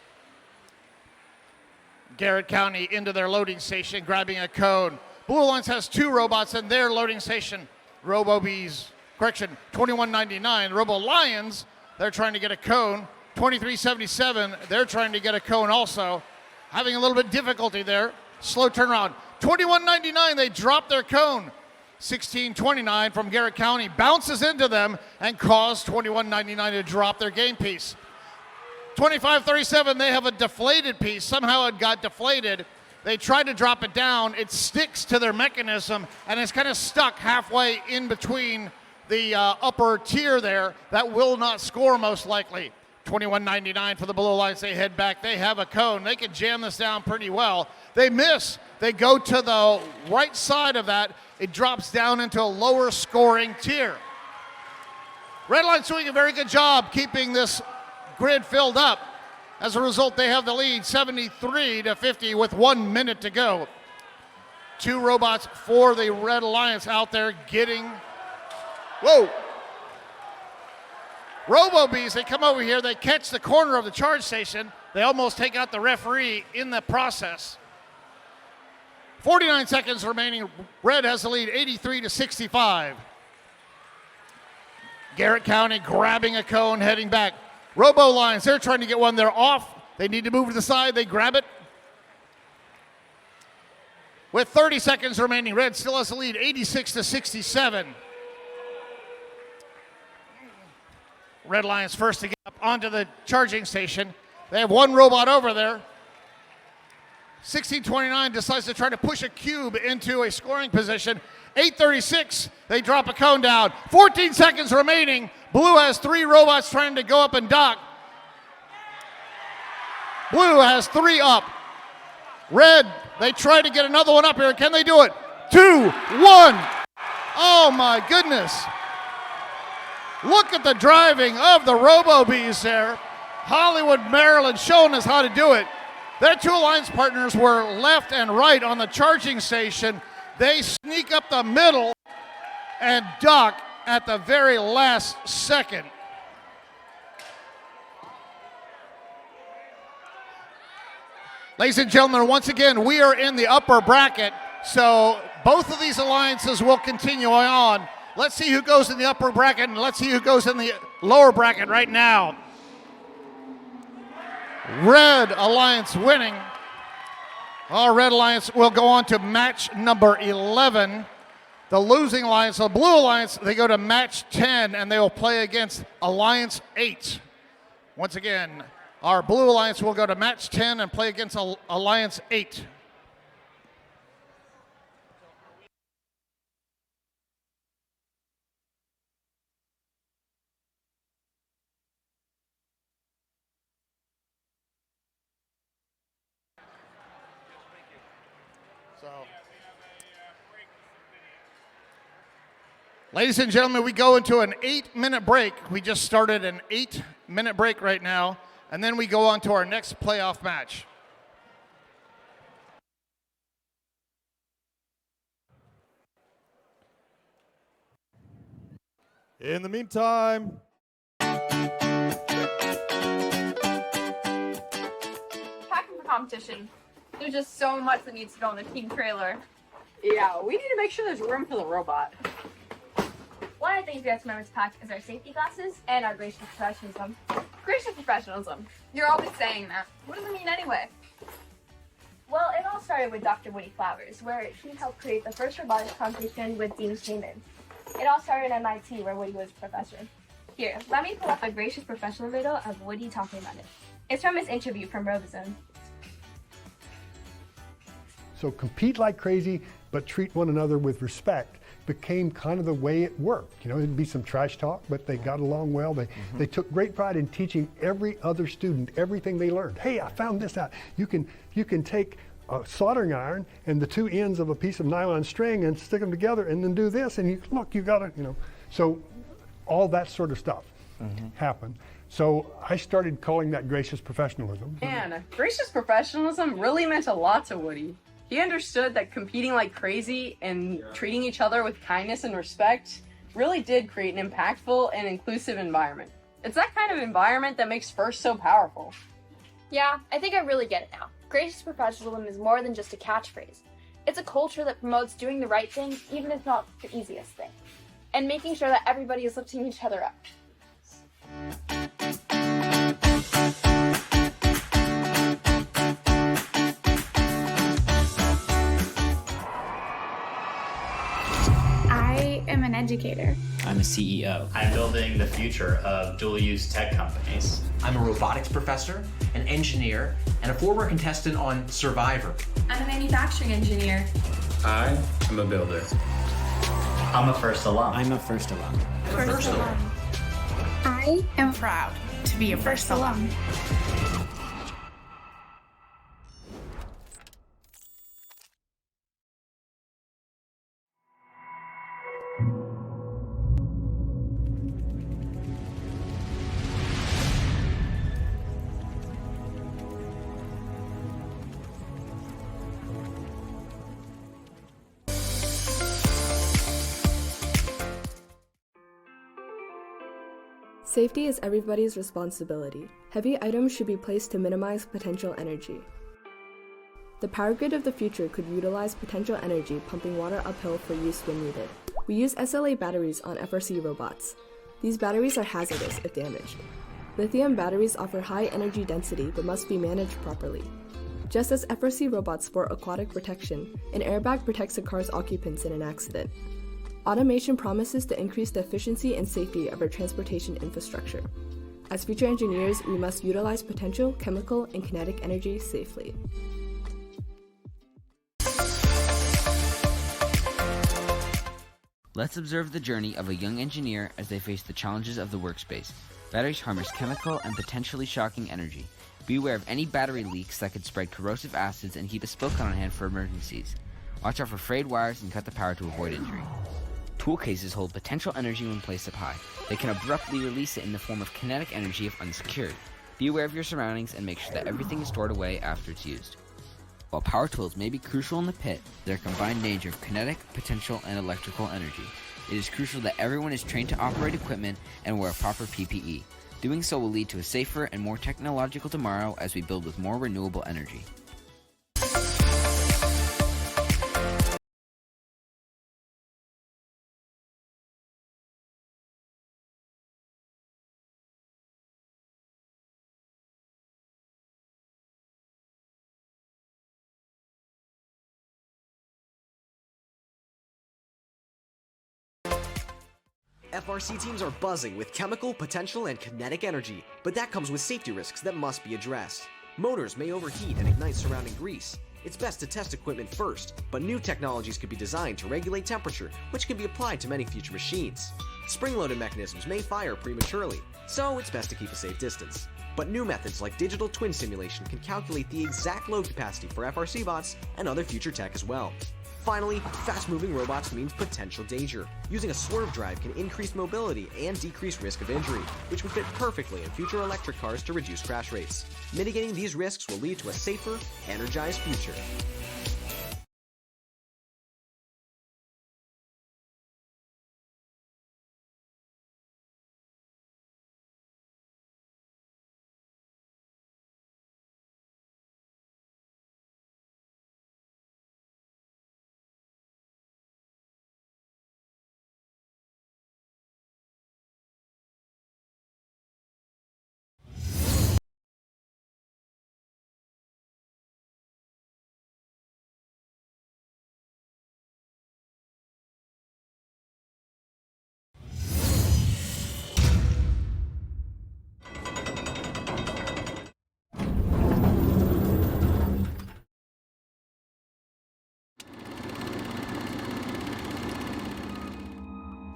Garrett County into their loading station, grabbing a cone. Blue Alliance has 2 robots in their loading station. RoboBees, 2199. Robo Lions, they're trying to get a cone. 2377, they're trying to get a cone also. Having a little bit difficulty there. Slow turnaround. 2199, they drop their cone. 1629 from Garrett County bounces into them and caused 2199 to drop their game piece. 2537, they have a deflated piece. Somehow it got deflated. They tried to drop it down. It sticks to their mechanism and it's kind of stuck halfway in between the upper tier there. That will not score most likely. 2199 for the Blue Alliance. They head back. They have a cone. They can jam this down pretty well. They miss. They go to the right side of that. It drops down into a lower scoring tier. Red Line's doing a very good job keeping this grid filled up. As a result, they have the lead 73-50 with 1 minute to go. 2 robots for the Red Alliance out there getting, whoa. RoboBees, they come over here, they catch the corner of the charge station. They almost take out the referee in the process. 49 seconds remaining. Red has the lead 83-65. Garrett County grabbing a cone, heading back. Robo Lions, they're trying to get one. They're off. They need to move to the side. They grab it. With 30 seconds remaining, Red still has the lead 86-67. Red Lions first to get up onto the charging station. They have 1 robot over there. 1629 decides to try to push a cube into a scoring position. 8:36, they drop a cone down. 14 seconds remaining. Blue has 3 robots trying to go up and dock. Blue has 3 up. Red, they try to get another one up here. Can they do it? 2, 1. Oh my goodness. Look at the driving of the RoboBees there. Hollywood, Maryland showing us how to do it. Their 2 alliance partners were left and right on the charging station. They sneak up the middle and dock at the very last second. Ladies and gentlemen, once again, we are in the upper bracket, so both of these alliances will continue on. Let's see who goes in the upper bracket and let's see who goes in the lower bracket right now. Red Alliance winning. Our Red Alliance will go on to match number 11. The losing Alliance, the Blue Alliance, they go to match 10, and they will play against Alliance 8. Once again, our Blue Alliance will go to match 10 and play against Alliance 8. Ladies and gentlemen, we go into an 8-minute break. We just started an 8-minute break right now, and then we go on to our next playoff match. In the meantime, Packing for competition. There's just so much that needs to go in the team trailer. Yeah, we need to make sure there's room for the robot. One of the things we have to remember to pack is our safety glasses and our gracious professionalism. Gracious professionalism. You're always saying that. What does it mean anyway? Well, it all started with Dr. Woody Flowers, where he helped create the first robotics competition with Dean Shaman. It all started at MIT, where Woody was a professor. Here, let me pull up a gracious professional video of Woody talking about it. It's from his interview from Robozone. So compete like crazy, but treat one another with respect became kind of the way it worked. You know, it'd be some trash talk, but they got along well. They took great pride in teaching every other student everything they learned. Hey, I found this out. You can take a soldering iron and the two ends of a piece of nylon string and stick them together and then do this, and you got it, you know. So all that sort of stuff happened. So I started calling that gracious professionalism. Man, gracious professionalism really meant a lot to Woody. He understood that competing like crazy and treating each other with kindness and respect really did create an impactful and inclusive environment. It's that kind of environment that makes FRC so powerful. Yeah, I think I really get it now. Gracious professionalism is more than just a catchphrase. It's a culture that promotes doing the right thing, even if it's not the easiest thing, and making sure that everybody is lifting each other up. I am an educator. I'm a CEO. I'm building the future of dual-use tech companies. I'm a robotics professor, an engineer, and a former contestant on Survivor. I'm a manufacturing engineer. I am a builder. I'm a FRC alum. I'm a FRC alum. First alum. I am proud to be a FRC alum. Safety is everybody's responsibility. Heavy items should be placed to minimize potential energy. The power grid of the future could utilize potential energy pumping water uphill for use when needed. We use SLA batteries on FRC robots. These batteries are hazardous if damaged. Lithium batteries offer high energy density but must be managed properly. Just as FRC robots sport aquatic protection, an airbag protects a car's occupants in an accident. Automation promises to increase the efficiency and safety of our transportation infrastructure. As future engineers, we must utilize potential, chemical, and kinetic energy safely. Let's observe the journey of a young engineer as they face the challenges of the workspace. Batteries harness chemical and potentially shocking energy. Be aware of any battery leaks that could spread corrosive acids and keep a spill gun on hand for emergencies. Watch out for frayed wires and cut the power to avoid injury. Tool cases hold potential energy when placed up high. They can abruptly release it in the form of kinetic energy if unsecured. Be aware of your surroundings and make sure that everything is stored away after it's used. While power tools may be crucial in the pit, their combined nature of kinetic, potential, and electrical energy. It is crucial that everyone is trained to operate equipment and wear proper PPE. Doing so will lead to a safer and more technological tomorrow as we build with more renewable energy. FRC teams are buzzing with chemical, potential, and kinetic energy, but that comes with safety risks that must be addressed. Motors may overheat and ignite surrounding grease. It's best to test equipment first, but new technologies could be designed to regulate temperature, which can be applied to many future machines. Spring-loaded mechanisms may fire prematurely, so it's best to keep a safe distance. But new methods like digital twin simulation can calculate the exact load capacity for FRC bots and other future tech as well. Finally, fast-moving robots means potential danger. Using a swerve drive can increase mobility and decrease risk of injury, which would fit perfectly in future electric cars to reduce crash rates. Mitigating these risks will lead to a safer, energized future.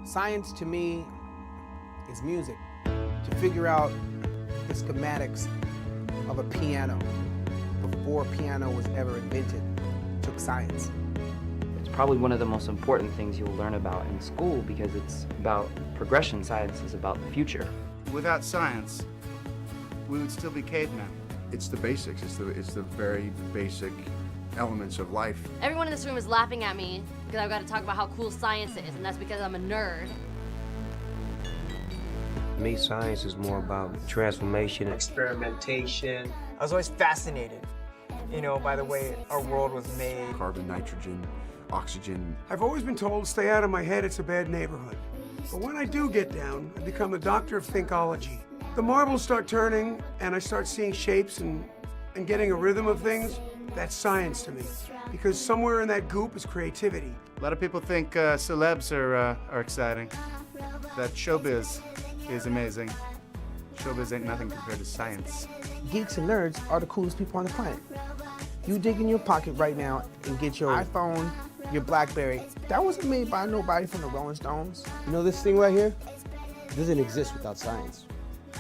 Science to me is music. To figure out the schematics of a piano before piano was ever invented took science. It's probably one of the most important things you'll learn about in school because it's about progression. Science is about the future. Without science, we would still be cavemen. It's the basics. It's the very basic elements of life. Everyone in this room is laughing at me because I've got to talk about how cool science is, and that's because I'm a nerd. To me, science is more about transformation, experimentation. I was always fascinated, by the way our world was made. Carbon, nitrogen, oxygen. I've always been told, stay out of my head, it's a bad neighborhood. But when I do get down, I become a doctor of thinkology. The marbles start turning, and I start seeing shapes and getting a rhythm of things. That's science to me, because somewhere in that goop is creativity. A lot of people think celebs are exciting. That showbiz is amazing. Showbiz ain't nothing compared to science. Geeks and nerds are the coolest people on the planet. You dig in your pocket right now and get your iPhone, your BlackBerry. That wasn't made by nobody from the Rolling Stones. You know this thing right here? It doesn't exist without science.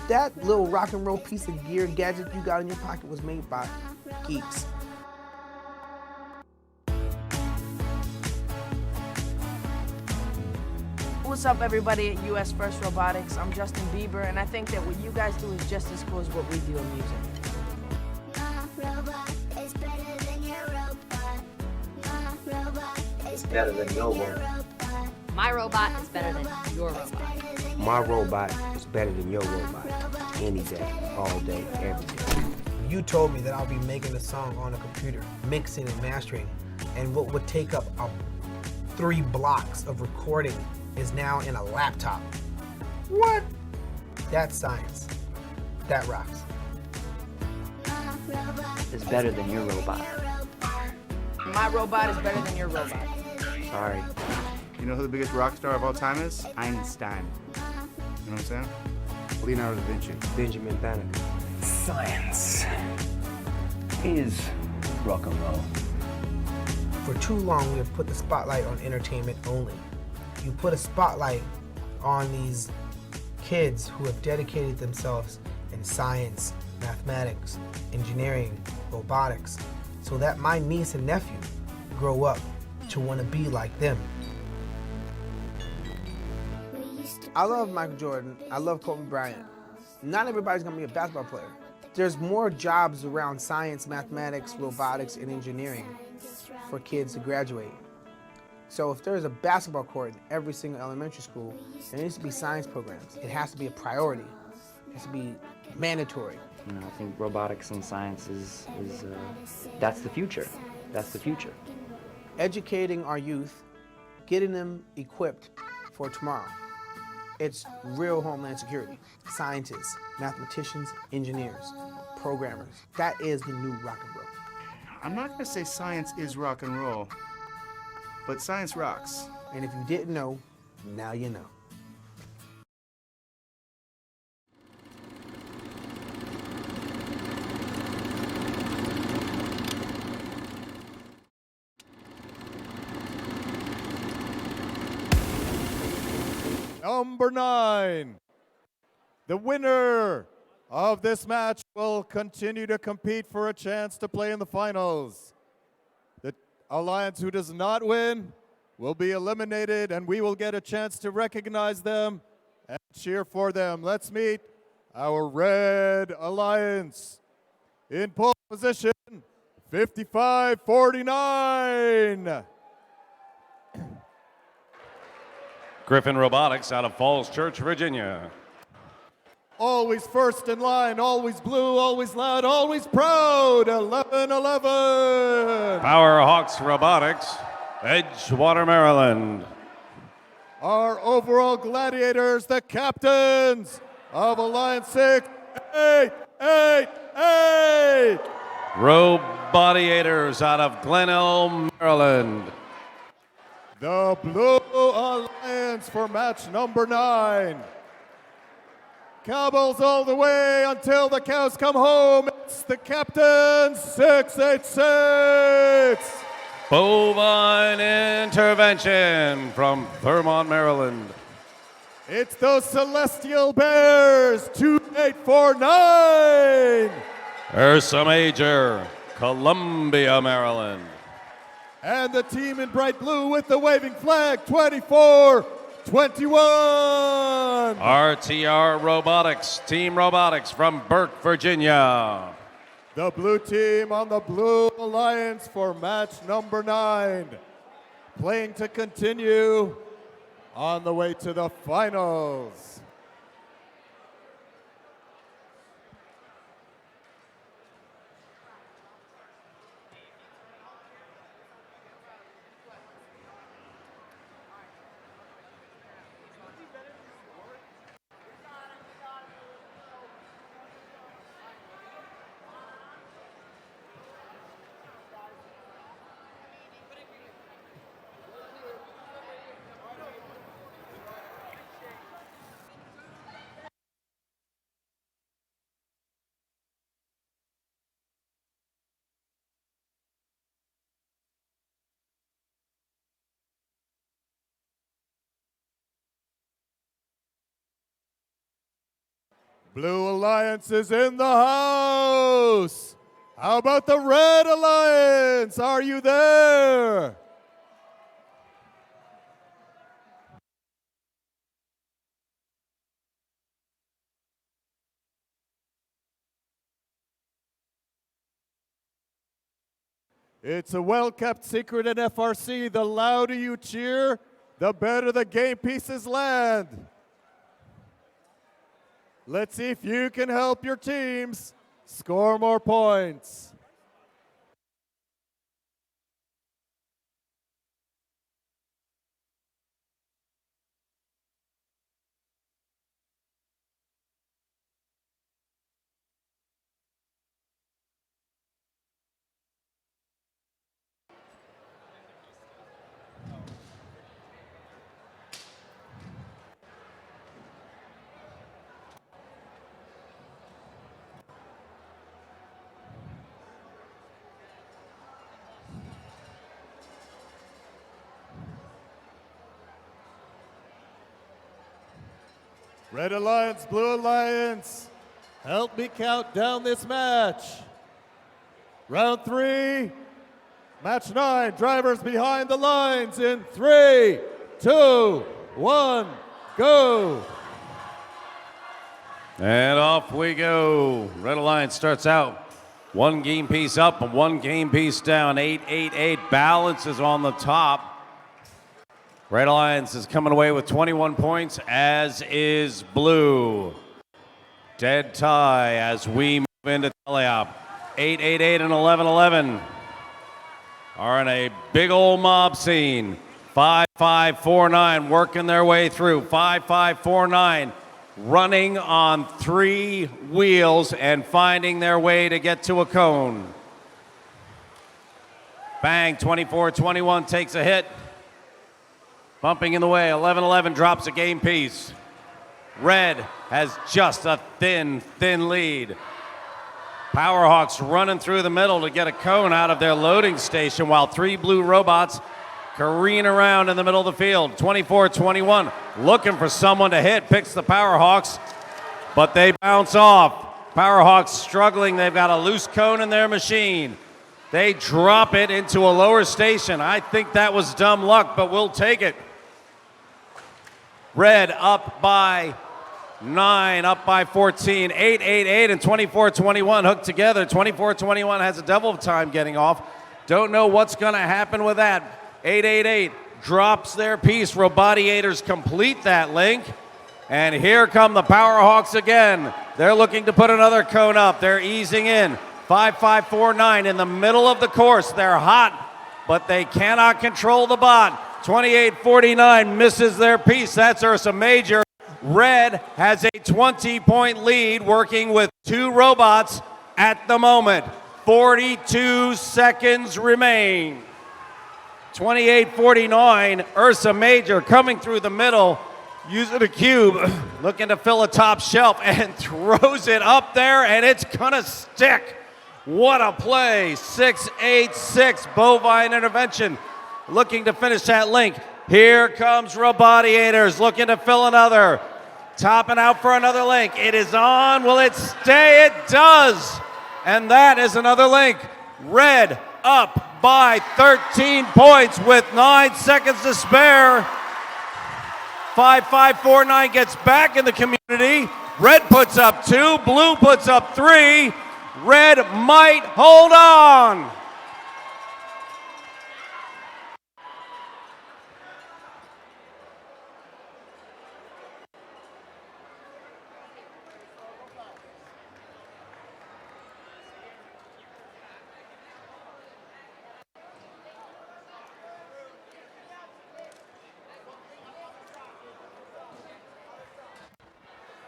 That little rock and roll piece of gear gadget you got in your pocket was made by geeks. What's up, everybody at US First Robotics? I'm Justin Bieber, and I think that what you guys do is just as cool as what we do in music. It's better than your robot. My robot is better than your robot. My robot is better than your robot. Any day, all day, every day. You told me that I'll be making a song on a computer, mixing and mastering, and what would take up 3 blocks of recording is now in a laptop. What? That's science. That rocks. It's better than your robot. My robot is better than your robot. Sorry. You know who the biggest rock star of all time is? Einstein. You know what I'm saying? Leonardo da Vinci. Benjamin Banneker. Science is rock and roll. For too long, we have put the spotlight on entertainment only. You put a spotlight on these kids who have dedicated themselves in science, mathematics, engineering, robotics, so that my niece and nephew grow up to want to be like them. I love Michael Jordan. I love Kobe Bryant. Not everybody's going to be a basketball player. There's more jobs around science, mathematics, robotics, and engineering for kids to graduate. So if there's a basketball court in every single elementary school, there needs to be science programs. It has to be a priority. It has to be mandatory. I think robotics and science is that's the future. That's the future. Educating our youth, getting them equipped for tomorrow. It's real homeland security. Scientists, mathematicians, engineers, programmers. That is the new rock and roll. I'm not gonna say science is rock and roll, but science rocks. And if you didn't know, now you know. number 9. The winner of this match will continue to compete for a chance to play in the finals. The alliance who does not win will be eliminated, and we will get a chance to recognize them and cheer for them. Let's meet our Red Alliance. In pole position, 55-49. Griffin Robotics out of Falls Church, Virginia. Always first in line, always blue, always loud, always proud, 11-11. Powerhawks Robotics, Edgewater, Maryland. Our overall gladiators, the captains of Alliance 6-8-8-8. Robodiators out of Glen Elm, Maryland. The Blue Alliance for match number 9. Cowbells all the way until the cows come home. It's the captains, 6-8-6. Bovine Intervention from Thurmont, Maryland. It's those Celestial Bears, 2849. Ursa Major, Columbia, Maryland. And the team in bright blue with the waving flag, 24-21. RTR Robotics, Team Robotics from Burke, Virginia. The blue team on the Blue Alliance for match number 9. Playing to continue on the way to the finals. Blue Alliance is in the house. How about the Red Alliance? Are you there? It's a well-kept secret in FRC. The louder you cheer, the better the game pieces land. Let's see if you can help your teams score more points. Red Alliance, Blue Alliance, help me count down this match. Round 3, match 9, drivers behind the lines in 3, 2, 1, go. And off we go. Red Alliance starts out 1 game piece up and 1 game piece down. 8-8-8 balances on the top. Red Alliance is coming away with 21 points, as is Blue. Dead tie as we move into teleop. 8-8-8 and 11-11 are in a big old mob scene. 5-5-4-9 working their way through. 5-5-4-9 running on 3 wheels and finding their way to get to a cone. Bang, 24-21 takes a hit. Bumping in the way, 11-11 drops a game piece. Red has just a thin lead. Powerhawks running through the middle to get a cone out of their loading station, while 3 blue robots careen around in the middle of the field. 24-21, looking for someone to hit, picks the Powerhawks, but they bounce off. Powerhawks struggling, they've got a loose cone in their machine. They drop it into a lower station. I think that was dumb luck, but we'll take it. Red up by 9, up by 14, 8-8-8 and 24-21 hooked together. 24-21 has a devil of time getting off. Don't know what's gonna happen with that. 8-8-8 drops their piece. Robodiators complete that link. And here come the Powerhawks again. They're looking to put another cone up. They're easing in. 5-5-4-9 in the middle of the course. They're hot, but they cannot control the bot. 28-49 misses their piece. That's Ursa Major. Red has a 20-point lead working with 2 robots at the moment. 42 seconds remain. 28-49, Ursa Major coming through the middle, using a cube, looking to fill a top shelf, and throws it up there, and it's gonna stick. What a play. 6-8-6, Bovine intervention, looking to finish that link. Here comes Robodiators, looking to fill another. Topping out for another link. It is on. Will it stay? It does. And that is another link. Red up by 13 points with 9 seconds to spare. 5-5-4-9 gets back in the community. Red puts up 2, blue puts up 3. Red might hold on.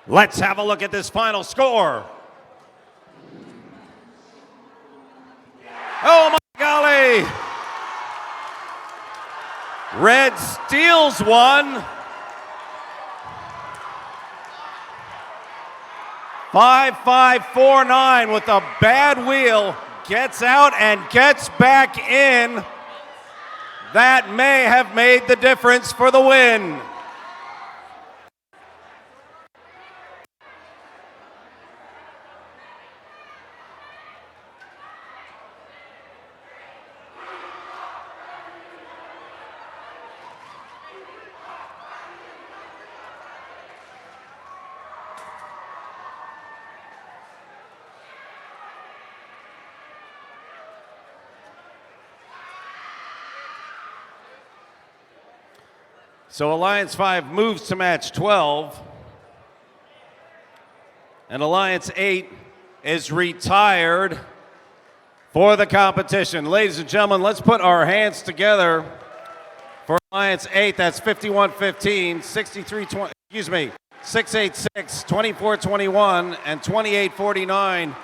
Let's have a look at this final score. Oh my golly! Red steals one. 5-5-4-9 with a bad wheel, gets out and gets back in. That may have made the difference for the win. So Alliance 5 moves to match 12. And Alliance 8 is retired for the competition. Ladies and gentlemen, let's put our hands together for Alliance 8. That's 51-15, 63-20, excuse me, 6-8-6, 24-21, and 28-49.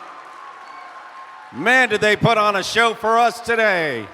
Man, did they put on a show for us today.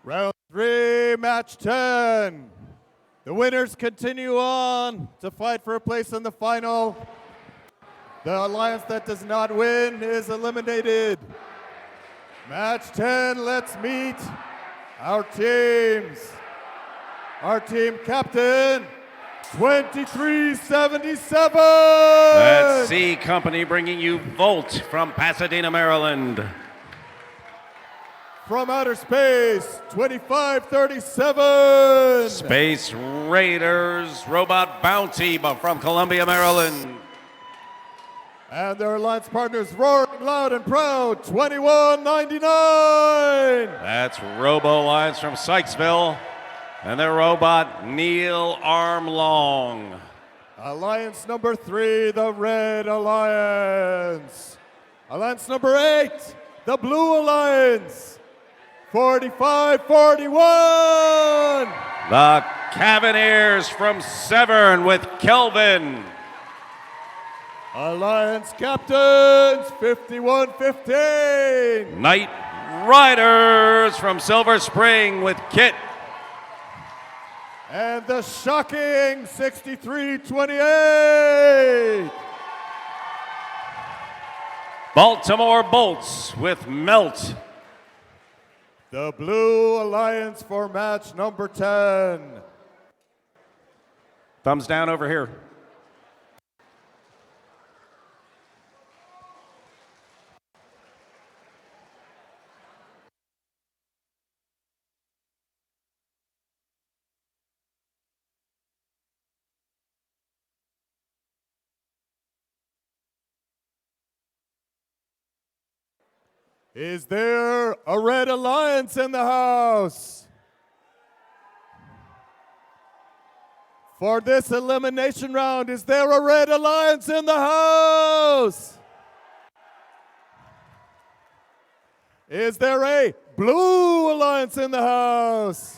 Round 3, match 10. The winners continue on to fight for a place in the final. The alliance that does not win is eliminated. Match 10, let's meet our teams. Our team captain, 2377. That's C Company bringing you Volt from Pasadena, Maryland. from outer space, 2537. Space Raiders Robot Bounty from Columbia, Maryland. And their alliance partners, Roaring Loud and Proud, 2199. That's Robo Alliance from Sykesville. And their robot, Neil Armlong. Alliance number 3, the Red Alliance. Alliance number 8, the Blue Alliance, 4541. The Cavaliers from Severn with Kelvin. Alliance Captains, 5115. Night Riders from Silver Spring with Kit. And the shocking 6328. Baltimore Bolts with Melt. The Blue Alliance for match number 10. Thumbs down over here. Is there a Red Alliance in the house? For this elimination round, is there a Red Alliance in the house? Is there a Blue Alliance in the house?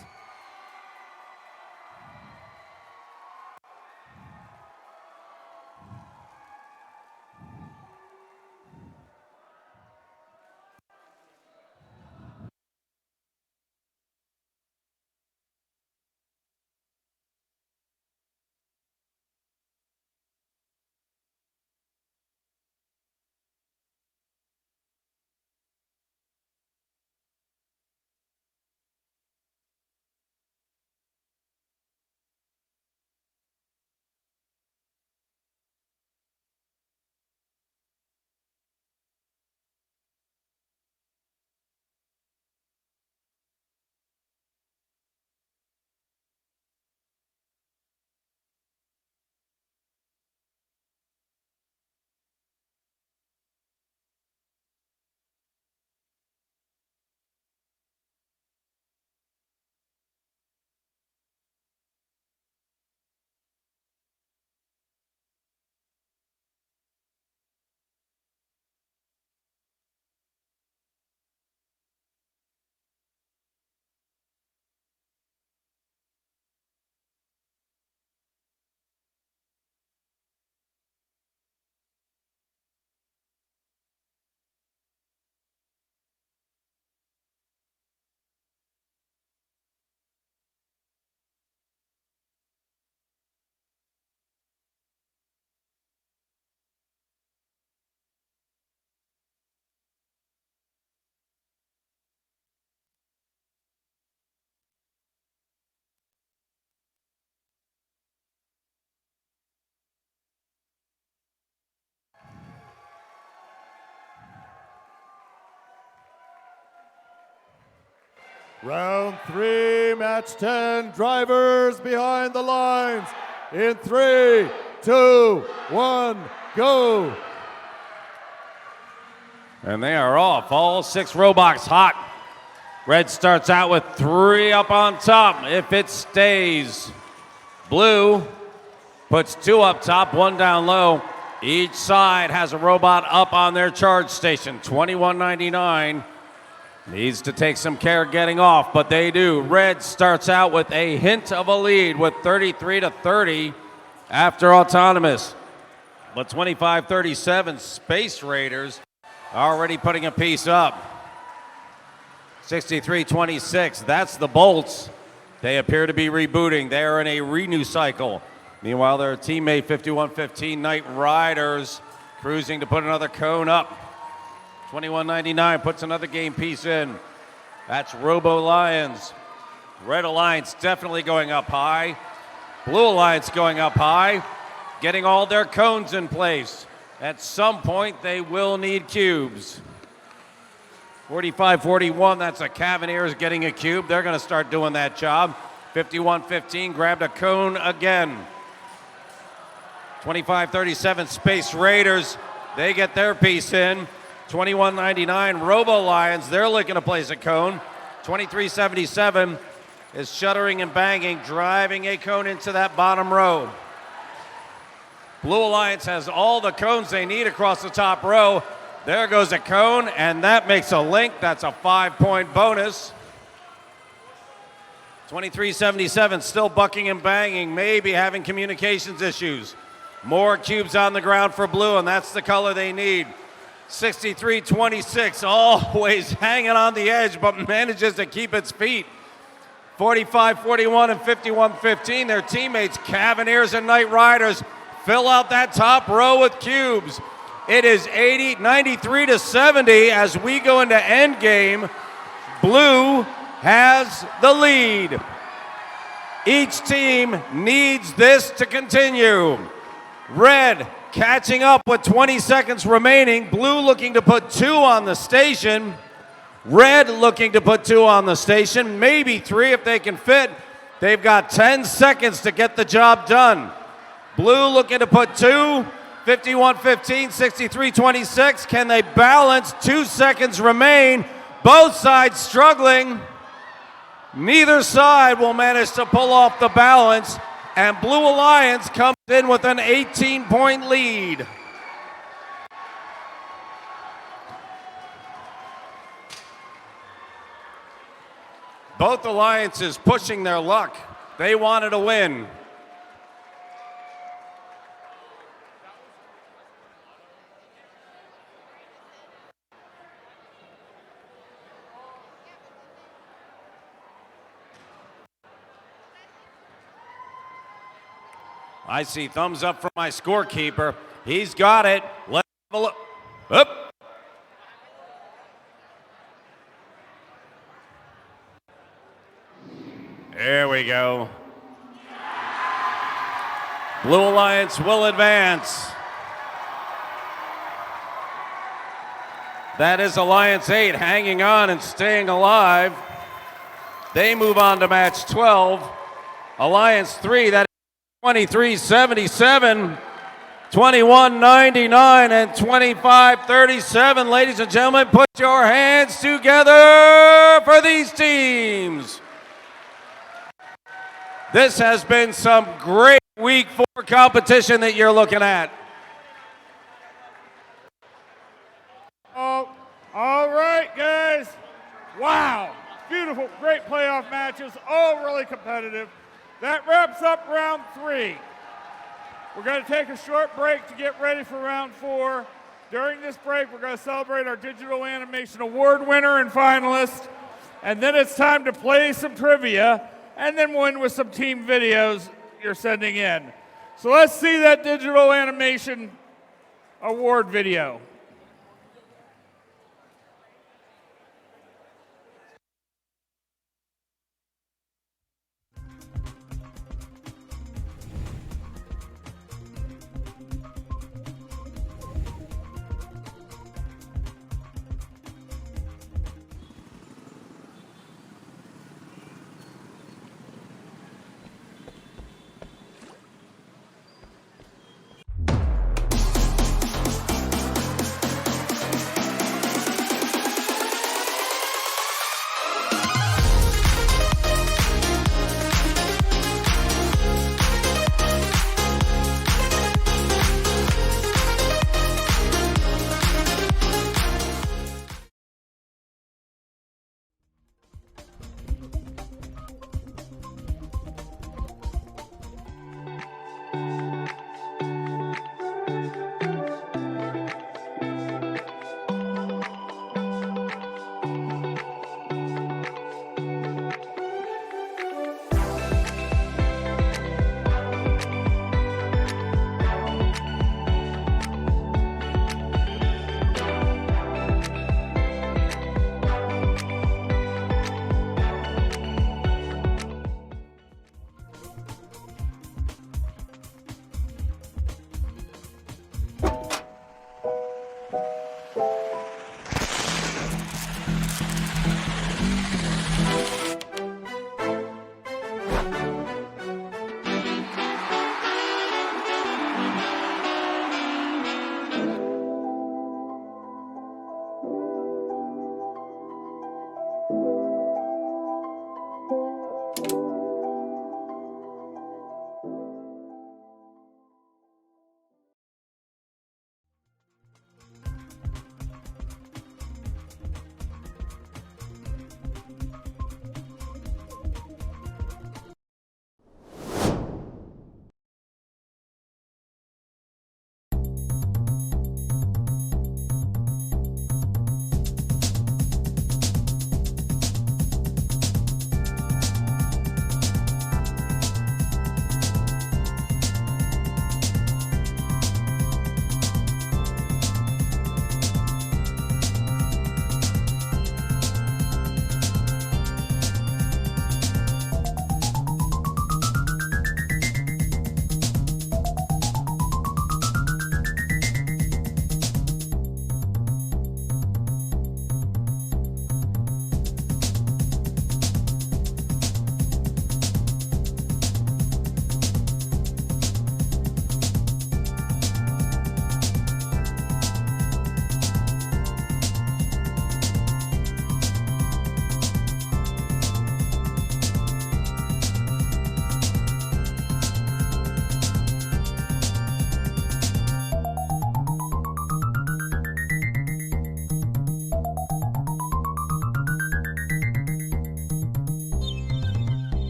Round 3, match 10, drivers behind the lines. In 3, 2, 1, go. And they are off. All 6 robots hot. Red starts out with 3 up on top. If it stays, Blue puts 2 up top, 1 down low. Each side has a robot up on their charge station. 2199 needs to take some care getting off, but they do. Red starts out with a hint of a lead with 33-30 after autonomous. But 25-37, Space Raiders already putting a piece up. 63-26, that's the Bolts. They appear to be rebooting. They are in a renew cycle. Meanwhile, their teammate 5115 Night Riders cruising to put another cone up. 2199 puts another game piece in. That's Robo Lions. Red Alliance definitely going up high. Blue Alliance going up high, getting all their cones in place. At some point, they will need cubes. 45-41, that's the Cavaliers getting a cube. They're going to start doing that job. 51-15, grabbed a cone again. 25-37, Space Raiders, they get their piece in. 21-99, Robo Lions, they're looking to place a cone. 23-77 is Shuddering and Banging, driving a cone into that bottom row. Blue Alliance has all the cones they need across the top row. There goes a cone, and that makes a link. That's a 5-point bonus. 23-77, still bucking and banging, maybe having communications issues. More cubes on the ground for blue, and that's the color they need. 63-26, always hanging on the edge, but manages to keep its feet. 45-41 and 51-15, their teammates, Cavaliers and Knight Riders, fill out that top row with cubes. It is 93-70 as we go into end game. Blue has the lead. Each team needs this to continue. Red catching up with 20 seconds remaining. Blue looking to put 2 on the station. Red looking to put 2 on the station, maybe 3 if they can fit. They've got 10 seconds to get the job done. Blue looking to put 2. 51-15, 63-26. Can they balance? 2 seconds remain. Both sides struggling. Neither side will manage to pull off the balance, and Blue Alliance comes in with an 18-point lead. Both alliances pushing their luck. They wanted to win. I see thumbs up from my scorekeeper. He's got it. Let's have a look. Up. There we go. Blue Alliance will advance. That is Alliance 8 hanging on and staying alive. They move on to match 12. Alliance 3, that 23-77, 21-99, and 25-37. Ladies and gentlemen, put your hands together for these teams. This has been some great week 4 competition that you're looking at. Oh, all right, guys. Wow. Beautiful, great playoff matches, all really competitive. That wraps up round 3. We're going to take a short break to get ready for round 4. During this break, we're going to celebrate our Digital Animation Award winner and finalist. And then it's time to play some trivia and then win with some team videos you're sending in. So let's see that Digital Animation Award video.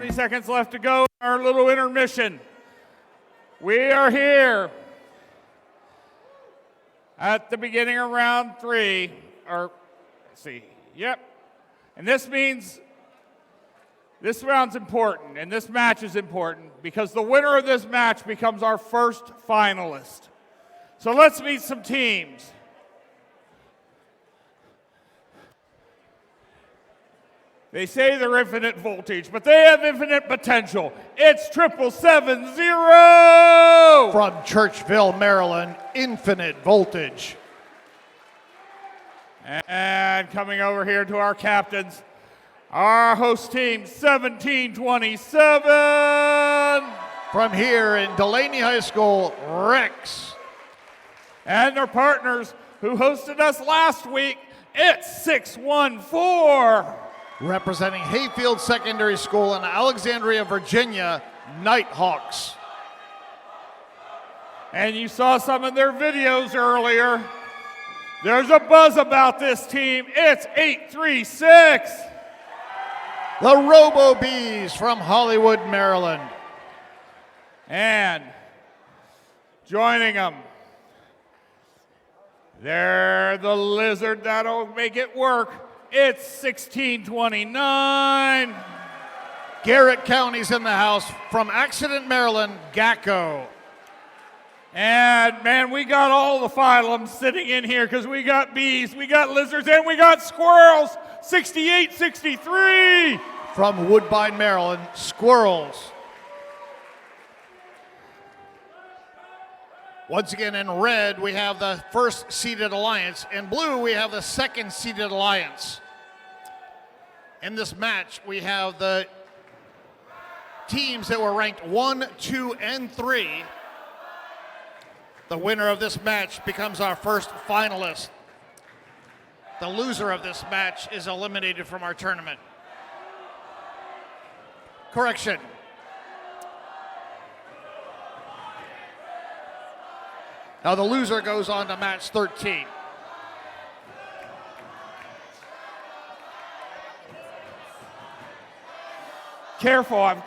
30 seconds left to go in our little intermission. We are here at the beginning of round 3, or let's see, yep. And this means this round's important, and this match is important because the winner of this match becomes our first finalist. So let's meet some teams. They say they're infinite voltage, but they have infinite potential. It's 770! From Churchville, Maryland, Infinite Voltage. And coming over here to our captains, our host team, 1727. From here in Delaney High School, Rex. And their partners who hosted us last week, it's 614. Representing Hayfield Secondary School in Alexandria, Virginia, Nighthawks. And you saw some of their videos earlier. There's a buzz about this team. It's 836. The Robo Bees from Hollywood, Maryland. And joining them, they're the lizard that'll make it work. It's 1629. Garrett County's in the house from Accident, Maryland, GACO. And man, we got all the phylums sitting in here because we got bees, we got lizards, and we got squirrels. 6863. From Woodbine, Maryland, Squirrels. Once again, in red, we have the first seeded alliance. In blue, we have the second seeded alliance. In this match, we have the teams that were ranked 1, 2, and 3. The winner of this match becomes our first finalist. The loser of this match is eliminated from our tournament. Correction. Now the loser goes on to match 13. Careful, I'm...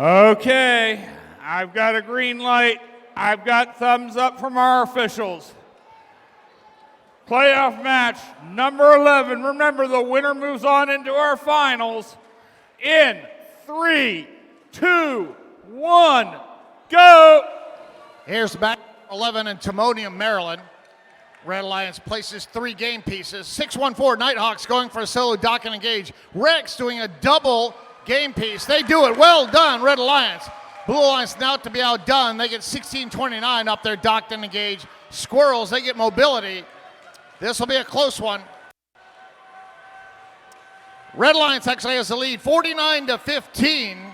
Okay, I've got a green light. I've got thumbs up from our officials. Playoff match number 11. Remember, the winner moves on into our finals in 3, 2, 1, go! Here's match 11 in Timonium, Maryland. Red Alliance places 3 game pieces. 614 Nighthawks going for a solo dock and engage. Rex doing a double game piece. They do it. Well done, Red Alliance. Blue Alliance now to be outdone. They get 1629 up there, docked and engaged. Squirrels, they get mobility. This will be a close one. Red Alliance actually has the lead, 49-15.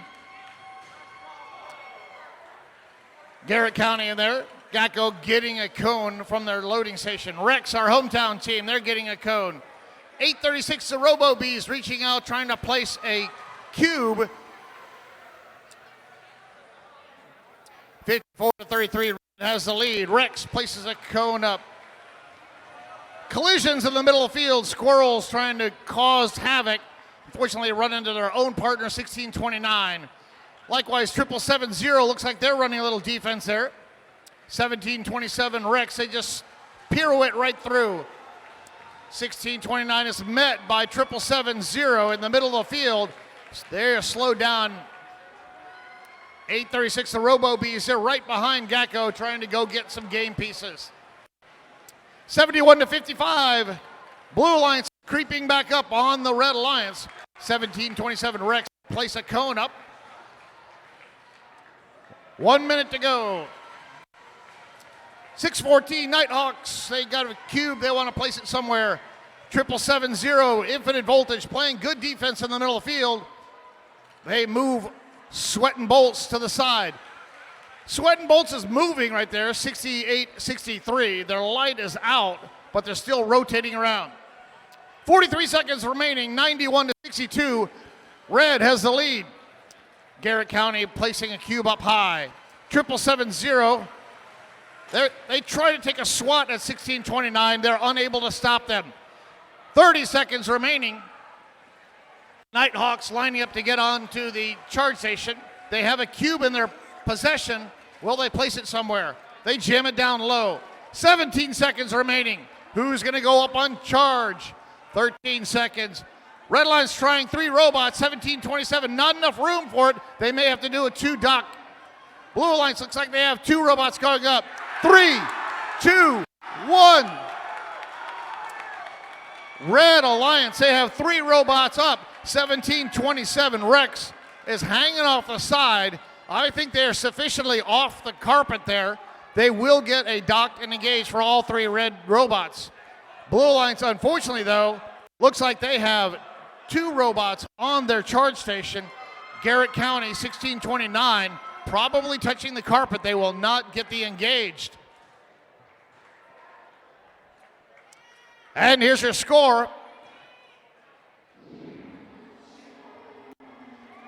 Garrett County in there. Gacko getting a cone from their loading station. Rex, our hometown team, they're getting a cone. 8:36, the Robo Bees reaching out, trying to place a cube. 54-33 has the lead. Rex places a cone up. Collisions in the middle of the field. Squirrels trying to cause havoc. Unfortunately, run into their own partner, 1629. Likewise, 770 looks like they're running a little defense there. 1727 Rex, they just pirouette right through. 1629 is met by 770 in the middle of the field. They're slowed down. 8:36, the Robo Bees, they're right behind Gacko trying to go get some game pieces. 71-55, Blue Alliance creeping back up on the Red Alliance. 1727 Rex place a cone up. 1 minute to go. 6:14 Nighthawks, they got a cube, they want to place it somewhere. 770 Infinite Voltage playing good defense in the middle of the field. They move Sweat and Bolts to the side. Sweat and Bolts is moving right there, 68-63. Their light is out, but they're still rotating around. 43 seconds remaining, 91-62. Red has the lead. Garrett County placing a cube up high. 770. They try to take a swat at 1629. They're unable to stop them. 30 seconds remaining. Nighthawks lining up to get on to the charge station. They have a cube in their possession. Will they place it somewhere? They jam it down low. 17 seconds remaining. Who's going to go up on charge? 13 seconds. Red Alliance trying 3 robots. 1727, not enough room for it. They may have to do a 2 dock. Blue Alliance looks like they have 2 robots going up. 3, 2, 1. Red Alliance, they have 3 robots up. 1727 Rex is hanging off the side. I think they're sufficiently off the carpet there. They will get a docked and engaged for all 3 red robots. Blue Alliance, unfortunately though, looks like they have 2 robots on their charge station. Garrett County, 1629, probably touching the carpet. They will not get the engaged. And here's your score.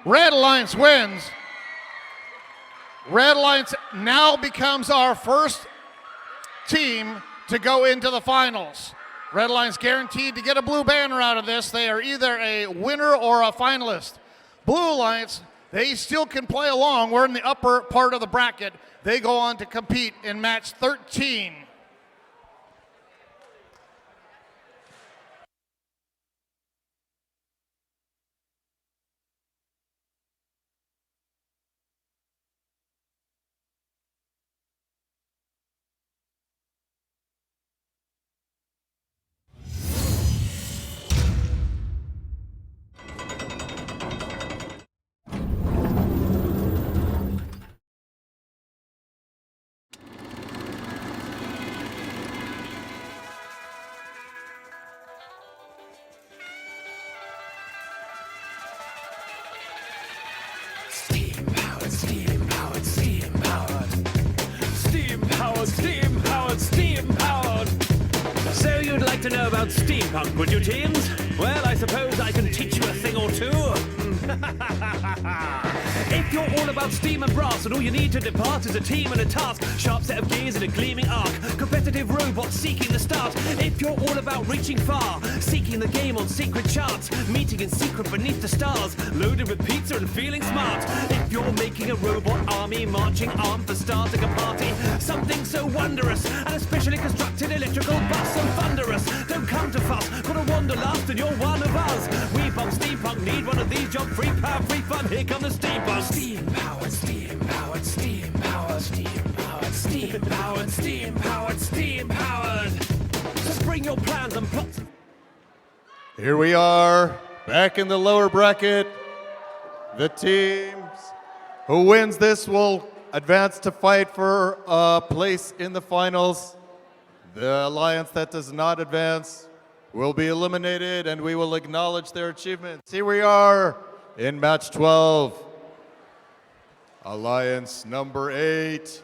Red Alliance wins. Red Alliance now becomes our first team to go into the finals. Red Alliance guaranteed to get a blue banner out of this. They are either a winner or a finalist. Blue Alliance, they still can play along. We're in the upper part of the bracket. They go on to compete in match 13. So you'd like to know about steampunk, would you, teens? Well, I suppose I can teach you a thing or two. If you're all about steam and brass, and all you need to depart is a team and a task, sharp set of gears and a gleaming arc, competitive robots seeking the start. If you're all about reaching far, seeking the game on secret charts, meeting in secret beneath the stars, loaded with pizza and feeling smart. If you're making a robot army, marching armed for starting a party, something so wondrous, and a specially constructed electrical bus so thunderous. Don't come to fuss, got a wanderlust and you're one of us. We bump steampunk, need one of these, job free power, free fun, here come the steampunk. Steam powered, steam powered, steam powered, steam powered, steam powered, steam powered, steam powered. Just bring your plans and plots. Here we are, back in the lower bracket. The teams who wins this will advance to fight for a place in the finals. The alliance that does not advance will be eliminated, and we will acknowledge their achievements. Here we are in match 12. Alliance number 8.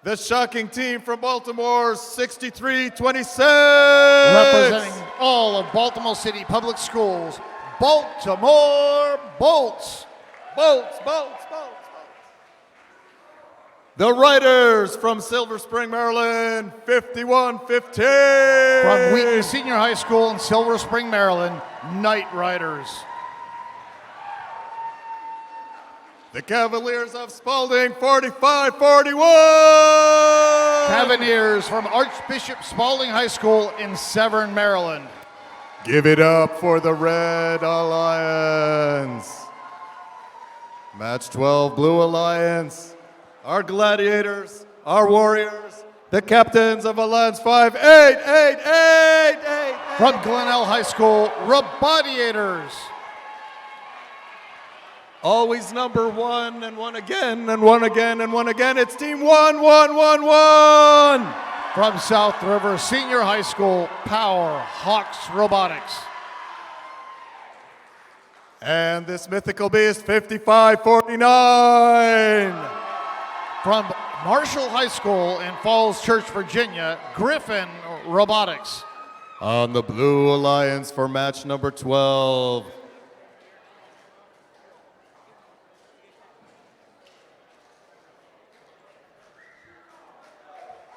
The shocking team from Baltimore, 63-26. Representing all of Baltimore City Public Schools, Baltimore Bolts. Bolts, Bolts, Bolts. The Riders from Silver Spring, Maryland, 51-15. From Wheaton Senior High School in Silver Spring, Maryland, Knight Riders. The Cavaliers of Spalding, 45-41. Cavaliers from Archbishop Spalding High School in Severn, Maryland. Give it up for the Red Alliance. Match 12, Blue Alliance. Our gladiators, our warriors, the captains of Alliance 5, 8. From Glenelg High School, Rabadiators. Always number 1 and 1 again and 1 again and 1 again. It's team 1. From South River Senior High School, Power Hawks Robotics. And this mythical beast, 55-49. From Marshall High School in Falls Church, Virginia, Griffin Robotics. On the Blue Alliance for match number 12.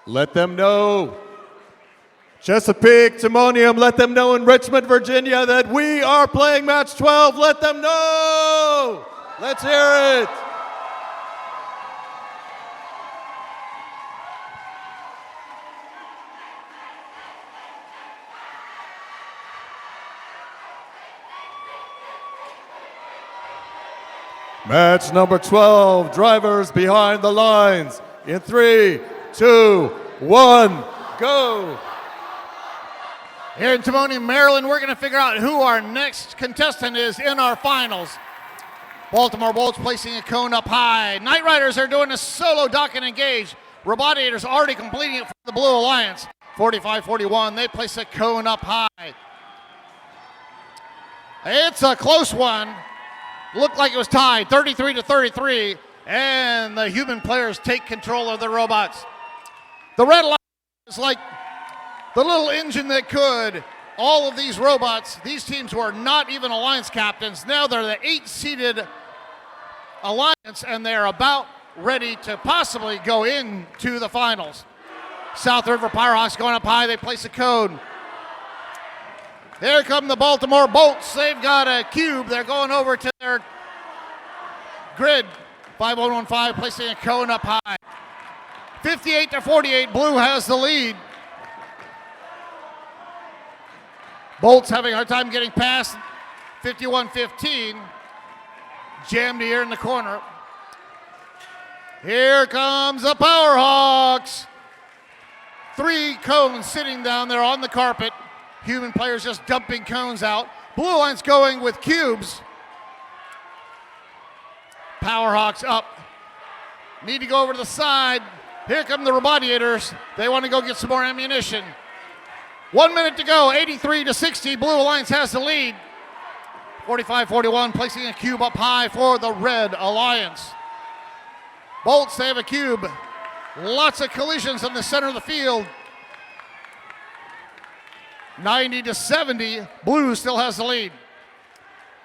Let them know, Chesapeake, Timonium, let them know in Richmond, Virginia that we are playing match 12. Let them know. Let's hear it. Match number 12, drivers behind the lines in 3, 2, 1, go. Here in Timonium, Maryland, we're going to figure out who our next contestant is in our finals. Baltimore Bolts placing a cone up high. Knight Riders are doing a solo dock and engage. Rabadiators already completing it for the Blue Alliance. 45-41, they place a cone up high. It's a close one. Looked like it was tied, 33-33, and the human players take control of the robots. The Red Alliance is like the little engine that could. All of these robots, these teams were not even alliance captains. Now they're the 8-seeded alliance, and they're about ready to possibly go into the finals. South River Firehawks going up high. They place a cone. Here come the Baltimore Bolts. They've got a cube. They're going over to their grid. 5115 placing a cone up high. 58-48, Blue has the lead. Bolts having a hard time getting past. 51-15. Jammed here in the corner. Here comes the Powerhawks. 3 cones sitting down there on the carpet. Human players just dumping cones out. Blue Line's going with cubes. Powerhawks up. Need to go over to the side. Here come the Rabadiators. They want to go get some more ammunition. 1 minute to go, 83-60. Blue Alliance has the lead. 45-41, placing a cube up high for the Red Alliance. Bolts, they have a cube. Lots of collisions in the center of the field. 90-70, Blue still has the lead.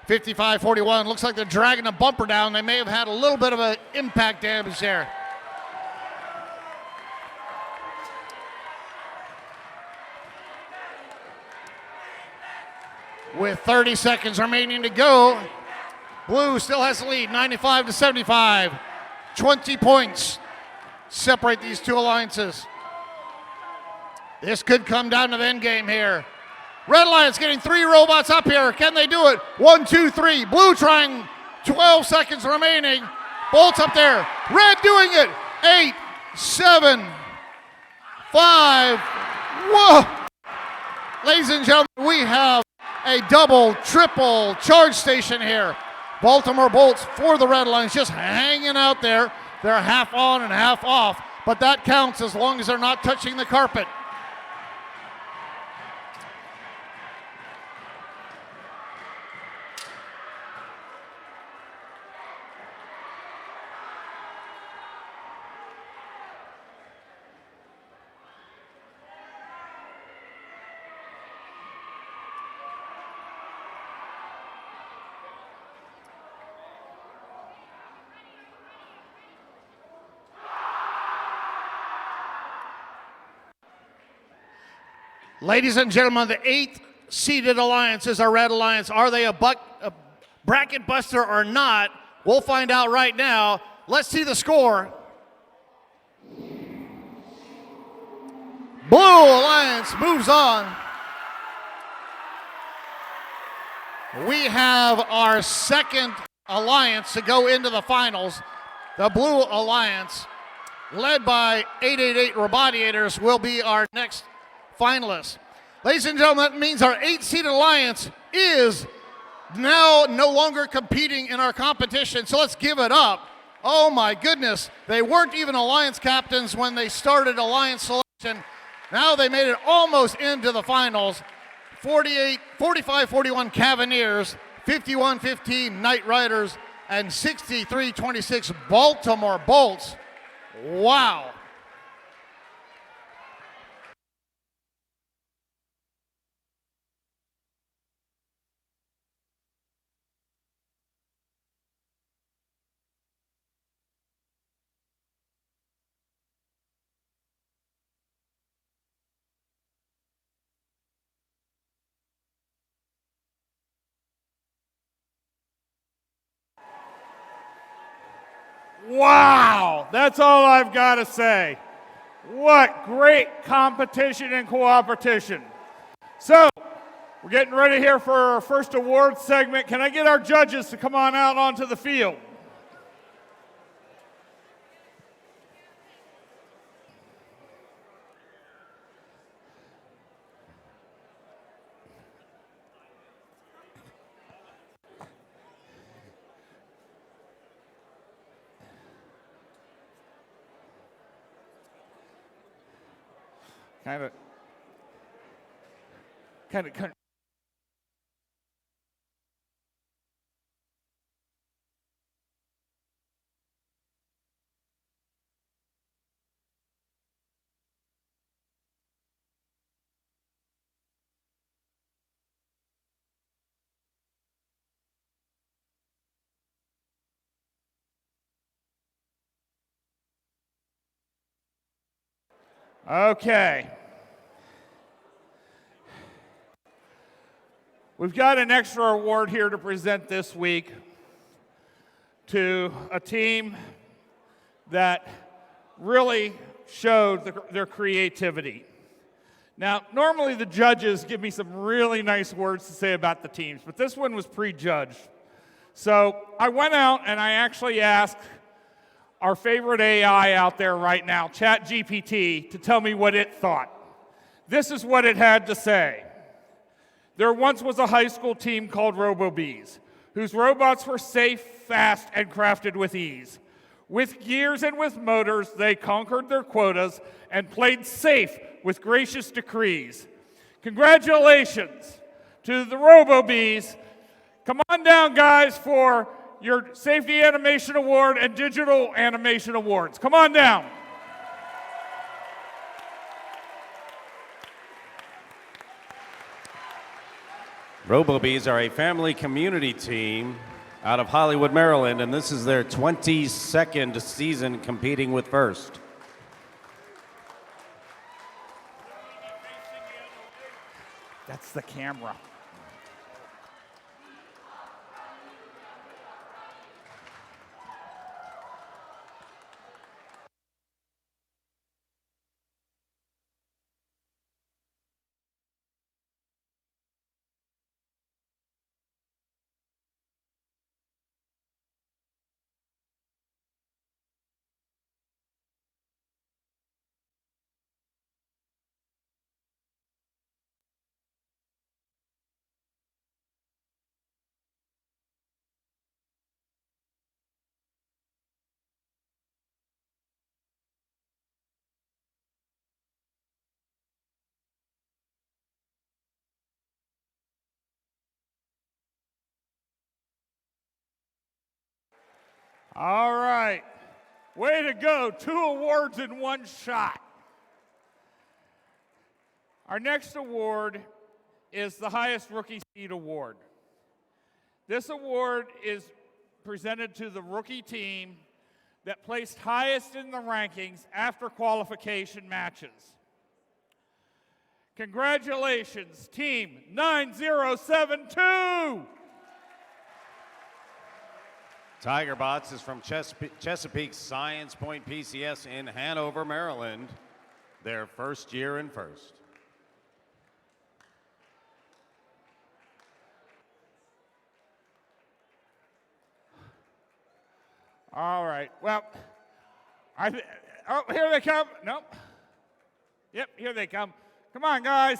55-41, looks like they're dragging a bumper down. They may have had a little bit of an impact damage there. With 30 seconds remaining to go, Blue still has the lead, 95-75. 20 points separate these two alliances. This could come down to the end game here. Red Alliance getting 3 robots up here. Can they do it? 1, 2, 3. Blue trying, 12 seconds remaining. Bolts up there. Red doing it. 8, 7, 5. Whoa! Ladies and gentlemen, we have a double, triple charge station here. Baltimore Bolts for the Red Alliance, just hanging out there. They're half on and half off, but that counts as long as they're not touching the carpet. Ladies and gentlemen, the 8th seeded alliance is our Red Alliance. Are they a bracket buster or not? We'll find out right now. Let's see the score. Blue Alliance moves on. We have our second alliance to go into the finals. The Blue Alliance, led by 888 Robodiators, will be our next finalists. Ladies and gentlemen, that means our 8-seeded alliance is now no longer competing in our competition, so let's give it up. Oh my goodness, they weren't even alliance captains when they started alliance selection. Now they made it almost into the finals. 45-41 Cavaliers, 51-15 Knight Riders, and 63-26 Baltimore Bolts. Wow. Wow, that's all I've got to say. What great competition and cooperation. So, we're getting ready here for our first awards segment. Can I get our judges to come on out onto the field? Kind of. Okay. We've got an extra award here to present this week to a team that really showed their creativity. Now, normally the judges give me some really nice words to say about the teams, but this one was prejudged. So I went out and I actually asked our favorite AI out there right now, ChatGPT, to tell me what it thought. This is what it had to say. There once was a high school team called RoboBees, whose robots were safe, fast, and crafted with ease. With gears and with motors, they conquered their quotas and played safe with gracious decrees. Congratulations to the RoboBees. Come on down, guys, for your Safety Animation Award and Digital Animation Awards. Come on down. RoboBees are a family community team out of Hollywood, Maryland, and this is their 22nd season competing with FIRST. That's the camera. All right. Way to go. 2 awards in 1 shot. Our next award is the highest rookie seed award. This award is presented to the rookie team that placed highest in the rankings after qualification matches. Congratulations, Team 9072! Tiger Bots is from Chesapeake Science Point PCS in Hanover, Maryland. Their first year in first. All right. Well, oh, here they come. Nope. Yep, here they come. Come on, guys.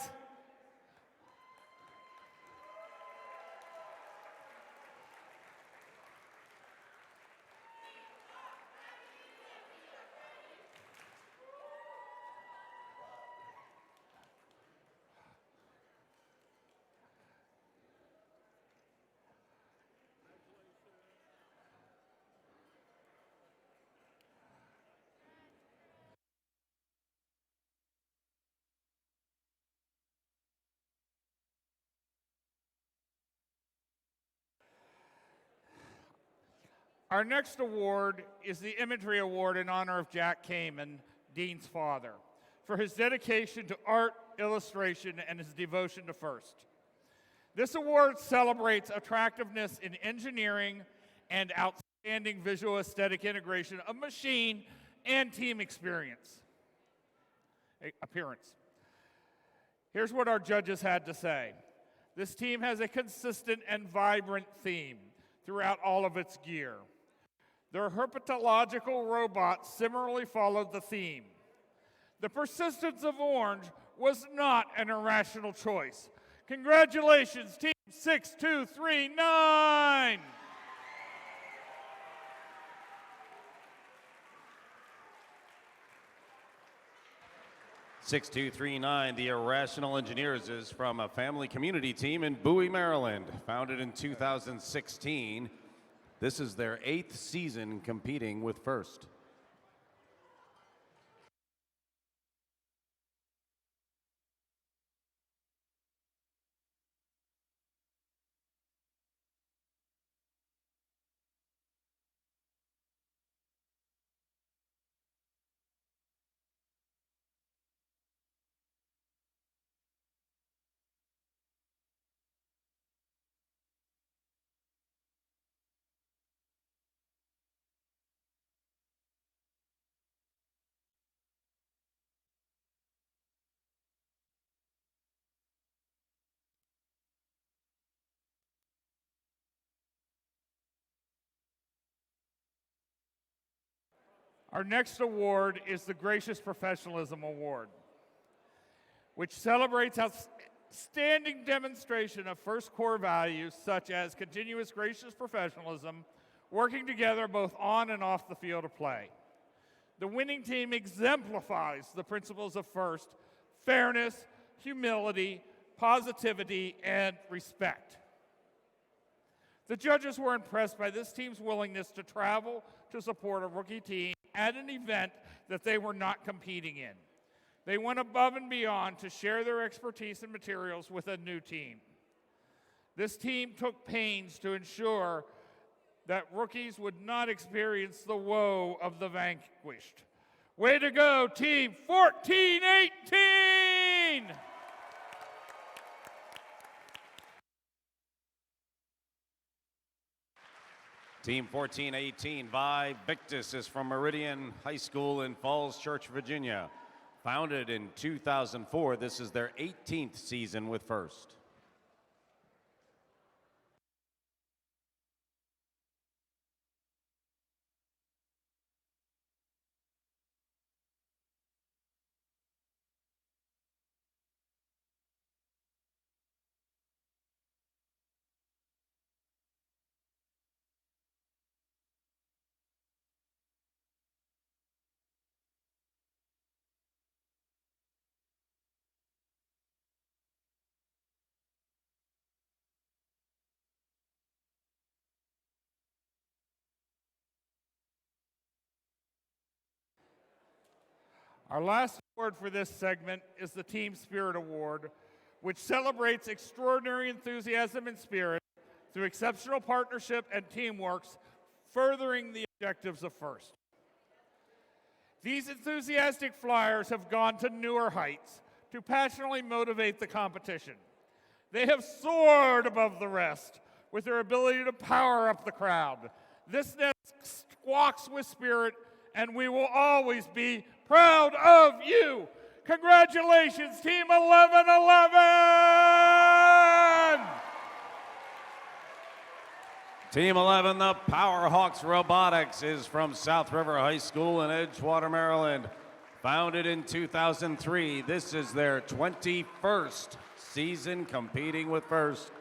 Our next award is the Imagery Award in honor of Jack Kamen, Dean's father, for his dedication to art, illustration, and his devotion to FIRST. This award celebrates attractiveness in engineering and outstanding visual aesthetic integration of machine and team appearance. Here's what our judges had to say. This team has a consistent and vibrant theme throughout all of its gear. Their herpetological robots similarly followed the theme. The persistence of orange was not an irrational choice. Congratulations, Team 6239! (6239), the Irrational Engineers is from a family community team in Bowie, Maryland, founded in 2016. This is their 8th season competing with FIRST. Our next award is the Gracious Professionalism Award, which celebrates outstanding demonstration of FIRST core values such as continuous gracious professionalism, working together both on and off the field of play. The winning team exemplifies the principles of FIRST: fairness, humility, positivity, and respect. The judges were impressed by this team's willingness to travel to support a rookie team at an event that they were not competing in. They went above and beyond to share their expertise and materials with a new team. This team took pains to ensure that rookies would not experience the woe of the vanquished. Way to go, Team 1418! Team 1418, Vi Victus, is from Meridian High School in Falls Church, Virginia. Founded in 2004, this is their 18th season with FIRST. Our last award for this segment is the Team Spirit Award, which celebrates extraordinary enthusiasm and spirit through exceptional partnership and teamwork, furthering the objectives of FIRST. These enthusiastic flyers have gone to newer heights to passionately motivate the competition. They have soared above the rest with their ability to power up the crowd. This nest walks with spirit, and we will always be proud of you. Congratulations, Team 1111! Team 11, the Powerhawks Robotics, is from South River High School in Edgewater, Maryland. Founded in 2003, this is their 21st season competing with FIRST.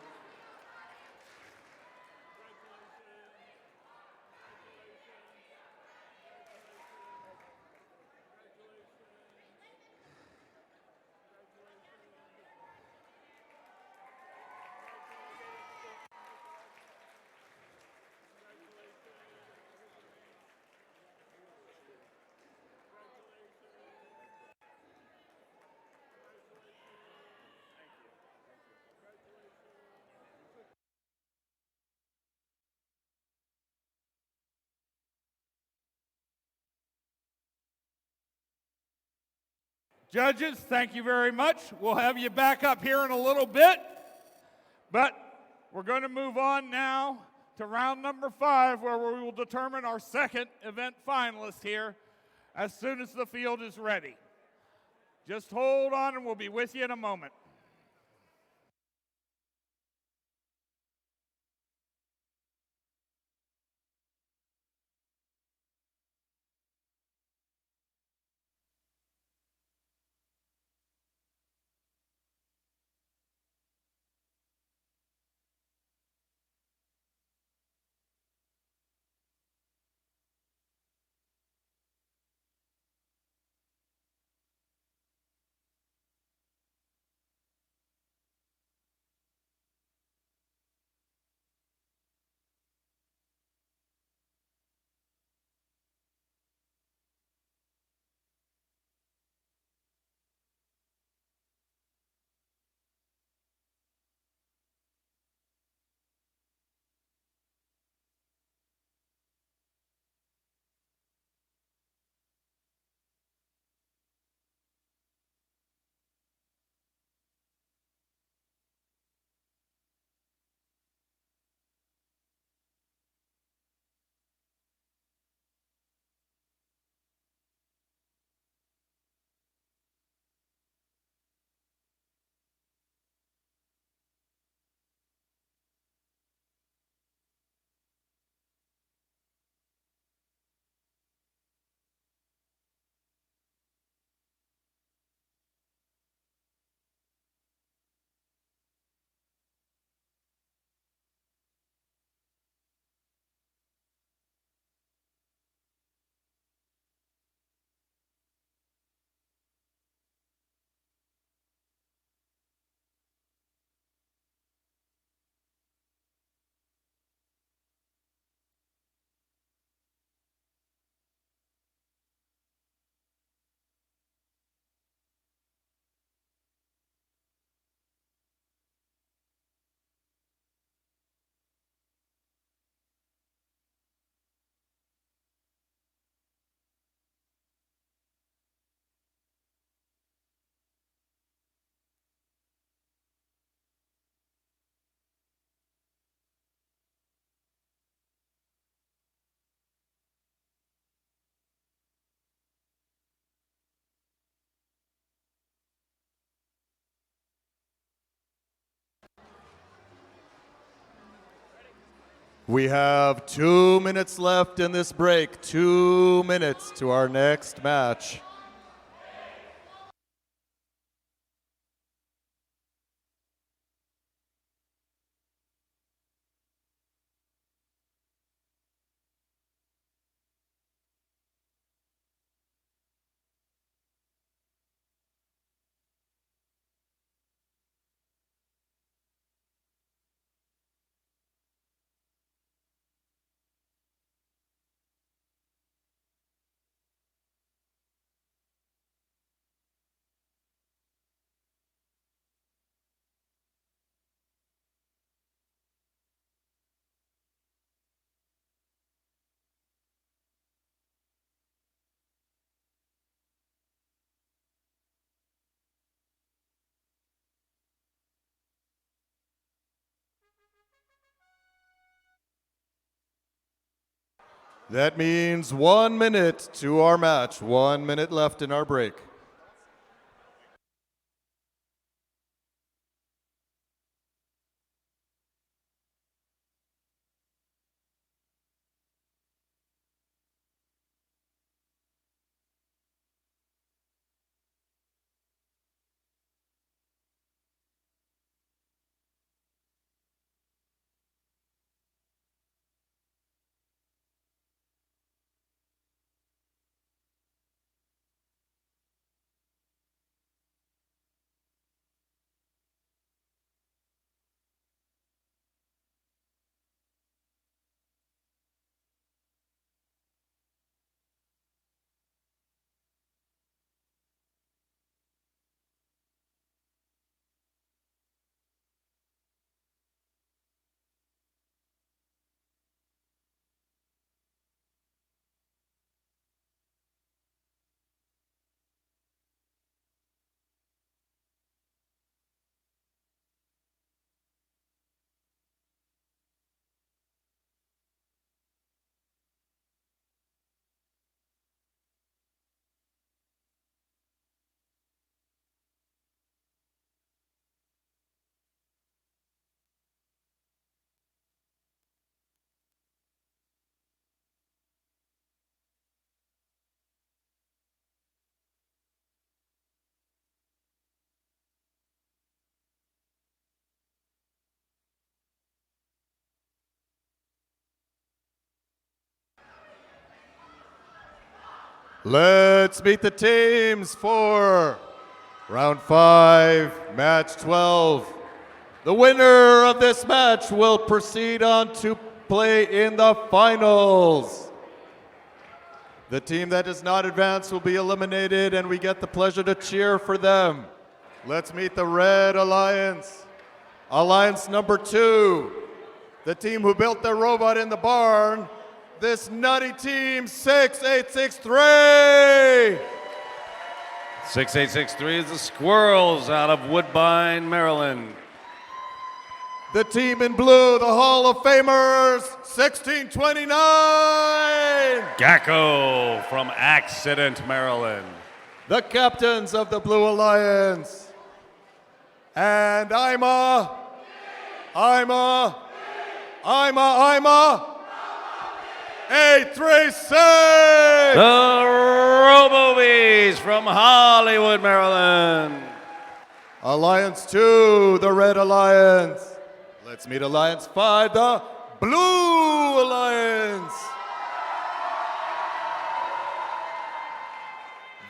Judges, thank you very much. We'll have you back up here in a little bit. But we're going to move on now to round number 5, where we will determine our second event finalist here as soon as the field is ready. Just hold on and we'll be with you in a moment. We have 2 minutes left in this break. 2 minutes to our next match. That means 1 minute to our match. 1 minute left in our break. Let's meet the teams for round 5, match 12. The winner of this match will proceed on to play in the finals. The team that does not advance will be eliminated, and we get the pleasure to cheer for them. Let's meet the Red Alliance. Alliance number 2, the team who built their robot in the barn. This nutty team, 6863! 6863 is the Squirrels out of Woodbine, Maryland. The team in blue, the Hall of Famers, 1629! Gacko from Accident, Maryland. The captains of the Blue Alliance. And I'm 836! The Robobees from Hollywood, Maryland. Alliance 2, the Red Alliance. Let's meet Alliance 5, the Blue Alliance.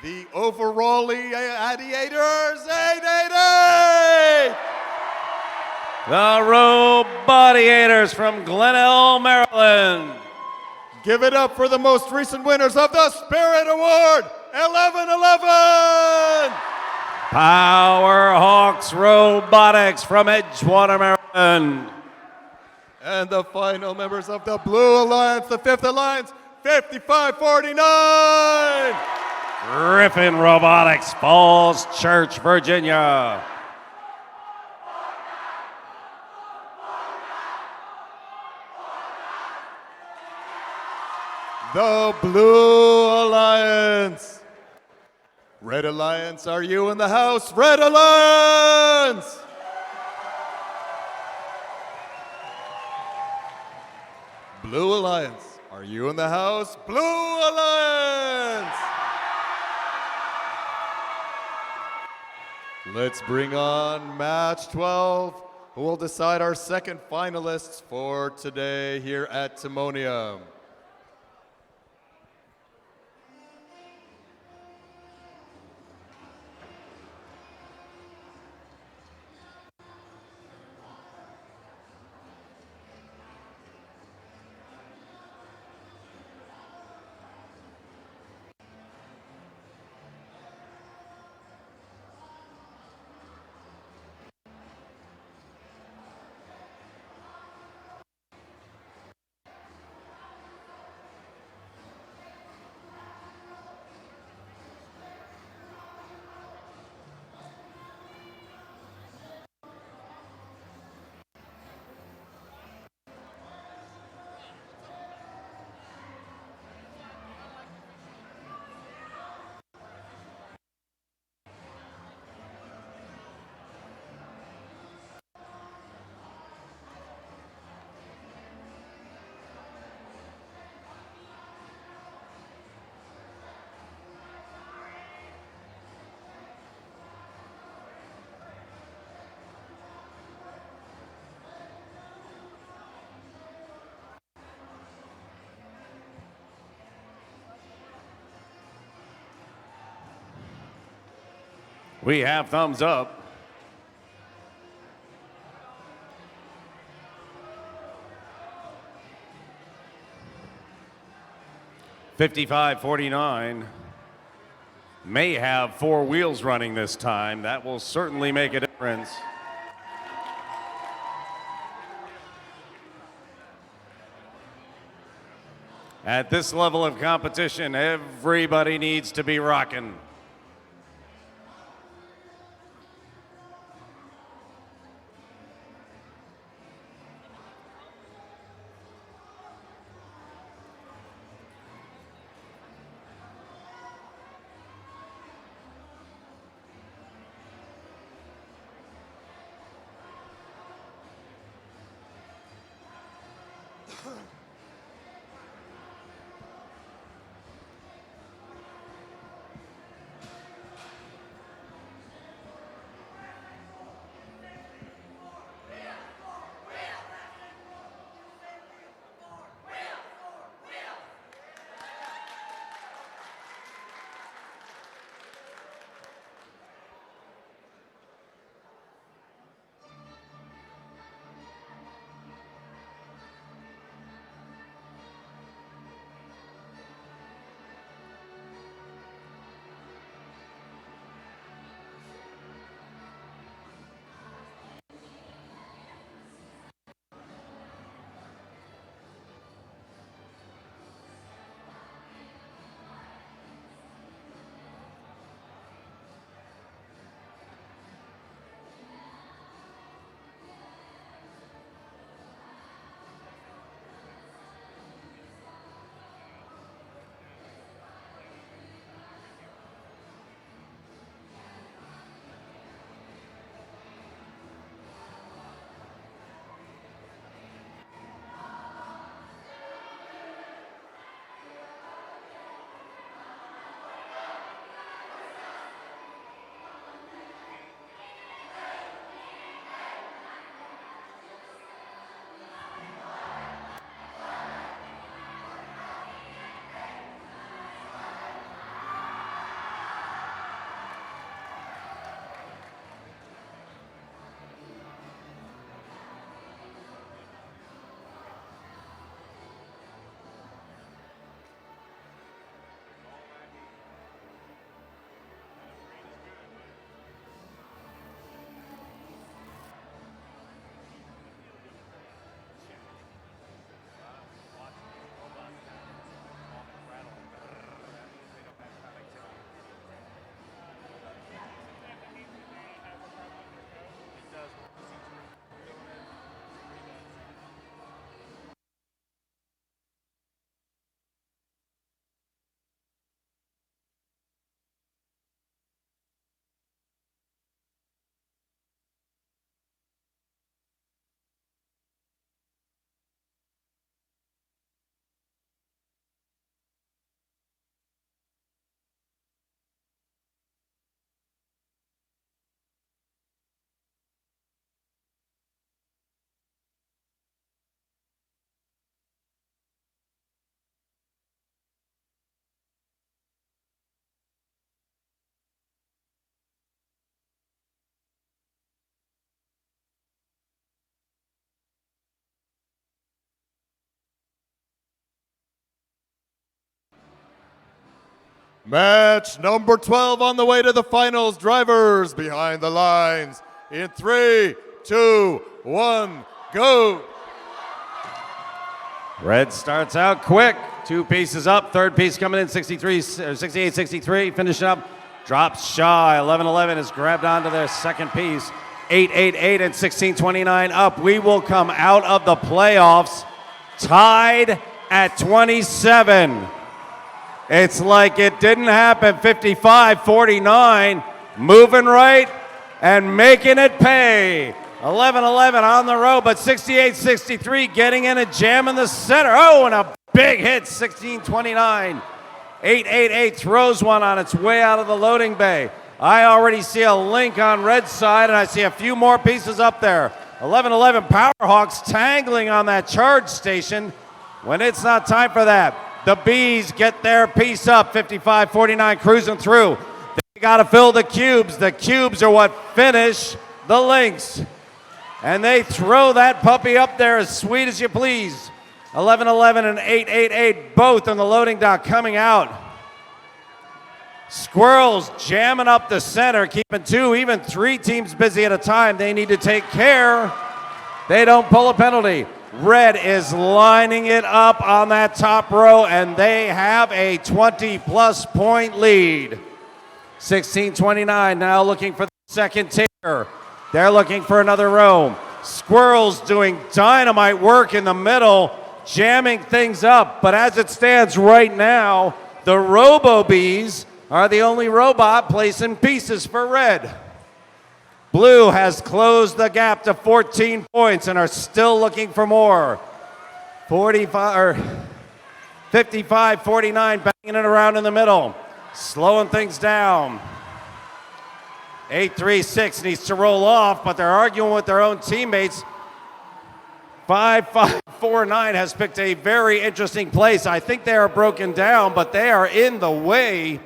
The Overally Adiators, 888! The Robodiators from Glenelg, Maryland. Give it up for the most recent winners of the Spirit Award, 1111! Powerhawks Robotics from Edgewater, Maryland. And the final members of the Blue Alliance, the 5th Alliance, 5549! Griffin Robotics, Falls Church, Virginia. The Blue Alliance. Red Alliance, are you in the house? Red Alliance! Blue Alliance, are you in the house? Blue Alliance! Let's bring on match 12, who will decide our second finalists for today here at Timonium. We have thumbs up. $55.49 may have 4 wheels running this time. That will certainly make a difference. At this level of competition, everybody needs to be rocking. Match number 12 on the way to the finals. Drivers behind the lines in 3, 2, 1, go. Red starts out quick. 2 pieces up. Third piece coming in 68-63. Finish up. Drops shy. 11-11 is grabbed onto their second piece. 8-8-8 and 16-29 up. We will come out of the playoffs tied at 27. It's like it didn't happen. 55-49, moving right and making it pay. 11-11 on the road, but 68-63 getting in and jamming the center. Oh, and a big hit, 16-29. 8-8-8 throws one on its way out of the loading bay. I already see a link on red side, and I see a few more pieces up there. 11-11 Powerhawks tangling on that charge station when it's not time for that. The Bees get their piece up, 55-49, cruising through. They You got to fill the cubes. The cubes are what finish the links. And they throw that puppy up there as sweet as you please. 11-11 and 8-8-8, both on the loading dock coming out. Squirrels jamming up the center, keeping 2, even 3 teams busy at a time. They need to take care. They don't pull a penalty. Red is lining it up on that top row, and they have a 20-plus point lead. 16-29, now looking for the second tier. They're looking for another row. Squirrels doing dynamite work in the middle, jamming things up. But as it stands right now, the Robo-Bees are the only robot placing pieces for red. Blue has closed the gap to 14 points and are still looking for more. 55-49, banging it around in the middle, slowing things down. 8-3-6 needs to roll off, but they're arguing with their own teammates. 5-5-4-9 has picked a very interesting place. I think they are broken down, but they are in the way.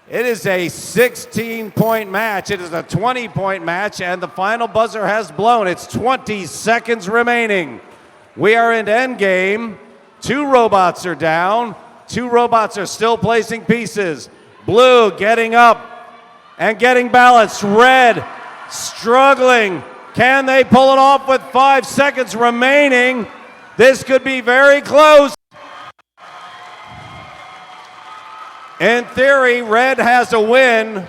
It is a 16-point match. It is a 20-point match, and the final buzzer has blown. It's 20 seconds remaining. We are in endgame. 2 robots are down. 2 robots are still placing pieces. Blue getting up and getting balanced. Red struggling. Can they pull it off with 5 seconds remaining? This could be very close. In theory, red has a win,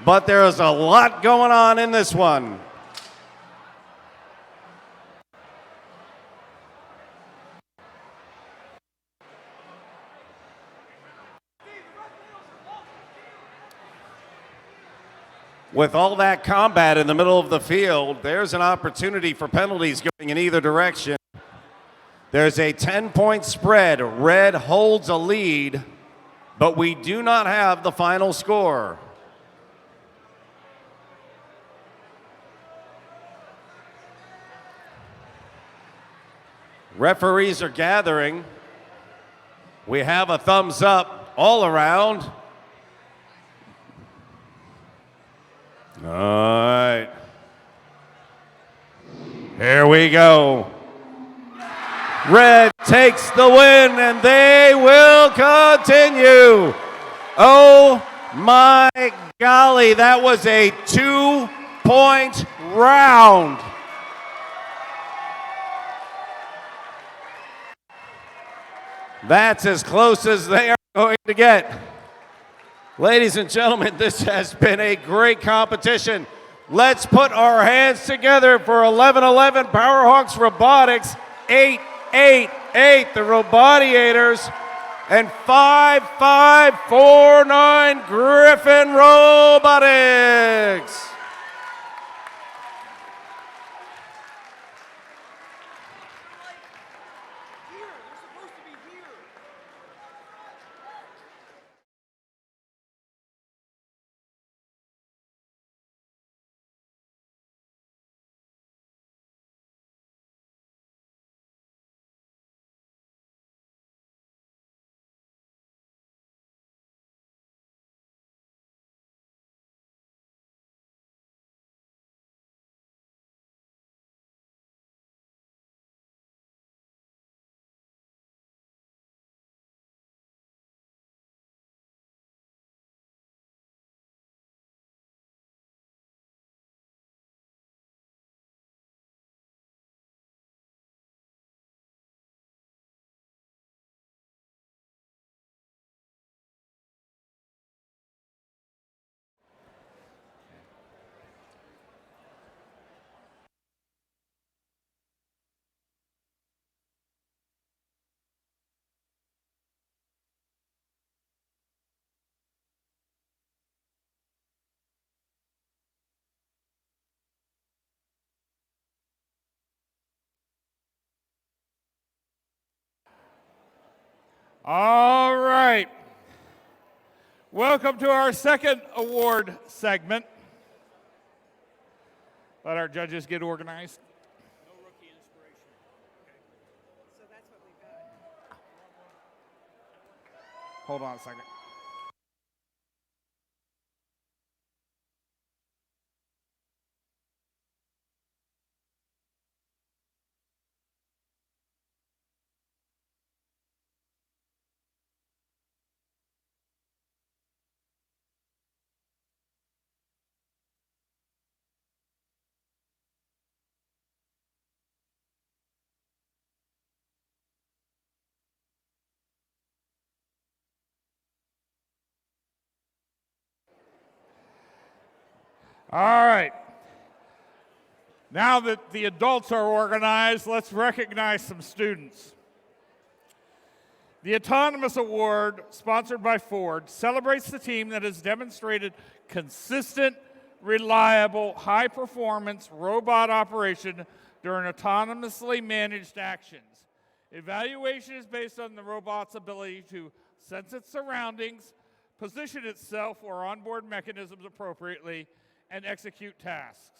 but there's a lot going on in this one. With all that combat in the middle of the field, there's an opportunity for penalties going in either direction. There's a 10-point spread. Red holds a lead, but we do not have the final score. Referees are gathering. We have a thumbs up all around. All right. Here we go. Red takes the win, and they will continue. Oh my golly, that was a 2-point round. That's as close as they are going to get. Ladies and gentlemen, this has been a great competition. Let's put our hands together for 11-11 Powerhawks Robotics, 8-8-8 the Robodiators, and 5-5-4-9 Griffin Robotics. All right. Welcome to our second award segment. Let our judges get organized. No rookie inspiration. Okay. So that's what we've got. Hold on a second. All right. Now that the adults are organized, let's recognize some students. The Autonomous Award, sponsored by Ford, celebrates the team that has demonstrated consistent, reliable, high-performance robot operation during autonomously managed actions. Evaluation is based on the robot's ability to sense its surroundings, position itself or onboard mechanisms appropriately, and execute tasks.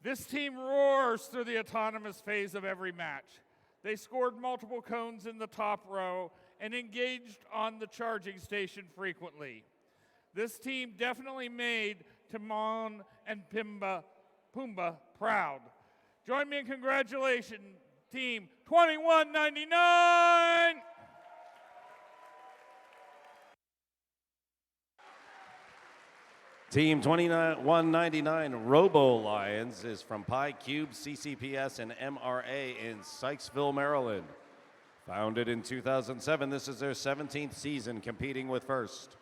This team roars through the autonomous phase of every match. They scored multiple cones in the top row and engaged on the charging station frequently. This team definitely made Timon and Pumbaa proud. Join me in congratulating Team 2199! Team 2199 Robo Lions is from Pi Cube, CCPS, and MRA in Sykesville, Maryland. Founded in 2007, this is their 17th season competing with FIRST.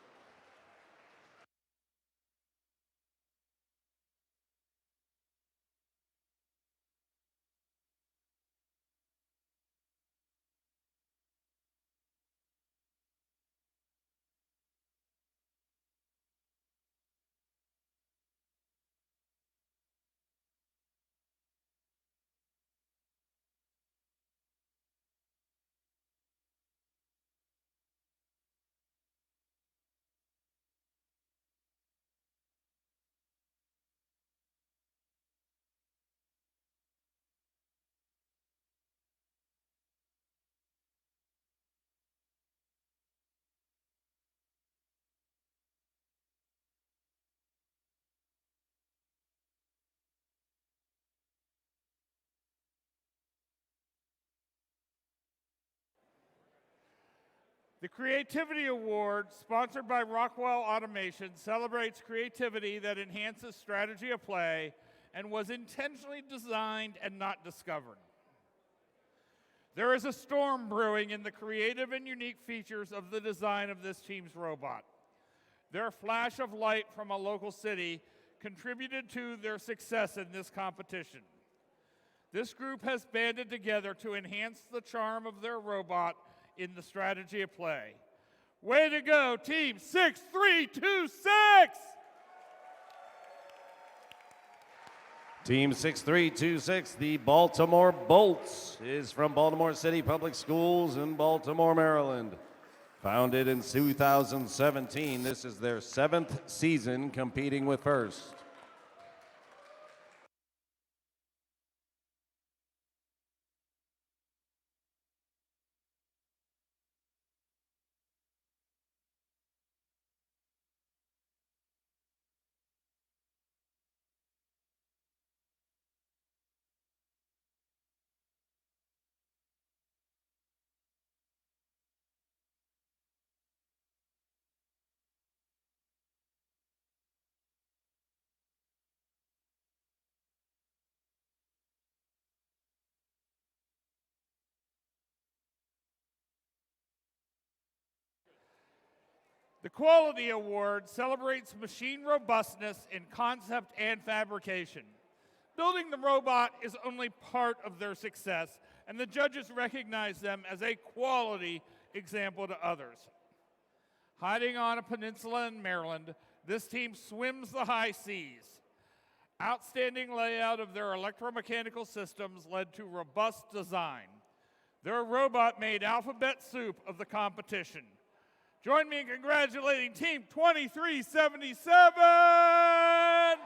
The Creativity Award, sponsored by Rockwell Automation, celebrates creativity that enhances strategy of play and was intentionally designed and not discovered. There is a storm brewing in the creative and unique features of the design of this team's robot. Their flash of light from a local city contributed to their success in this competition. This group has banded together to enhance the charm of their robot in the strategy of play. Way to go, Team 6326! Team 6326, the Baltimore Bolts, is from Baltimore City Public Schools in Baltimore, Maryland. Founded in 2017, this is their 7th season competing with FIRST. The Quality Award celebrates machine robustness in concept and fabrication. Building the robot is only part of their success, and the judges recognize them as a quality example to others. Hiding on a peninsula in Maryland, this team swims the high seas. Outstanding layout of their electromechanical systems led to robust design. Their robot made alphabet soup of the competition. Join me in congratulating Team 2377!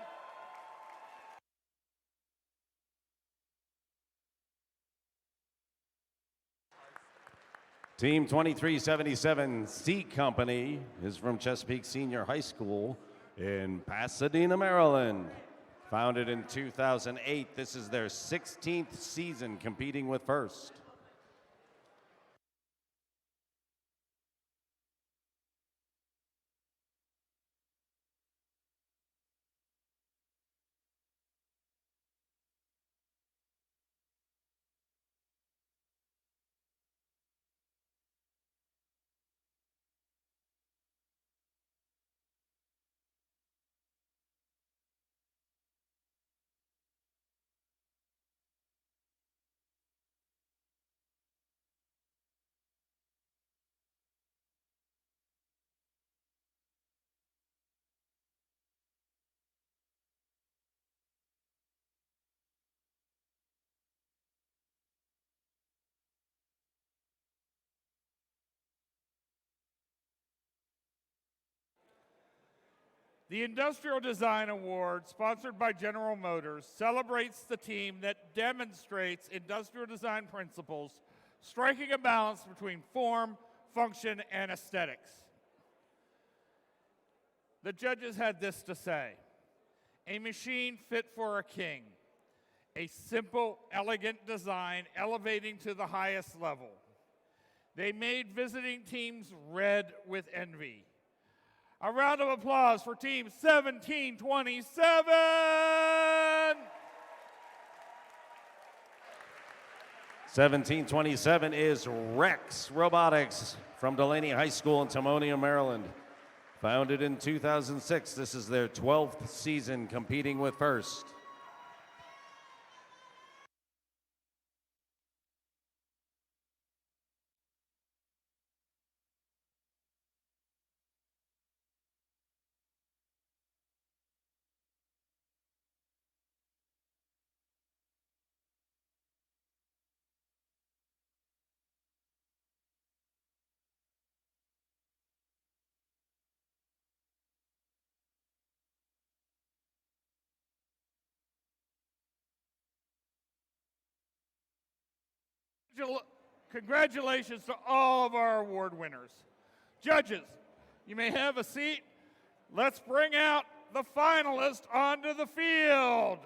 Team 2377 C Company is from Chesapeake Senior High School in Pasadena, Maryland. Founded in 2008, this is their 16th season competing with FIRST. The Industrial Design Award, sponsored by General Motors, celebrates the team that demonstrates industrial design principles, striking a balance between form, function, and aesthetics. The judges had this to say: a machine fit for a king, a simple, elegant design elevating to the highest level. They made visiting teams red with envy. A round of applause for Team 1727! 1727 is Rex Robotics from Delaney High School in Timonium, Maryland. Founded in 2006, this is their 12th season competing with FIRST. Congratulations to all of our award winners. Judges, you may have a seat. Let's bring out the finalists onto the field.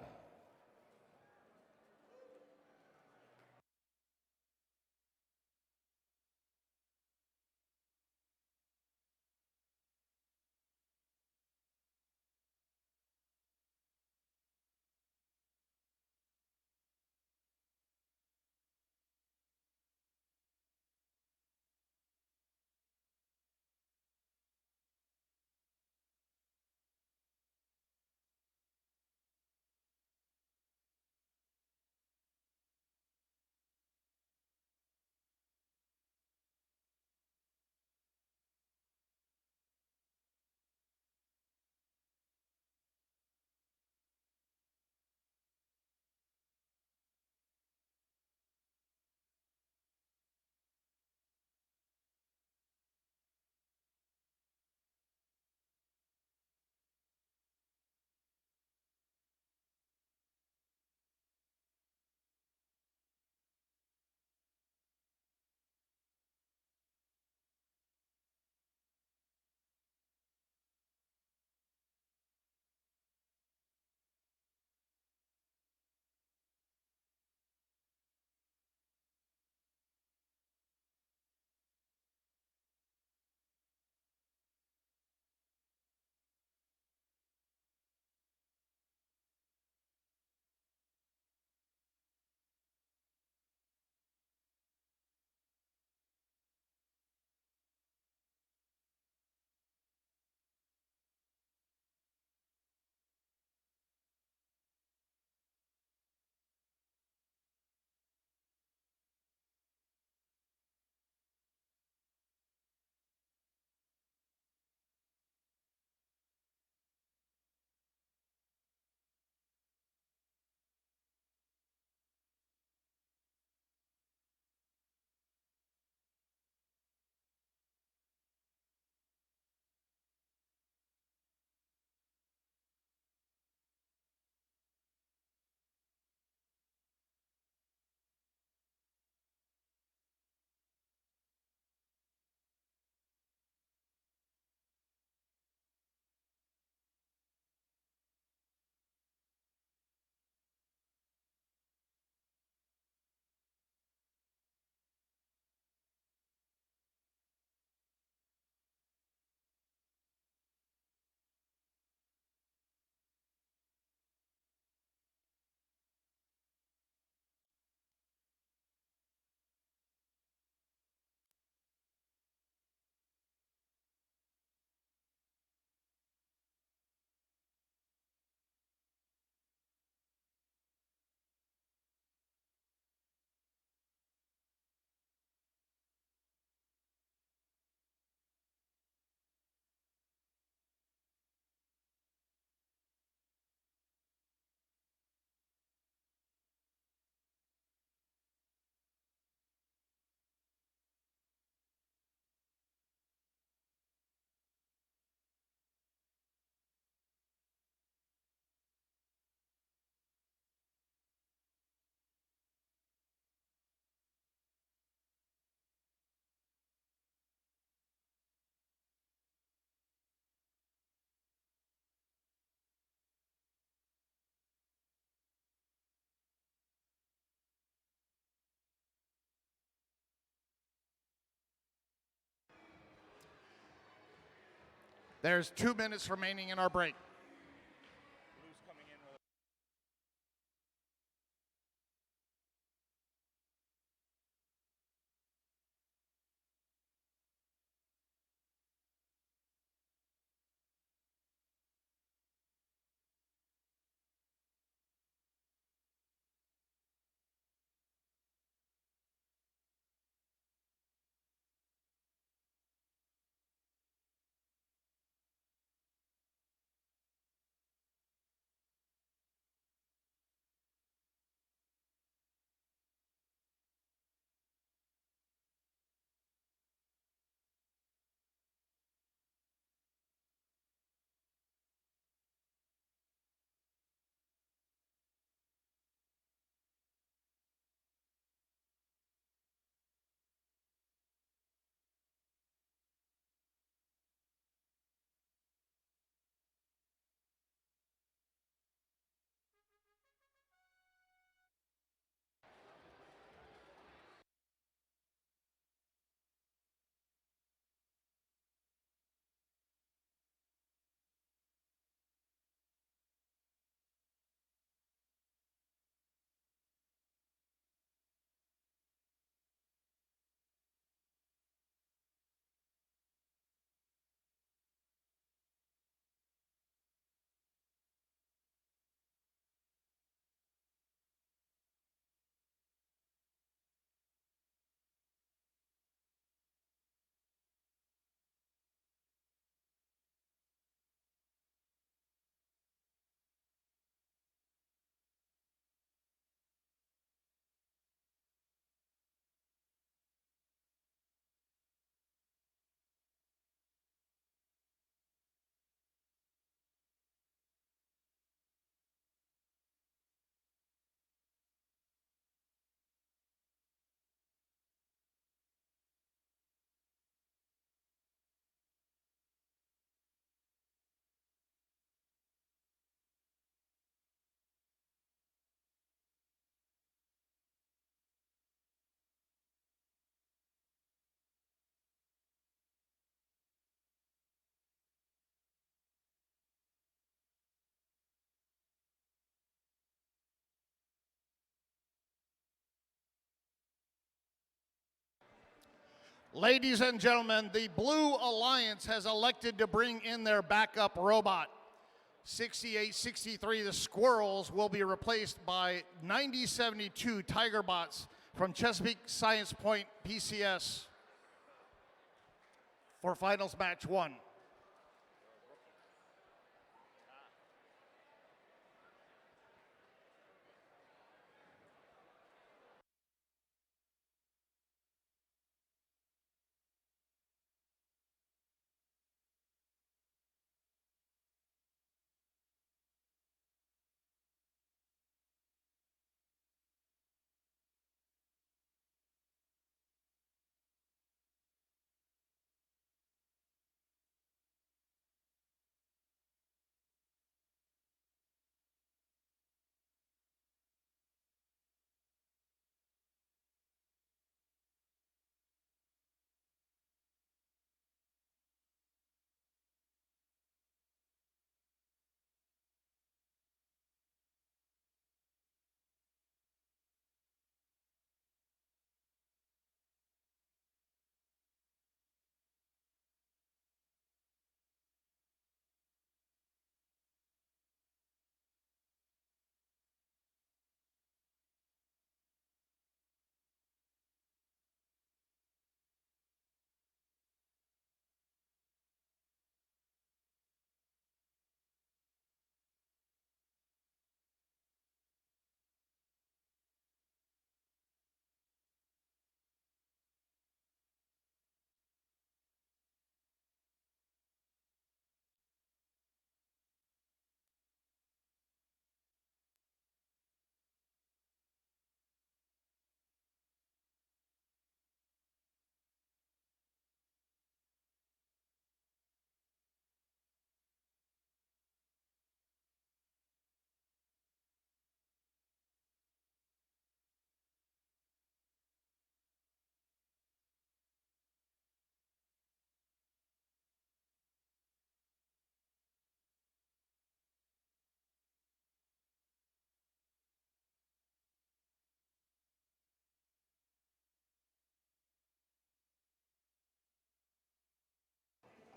There's 2 minutes remaining in our break. Ladies and gentlemen, the Blue Alliance has elected to bring in their backup robot. 6863, the Squirrels, will be replaced by 9072 Tigerbots from Chesapeake Science Point PCS for finals match 1.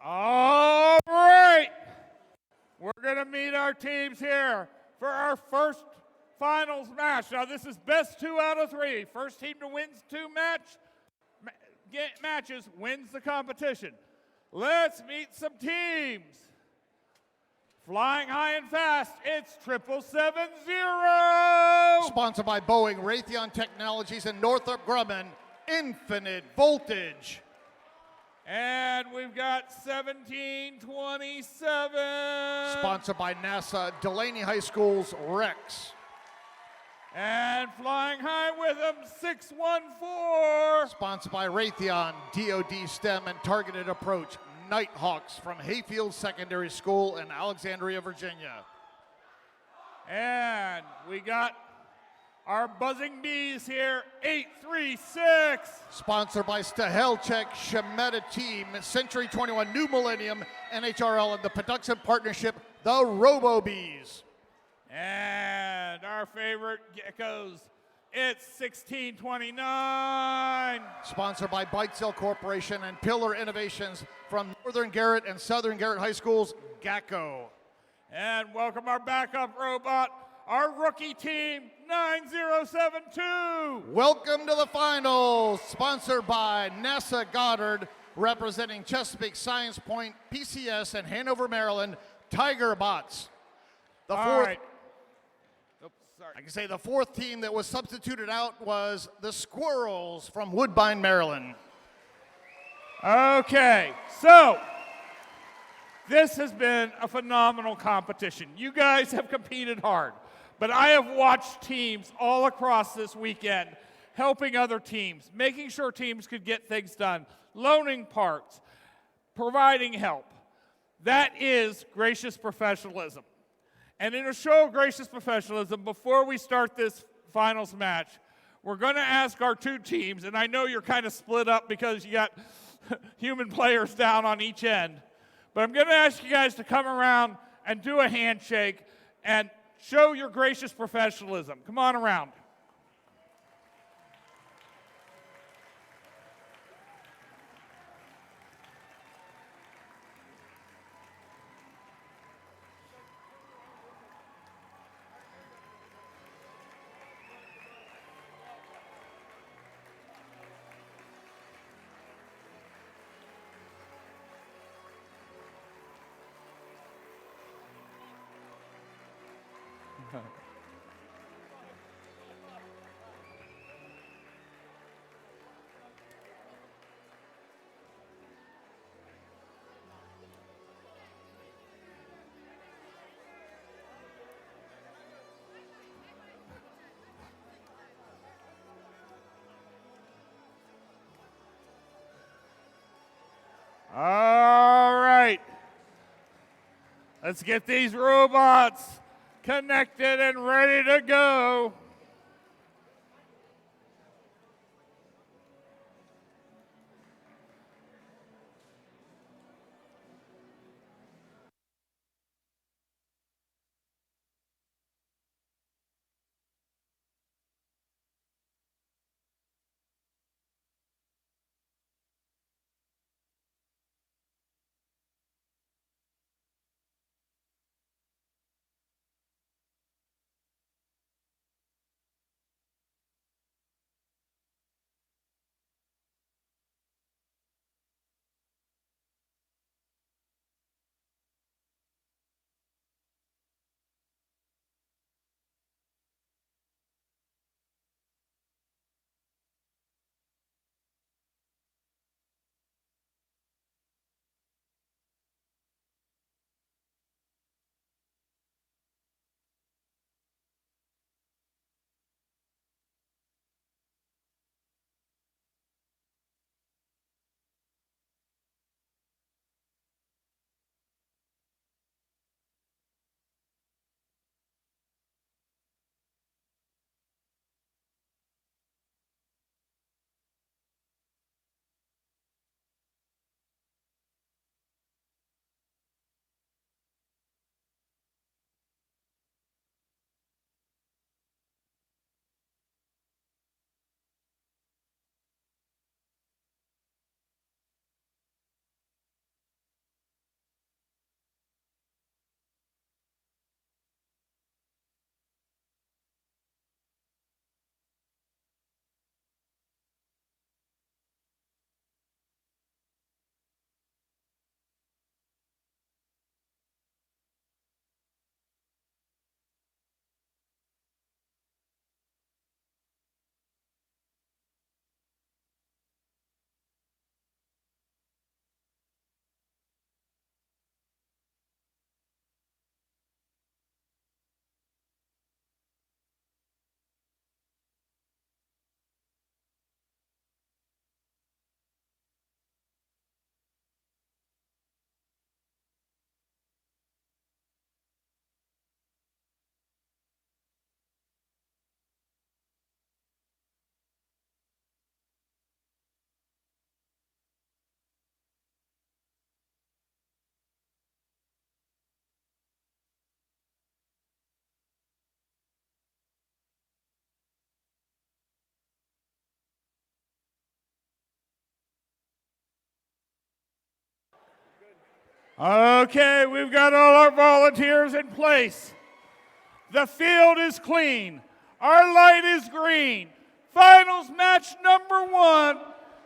All right. We're going to meet our teams here for our first finals match. Now, this is best 2 out of 3. First team to win 2 matches wins the competition. Let's meet some teams. Flying high and fast, it's 770. Sponsored by Boeing, Raytheon Technologies, and Northrop Grumman, Infinite Voltage. And we've got 1727. Sponsored by NASA, Delaney High School's Rex. And flying high with them, 614. Sponsored by Raytheon, DoD STEM and Targeted Approach, Nighthawks from Hayfield Secondary School in Alexandria, Virginia. And we got our buzzing bees here, 836. Sponsored by Stahelchek Shemeta Team, Century 21 New Millennium, NHRL, and the production partnership, the Robo Bees. And our favorite geckos, it's 1629. Sponsored by Bitesell Corporation and Pillar Innovations from Northern Garrett and Southern Garrett High Schools, GACO. And welcome our backup robot, our rookie team, 9072. Welcome to the finals, sponsored by NASA Goddard, representing Chesapeake, Science Point, PCS, and Hanover, Maryland, Tiger Bots. The fourth, I can say the fourth team that was substituted out was the Squirrels from Woodbine, Maryland. Okay, so this has been a phenomenal competition. You guys have competed hard, but I have watched teams all across this weekend helping other teams, making sure teams could get things done, loaning parts, providing help. That is gracious professionalism. And in a show of gracious professionalism, before we start this finals match, we're going to ask our 2 teams, and I know you're kind of split up because you got human players down on each end, but I'm going to ask you guys to come around and do a handshake and show your gracious professionalism. Come on around. All right. Let's get these robots connected and ready to go. Okay, we've got all our volunteers in place. The field is clean. Our light is green. Finals match number 1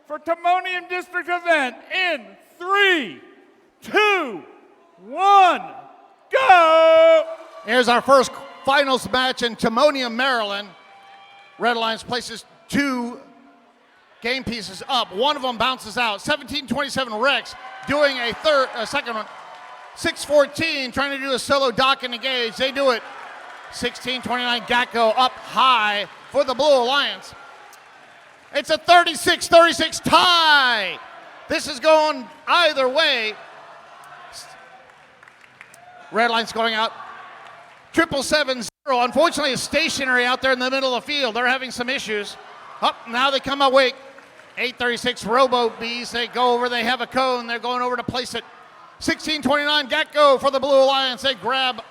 for Timonium District event in 3, 2, 1, go! Here's our first finals match in Timonium, Maryland. Red Alliance places 2 game pieces up. One of them bounces out. 17-27 Rex doing a second one. 6-14 trying to do a solo dock and engage. They do it. 16-29 Gacko up high for the Blue Alliance. It's a 36-36 tie. This is going either way. Red Alliance going out. 777-0. Unfortunately, is stationary out there in the middle of the field. They're having some issues. Up now they come awake. 836 Robo Bees. They go over. They have a cone. They're going over to place it. 16-29 Gacko for the Blue Alliance. They grab.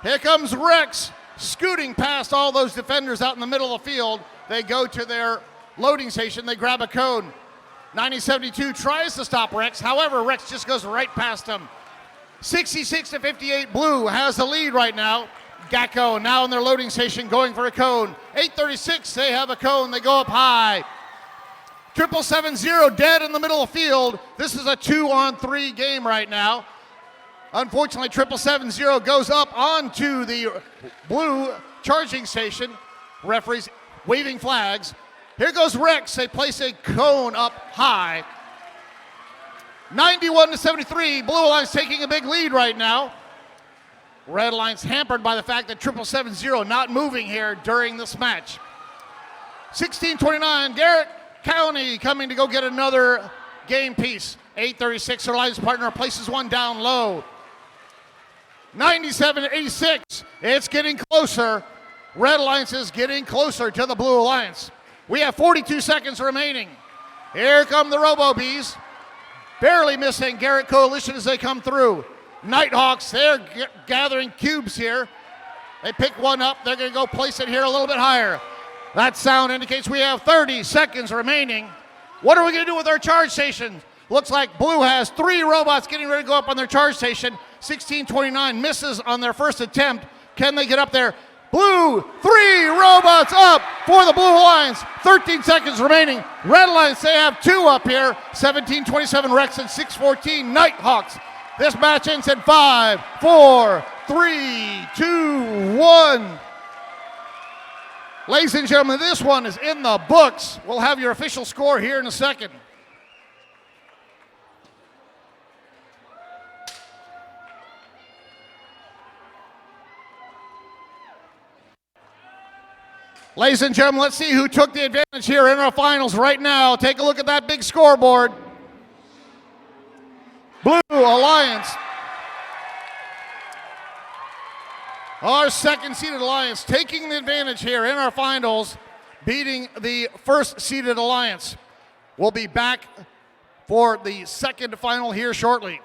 Here comes Rex scooting past all those defenders out in the middle of the field. They go to their loading station. They grab a cone. 9072 tries to stop Rex. However, Rex just goes right past him. 66-58 Blue has the lead right now. Gacko now in their loading station going for a cone. 836, they have a cone. They go up high. 777-0 dead in the middle of the field. This is a 2-on-3 game right now. Unfortunately, 777-0 goes up onto the Blue charging station. Referees waving flags. Here goes Rex. They place a cone up high. 91-73. Blue Alliance taking a big lead right now. Red Alliance hampered by the fact that 777-0 not moving here during this match. 16-29. Garrett County coming to go get another game piece. 836. Their Alliance partner places one down low. 97-86. It's getting closer. Red Alliance is getting closer to the Blue Alliance. We have 42 seconds remaining. Here come the Robo Bees. Barely missing Garrett Coalition as they come through. Nighthawks, they're gathering cubes here. They pick one up. They're going to go place it here a little bit higher. That sound indicates we have 30 seconds remaining. What are we going to do with our charge station? Looks like Blue has 3 robots getting ready to go up on their charge station. 16-29 misses on their first attempt. Can they get up there? Blue, 3 robots up for the Blue Alliance. 13 seconds remaining. Red Alliance, they have 2 up here. 17-27 Rex and 6-14 Nighthawks. This match ends in 5, 4, 3, 2, 1. Ladies and gentlemen, this one is in the books. We'll have your official score here in a second. Ladies and gentlemen, let's see who took the advantage here in our finals right now. Take a look at that big scoreboard. Blue Alliance, our second-seeded Alliance, taking the advantage here in our finals, beating the first-seeded Alliance. We'll be back for the second final here shortly.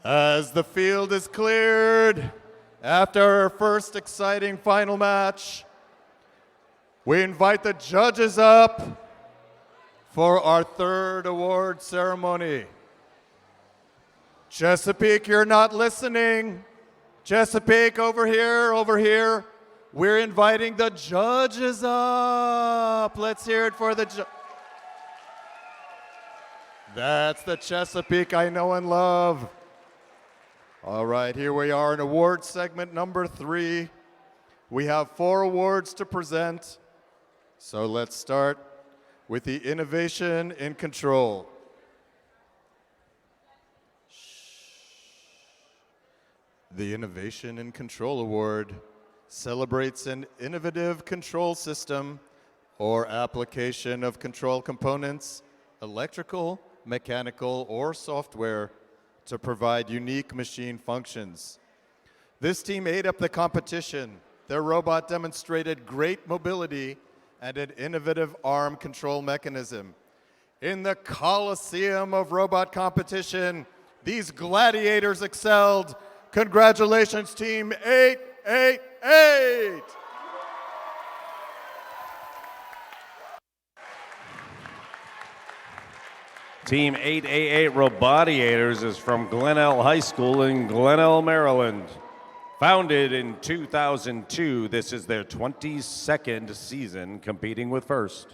As the field is cleared after our first exciting final match, we invite the judges up for our third award ceremony. Chesapeake, you're not listening. Chesapeake, over here, over here. We're inviting the judges up. Let's hear it for the judges. That's the Chesapeake I know and love. All right, here we are in award segment number 3. We have 4 awards to present. So let's start with the Innovation in Control. The Innovation in Control Award celebrates an innovative control system or application of control components, electrical, mechanical, or software to provide unique machine functions. This team ate up the competition. Their robot demonstrated great mobility and an innovative arm control mechanism. In the Coliseum of robot competition, these gladiators excelled. Congratulations, Team 888! Team 888 Robodiators is from Glenelg High School in Glenelg, Maryland. Founded in 2002, this is their 22nd season competing with FIRST.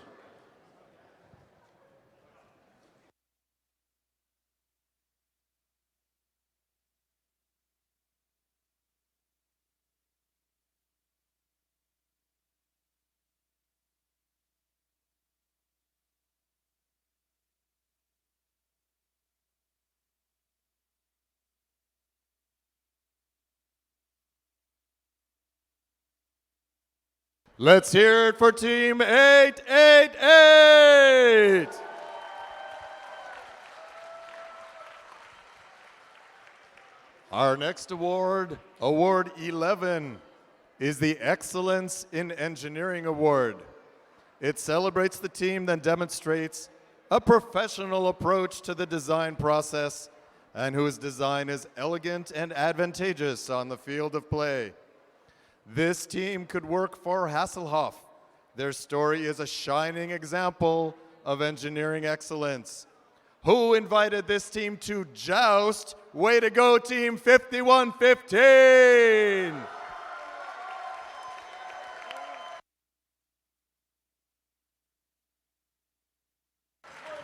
Let's hear it for Team 888! Our next award, Award 11, is the Excellence in Engineering Award. It celebrates the team that demonstrates a professional approach to the design process and whose design is elegant and advantageous on the field of play. This team could work for Hasselhoff. Their story is a shining example of engineering excellence. Who invited this team to joust? Way to go, Team 5115!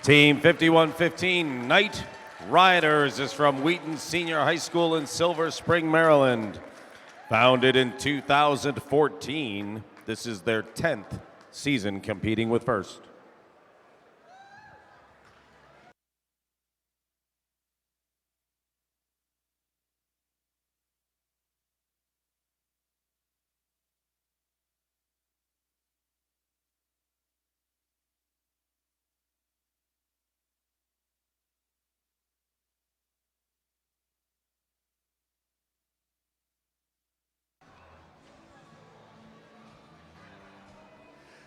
Team 5115 Knight Riders is from Wheaton Senior High School in Silver Spring, Maryland. Founded in 2014, this is their 10th season competing with FIRST.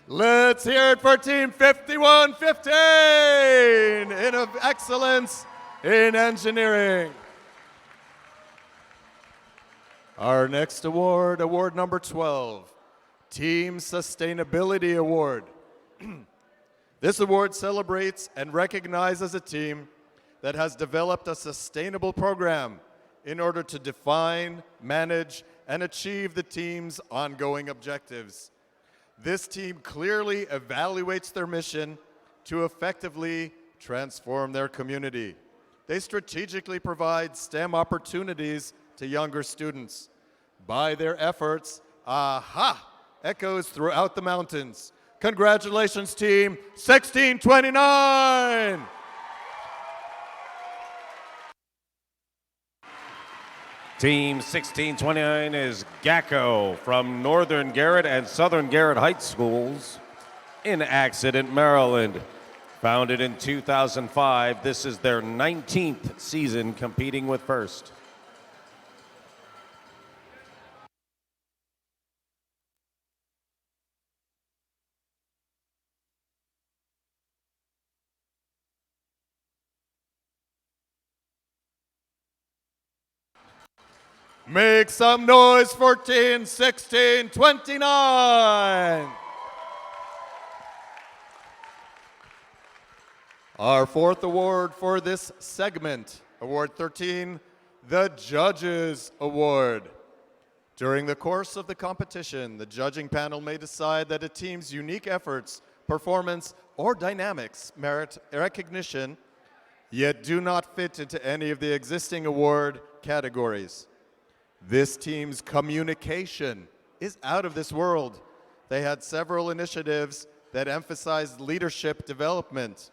Let's hear it for Team 5115 in excellence in engineering. Our next award, award number 12, Team Sustainability Award. This award celebrates and recognizes a team that has developed a sustainable program in order to define, manage, and achieve the team's ongoing objectives. This team clearly evaluates their mission to effectively transform their community. They strategically provide STEM opportunities to younger students. By their efforts, AHA echoes throughout the mountains. Congratulations, Team 1629! Team 1629 is GACO from Northern Garrett and Southern Garrett Heights Schools in Accident, Maryland. Founded in 2005, this is their 19th season competing with FIRST. Make some noise for Team 1629. Our fourth award for this segment, Award 13, the Judges Award. During the course of the competition, the judging panel may decide that a team's unique efforts, performance, or dynamics merit recognition, yet do not fit into any of the existing award categories. This team's communication is out of this world. They had several initiatives that emphasized leadership development.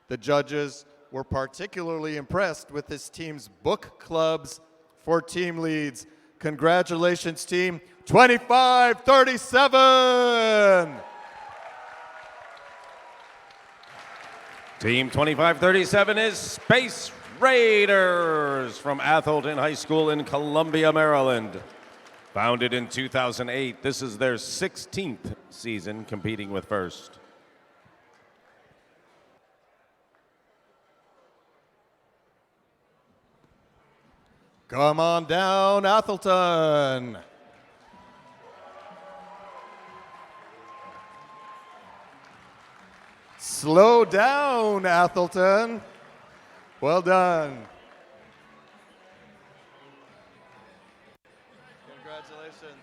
The judges were particularly impressed with this team's book clubs for team leads. Congratulations, team 2537. Team 2537 is Space Raiders from Atholton High School in Columbia, Maryland. Founded in 2008, this is their 16th season competing with FIRST. Come on down, Atholton. Slow down, Atholton. Well done. Congratulations.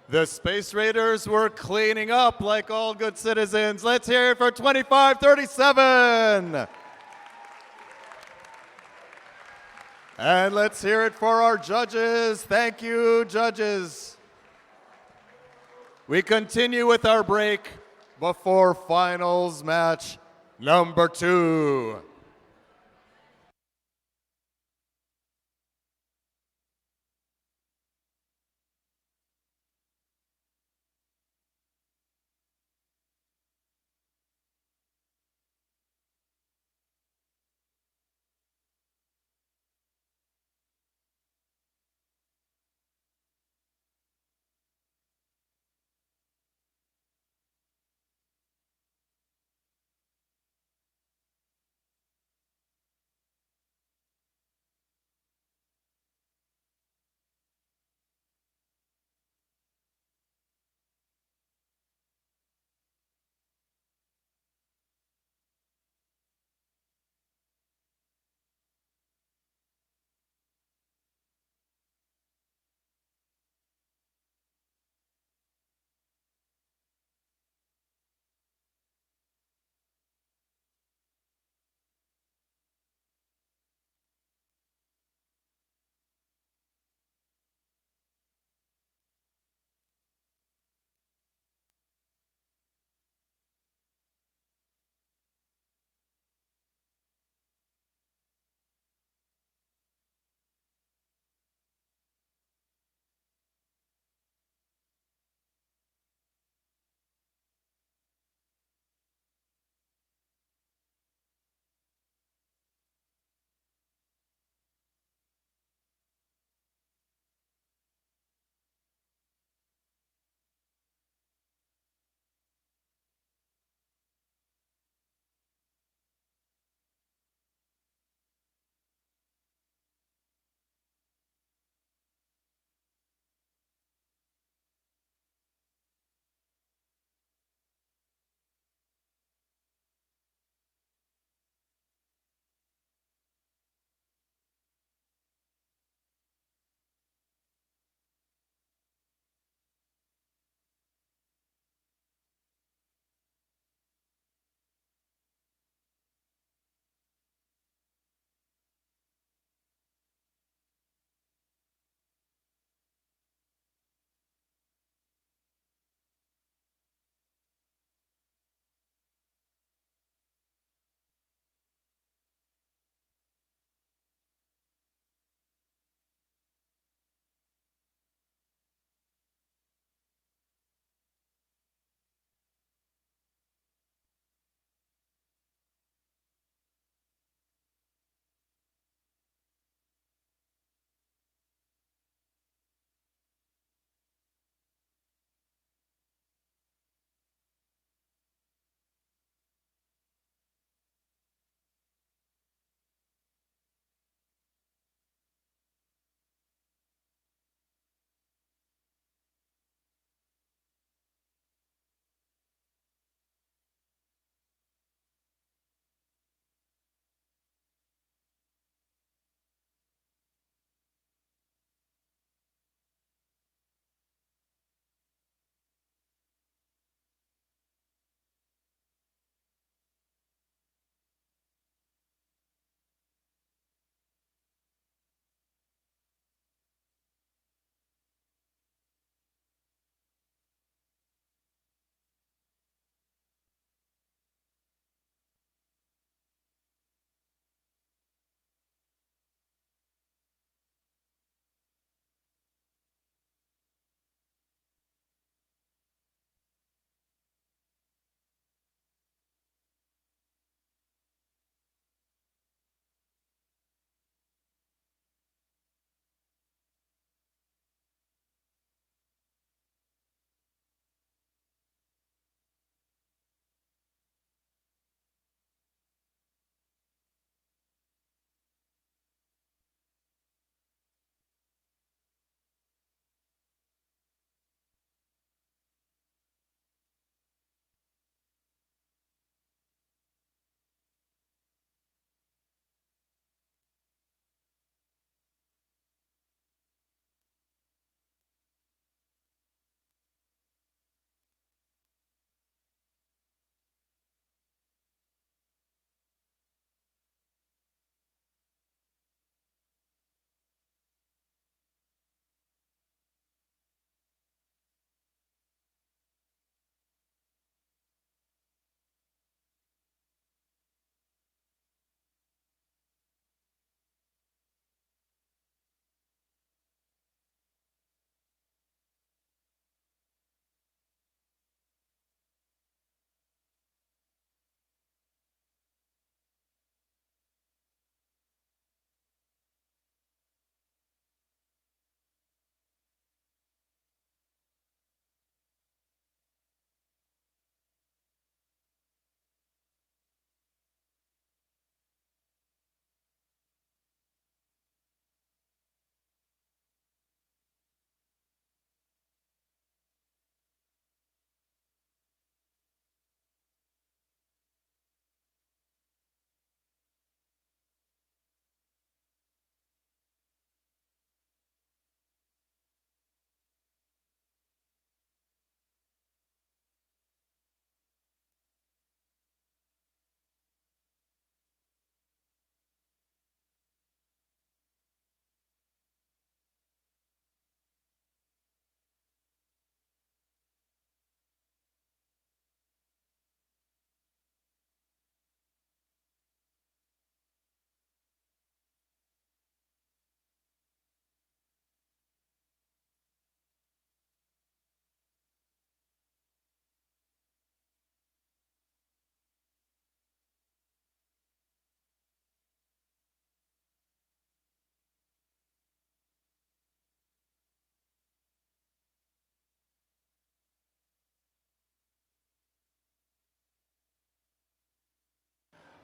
The Space Raiders were cleaning up like all good citizens. Let's hear it for 2537. And let's hear it for our judges. Thank you, judges. We continue with our break before finals match number 2.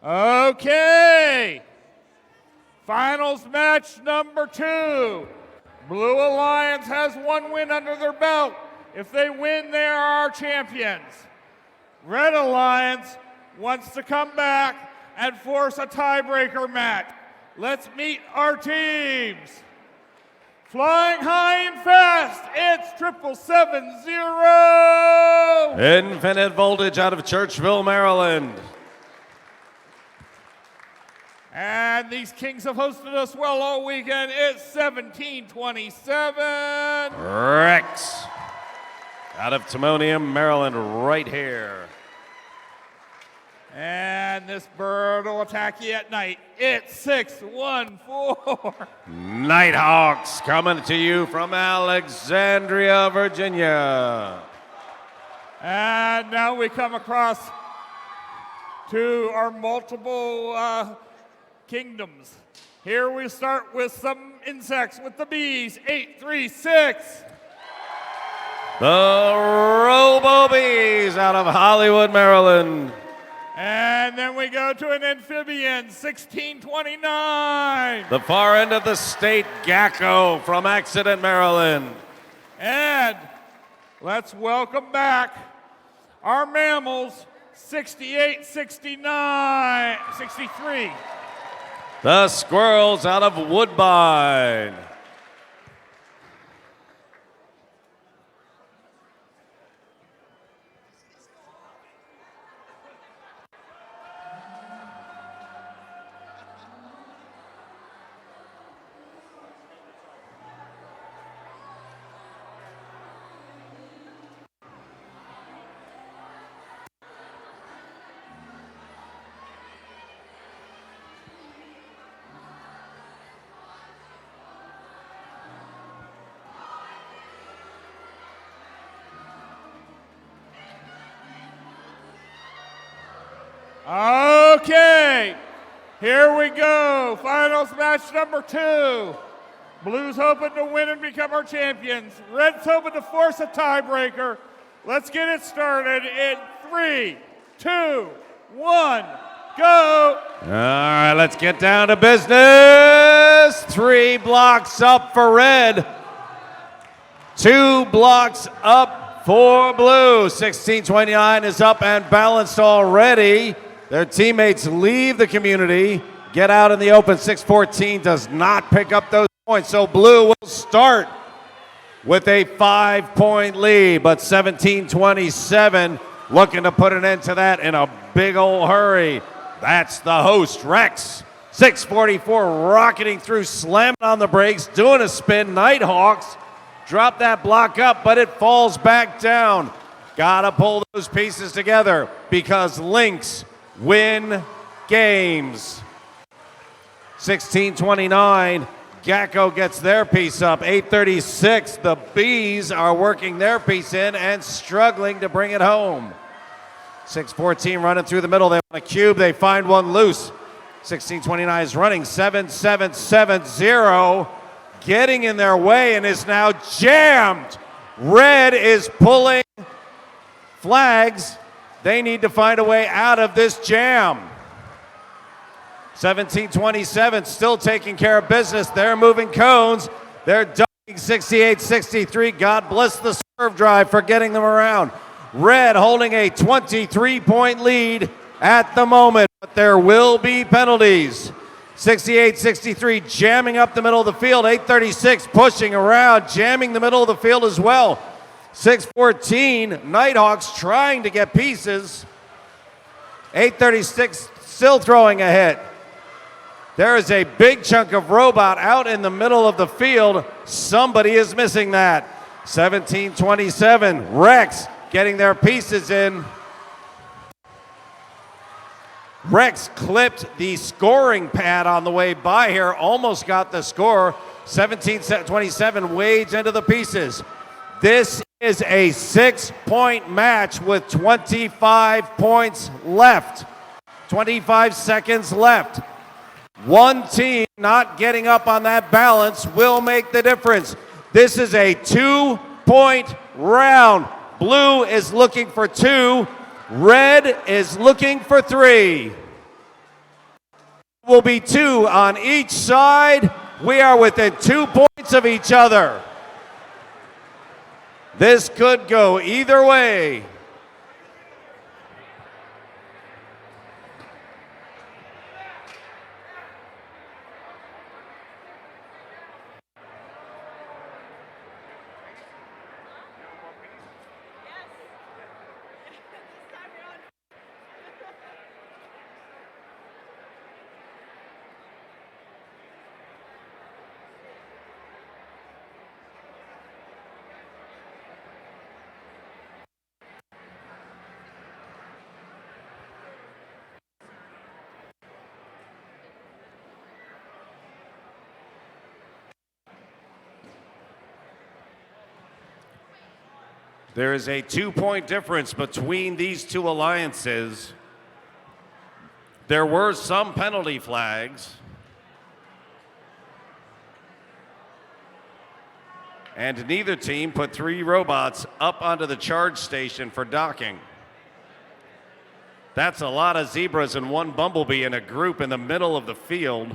Okay. Finals match number 2. Blue Alliance has 1 win under their belt. If they win, they are our champions. Red Alliance wants to come back and force a tiebreaker match. Let's meet our teams. Flying high and fast, it's 770. Infinite Voltage out of Churchville, Maryland. And these Kings have hosted us well all weekend. It's 1727. Rex out of Timonium, Maryland, right here. And this bird will attack you at night. It's 614. Nighthawks coming to you from Alexandria, Virginia. And now we come across to our multiple kingdoms. Here we start with some insects with the bees. 836. The Robo Bees out of Hollywood, Maryland. And then we go to an amphibian, 1629. The far end of the state, Gecko from Accident, Maryland. And let's welcome back our mammals, 6869, 63. The Squirrels out of Woodbine. Okay, here we go. Finals match number 2. Blues hoping to win and become our champions. Red's hoping to force a tiebreaker. Let's get it started in 3, 2, 1, go. All right, let's get down to business. 3 blocks up for red. 2 blocks up for blue. 1629 is up and balanced already. Their teammates leave the community, get out in the open. 614 does not pick up those points, so blue will start with a 5-point lead, but 1727 looking to put an end to that in a big old hurry. That's the host, Rex. 644 rocketing through, slamming on the brakes, doing a spin. Nighthawks drop that block up, but it falls back down. Gotta pull those pieces together because Lynx win games. 1629, Gecko gets their piece up. 836, the Bees are working their piece in and struggling to bring it home. 614 running through the middle. They want a cube. They find one loose. 1629 is running. 7770 getting in their way and is now jammed. Red is pulling flags. They need to find a way out of this jam. 1727 still taking care of business. They're moving cones. They're ducking 6863. God bless the serve drive for getting them around. Red holding a 23-point lead at the moment, but there will be penalties. 6863 jamming up the middle of the field. 836 pushing around, jamming the middle of the field as well. 614, Nighthawks trying to get pieces. 836 still throwing ahead. There is a big chunk of robot out in the middle of the field. Somebody is missing that. 1727, Rex getting their pieces in. Rex clipped the scoring pad on the way by here, almost got the score. 1727 wades into the pieces. This is a 6-point match with 25 points left. 25 seconds left. One team not getting up on that balance will make the difference. This is a 2-point round. Blue is looking for 2. Red is looking for 3. Will be 2 on each side. We are within 2 points of each other. This could go either way. There is a 2-point difference between these two alliances. There were some penalty flags. And neither team put 3 robots up onto the charge station for docking. That's a lot of zebras and 1 bumblebee in a group in the middle of the field.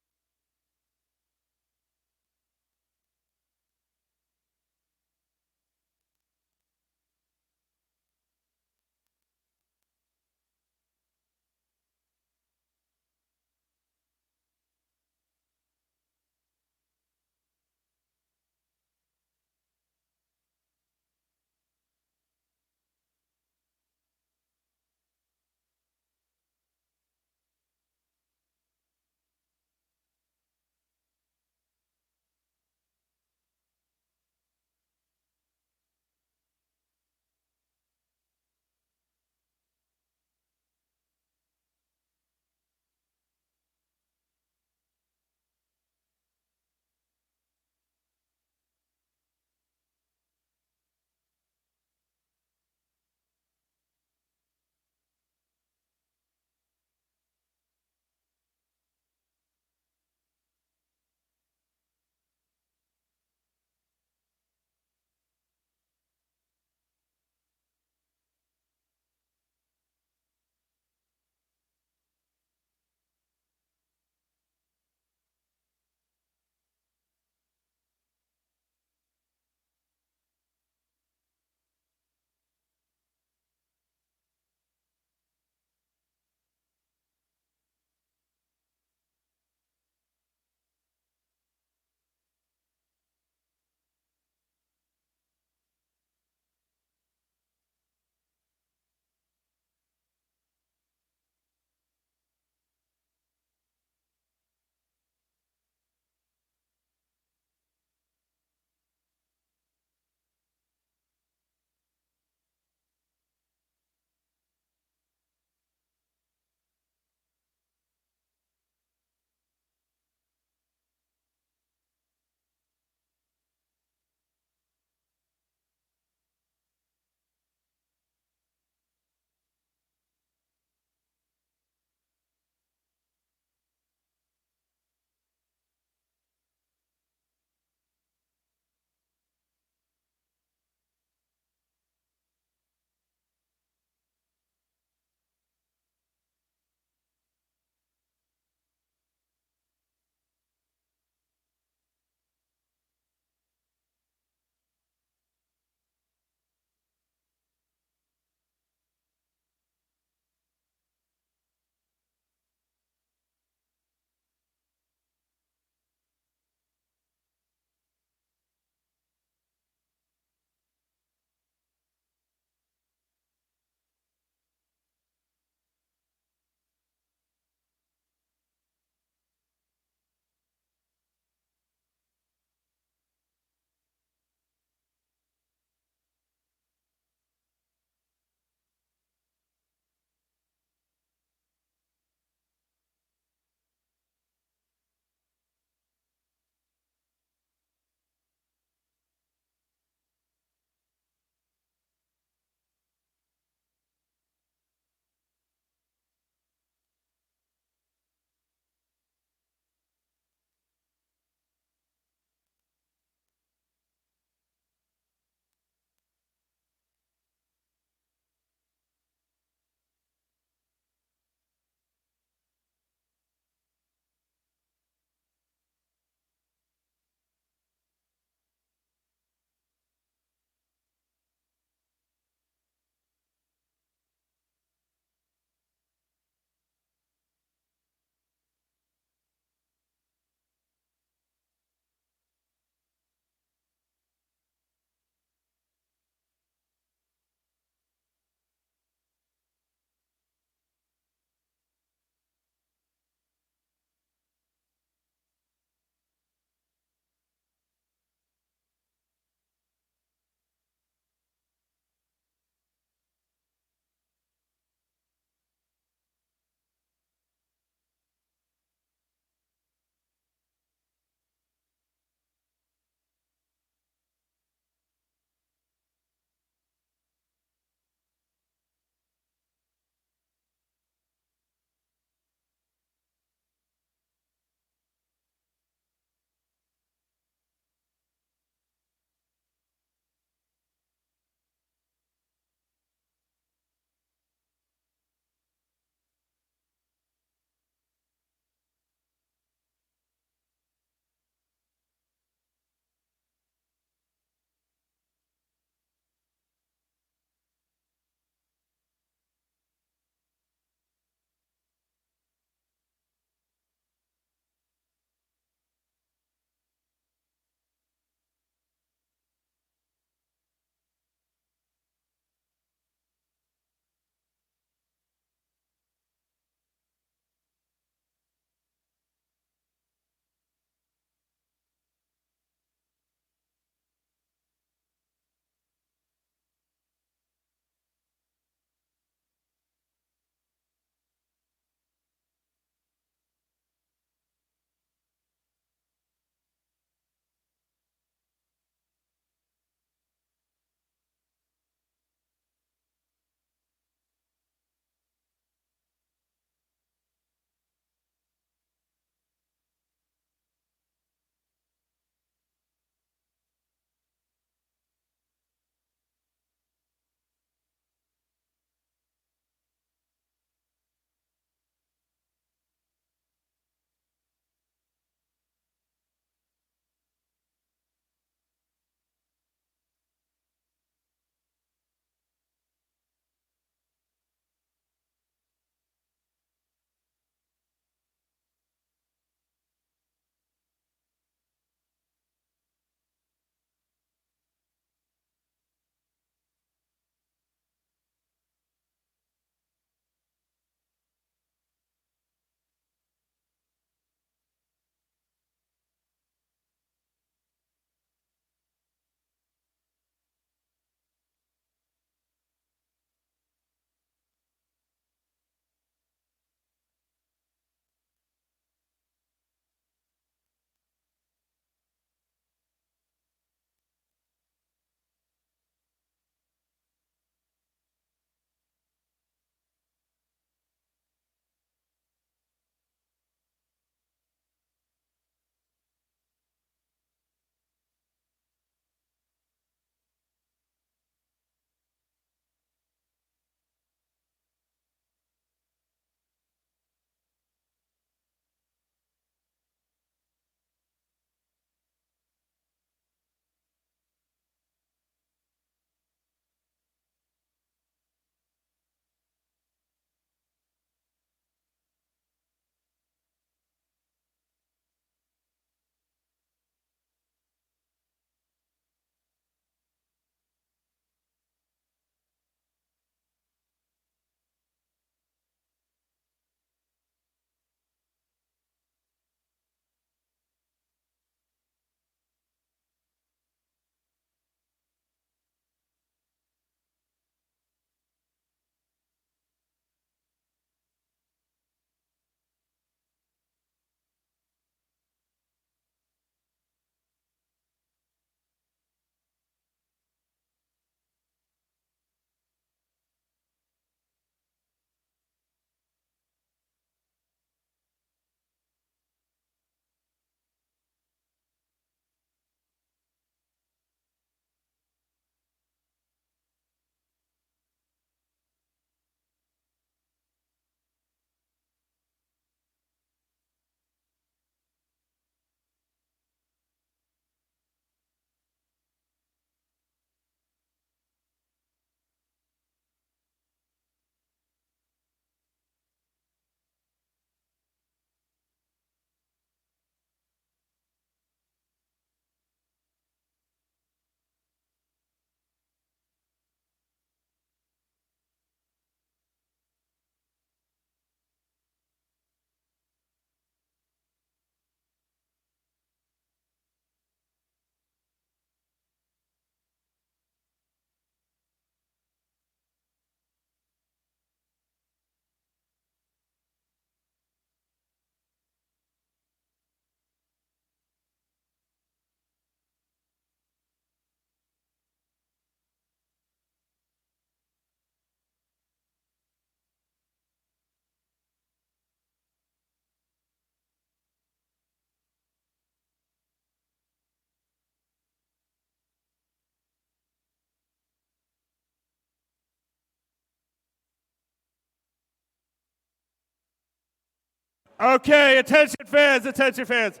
Okay, attention fans, attention fans.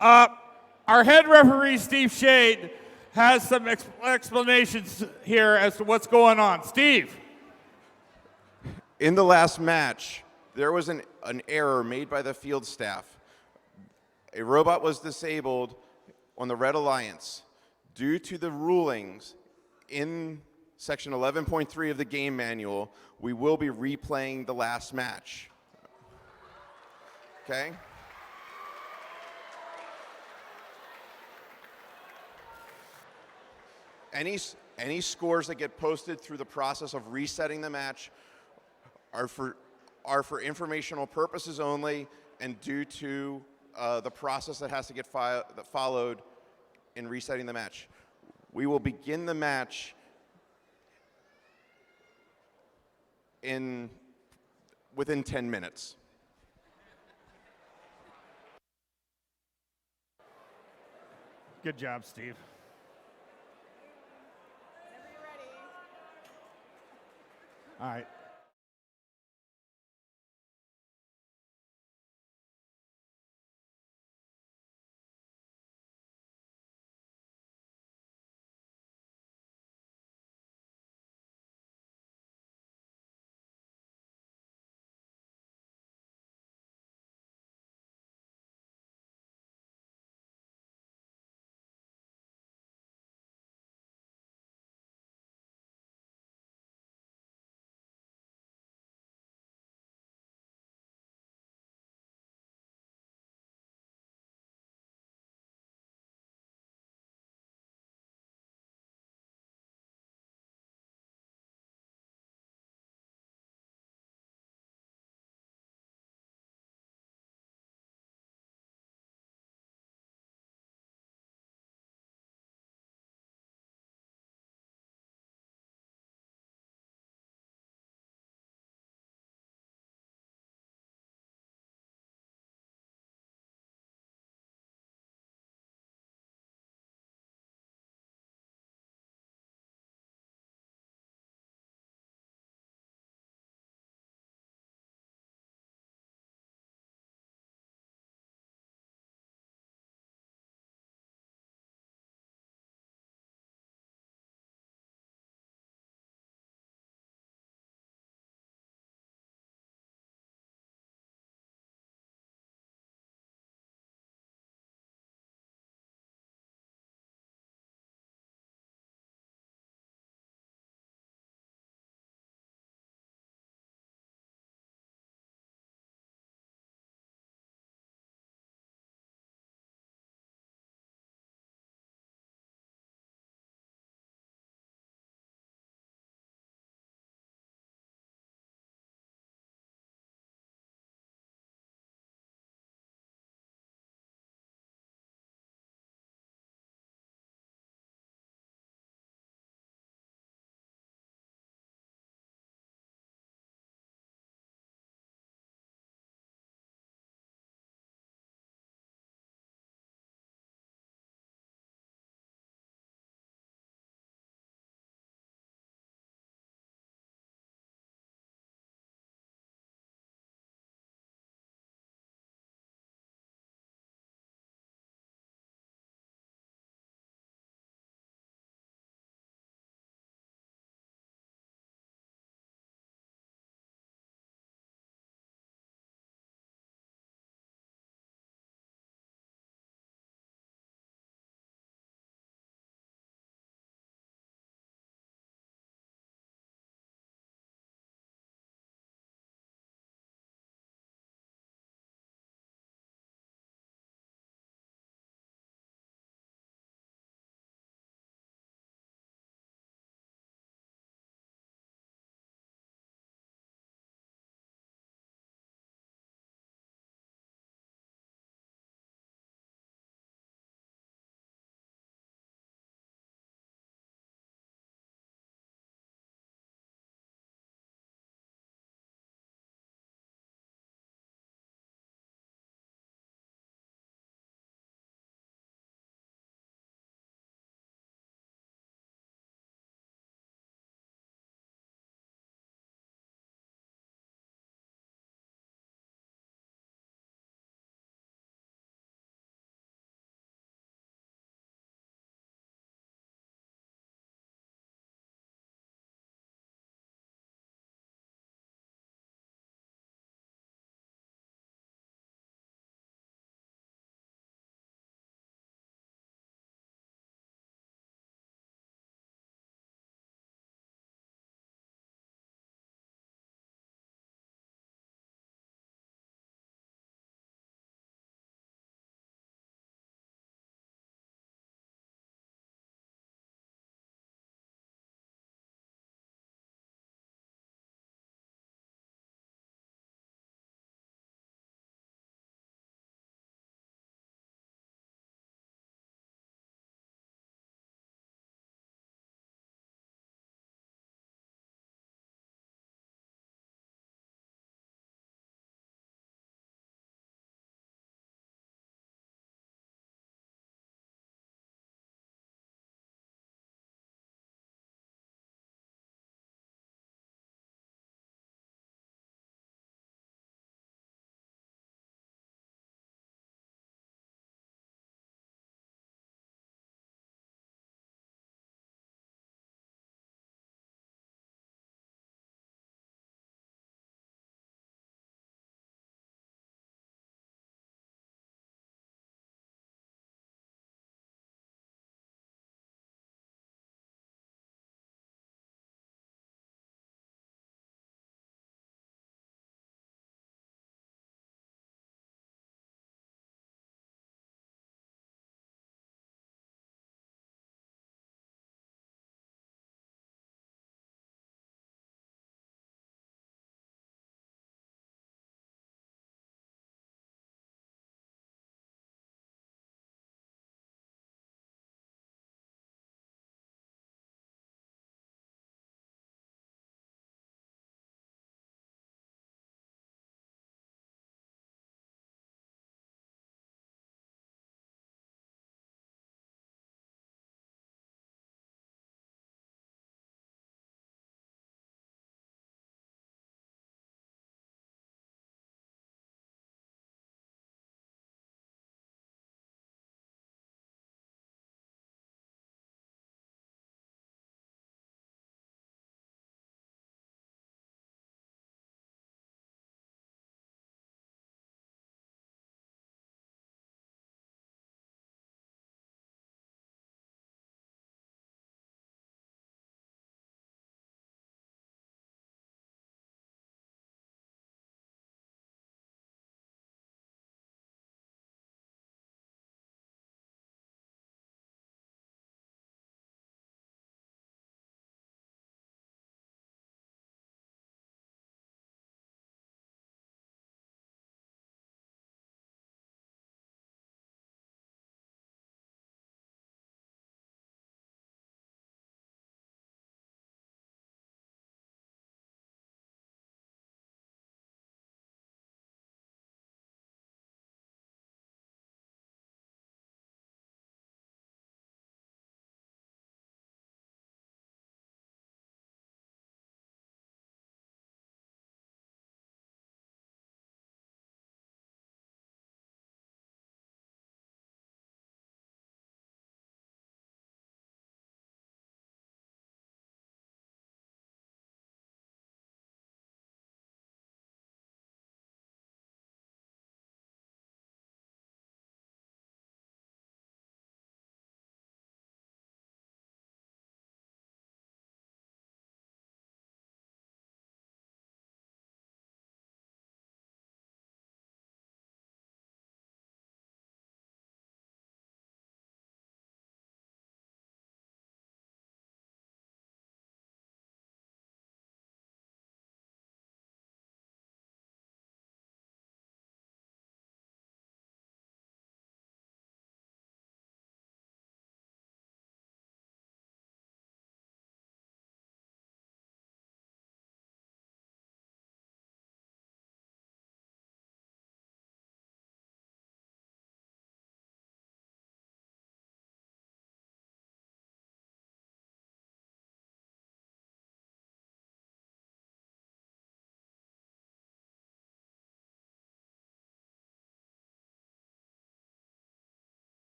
Our head referee, Steve Shade, has some explanations here as to what's going on. Steve. In the last match, there was an error made by the field staff. A robot was disabled on the Red Alliance. Due to the rulings in section 11.3 of the game manual, we will be replaying the last match. Okay? Any scores that get posted through the process of resetting the match are for informational purposes only and due to the process that has to get followed in resetting the match. We will begin the match within 10 minutes. Good job, Steve. All right.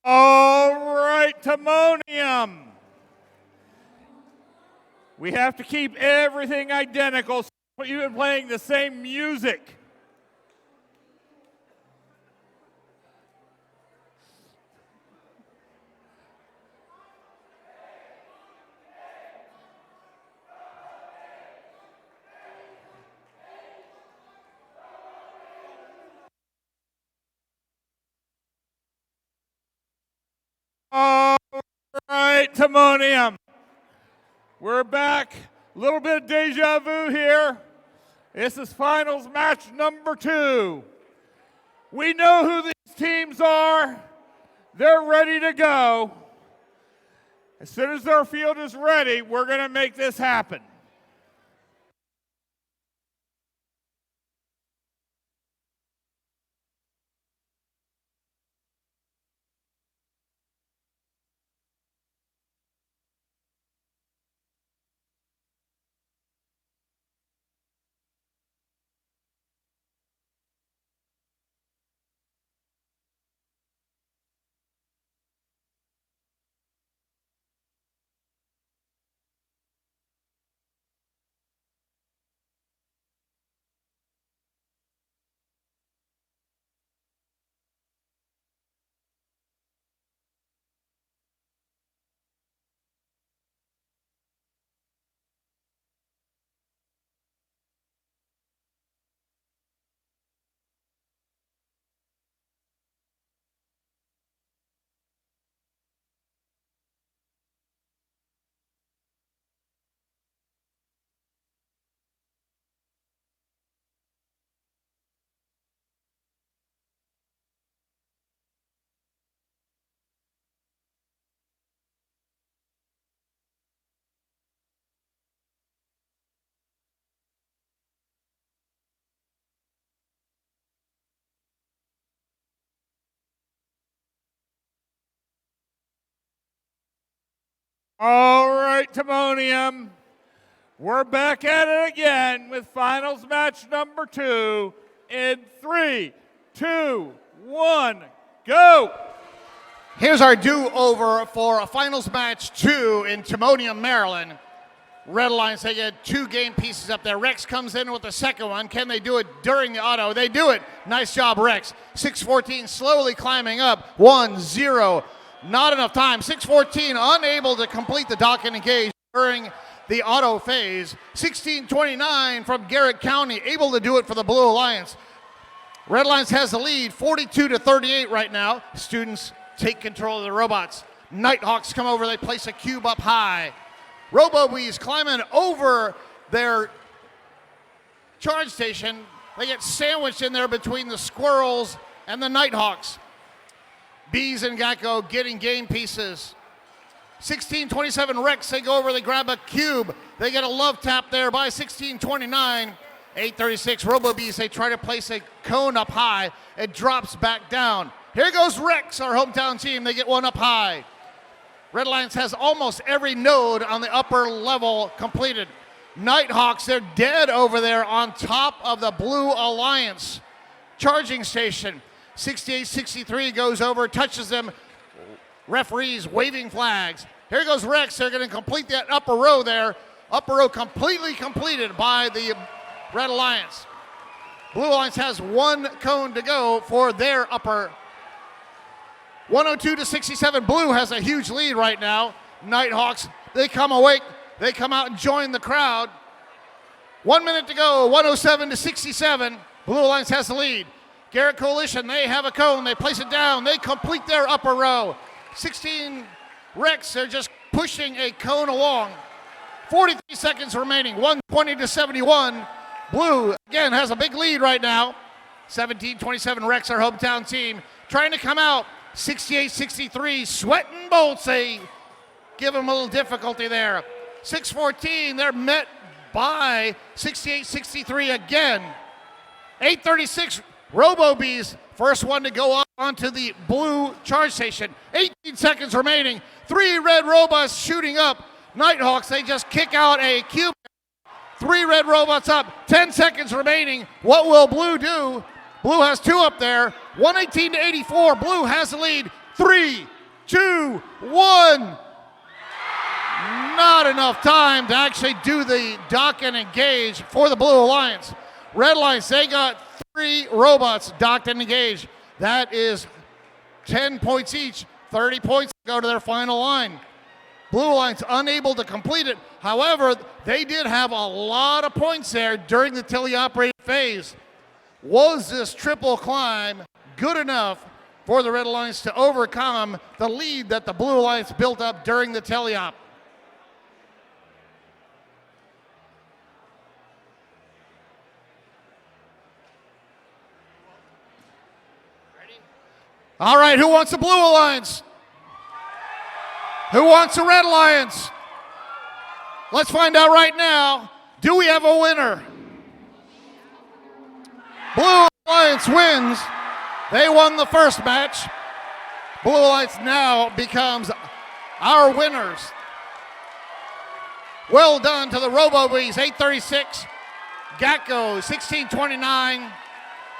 All right, Timonium. We have to keep everything identical, so you've been playing the same music. All right, Timonium. We're back. A little bit of deja vu here. This is finals match number 2. We know who these teams are. They're ready to go. As soon as their field is ready, we're going to make this happen. All right, Timonium. We're back at it again with finals match number 2 in 3, 2, 1, go! Here's our do-over for finals match 2 in Timonium, Maryland. Red Alliance, they get 2 game pieces up there. Rex comes in with the second one. Can they do it during the auto? They do it. Nice job, Rex. 6-14 slowly climbing up. 1-0. Not enough time. 6-14 unable to complete the dock and engage during the auto phase. 16-29 from Garrett County, able to do it for the Blue Alliance. Red Alliance has the lead, 42-38 right now. Students take control of the robots. Nighthawks come over, they place a cube up high. Robo-Bees climbing over their charge station. They get sandwiched in there between the squirrels and the Nighthawks. Bees and Gecko getting game pieces. 16-27 Rex, they go over, they grab a cube. They get a love tap there by 16-29. 8-36 Robo-Bees, they try to place a cone up high. It drops back down. Here goes Rex, our hometown team. They get one up high. Red Alliance has almost every node on the upper level completed. Nighthawks, they're dead over there on top of the Blue Alliance charging station. 68-63 goes over, touches them. Referees waving flags. Here goes Rex. They're going to complete that upper row there. Upper row completely completed by the Red Alliance. Blue Alliance has 1 cone to go for their upper. 102-67. Blue has a huge lead right now. Nighthawks, they come awake. They come out and join the crowd. 1 minute to go. 107-67. Blue Alliance has the lead. Garrett Coalition, they have a cone. They place it down. They complete their upper row. 16 Rex, they're just pushing a cone along. 43 seconds remaining. 120-71. Blue, again, has a big lead right now. 17-27 Rex, our hometown team, trying to come out. 68-63, Sweatin' Bolts, they give them a little difficulty there. 6-14, they're met by 68-63 again. 8-36, Robo-Bees, first one to go up onto the blue charge station. 18 seconds remaining. 3 red robots shooting up. Nighthawks, they just kick out a cube. 3 red robots up. 10 seconds remaining. What will Blue do? Blue has 2 up there. 118-84. Blue has the lead. 3, 2, 1. Not enough time to actually do the dock and engage for the Blue Alliance. Red Alliance, they got 3 robots docked and engaged. That is 10 points each. 30 points go to their final line. Blue Alliance unable to complete it. However, they did have a lot of points there during the teleoperated phase. Was this triple climb good enough for the Red Alliance to overcome the lead that the Blue Alliance built up during the teleop? All right, who wants the Blue Alliance? Who wants the Red Alliance? Let's find out right now. Do we have a winner? Blue Alliance wins. They won the first match. Blue Alliance now becomes our winners. Well done to the RoboBees, 836. Gacko, 1629.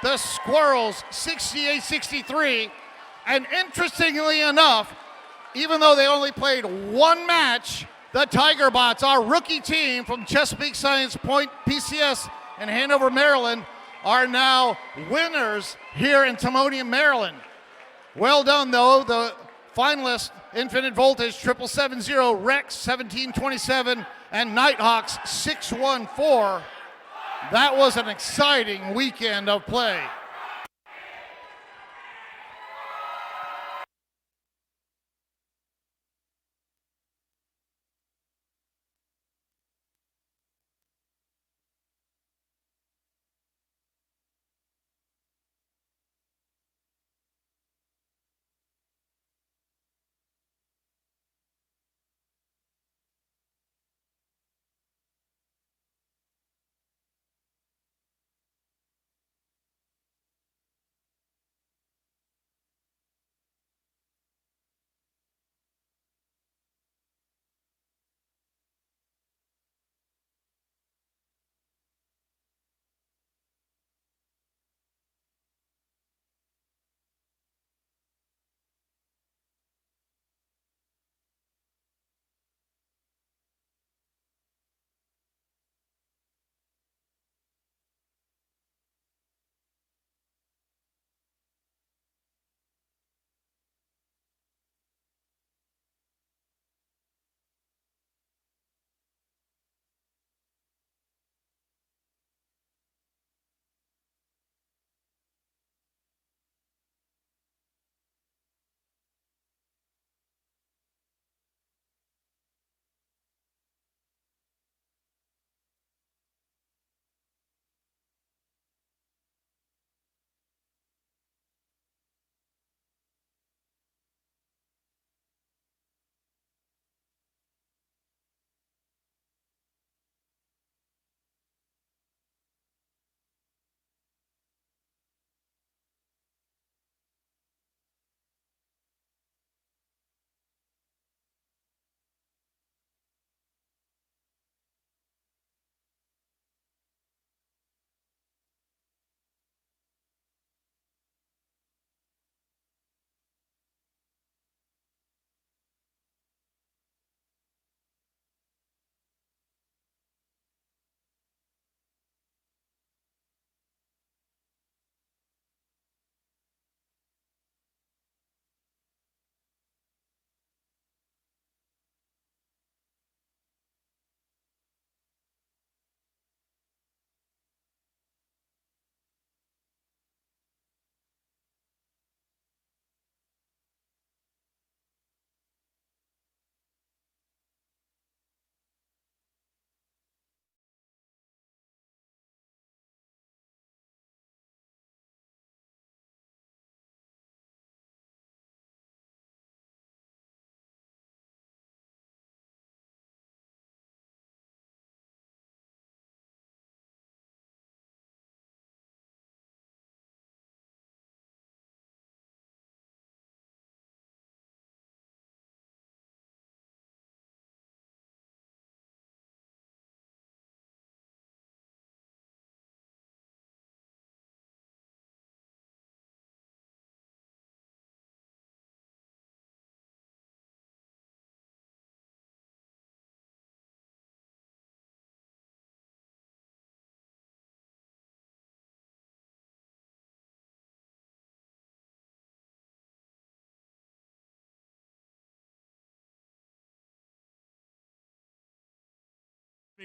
The Squirrels, 6863. And interestingly enough, even though they only played one match, the Tigerbots, our rookie team from Chesapeake Science Point PCS in Hanover, Maryland, are now winners here in Timonium, Maryland. Well done, though. The finalists, Infinite Voltage, 7770, Rex, 1727, and Nighthawks, 614. That was an exciting weekend of play.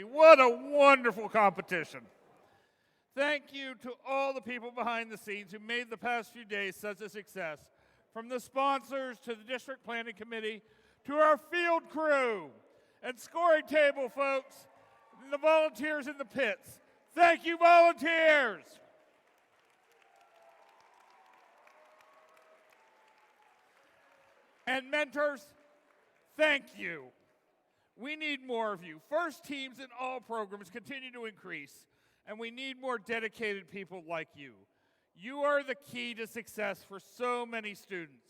What a wonderful competition. Thank you to all the people behind the scenes who made the past few days such a success, from the sponsors to the district planning committee to our field crew and scoring table folks and the volunteers in the pits. Thank you, volunteers. And mentors, thank you. We need more of you. First teams in all programs continue to increase, and we need more dedicated people like you. You are the key to success for so many students.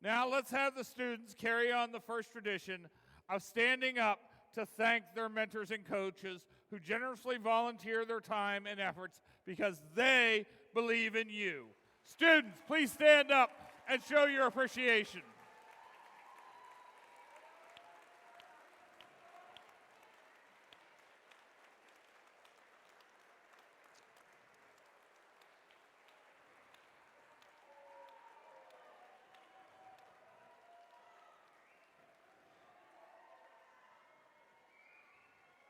Now let's have the students carry on the first tradition of standing up to thank their mentors and coaches who generously volunteer their time and efforts because they believe in you. Students, please stand up and show your appreciation.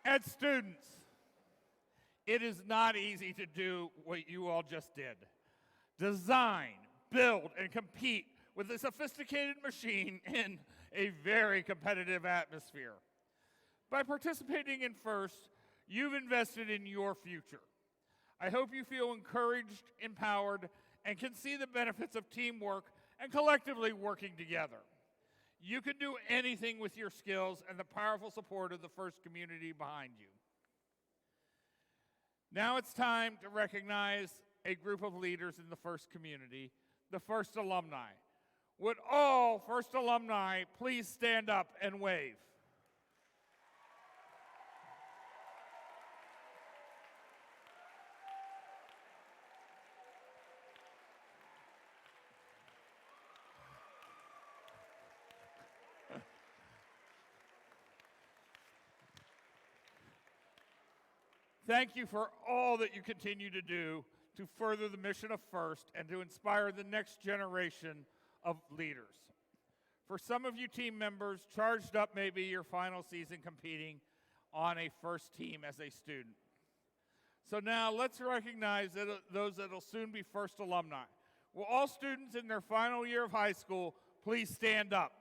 And students, it is not easy to do what you all just did. Design, build, and compete with a sophisticated machine in a very competitive atmosphere. By participating in FIRST, you've invested in your future. I hope you feel encouraged, empowered, and can see the benefits of teamwork and collectively working together. You can do anything with your skills and the powerful support of the FIRST community behind you. Now it's time to recognize a group of leaders in the FIRST community, the FIRST alumni. Would all FIRST alumni please stand up and wave? Thank you for all that you continue to do to further the mission of FIRST and to inspire the next generation of leaders. For some of you team members, Charged Up may be your final season competing on a FIRST team as a student. So now let's recognize those that will soon be FIRST alumni. Will all students in their final year of high school please stand up?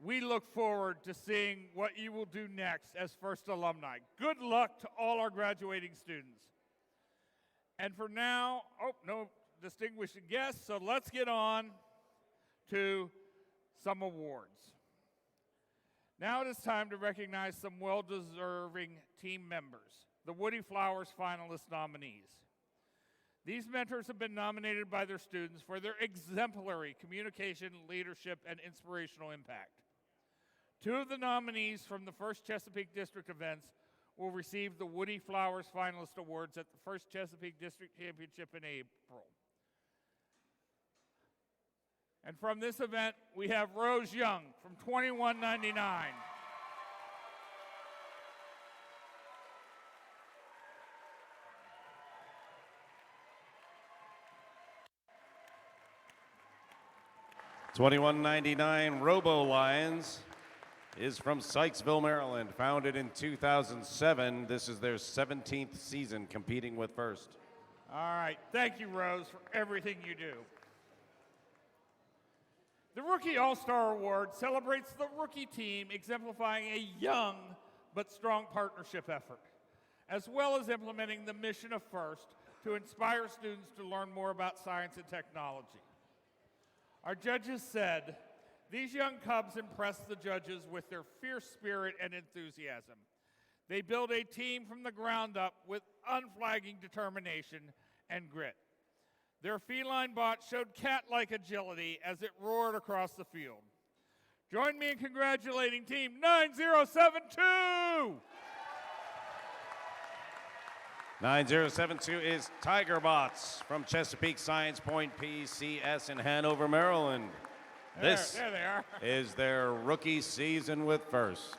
We look forward to seeing what you will do next as FIRST alumni. Good luck to all our graduating students. And for now, no distinguished guests, so let's get on to some awards. Now it is time to recognize some well-deserving team members, the Woody Flowers finalist nominees. These mentors have been nominated by their students for their exemplary communication, leadership, and inspirational impact. Two of the nominees from the first Chesapeake District events will receive the Woody Flowers Finalist Awards at the first Chesapeake District Championship in April. And from this event, we have Rose Young from 2199. $21.99 Robo Lions is from Sykesville, Maryland. Founded in 2007, this is their 17th season competing with FIRST. All right, thank you, Rose, for everything you do. The Rookie All-Star Award celebrates the rookie team exemplifying a young but strong partnership effort, as well as implementing the mission of FIRST to inspire students to learn more about science and technology. Our judges said, these young Cubs impressed the judges with their fierce spirit and enthusiasm. They built a team from the ground up with unflagging determination and grit. Their feline bot showed cat-like agility as it roared across the field. Join me in congratulating Team 9072! 9072 is Tiger Bots from Chesapeake Science Point PCS in Hanover, Maryland. This there they are. is their rookie season with first.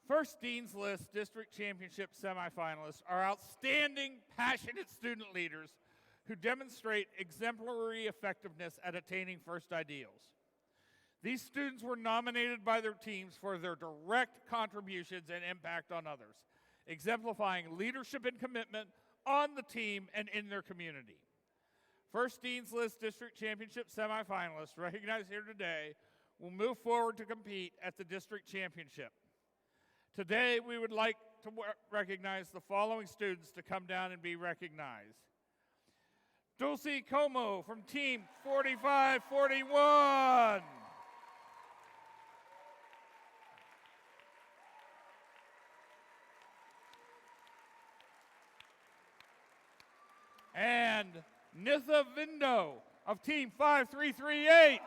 First Dean's List District Championship semifinalists are outstanding, passionate student leaders who demonstrate exemplary effectiveness at attaining first ideals. These students were nominated by their teams for their direct contributions and impact on others, exemplifying leadership and commitment on the team and in their community. First Dean's List District Championship semifinalists recognized here today will move forward to compete at the district championship. Today, we would like to recognize the following students to come down and be recognized. Dulcie Como from Team 4541. And Nitha Vindo of Team 5338.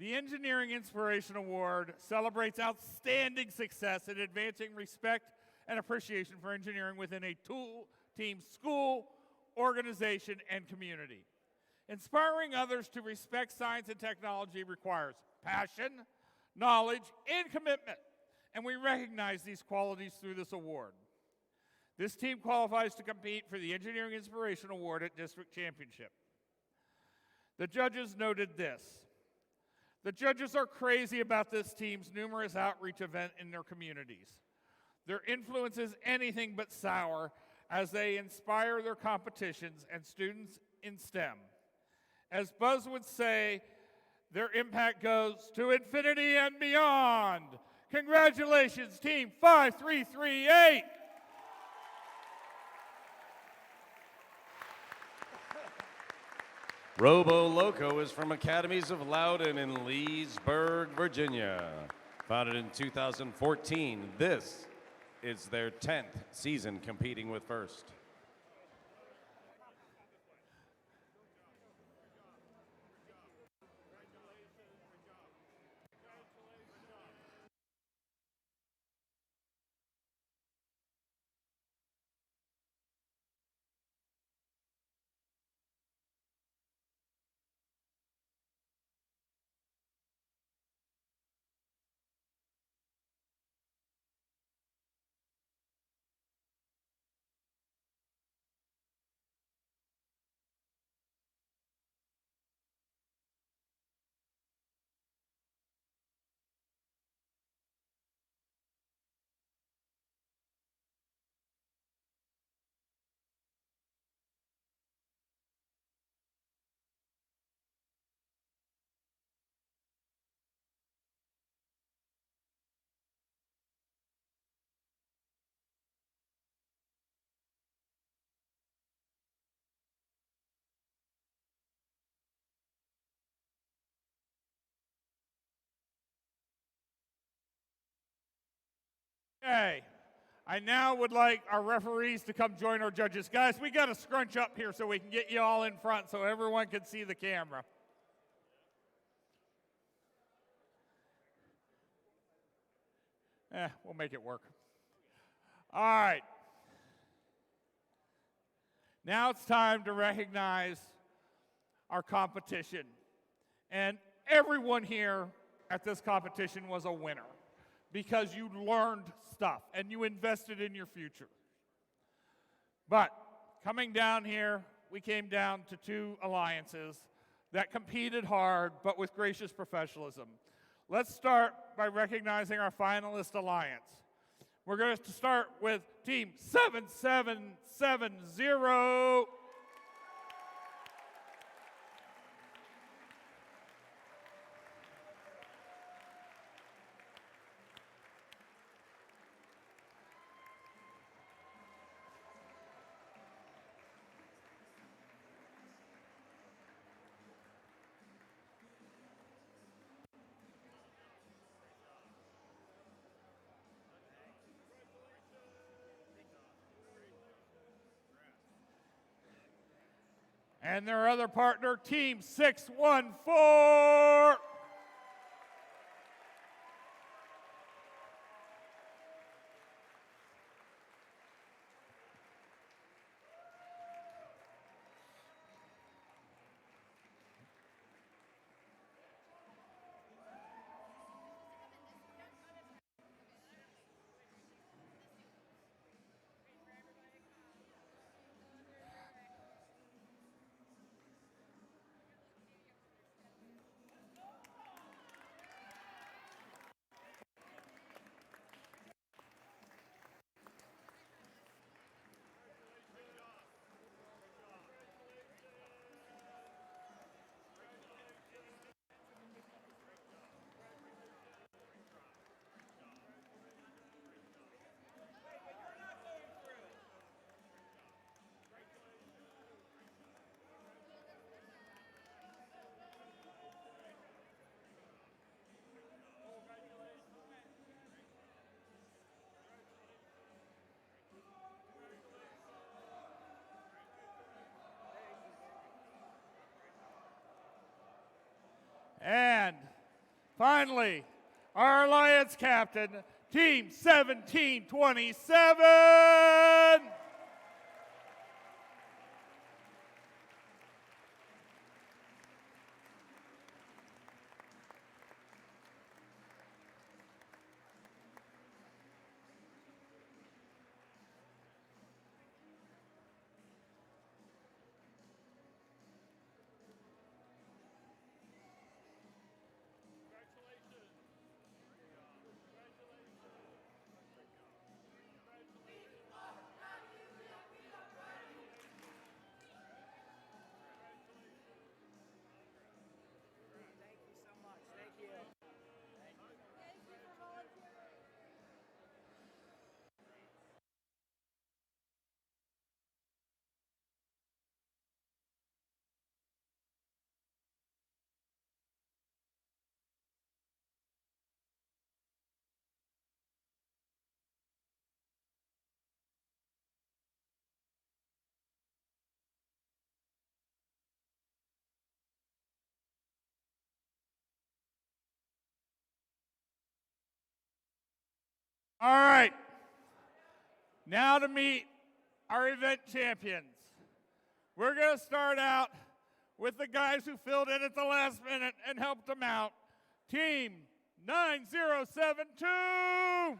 The Engineering Inspiration Award celebrates outstanding success in advancing respect and appreciation for engineering within a team, school, organization, and community. Inspiring others to respect science and technology requires passion, knowledge, and commitment, and we recognize these qualities through this award. This team qualifies to compete for the Engineering Inspiration Award at District Championship. The judges noted this. The judges are crazy about this team's numerous outreach events in their communities. Their influence is anything but sour as they inspire their competitions and students in STEM. As Buzz would say, their impact goes to infinity and beyond. Congratulations, Team 5338. Robo Loco is from Academies of Loudon in Leesburg, Virginia. Founded in 2014, this is their 10th season competing with First. Okay, I now would like our referees to come join our judges. Guys, we got to scrunch up here so we can get you all in front so everyone can see the camera. We'll make it work. All right. Now it's time to recognize our competition. And everyone here at this competition was a winner because you learned stuff and you invested in your future. But coming down here, we came down to two alliances that competed hard but with gracious professionalism. Let's start by recognizing our finalist alliance. We're going to start with Team 7770. And their other partner, Team 614. And finally, our alliance captain, Team 1727. All right. Now to meet our event champions. We're going to start out with the guys who filled in at the last minute and helped them out. Team 9072.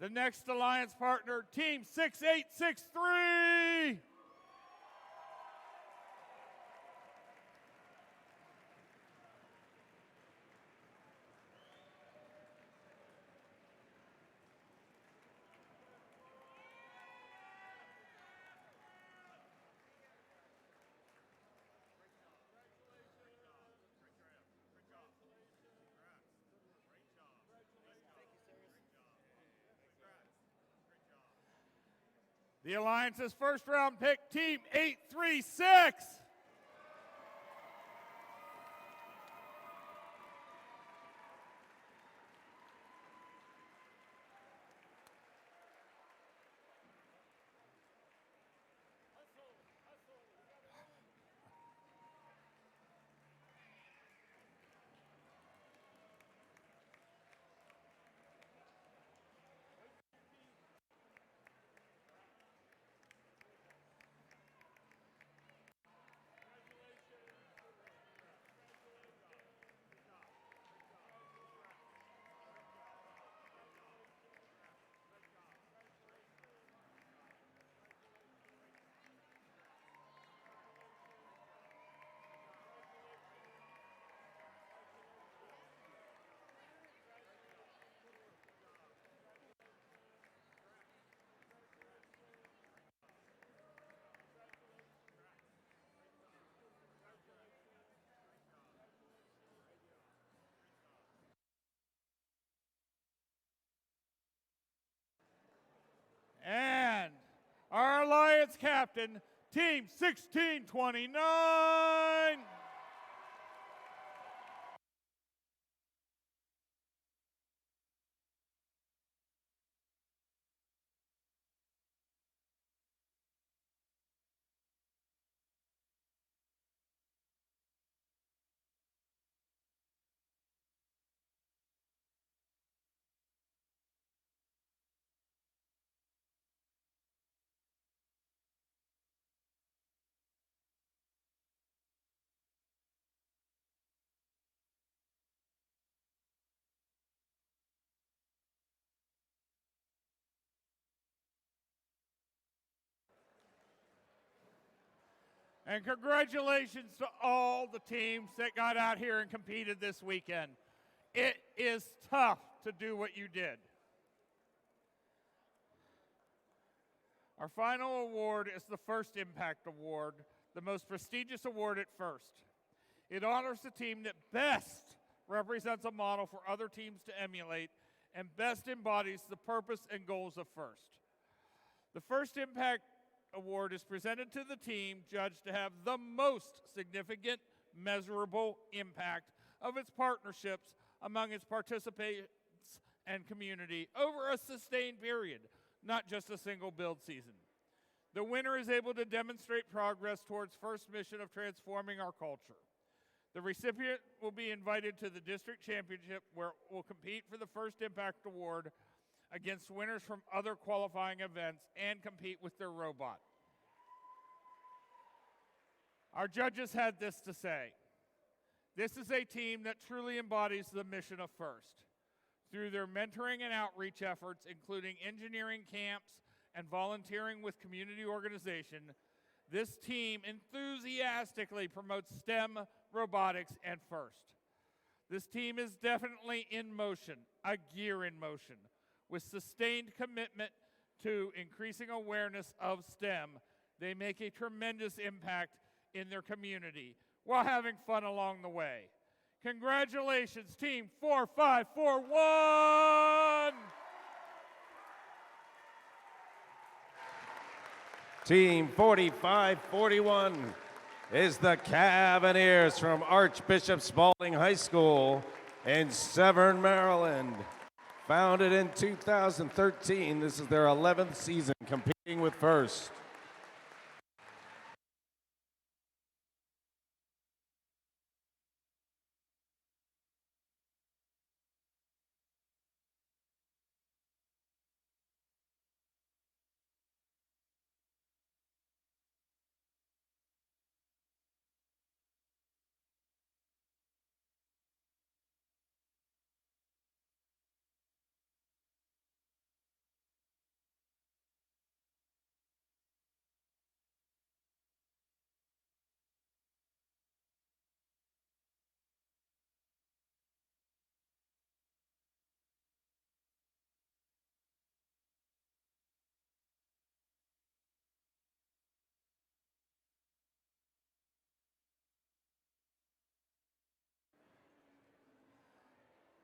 The next alliance partner, Team 6863. The Alliance's first round pick, Team 836. And our Alliance captain, Team 1629. And congratulations to all the teams that got out here and competed this weekend. It is tough to do what you did. Our final award is the First Impact Award, the most prestigious award at First. It honors the team that best represents a model for other teams to emulate and best embodies the purpose and goals of First. The First Impact Award is presented to the team judged to have the most significant, measurable impact of its partnerships among its participants and community over a sustained period, not just a single build season. The winner is able to demonstrate progress towards First's mission of transforming our culture. The recipient will be invited to the district championship where it will compete for the First Impact Award against winners from other qualifying events and compete with their robot. Our judges had this to say. This is a team that truly embodies the mission of First. Through their mentoring and outreach efforts, including engineering camps and volunteering with community organization, this team enthusiastically promotes STEM, robotics, and First. This team is definitely in motion, a gear in motion, with sustained commitment to increasing awareness of STEM. They make a tremendous impact in their community while having fun along the way. Congratulations, Team 4541! Team 4541 is the Cavaliers from Archbishop Spalding High School in Severn, Maryland. Founded in 2013, this is their 11th season competing with First.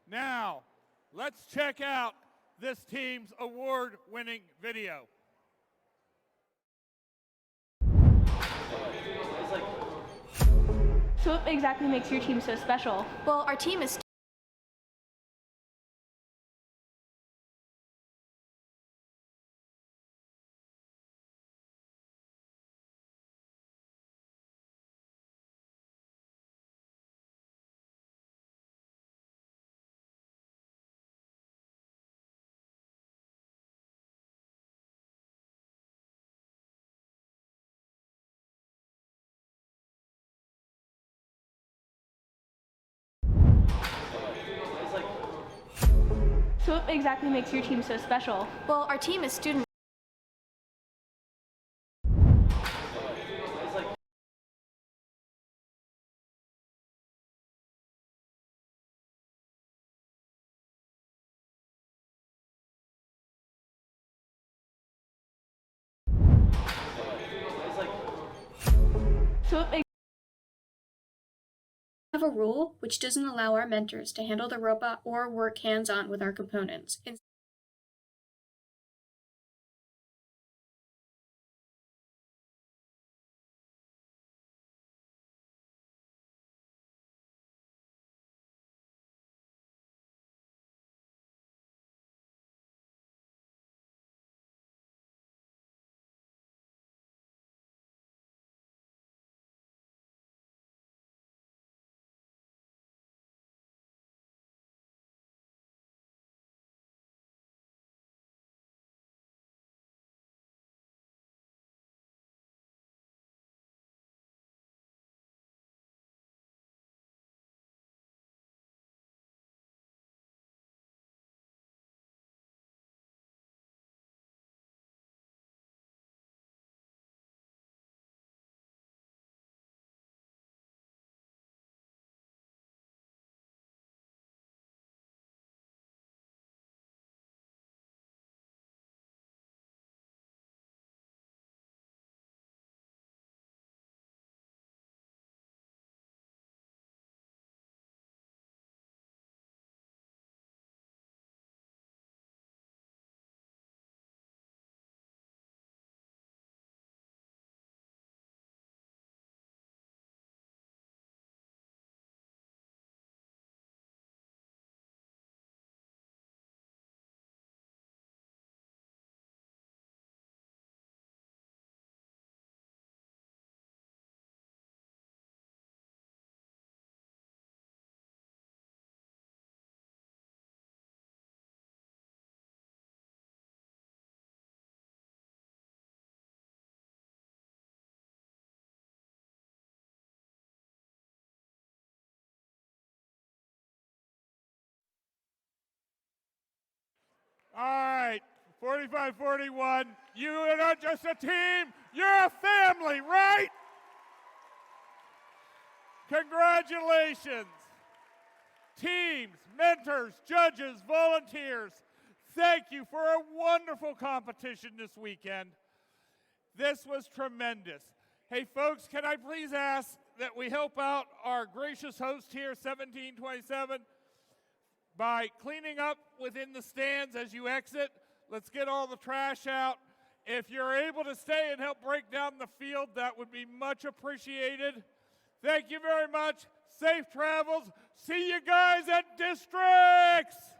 Now, let's check out this team's award-winning video. So what exactly makes your team so special? Well, our team is So what exactly makes your team so special? Well, our team is student. So what makes We have a rule which doesn't allow our mentors to handle the robot or work hands-on with our components. All right, 45-41. You are not just a team, you're a family, right? Congratulations. Teams, mentors, judges, volunteers, thank you for a wonderful competition this weekend. This was tremendous. Hey, folks, can I please ask that we help out our gracious host here, 1727, by cleaning up within the stands as you exit. Let's get all the trash out. If you're able to stay and help break down the field, that would be much appreciated. Thank you very much. Safe travels. See you guys at districts.